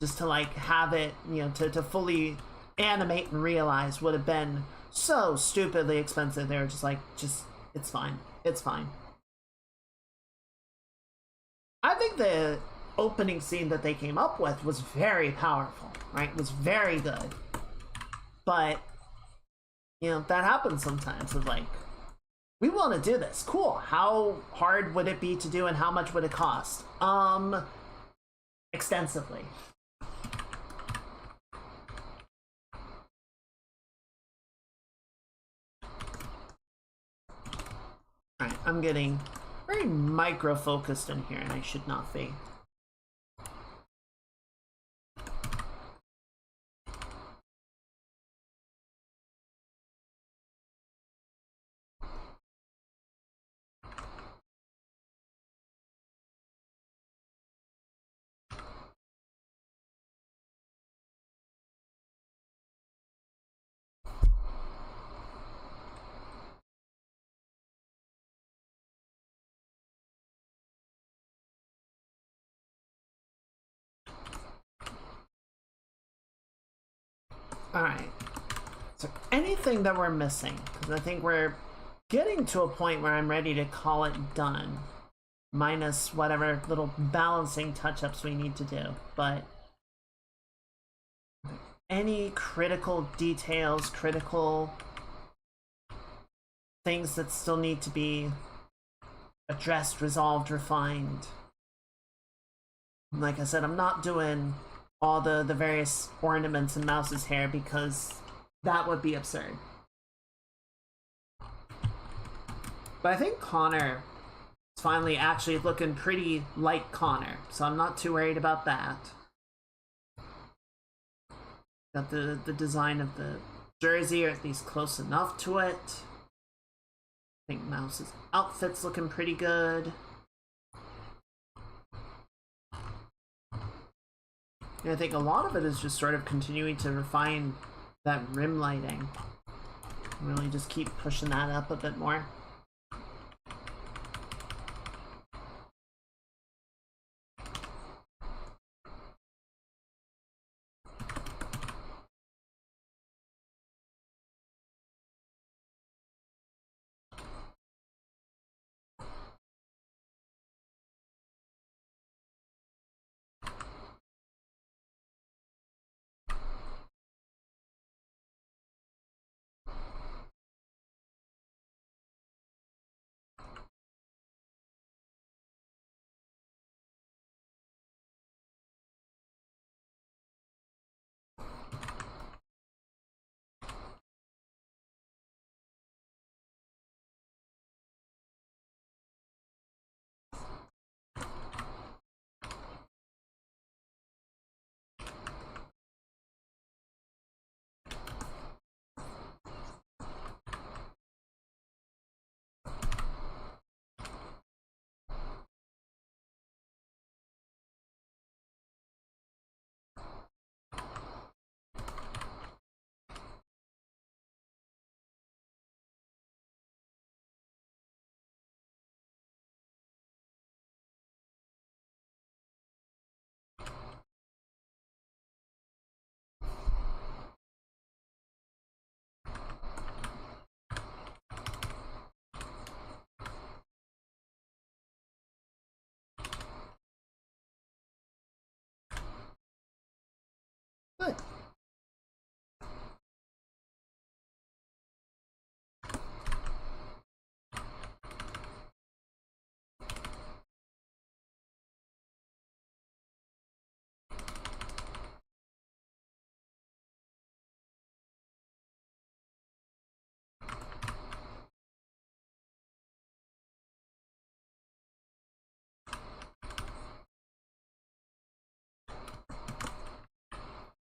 Just to like have it, you know, to fully animate and realize would have been so stupidly expensive. They were just like, it's fine. It's fine. I think the opening scene that they came up with was very powerful, right? It was very good. But, you know, that happens sometimes with like, we want to do this. Cool. How hard would it be to do and how much would it cost? Extensively. Alright, I'm getting very micro-focused in here, and I should not be. Alright, so anything that we're missing, because I think we're getting to a point where I'm ready to call it done, minus whatever little balancing touch-ups we need to do, but any critical details, critical things that still need to be addressed, resolved, refined. Like I said, I'm not doing all the various ornaments in Mouse's hair because that would be absurd. But I think Connor is finally actually looking pretty like Connor, so I'm not too worried about that. Got the design of the jersey, or at least close enough to it. I think Mouse's outfit's looking pretty good. And I think a lot of it is just sort of continuing to refine that rim lighting. Really just keep pushing that up a bit more.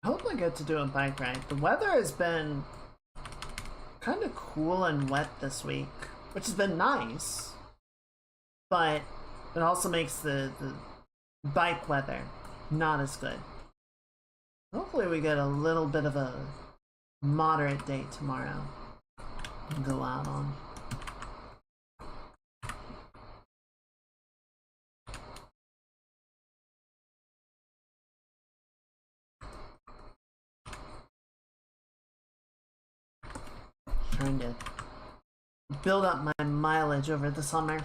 I hope I get to do a bike ride. The weather has been kind of cool and wet this week, which has been nice, but it also makes the bike weather not as good. Hopefully we get a little bit of a moderate day tomorrow to go out on. Trying to build up my mileage over the summer.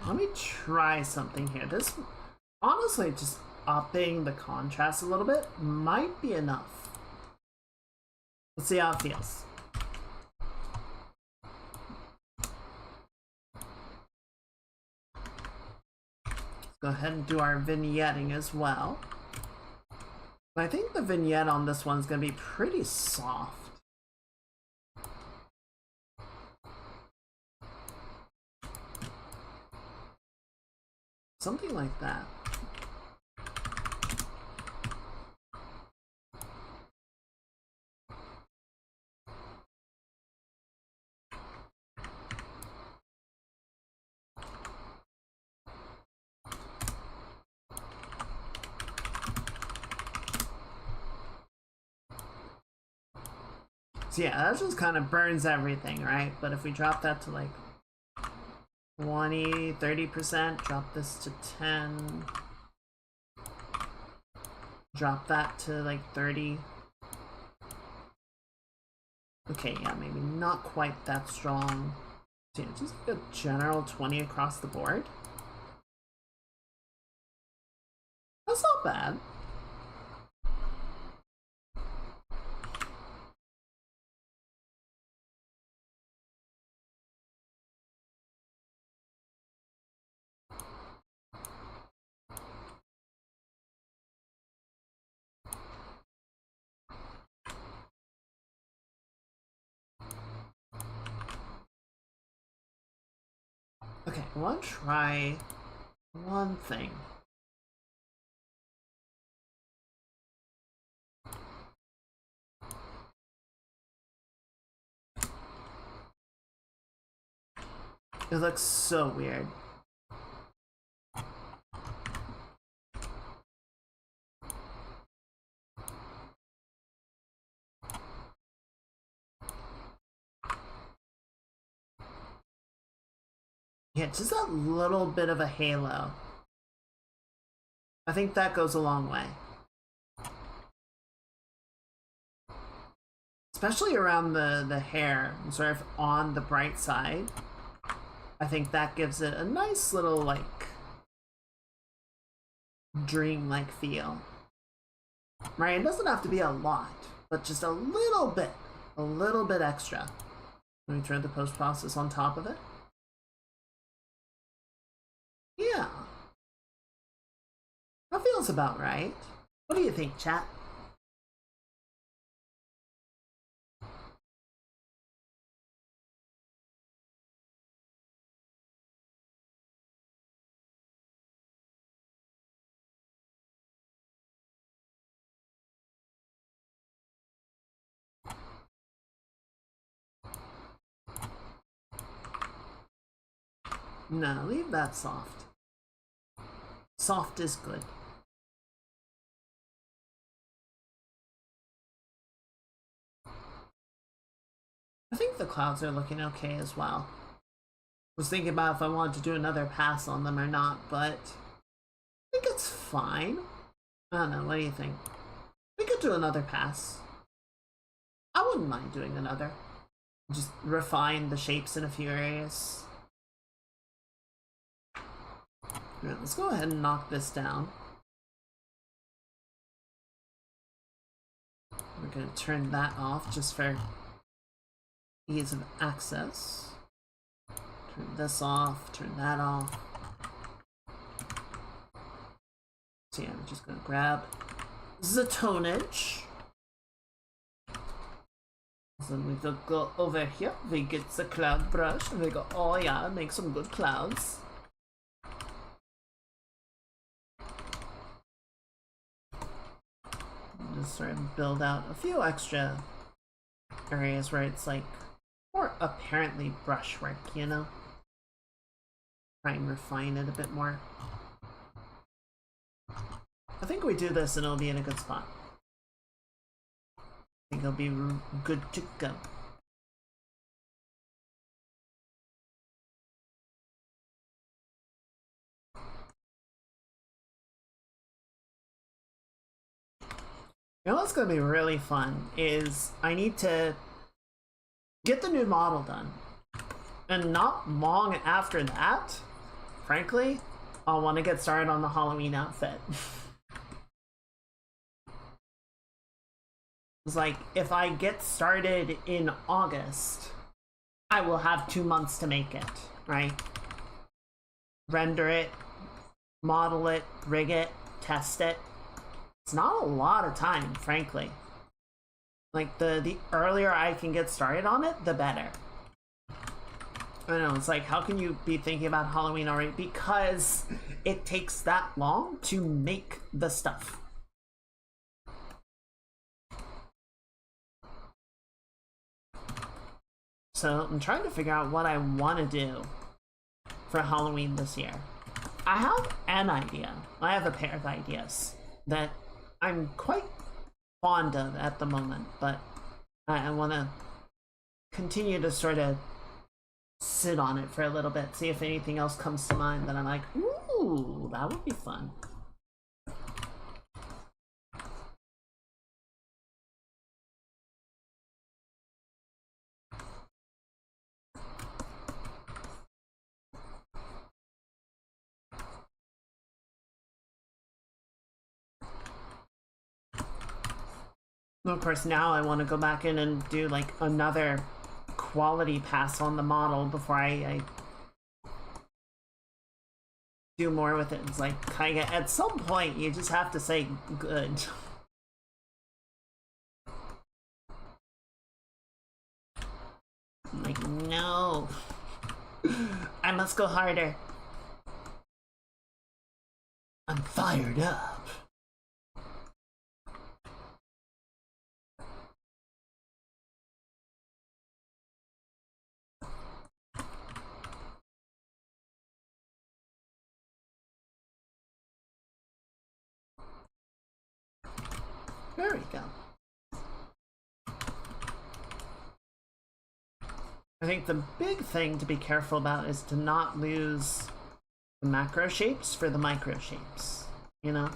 Let me try something here. This, honestly, just upping the contrast a little bit might be enough. Let's see how it feels. Let's go ahead and do our vignetting as well. I think the vignette on this one's going to be pretty soft. Something like that. So yeah, that just kind of burns everything, right? But if we drop that to like 20, 30%, drop this to 10, drop that to like 30. Okay, yeah, maybe not quite that strong. So yeah, just like a general 20 across the board. That's not bad. Okay, I want to try one thing. It looks so weird. Yeah, just a little bit of a halo. I think that goes a long way. Especially around the hair, sort of on the bright side. I think that gives it a nice little, like, dream-like feel. Right? It doesn't have to be a lot, but just a little bit extra. Let me throw the post-process on top of it. Yeah. That feels about right. What do you think, chat? No, leave that soft. Soft is good. I think the clouds are looking okay as well. was thinking about if I wanted to do another pass on them or not, but I think it's fine. I don't know, what do you think? We could do another pass. I wouldn't mind doing another. Just refine the shapes in a few areas. Alright, let's go ahead and knock this down. We're going to turn that off just for ease of access. Turn this off, turn that off. So yeah, we're just going to grab the tonnage. So we go over here, we get the cloud brush, and we go, oh yeah, make some good clouds. Just sort of build out a few extra areas where it's like more apparently brushwork, you know? Try and refine it a bit more. I think we do this and it'll be in a good spot. I think it'll be good to go. You know what's going to be really fun is I need to get the new model done. And not long after that, frankly, I'll want to get started on the Halloween outfit. It's like, if I get started in August, I will have 2 months to make it, right? Render it, model it, rig it, test it. It's not a lot of time, frankly. Like, the earlier I can get started on it, the better. I don't know, it's like, how can you be thinking about Halloween already? Because it takes that long to make the stuff. So I'm trying to figure out what I want to do for Halloween this year. I have an idea. I have a pair of ideas that I'm quite fond of at the moment, but I want to continue to sort of sit on it for a little bit, see if anything else comes to mind that I'm like, ooh, that would be fun. Of course, now I want to go back in and do like another quality pass on the model before I do more with it. It's like, kind of, at some point, you just have to say good. I'm like, no. I must go harder. I'm fired up. There we go. I think the big thing to be careful about is to not lose the macro shapes for the micro shapes, you know?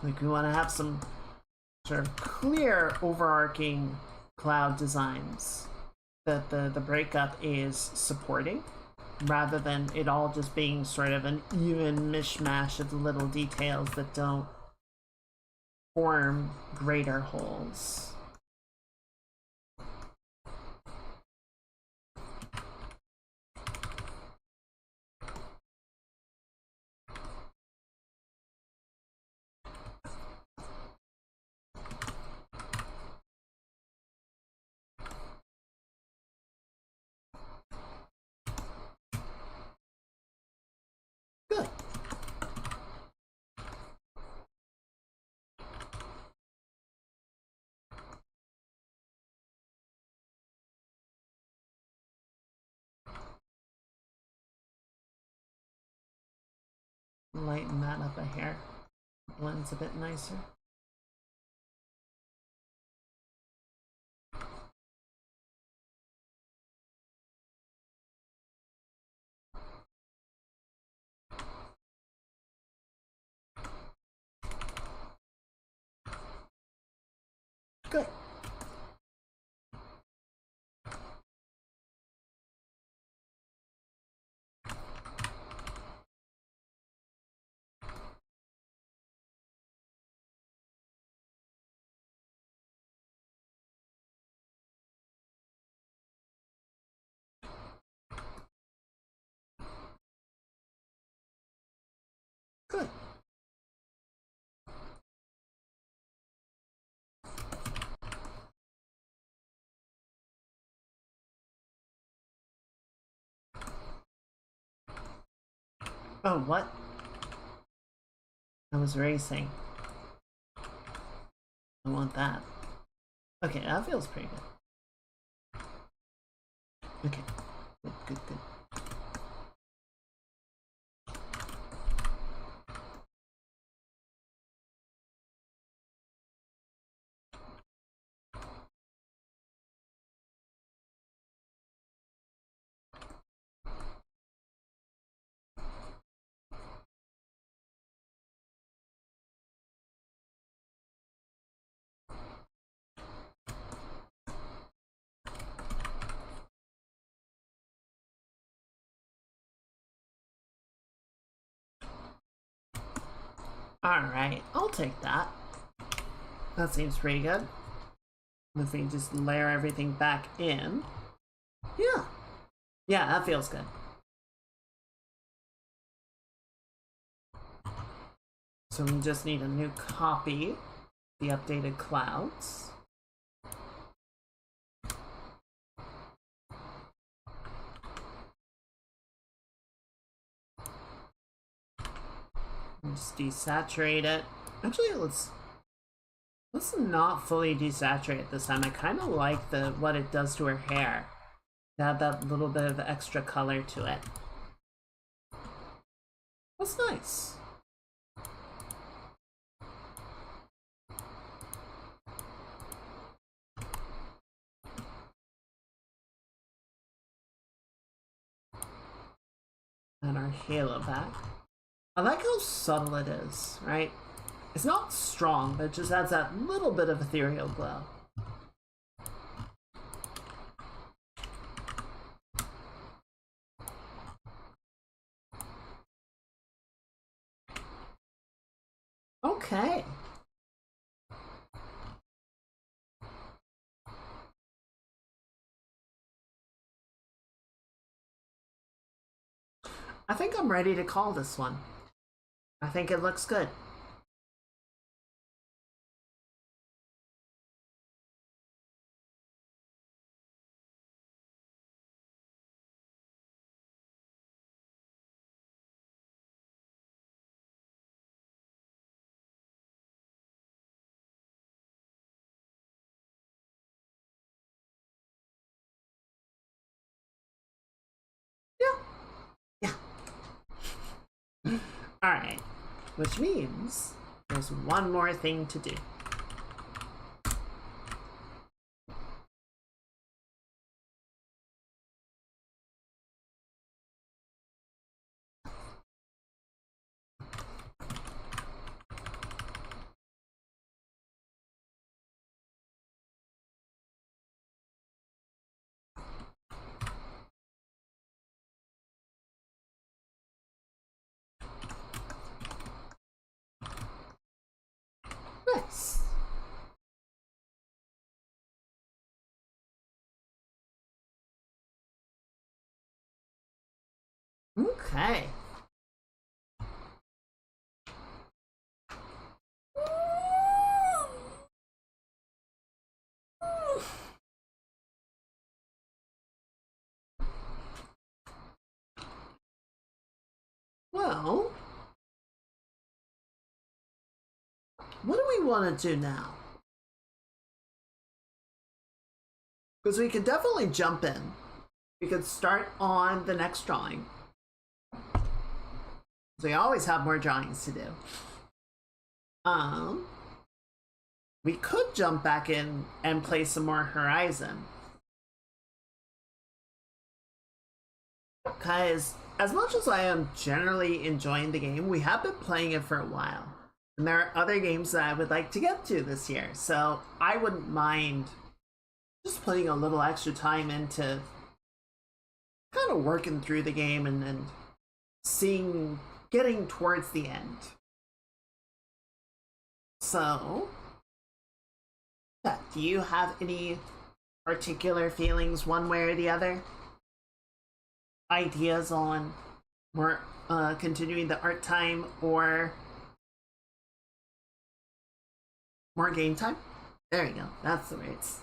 Like, we want to have some sort of clear overarching cloud designs that the breakup is supporting, rather than it all just being sort of an even mishmash of little details that don't form greater wholes. Good. Lighten that up a hair. Blends a bit nicer. Oh, what? I was racing. I want that. Okay, that feels pretty good. Okay. Good, good, good. Alright, I'll take that. That seems pretty good. If we just layer everything back in. Yeah. Yeah, that feels good. So we just need a new copy. The updated clouds. Just desaturate it. Actually, let's not fully desaturate it this time. I kind of like what it does to her hair. To have that little bit of extra color to it. That's nice. And our halo back. I like how subtle it is, right? It's not strong, but it just adds that little bit of ethereal glow. Okay. I think I'm ready to call this one. I think it looks good. Alright, which means there's one more thing to do. Nice. Okay. Well, what do we want to do now? Because we could definitely jump in. We could start on the next drawing. We always have more drawings to do. We could jump back in and play some more Horizon. Because as much as I am generally enjoying the game, we have been playing it for a while. And there are other games that I would like to get to this year. So I wouldn't mind just putting a little extra time into kind of working through the game and seeing, getting towards the end. So, yeah, do you have any particular feelings one way or the other? Ideas on more continuing the art time or more game time? There you go, that's the rates.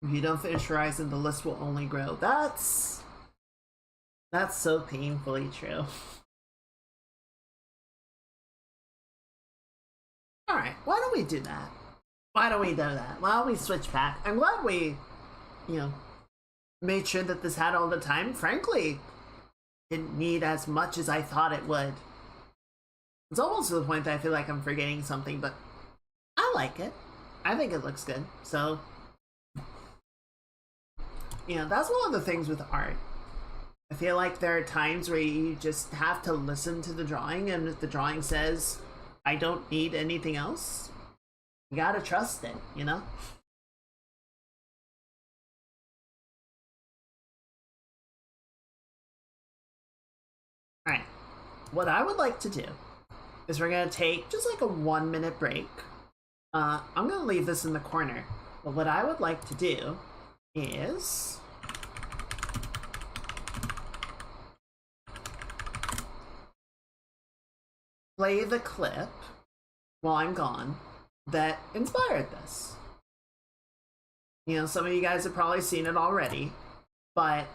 If you don't finish Horizon, the list will only grow. That's so painfully true. Alright, why don't we do that? Why don't we do that? Why don't we switch back? I'm glad we, you know, made sure that this had all the time. Frankly, didn't need as much as I thought it would. It's almost to the point that I feel like I'm forgetting something, but I like it. I think it looks good. So, you know, that's one of the things with art. I feel like there are times where you just have to listen to the drawing, and if the drawing says, I don't need anything else, you gotta trust it, you know? Alright, what I would like to do is we're gonna take just like a 1 minute break. I'm gonna leave this in the corner, but what I would like to do is play the clip while I'm gone that inspired this. You know, some of you guys have probably seen it already, but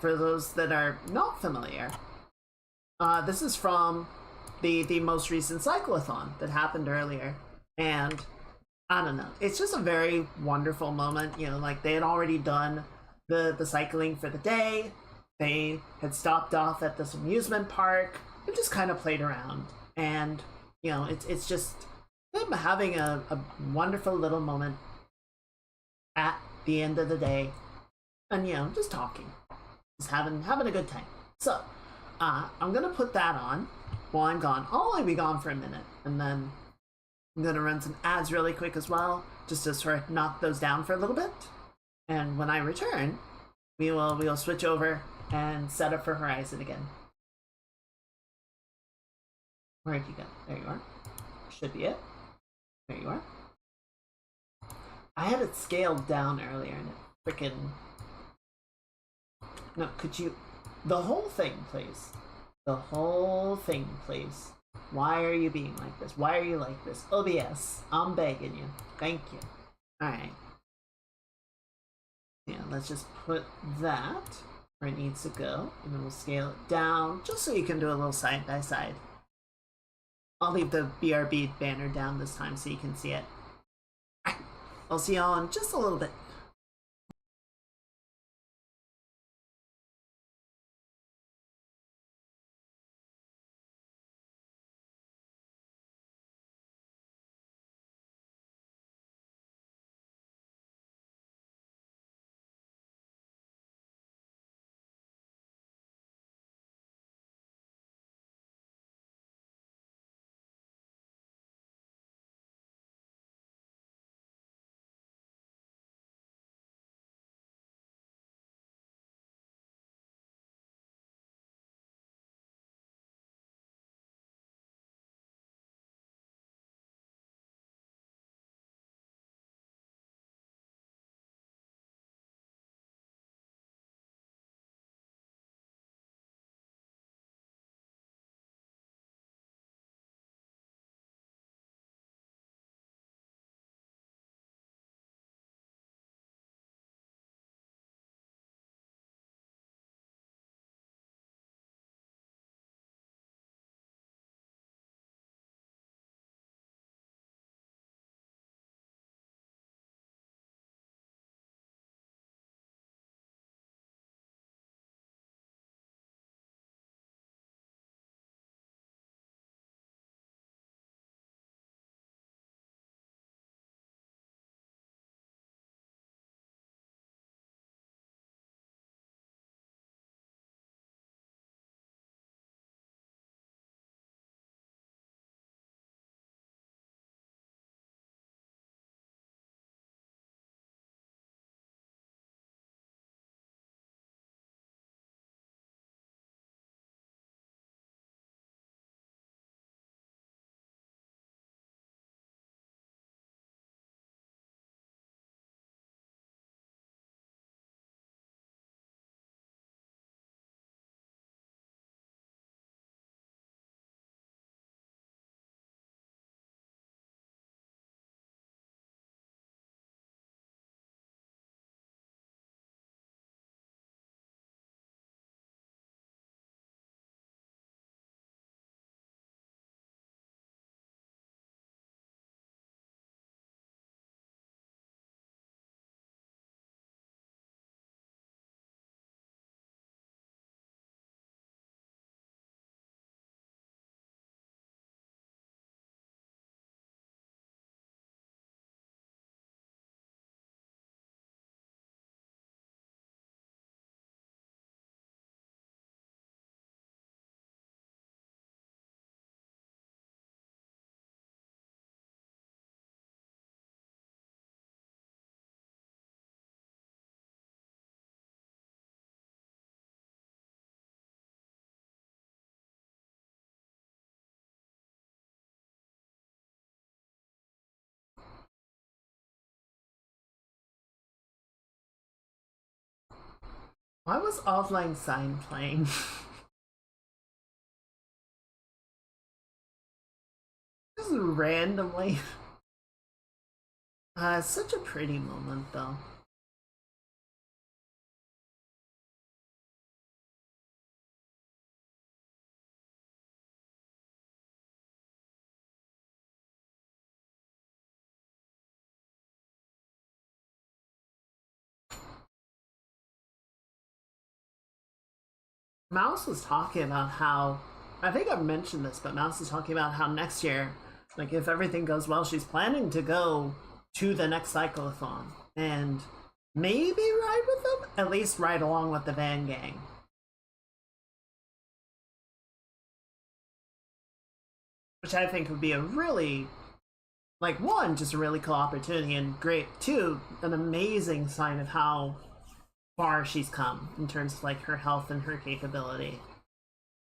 for those that are not familiar, this is from the most recent cyclothon that happened earlier, and I don't know, it's just a very wonderful moment. You know, like they had already done the cycling for the day, they had stopped off at this amusement park and just kind of played around, and you know, it's just them having a wonderful little moment at the end of the day, and you know, just talking, just having a good time. So I'm gonna put that on while I'm gone. I'll only be gone for a minute, and then I'm gonna run some ads really quick as well, just to sort of knock those down for a little bit. And when I return, we'll switch over and set up for Horizon again. Where'd you go? There you are. Should be it. There you are. I had it scaled down earlier and it freaking... No, could you... The whole thing, please. The whole thing, please. Why are you being like this? Why are you like this? OBS, I'm begging you. Thank you. Alright. Yeah, let's just put that where it needs to go, and then we'll scale it down, just so you can do a little side by side. I'll leave the BRB banner down this time so you can see it. I'll see y'all in just a little bit. Why was Auld Lang Syne playing? Just randomly. It's such a pretty moment, though. Mouse was talking about how, I think I've mentioned this, but Mouse is talking about how next year, like if everything goes well, she's planning to go to the next cyclothon and maybe ride with them, at least ride along with the Van Gang. Which I think would be a really, like, one, just a really cool opportunity, and great, two, an amazing sign of how far she's come in terms of like her health and her capability.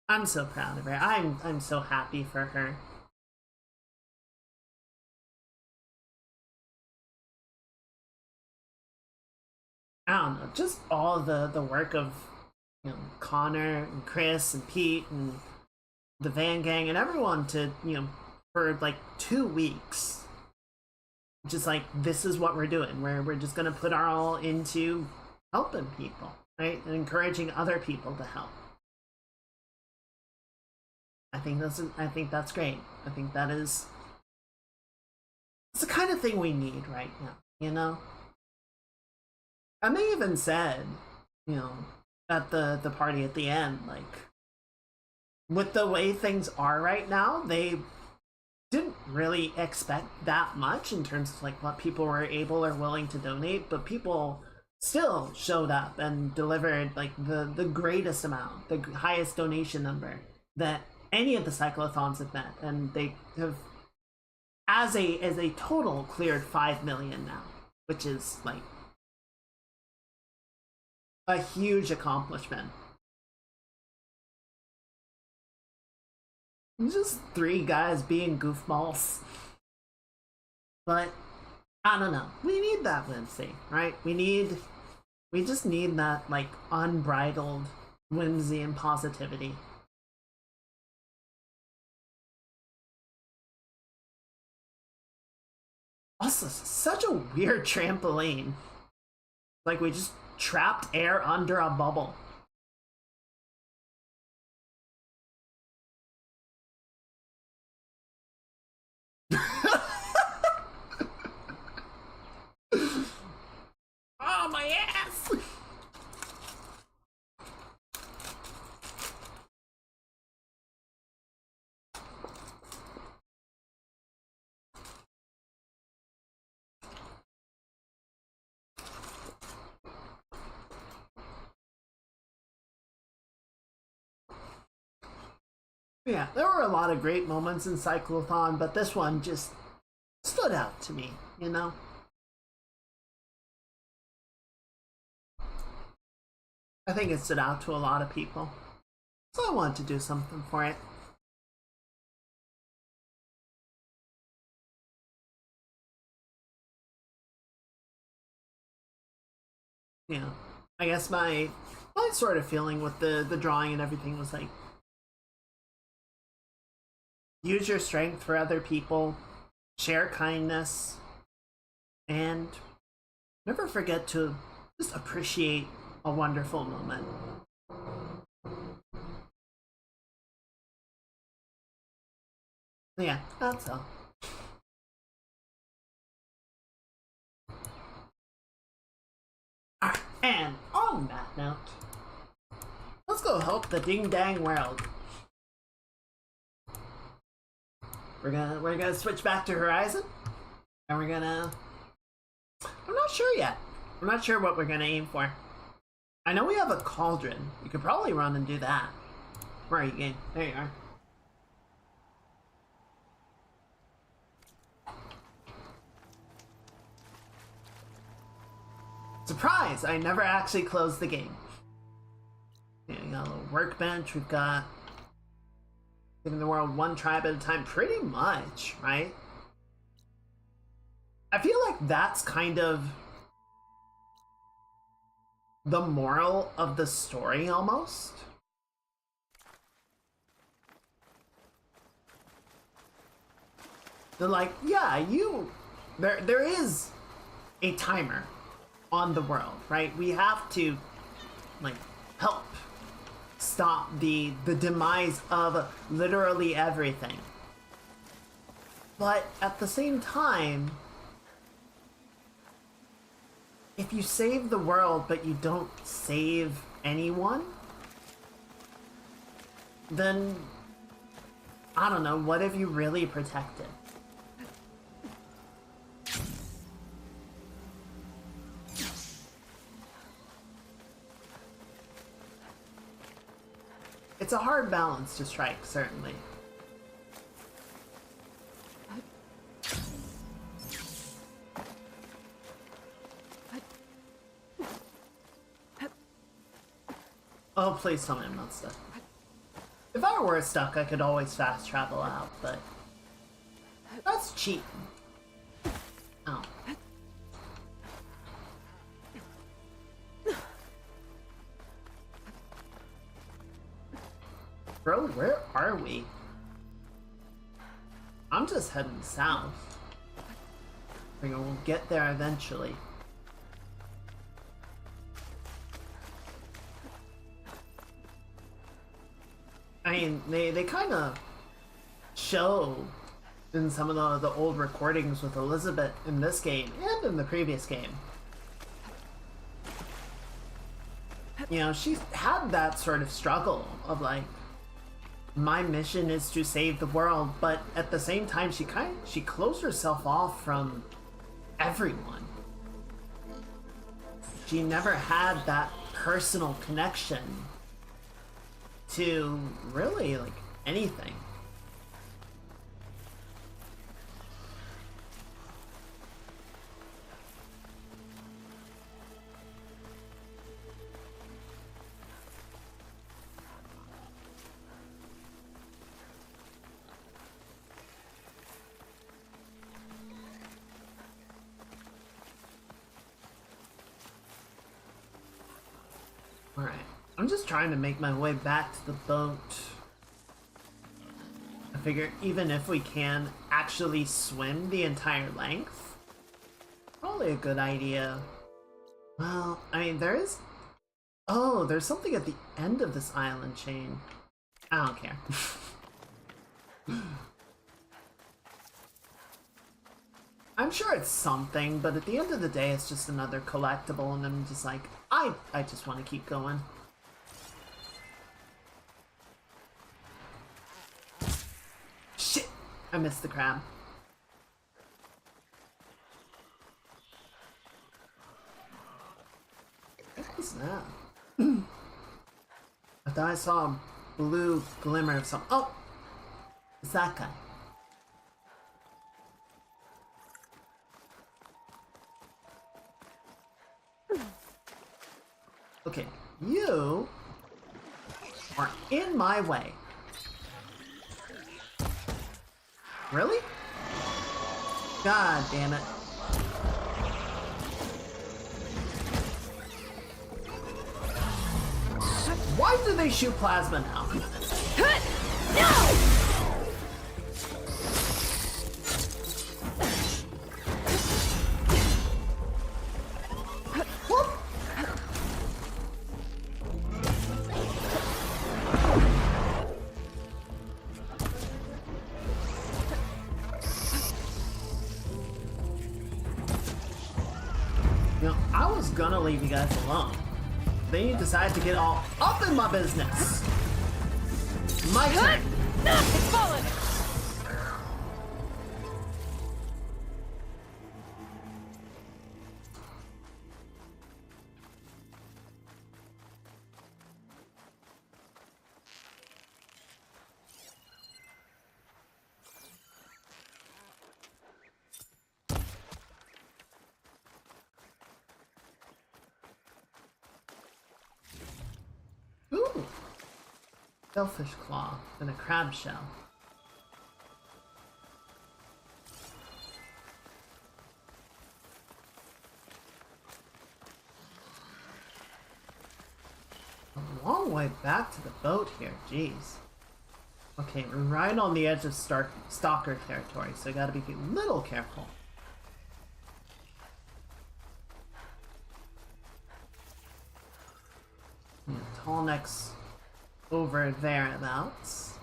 I'm so proud of her. I'm so happy for her. I don't know, just all the work of, you know, Connor and Chris and Pete and the Van Gang and everyone to, you know, for like 2 weeks. Just like, this is what we're doing. We're just gonna put our all into helping people, right? And encouraging other people to help. I think that's great. I think that is, it's the kind of thing we need right now, you know? And they even said, you know, at the party at the end, like, with the way things are right now, they didn't really expect that much in terms of like what people were able or willing to donate, but people still showed up and delivered like the greatest amount, the highest donation number that any of the cyclothons have met, and they have as a total cleared 5 million now, which is like a huge accomplishment. Just 3 guys being goofballs. But I don't know. We need that whimsy, right? We just need that like unbridled whimsy and positivity. Also, such a weird trampoline. Like we just trapped air under a bubble. Oh, my ass! Yeah, there were a lot of great moments in Cyclothon, but this one just stood out to me, you know? I think it stood out to a lot of people. So I wanted to do something for it. Yeah. I guess my sort of feeling with the drawing and everything was like, use your strength for other people, share kindness, and never forget to just appreciate a wonderful moment. Yeah, that's all. And on that note, let's go help the ding dang world. We're gonna switch back to Horizon, and we're gonna, I'm not sure yet. I'm not sure what we're gonna aim for. I know we have a cauldron. You could probably run and do that. Where are you, game? There you are. Surprise! I never actually closed the game. Yeah, we got a little workbench. We've got giving the world one tribe at a time, pretty much, right? I feel like that's kind of the moral of the story almost. They're like, yeah, there is a timer on the world, right? We have to, like, help stop the demise of literally everything. But at the same time, if you save the world but you don't save anyone, then, I don't know, what have you really protected? It's a hard balance to strike, certainly. Oh, please tell me I'm not stuck. If I were stuck, I could always fast travel out, but that's cheating. Oh. Bro, where are we? I'm just heading south. We'll get there eventually. I mean, they kind of show in some of the old recordings with Elizabeth in this game and in the previous game. You know, she's had that sort of struggle of like, my mission is to save the world, but at the same time she closed herself off from everyone. She never had that personal connection to really like anything. Alright, I'm just trying to make my way back to the boat. I figure even if we can actually swim the entire length, probably a good idea. Well, I mean, there is... Oh, there's something at the end of this island chain. I don't care. I'm sure it's something, but at the end of the day, it's just another collectible, and I'm just like, I just want to keep going. Shit! I missed the crab. What was that? I thought I saw a blue glimmer of some... Oh! It's that guy. Okay, you are in my way. Really? God damn it. Why do they shoot plasma now? No! Gonna leave you guys alone. Then you decide to get all up in my business. My turn. It's fallen. Ooh! Shellfish claw and a crab shell. long way back to the boat here, jeez. Okay, we're right on the edge of stalker territory, so I gotta be a little careful. Tall necks over thereabouts.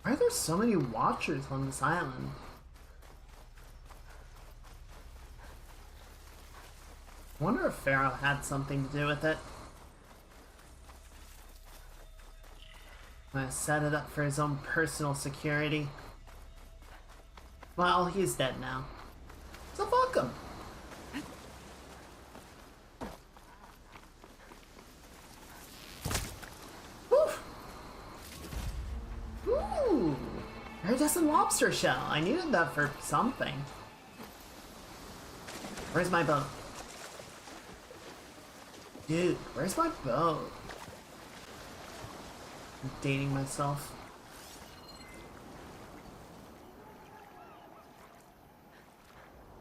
Why are there so many watchers on this island? I wonder if Pharaoh had something to do with it. I set it up for his own personal security. Well, he's dead now. So fuck him. Ooh, iridescent lobster shell. I needed that for something. Where's my boat? Dude, where's my boat? I'm dating myself.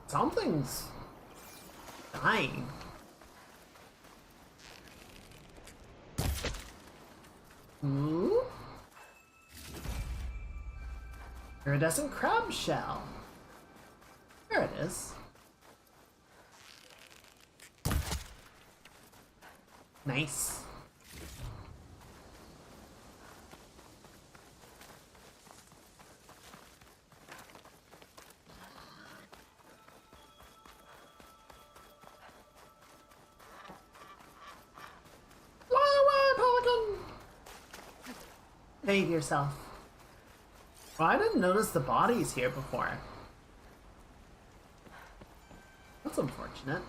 Something's dying. Ooh. Iridescent crab shell. There it is. Nice. Fly away, pelican! Save yourself. Well, I didn't notice the bodies here before. That's unfortunate.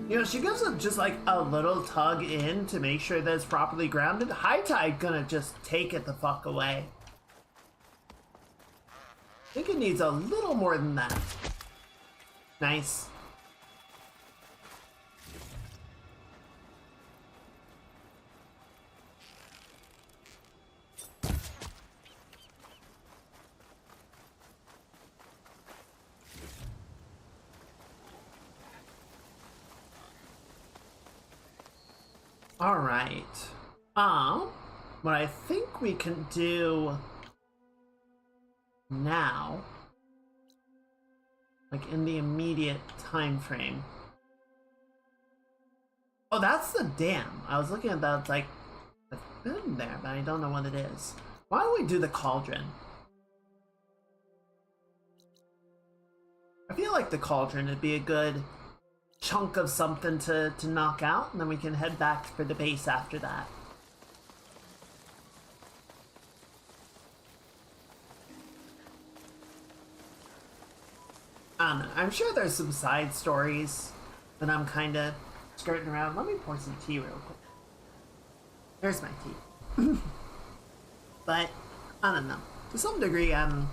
You know, she gives it just like a little tug in to make sure that it's properly grounded. High tide gonna just take it the fuck away. I think it needs a little more than that. Nice. Alright. What I think we can do now, like in the immediate time frame. Oh, that's the dam. I was looking at that, it's like, I've been there, but I don't know what it is. Why don't we do the cauldron? I feel like the cauldron would be a good chunk of something to knock out, and then we can head back for the base after that. I don't know. I'm sure there's some side stories that I'm kind of skirting around. Let me pour some tea real quick. There's my tea. But I don't know. To some degree, like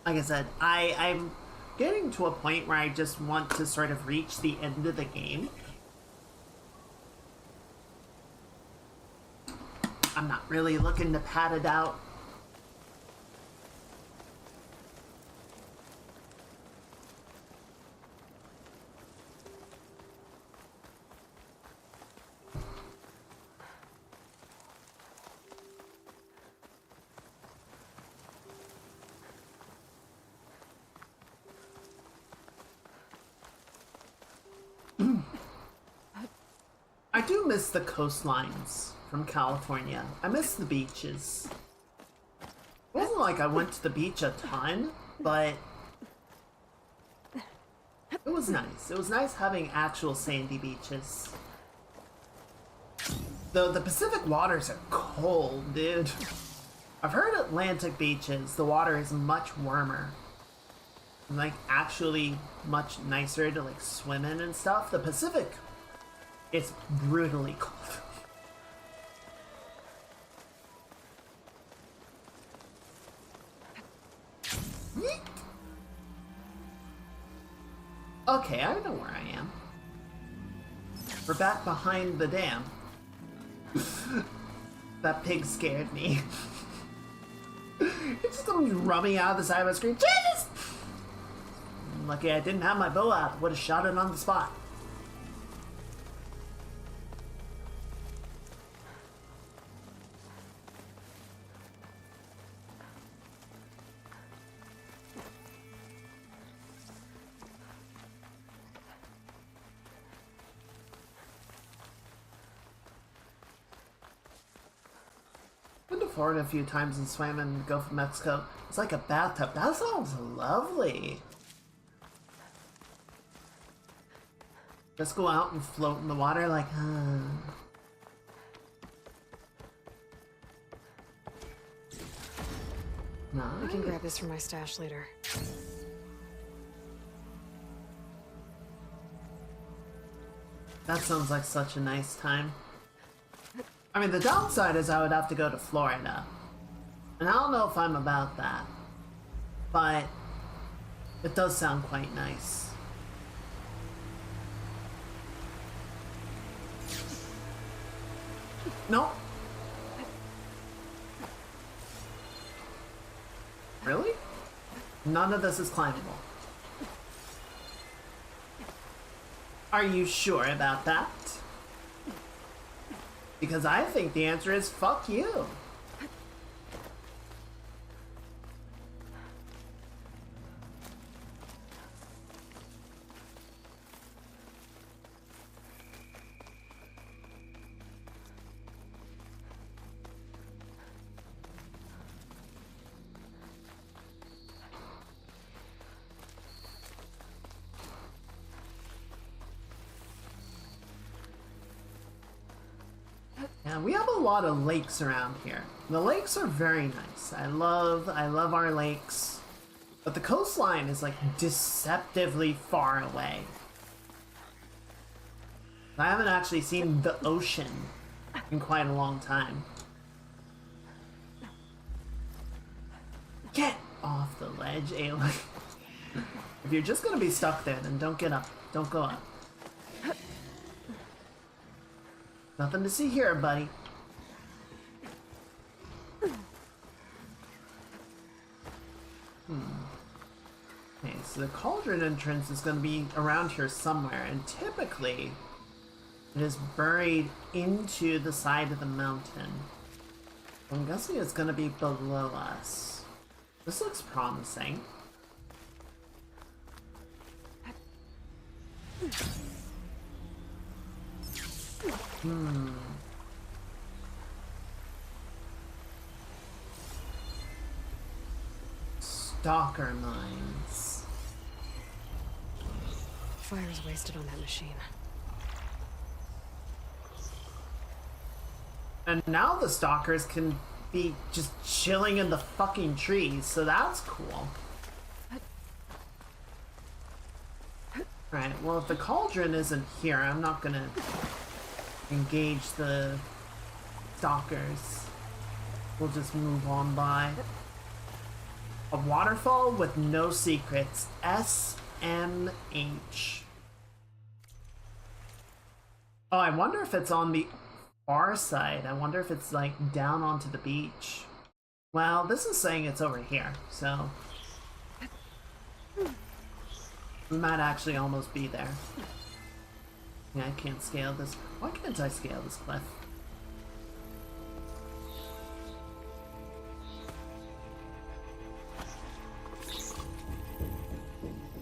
I said, I'm getting to a point where I just want to sort of reach the end of the game. I'm not really looking to pad it out. I do miss the coastlines from California. I miss the beaches. It wasn't like I went to the beach a ton, but it was nice. It was nice having actual sandy beaches. Though the Pacific waters are cold, dude. I've heard Atlantic beaches, the water is much warmer. And, like, actually much nicer to, like, swim in and stuff. The Pacific, it's brutally cold. Yeet. Okay, I know where I am. We're back behind the dam. That pig scared me. It just comes running out of the side of the screen. Jesus! Lucky I didn't have my bow out. Would have shot it on the spot. Been to Florida a few times and swam in the Gulf of Mexico. It's like a bathtub. That sounds lovely. Just go out and float in the water like, Nice. I can grab this from my stash later. That sounds like such a nice time. I mean, the downside is I would have to go to Florida. And I don't know if I'm about that. But it does sound quite nice. No. Really? None of this is climbable. Are you sure about that? Because I think the answer is fuck you. Yeah, we have a lot of lakes around here. The lakes are very nice. I love our lakes. But the coastline is like deceptively far away. I haven't actually seen the ocean in quite a long time. Get off the ledge, Ayla. If you're just gonna be stuck there, then don't get up. Don't go up. Nothing to see here, buddy. Okay, so the cauldron entrance is going to be around here somewhere, and typically it is buried into the side of the mountain. I'm guessing it's going to be below us. This looks promising. Stalker mines. Fire's wasted on that machine. And now the stalkers can be just chilling in the fucking trees, so that's cool. Right, well if the cauldron isn't here, I'm not gonna engage the stalkers. We'll just move on by. A waterfall with no secrets. SMH. Oh, I wonder if it's on the far side. I wonder if it's like down onto the beach. Well, this is saying it's over here, so we might actually almost be there. Yeah, I can't scale this. Why can't I scale this cliff?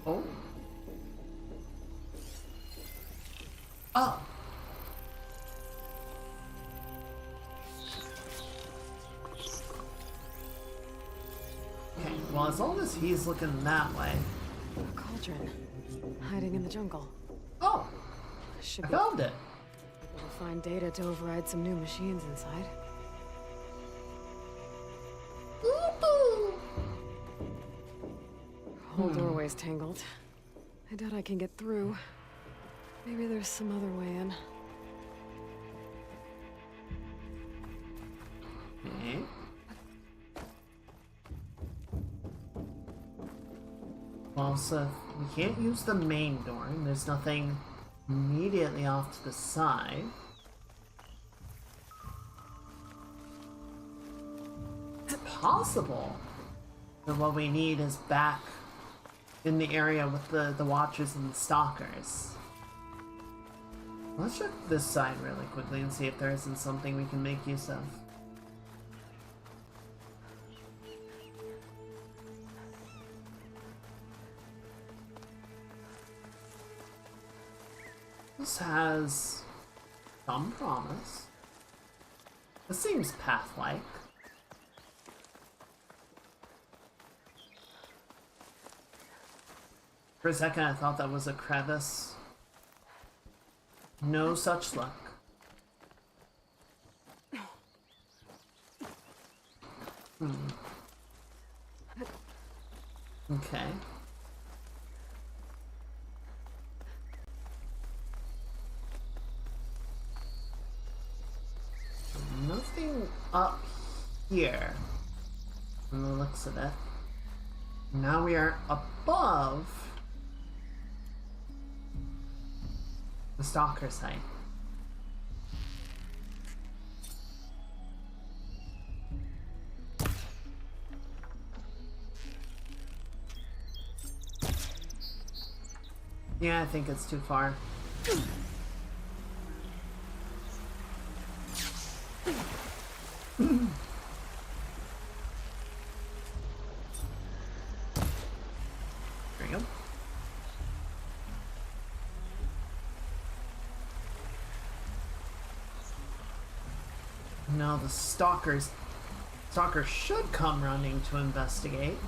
Oh. Oh. Okay, well as long as he's looking that way. A cauldron. Hiding in the jungle. Oh! Should I be found it. able to find data to override some new machines inside. whole doorway's tangled. I doubt I can get through. Maybe there's some other way in. Okay. Well, so we can't use the main door, and there's nothing immediately off to the side. It's possible that what we need is back in the area with the Watchers and the Stalkers. Let's check this side really quickly and see if there isn't something we can make use of. This has some promise. This seems path-like. For a second I thought that was a crevice. No such luck. Okay. Nothing up here from the looks of it. Now we are above the Stalker site. Yeah, I think it's too far. There you go. Now the Stalker should come running to investigate.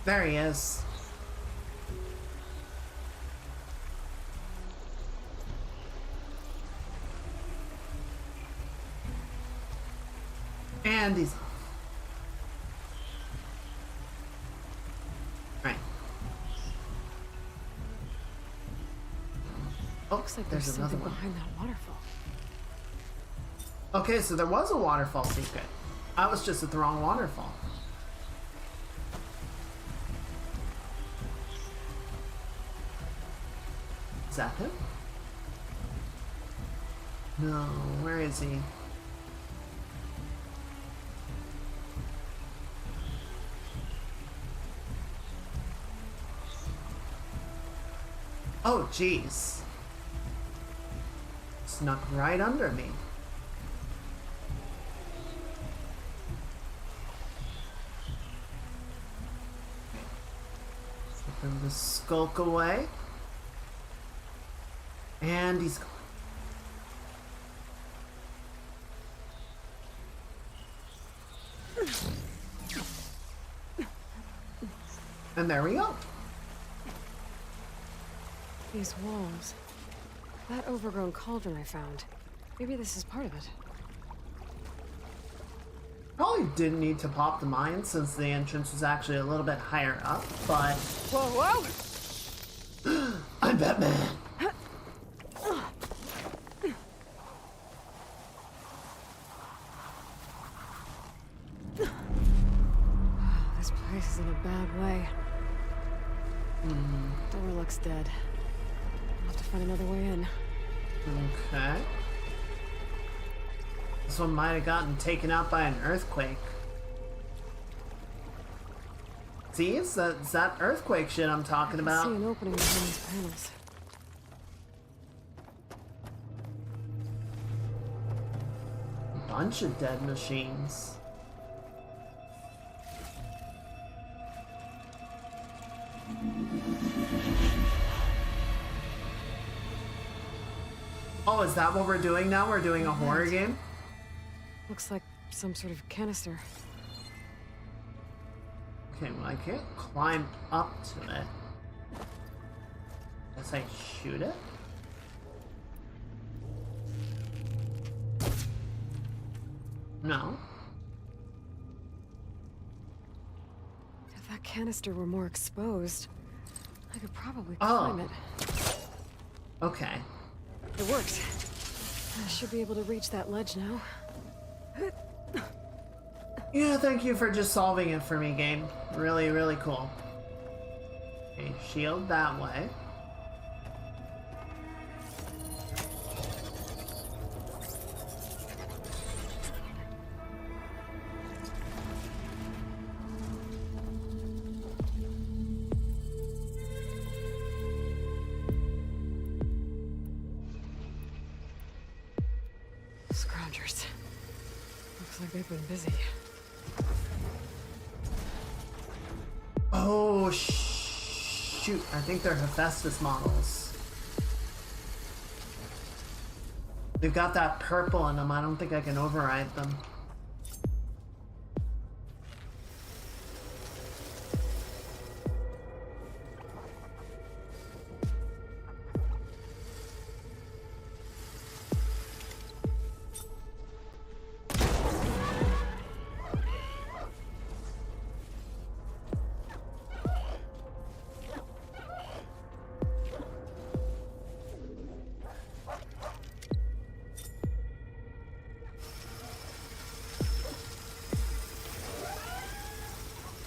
There he is. And he's off. Right. Oh, Looks like there's another something one behind that waterfall. Okay, so there was a waterfall secret. I was just at the wrong waterfall. Is that him? No, where is he? Oh, jeez. Snuck right under me. Let him to skulk away. And he's gone. And there we go. These walls. That overgrown cauldron I found. Maybe this is part of it. Probably didn't need to pop the mine since the entrance was actually a little bit higher up, but... Whoa, whoa! I'm Batman! This place is in a bad way. Door looks dead. I'll have to find another way in. Okay. This one might have gotten taken out by an earthquake. See, it's that earthquake shit I'm talking about. I see an opening behind these panels. A bunch of dead machines. Oh, is that what we're doing now? We're doing a horror game? Looks like some sort of canister. Okay, well, I can't climb up to it. Guess I shoot it? No. If that canister were more exposed, I could probably climb it. Okay. It worked. I should be able to reach that ledge now. Yeah, thank you for just solving it for me, game. Really, really cool. Okay, shield that way. Scroungers. Looks like they've been busy. Oh, shoot. I think they're Hephaestus models. They've got that purple in them. I don't think I can override them.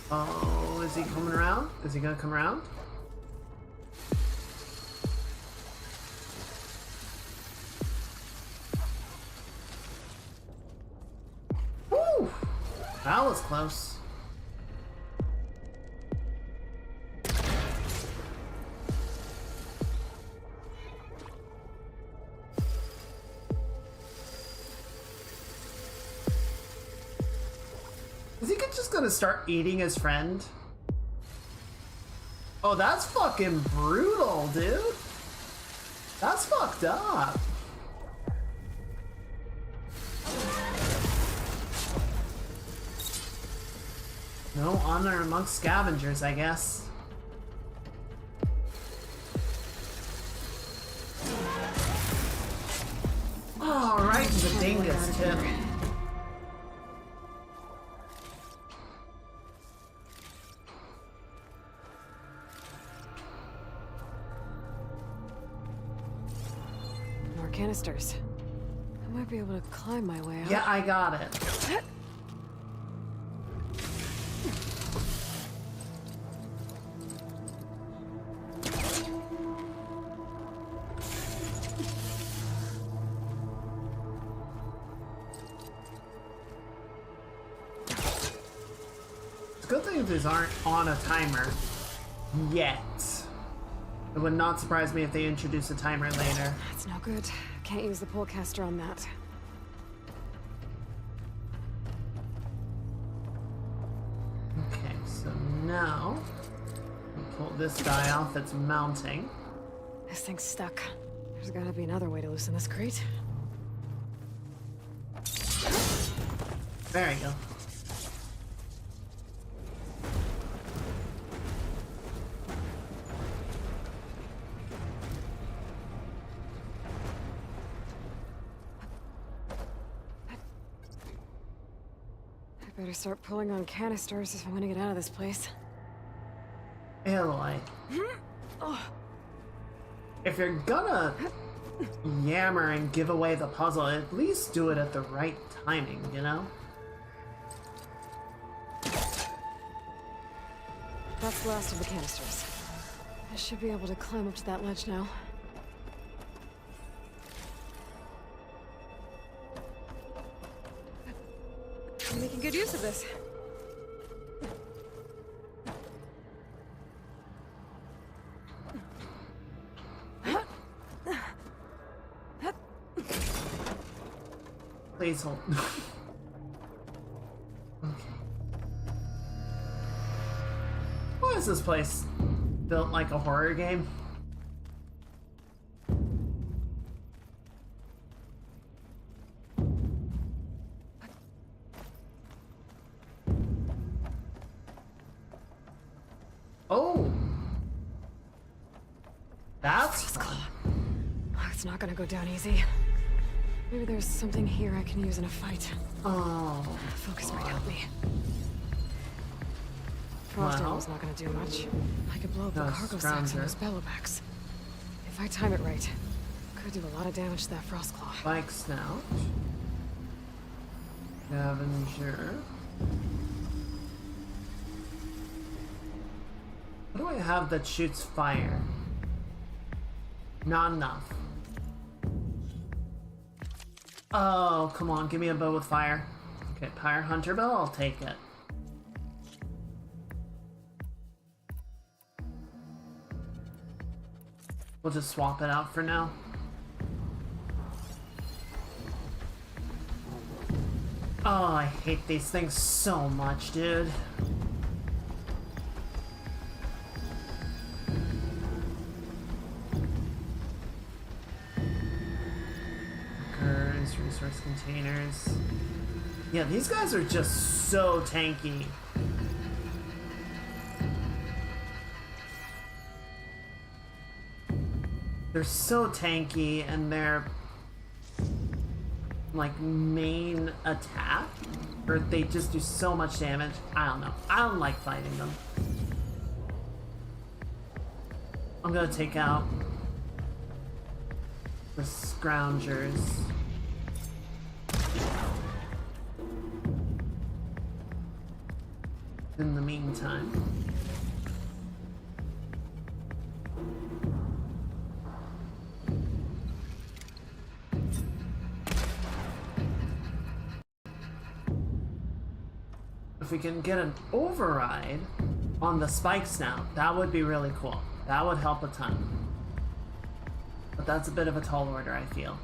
Oh, is he coming around? Is he gonna come around? Woo! That was close. Is he just gonna start eating his friend? Oh, that's fucking brutal, dude. That's fucked up. No honor amongst scavengers, I guess. Oh, right in the dingus, too. More canisters. I might be able to climb my way up. Yeah, I got it. It's a good thing these aren't on a timer yet. It would not surprise me if they introduce a timer later. That's no good. Can't use the pullcaster on that. Okay, so now we pull this guy off that's mounting. This thing's stuck. There's gotta be another way to loosen this crate. There you go. I better start pulling on canisters if I'm gonna get out of this place. Aloy. If you're gonna yammer and give away the puzzle, at least do it at the right timing, you know? That's the last of the canisters. I should be able to climb up to that ledge now. I'm making good use of this. Please hold. Okay. Why is this place built like a horror game? Oh! That's fun. Oh, it's not gonna go down easy. Maybe there's something here I can use in a fight. Oh. Focus might help me. Frost arrow's not gonna do much. I could blow up the cargo sacks on those bellowbacks. If I time it right, could do a lot of damage to that frost claw. Spike snout. Scavenger. What do I have that shoots fire? Not enough. Oh, come on, give me a bow with fire. Okay, Pyre Hunter bow, I'll take it. We'll just swap it out for now. Oh, I hate these things so much, dude. Resource containers. Yeah, these guys are just so tanky. They're so tanky, and their like main attack, or they just do so much damage. I don't know. I don't like fighting them. I'm gonna take out the scroungers. In the meantime. If we can get an override on the spike snout, that would be really cool. That would help a ton. But that's a bit of a tall order, I feel.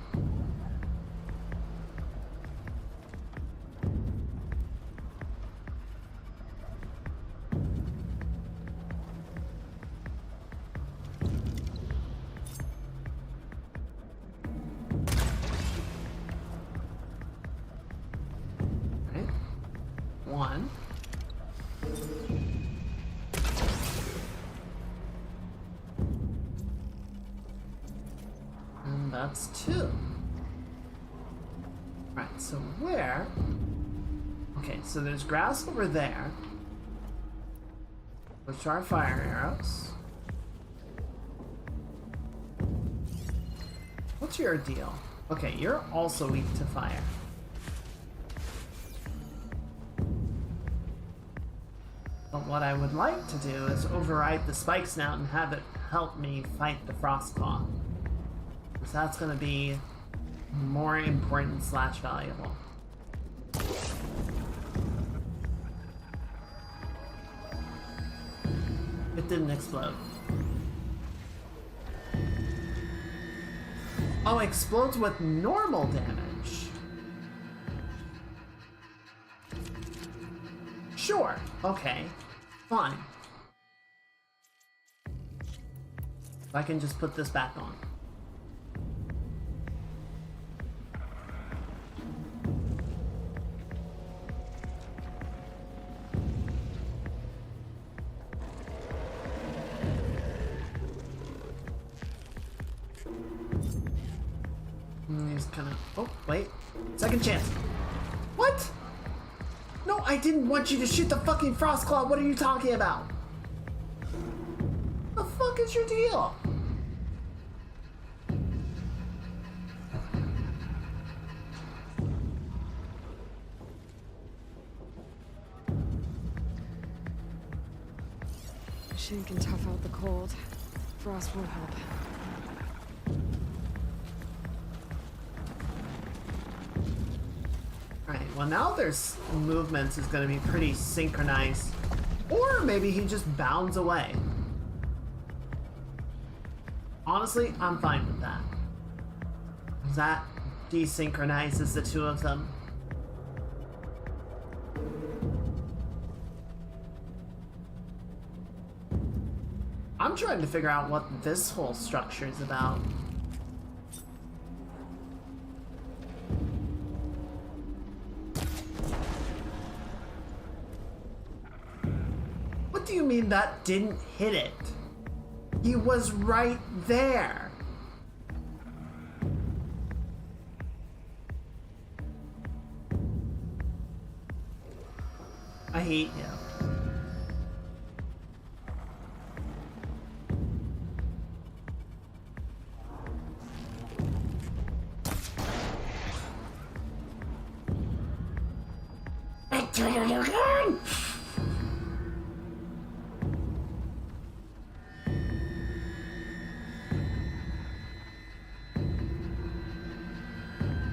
One. And that's two. Right, so where? Okay, so there's grass over there, which are fire arrows. What's your deal? Okay, you're also weak to fire. But what I would like to do is override the spike snout and have it help me fight the frost claw. Because that's going to be more important / valuable. It didn't explode. Oh, it explodes with normal damage. Sure, okay, fine. I can just put this back on. He's kind of... Oh, wait. Second chance. What? No, I didn't want you to shoot the fucking frost claw. What are you talking about? The fuck is your deal? Machine can tough out the cold. Frost won't help. Alright, well now there's movements is going to be pretty synchronized. Or maybe he just bounds away. Honestly, I'm fine with that. That desynchronizes the two of them. I'm trying to figure out what this whole structure is about. What do you mean that didn't hit it? He was right there. hate you.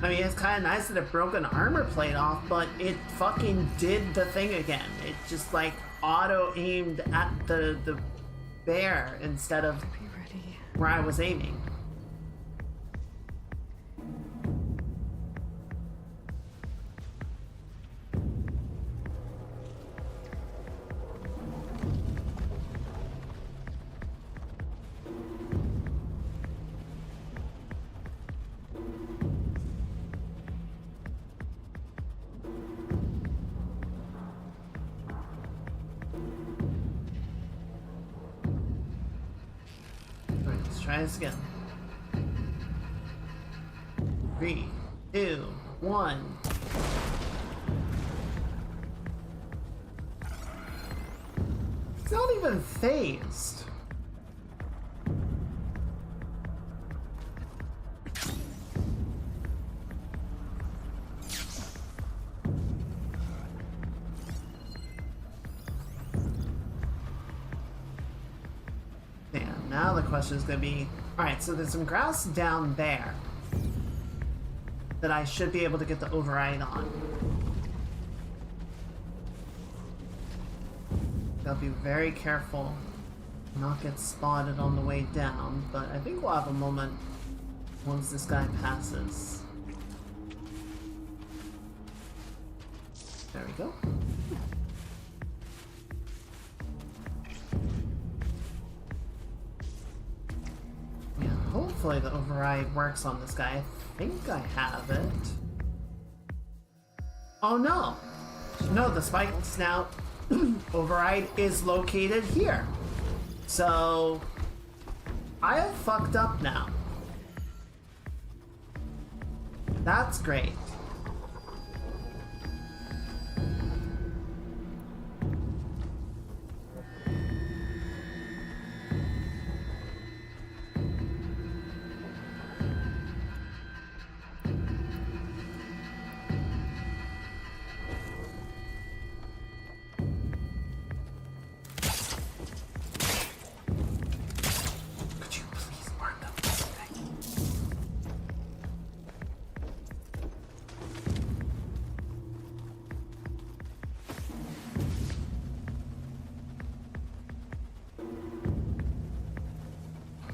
I mean, it's kind of nice that it broke an armor plate off, but it fucking did the thing again. It just like auto-aimed at the bear instead of where I was aiming. Try this again. 3, 2, 1. It's not even phased. Now the question is going to be, alright, so there's some grass down there that I should be able to get the override on. Gotta be very careful, not get spotted on the way down, but I think we'll have a moment once this guy passes. There we go. Hopefully the override works on this guy. I think I have it. Oh no! No, the spike snout override is located here. So I have fucked up now. That's great.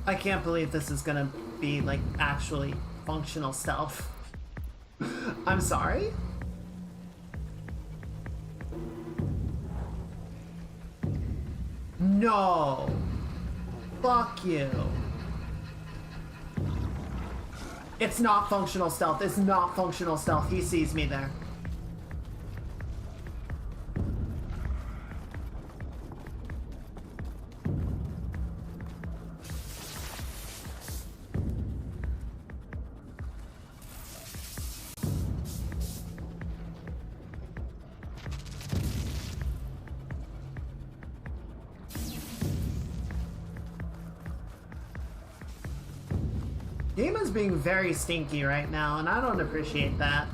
I can't believe this is gonna be, like, actually functional stealth. I'm sorry? No! Fuck you. It's not functional stealth. It's not functional stealth. He sees me there. Game is being very stinky right now, and I don't appreciate that.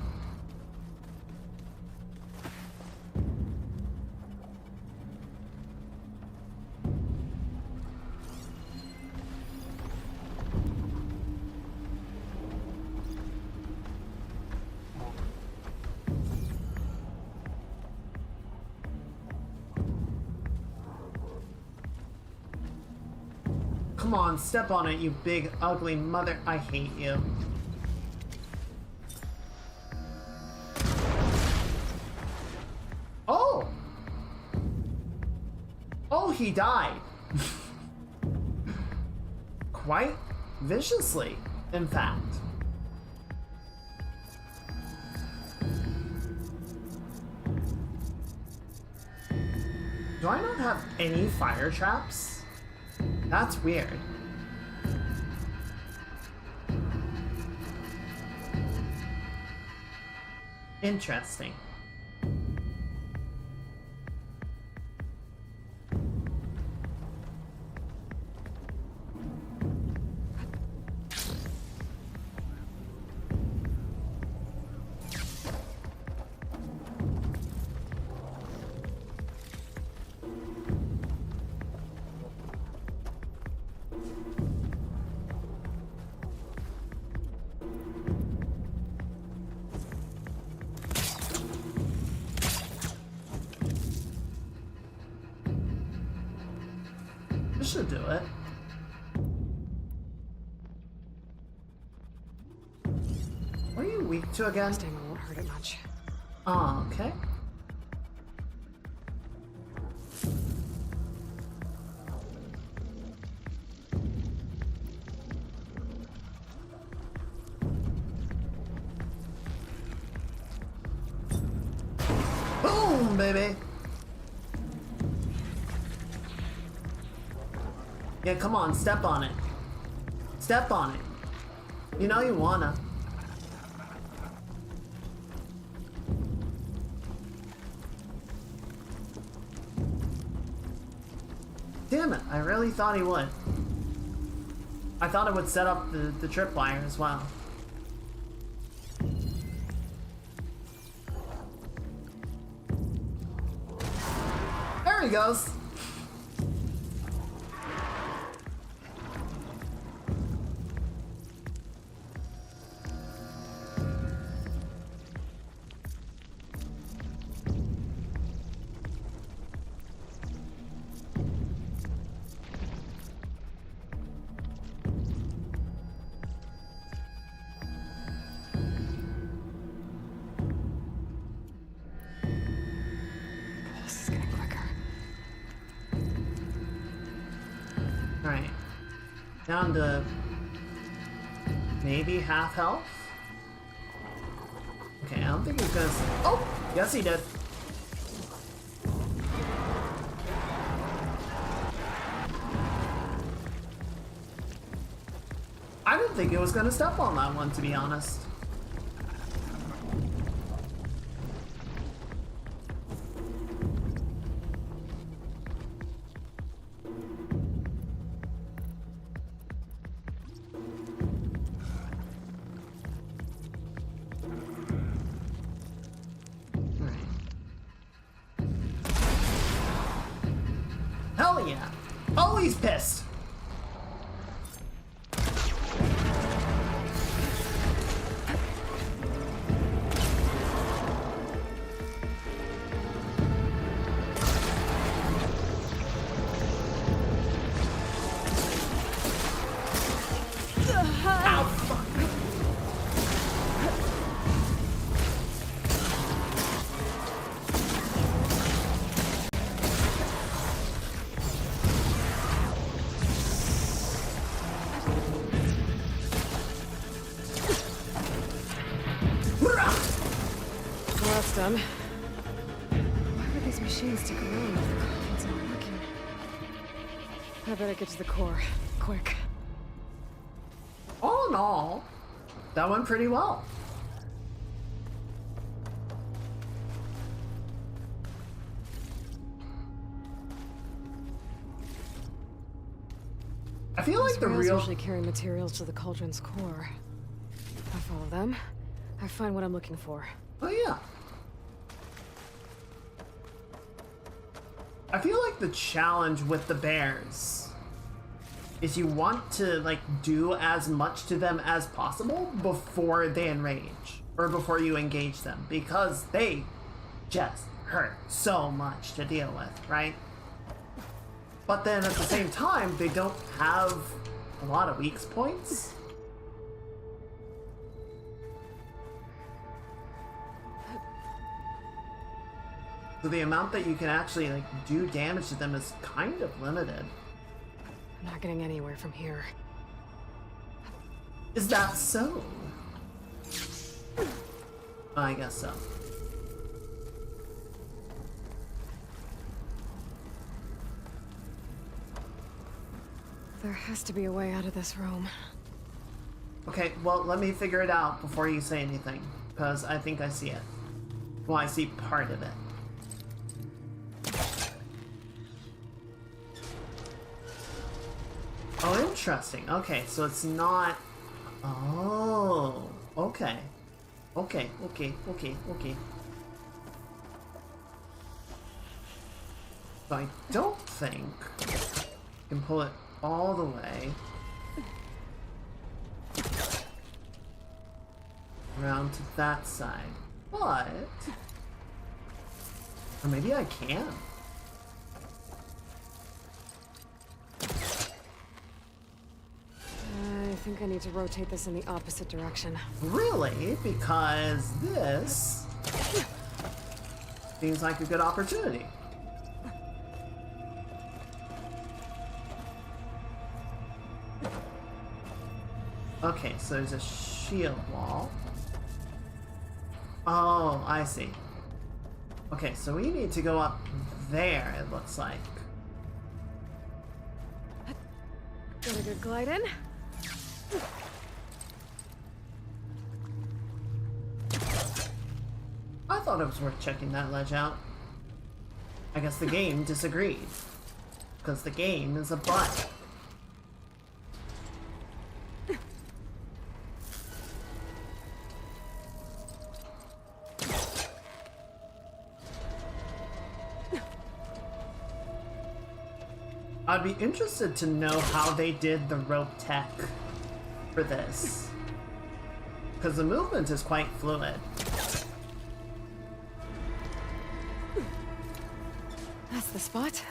Come on, step on it, you big, ugly mother. I hate you. Oh! Oh, he died. Quite viciously, in fact. Do I not have any fire traps? That's weird. Interesting. This should do it. What are you weak to again? This time I won't hurt it much. Oh, okay. Boom, baby. Yeah, come on, step on it. Step on it. You know you wanna. Damn it, I really thought he would. I thought it would set up the tripwire as well. There he goes. This is getting quicker. Alright. Down to maybe half health? Okay, I don't think he's gonna... Oh! Yes, he did. I didn't think it was gonna step on that one, to be honest. Hell yeah! Oh, he's pissed! Ow, fuck. Well, that's done. Why would these machines stick around if the coffins aren't working? I better get to the core. Quick. All in all, that went pretty well. I feel like These the rails real... usually carry materials to the cauldron's core. I follow them. I find what I'm looking for. Oh yeah. I feel like the challenge with the bears is you want to like do as much to them as possible before they enrage or before you engage them, because they just hurt so much to deal with, right? But then at the same time, they don't have a lot of weak points. So the amount that you can actually like do damage to them is kind of limited. I'm not getting anywhere from here. Is that so? I guess so. There has to be a way out of this room. Okay, well, let me figure it out before you say anything, because I think I see it. Well, I see part of it. Oh, interesting. Okay, so it's not... Oh, okay. Okay. So I don't think I can pull it all the way around to that side, but... Or maybe I can. think I need to rotate this in the opposite direction. Really? Because this seems like a good opportunity. Okay, so there's a shield wall. Oh, I see. Okay, so we need to go up there, it looks like. Got a good glide in. I thought it was worth checking that ledge out. I guess the game disagreed. Because the game is a butt. I'd be interested to know how they did the rope tech for this. Because the movement is quite fluid. That's the spot.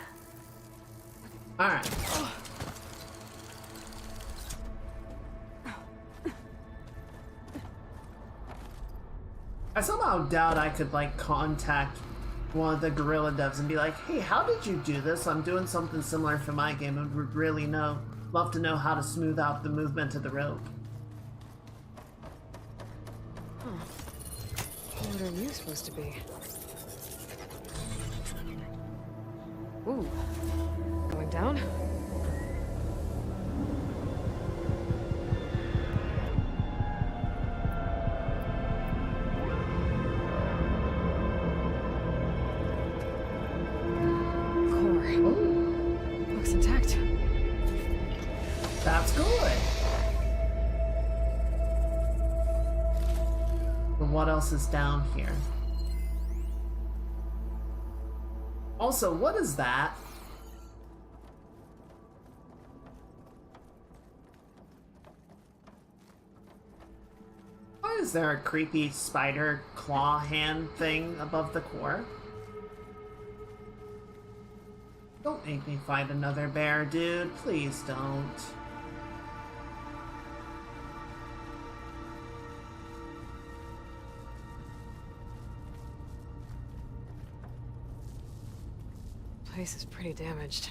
Alright. I somehow doubt I could, like, contact one of the Guerrilla devs and be like, hey, how did you do this? I'm doing something similar for my game and would really love to know how to smooth out the movement of the rope. Huh. What are you supposed to be? Ooh. Going down? Looks intact. That's good. But what else is down here? Also, what is that? Why is there a creepy spider claw hand thing above the core? Don't make me fight another bear, dude. Please don't. Place is pretty damaged.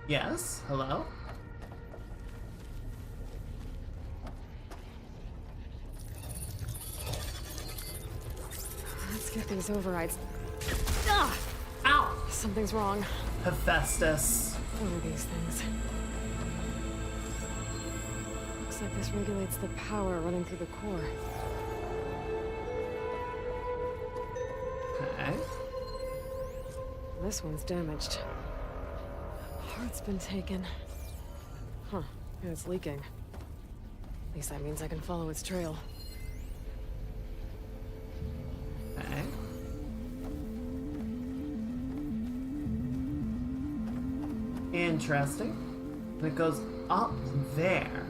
Yes, hello? Let's get these overrides. Ah! Ow! Something's wrong. Hephaestus. What are these things? Looks like this regulates the power running through the core. Okay. This one's damaged. Heart's been taken. Huh, and it's leaking. At least that means I can follow its trail. Okay. Interesting. And it goes up there.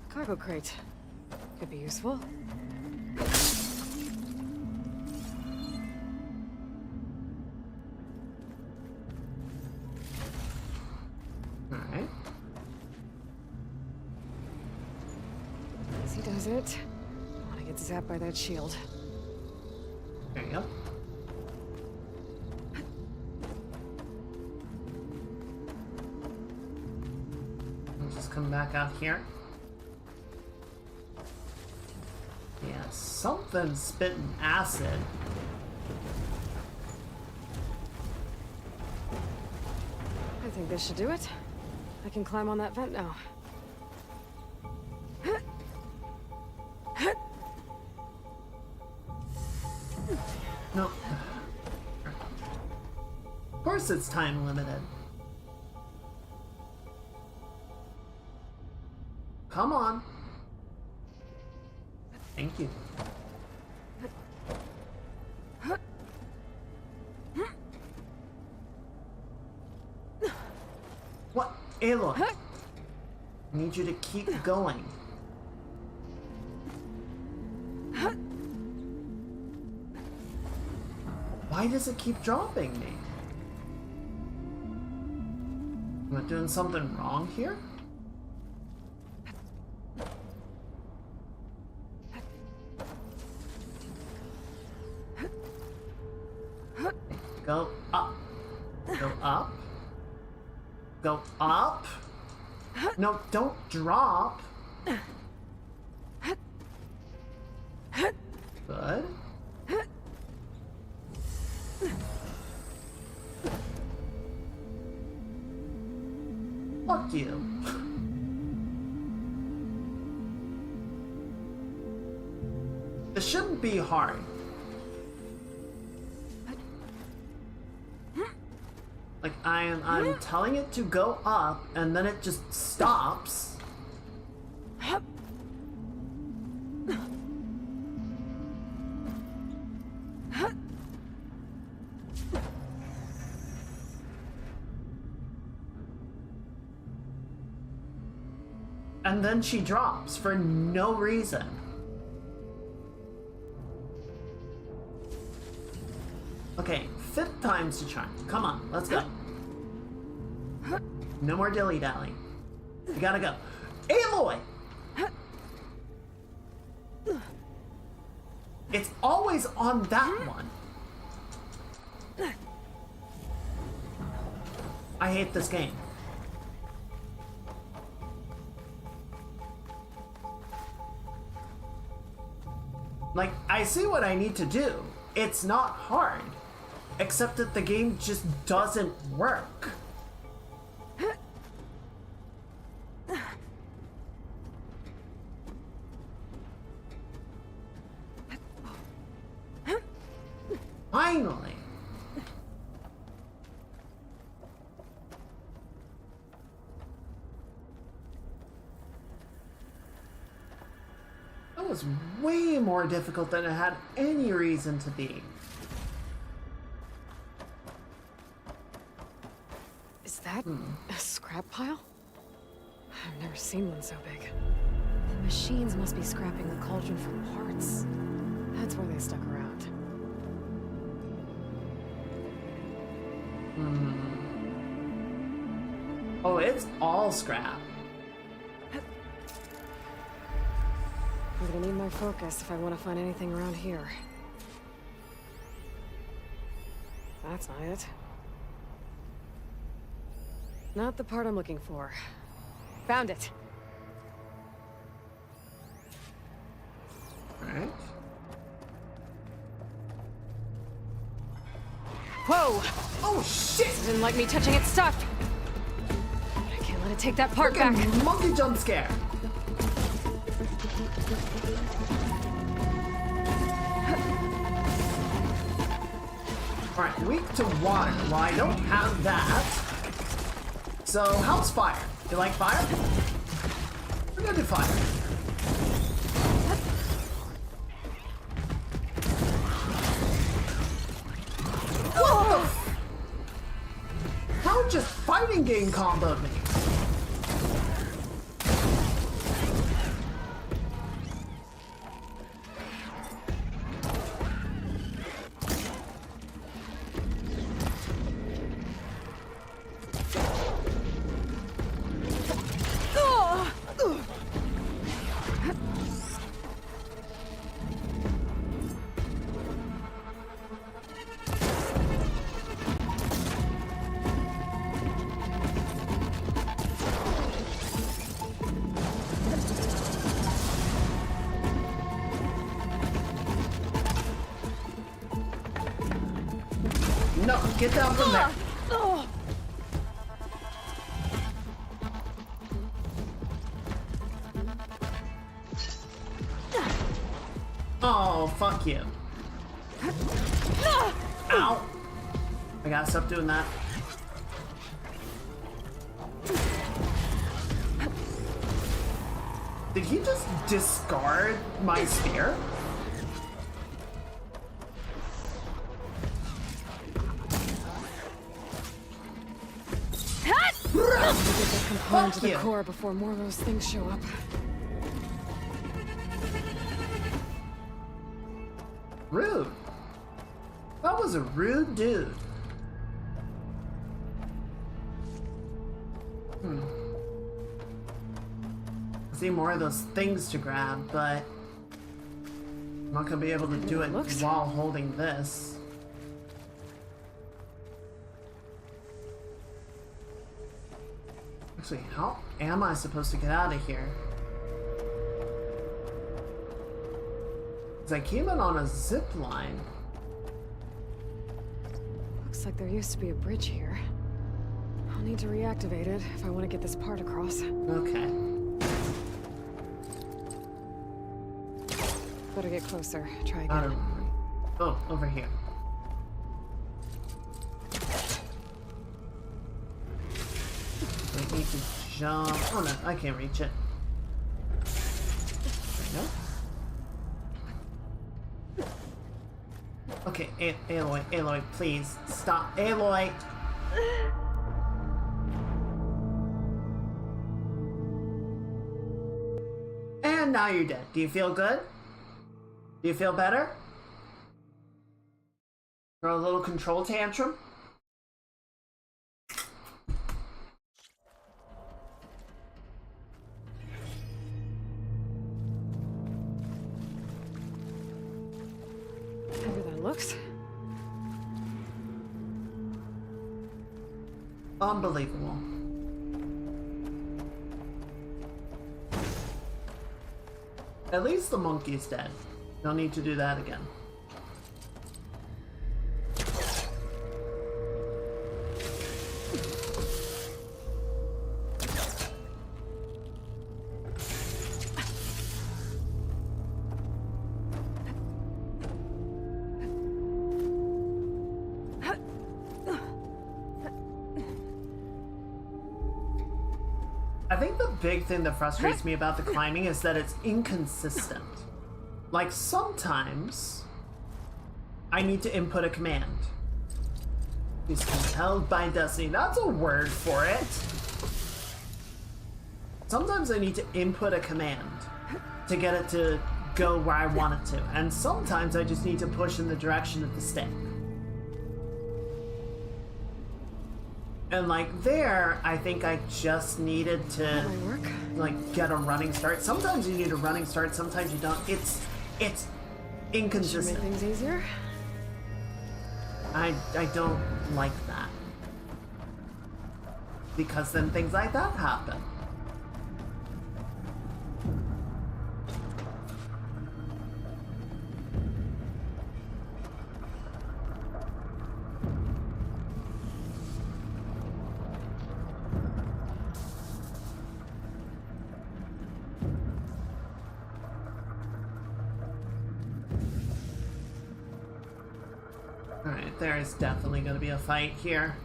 Cargo crate. Could be useful. Alright. Easy does it. I want to get zapped by that shield. There you go. I'll just come back out here. Yeah, something spitting acid. I think this should do it. I can climb on that vent now. No. Of course it's time limited. Come on. Thank you. What? Aloy, I need you to keep going. Why does it keep dropping me? Am I doing something wrong here? Go up. Go up. Go up. No, don't drop. Good. Fuck you. This shouldn't be hard. Like, I'm telling it to go up, and then it just stops. And then she drops for no reason. Okay, 5th time's the charm. Come on, let's go. No more dilly-dally. You gotta go. Aloy! It's always on that one. I hate this game. Like, I see what I need to do. It's not hard. Except that the game just doesn't work. Finally. That was way more difficult than it had any reason to be. Is that a scrap pile? I've never seen one so big. The machines must be scrapping the cauldron for parts. That's where they stuck around. Oh, it's all scrap. I'm gonna need my focus if I want to find anything around here. That's not it. Not the part I'm looking for. Found it. Alright. Whoa! Oh shit! This didn't like me touching its stuff. I can't let it take that part back. Monkey jump scare. Alright, weak to water. Well, I don't have that. So, how's fire? You like fire? We're gonna do fire. What the f- How just fighting game comboed me? No, get down from there. Oh, fuck you. Ow. I gotta stop doing that. Did he just discard my spear? climb to Fuck the you. core before more of those things show up. Rude. That was a rude dude. I see more of those things to grab, but I'm not gonna be able to do it while holding this. Actually, how am I supposed to get out of here? Because I came in on a zip line. Looks like there used to be a bridge here. I'll need to reactivate it if I want to get this part across. Okay. Better get closer. Try again. Oh, over here. I need to jump. Oh no, I can't reach it. There we go. Okay, Aloy, please stop. Aloy! And now you're dead. Do you feel good? Do you feel better? Throw a little control tantrum? However that looks. Unbelievable. At least the monkey's dead. Don't need to do that again. I think the big thing that frustrates me about the climbing is that it's inconsistent. Like, sometimes I need to input a command. He's compelled by destiny. That's a word for it. Sometimes I need to input a command to get it to go where I want it to. And sometimes I just need to push in the direction of the stick. And like there, I think I just needed to like get a running start. Sometimes you need a running start, sometimes you don't. It's inconsistent. Should make things easier. I don't like that. Because then things like that happen. Alright, there is definitely going to be a fight here.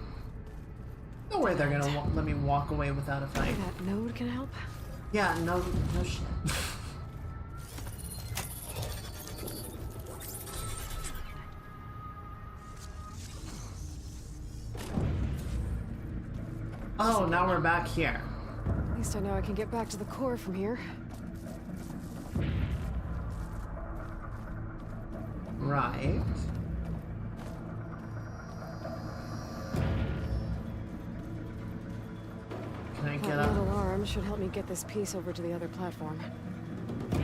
No way they're going to let me walk away without a fight. That node can help? Yeah, no shit. Oh, now we're back here. At least I know I can get back to the core from here. Right. Can I get That up? little arm should help me get this piece over to the other platform.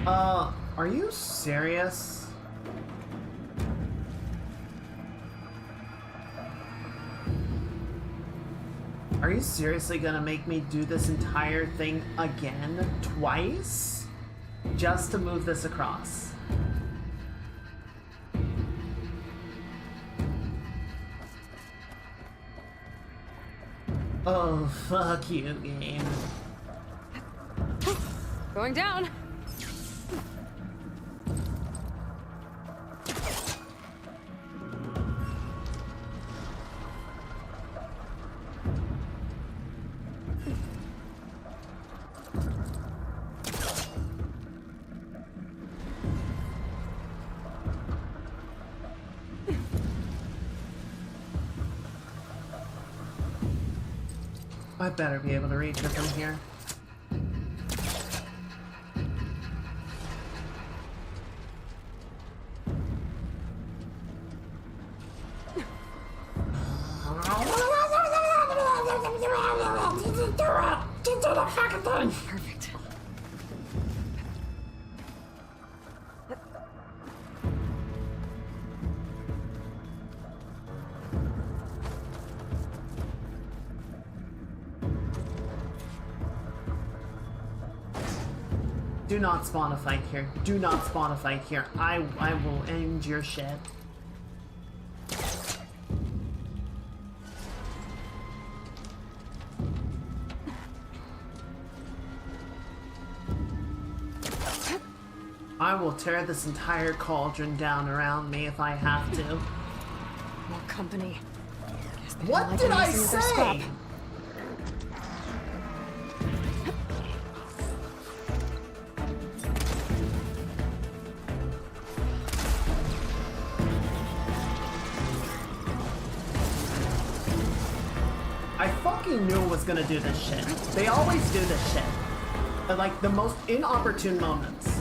Are you serious? Are you seriously gonna make me do this entire thing again? Twice? Just to move this across? Oh, fuck you, game. Going down! I better be able to reach her from here. Perfect. Do not spawn a fight here. Do not spawn a fight here. I will end your shit. I will tear this entire cauldron down around me if I have to. More company. What did I say? I fucking knew it was gonna do this shit. They always do this shit. At like the most inopportune moments.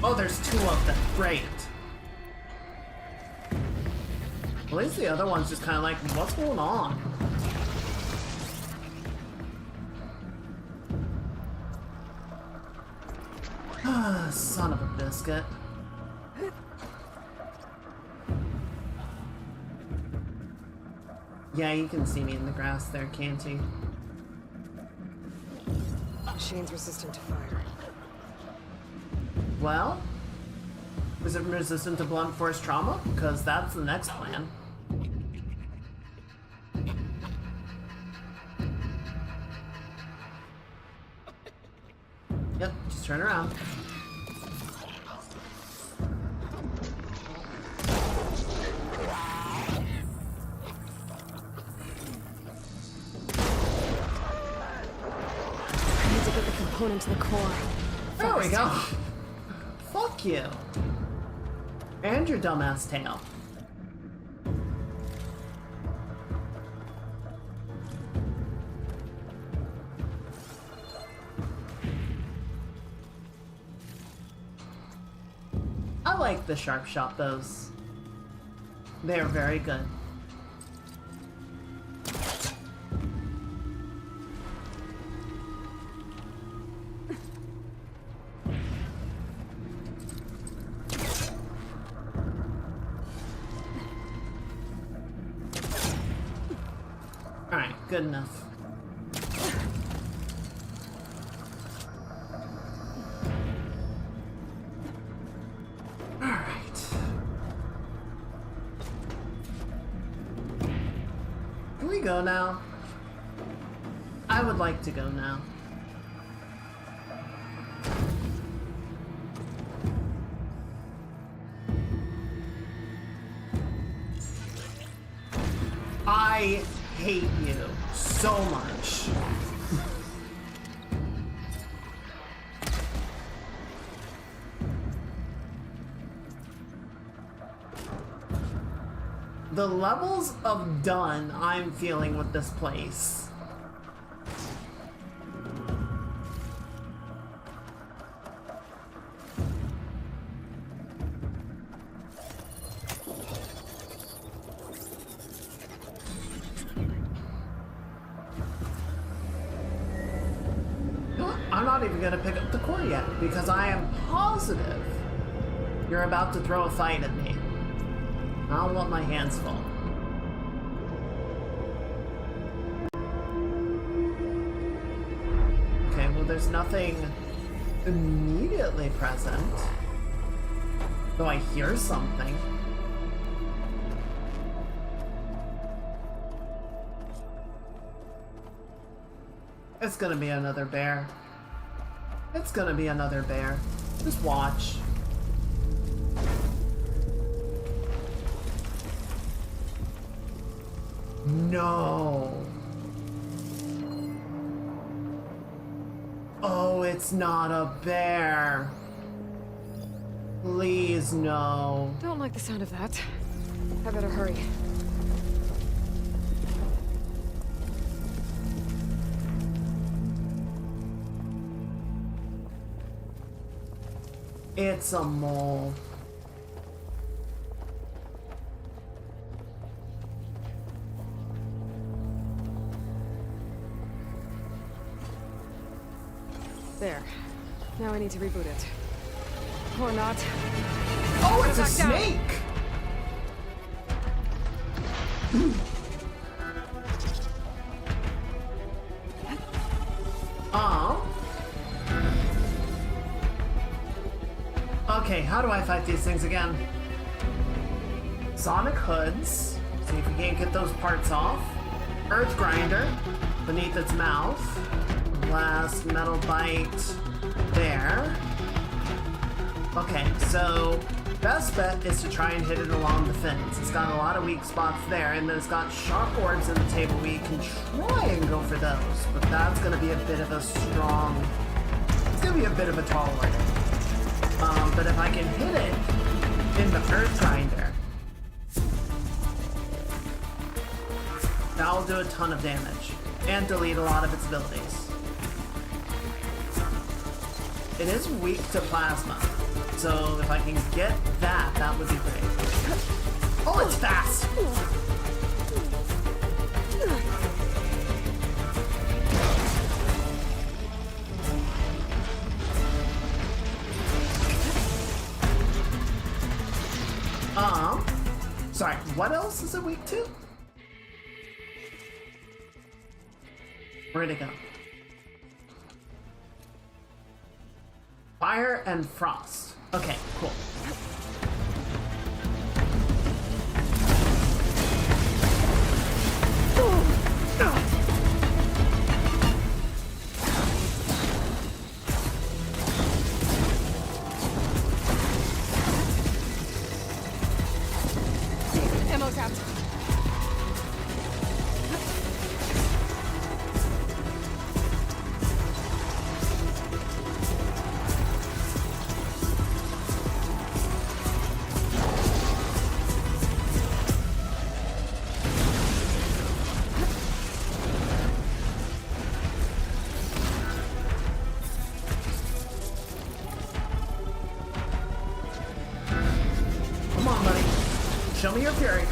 Oh, there's two of them. Great. At least the other one's just kind of like, what's going on? Son of a biscuit. Yeah, you can see me in the grass there, can't you? Machine's resistant to fire. Well, is it resistant to blunt force trauma? Because that's the next plan. Yep, just turn around. I need to get the component to the core. There we go. Fuck you. And your dumbass tail. I like the sharp shot bows. They're very good. Alright, good enough. Alright. Can we go now? I would like to go now. I hate you so much. The levels of done I'm feeling with this place. I'm not even gonna pick up the core yet because I am positive you're about to throw a fight at me. I don't want my hands full. Okay, well there's nothing immediately present. Though I hear something. It's gonna be another bear. It's gonna be another bear. Just watch. No. Oh, it's not a bear. Please, no. Don't like the sound of that. I better hurry. It's a mole. There. Now I need to reboot it. Or not. Oh, it's a Back down. snake! Oh. Okay, how do I fight these things again? Sonic hoods. See if we can't get those parts off. Earth grinder beneath its mouth. Glass metal bite there. Okay, so best bet is to try and hit it along the fins. It's got a lot of weak spots there, and then it's got sharp orbs in the table. We can try and go for those, but that's going to be a bit of a strong... It's going to be a bit of a tall order. But if I can hit it in the Earth Grinder, that'll do a ton of damage, and delete a lot of its abilities. It is weak to plasma, so if I can get that, that would be great. Oh, it's fast! Sorry, what else is it weak to? Where'd it go? Fire and frost. Okay, cool. Ammo tapped. Come on, buddy. Show me your fury.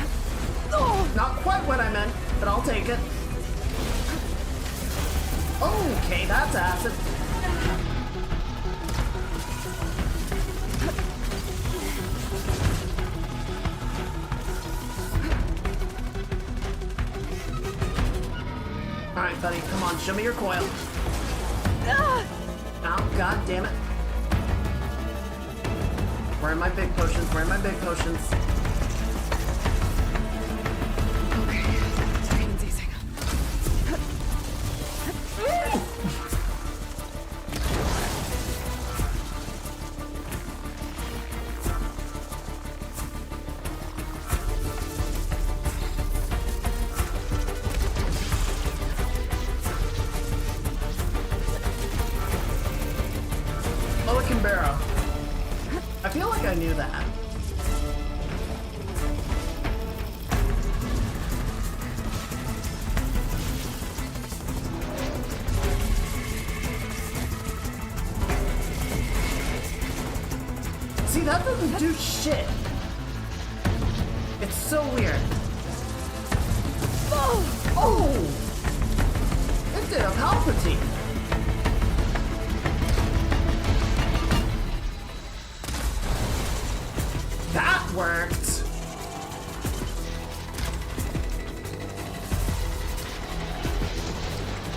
Oh, not quite what I meant, but I'll take it. Okay, that's acid. Alright, buddy, come on, show me your coil. Oh, god damn it. Where are my big potions? Where are my big potions? Okay, taking it easy. Pelican Barrow. I feel like I knew that. See, that doesn't do shit. It's so weird. Oh! It did a Palpatine. That worked.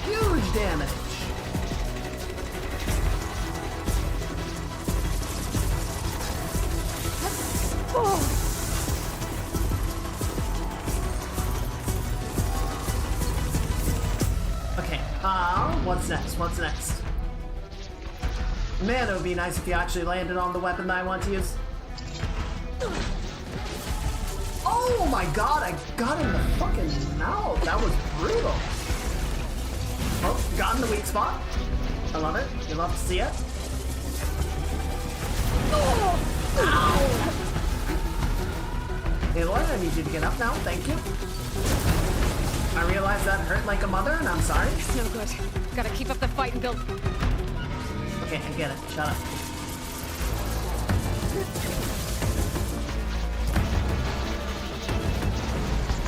Huge damage. Okay, what's next? What's next? Man, it would be nice if you actually landed on the weapon that I want to use. Oh my god, I got in the fucking mouth. That was brutal. Oh, got in the weak spot. I love it. You love to see it. Oh! Ow! Aloy, I need you to get up now. Thank you. I realize that hurt like a mother, and I'm sorry. It's no good. Gotta keep up the fight and build. Okay, I get it. Shut up.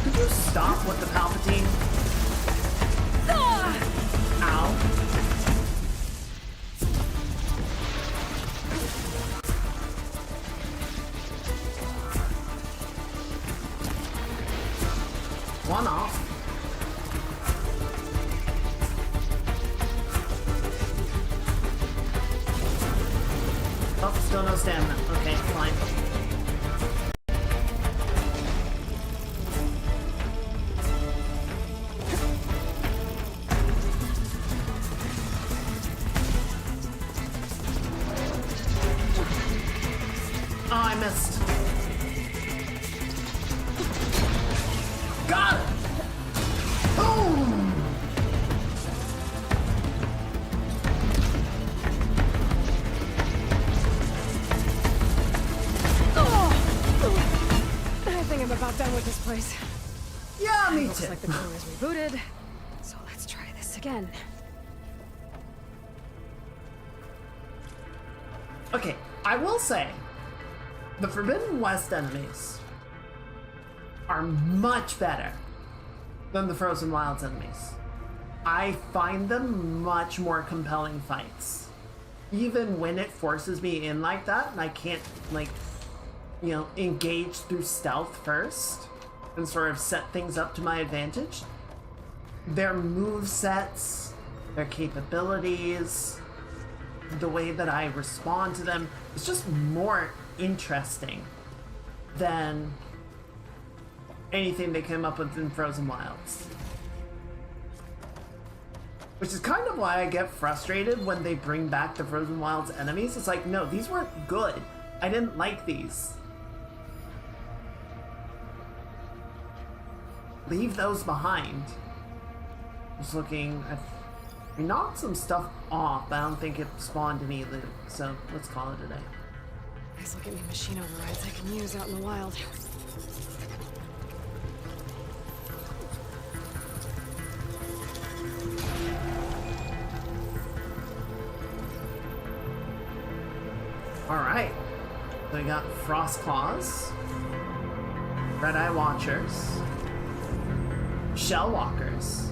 Could you stop with the Palpatine? Ah! Ow. One off. Oh, still no stamina. Okay, fine. Oh, I missed. Got it! Boom! I think I'm about done with this place. Yeah, me Looks too. like the core is rebooted. So let's try this again. Okay, I will say, the Forbidden West enemies are much better than the Frozen Wilds enemies. I find them much more compelling fights. Even when it forces me in like that, and I can't, like, you know, engage through stealth first and sort of set things up to my advantage, their move sets, their capabilities, the way that I respond to them is just more interesting than anything they came up with in Frozen Wilds. Which is kind of why I get frustrated when they bring back the Frozen Wilds enemies. It's like, no, these weren't good. I didn't like these. Leave those behind. Just looking, I knocked some stuff off, but I don't think it spawned any loot, so let's call it a day. Nice look at me machine overrides I can use out in the wild. Alright. So we got Frost Claws, Red Eye Watchers, Shell Walkers,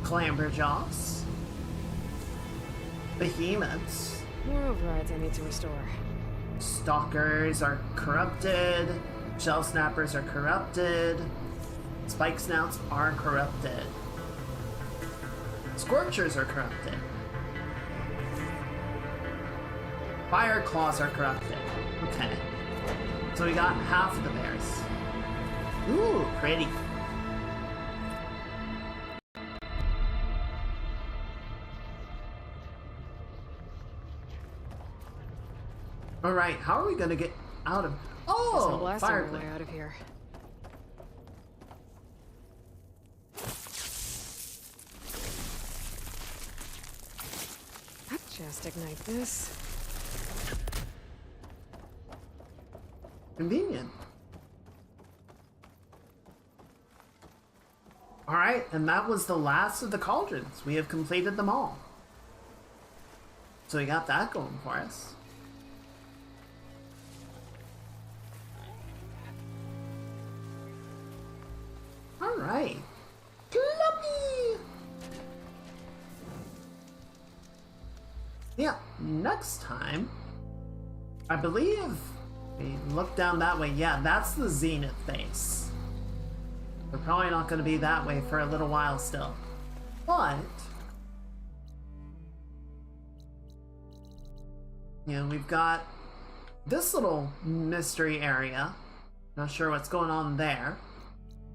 Clamberjaws, Behemoths. More overrides I need to restore. Stalkers are corrupted, Shell Snappers are corrupted, Spike Snouts are corrupted, Scorchers are corrupted, Fire Claws are corrupted. Okay. So we got half of the bears. Ooh, pretty. Alright, how are we gonna get out of... Oh, blasting fire our way clip. out of here. Just ignite this. Convenient. Alright, and that was the last of the cauldrons. We have completed them all. So we got that going for us. Alright. Clumpy! Yeah, next time, I believe we look down that way. Yeah, that's the Zenith base. We're probably not going to be that way for a little while still. But, you know, we've got this little mystery area. Not sure what's going on there.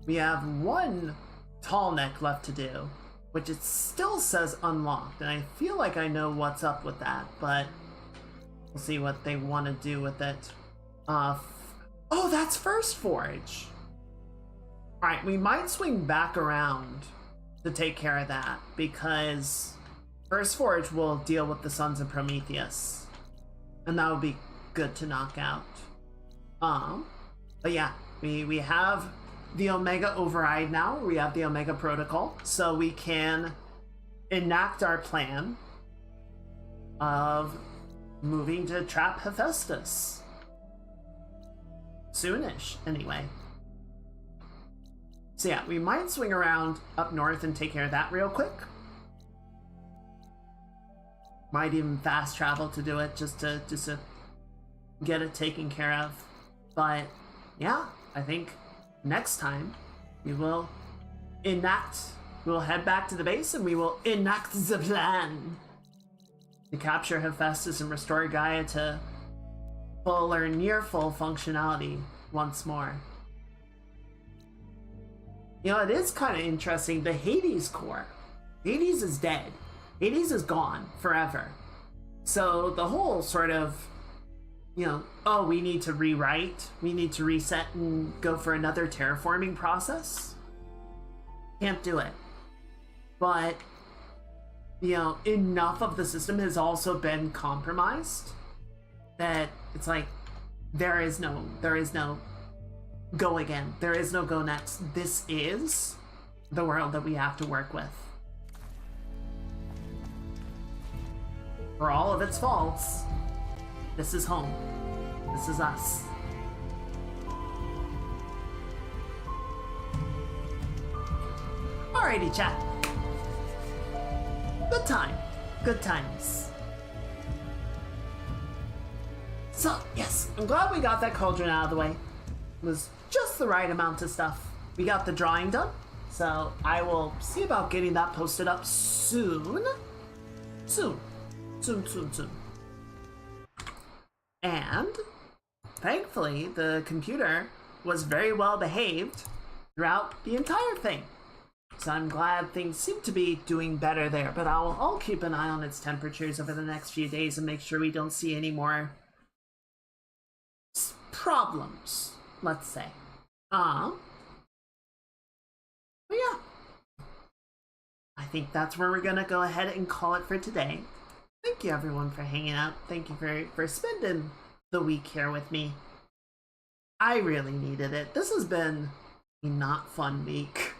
We have one tall neck left to do, which it still says unlocked, and I feel like I know what's up with that, but we'll see what they want to do with it. Oh, that's First Forge! Alright, we might swing back around to take care of that, because First Forge will deal with the Sons of Prometheus. And that would be good to knock out. But yeah, we have the Omega Override now. We have the Omega Protocol. So we can enact our plan of moving to trap Hephaestus. Soonish, anyway. So yeah, we might swing around up north and take care of that real quick. Might even fast travel to do it just to get it taken care of. But yeah, I think next time we will head back to the base and we will enact the plan to capture Hephaestus and restore Gaia to full or near full functionality once more. You know, it is kind of interesting, the Hades core. Hades is dead. Hades is gone forever. So the whole sort of, you know, oh, we need to rewrite, we need to reset and go for another terraforming process. Can't do it. But, you know, enough of the system has also been compromised that it's like, there is no go again. There is no go next. This is the world that we have to work with. For all of its faults, this is home. This is us. Alrighty, chat. Good time. Good times. So, yes, I'm glad we got that cauldron out of the way. It was just the right amount of stuff. We got the drawing done, so I will see about getting that posted up soon. Soon. And thankfully, the computer was very well behaved throughout the entire thing. So I'm glad things seem to be doing better there, but I'll keep an eye on its temperatures over the next few days and make sure we don't see any more problems, let's say. But yeah. I think that's where we're gonna go ahead and call it for today. Thank you everyone for hanging out. Thank you for spending the week here with me. I really needed it. This has been a not fun week.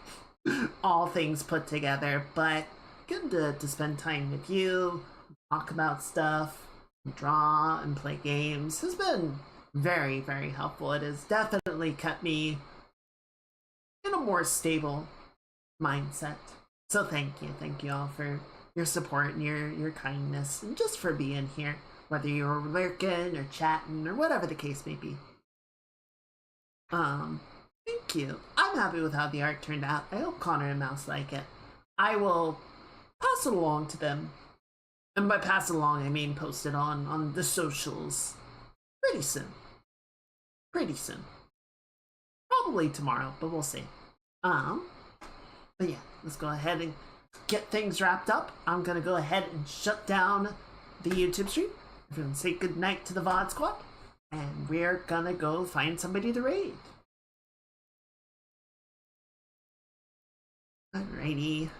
All things put together, but good to spend time with you, talk about stuff, draw and play games. Has been very, very helpful. It has definitely kept me in a more stable mindset. So thank you all for your support and your kindness, and just for being here, whether you're lurking or chatting or whatever the case may be. Thank you. I'm happy with how the art turned out. I hope Connor and Mouse like it. I will pass it along to them. And by pass it along, I mean post it on the socials pretty soon. Probably tomorrow, but we'll see. But yeah, let's go ahead and get things wrapped up. I'm gonna go ahead and shut down the YouTube stream. Everyone say goodnight to the VOD squad. And we're gonna go find somebody to raid. Alrighty.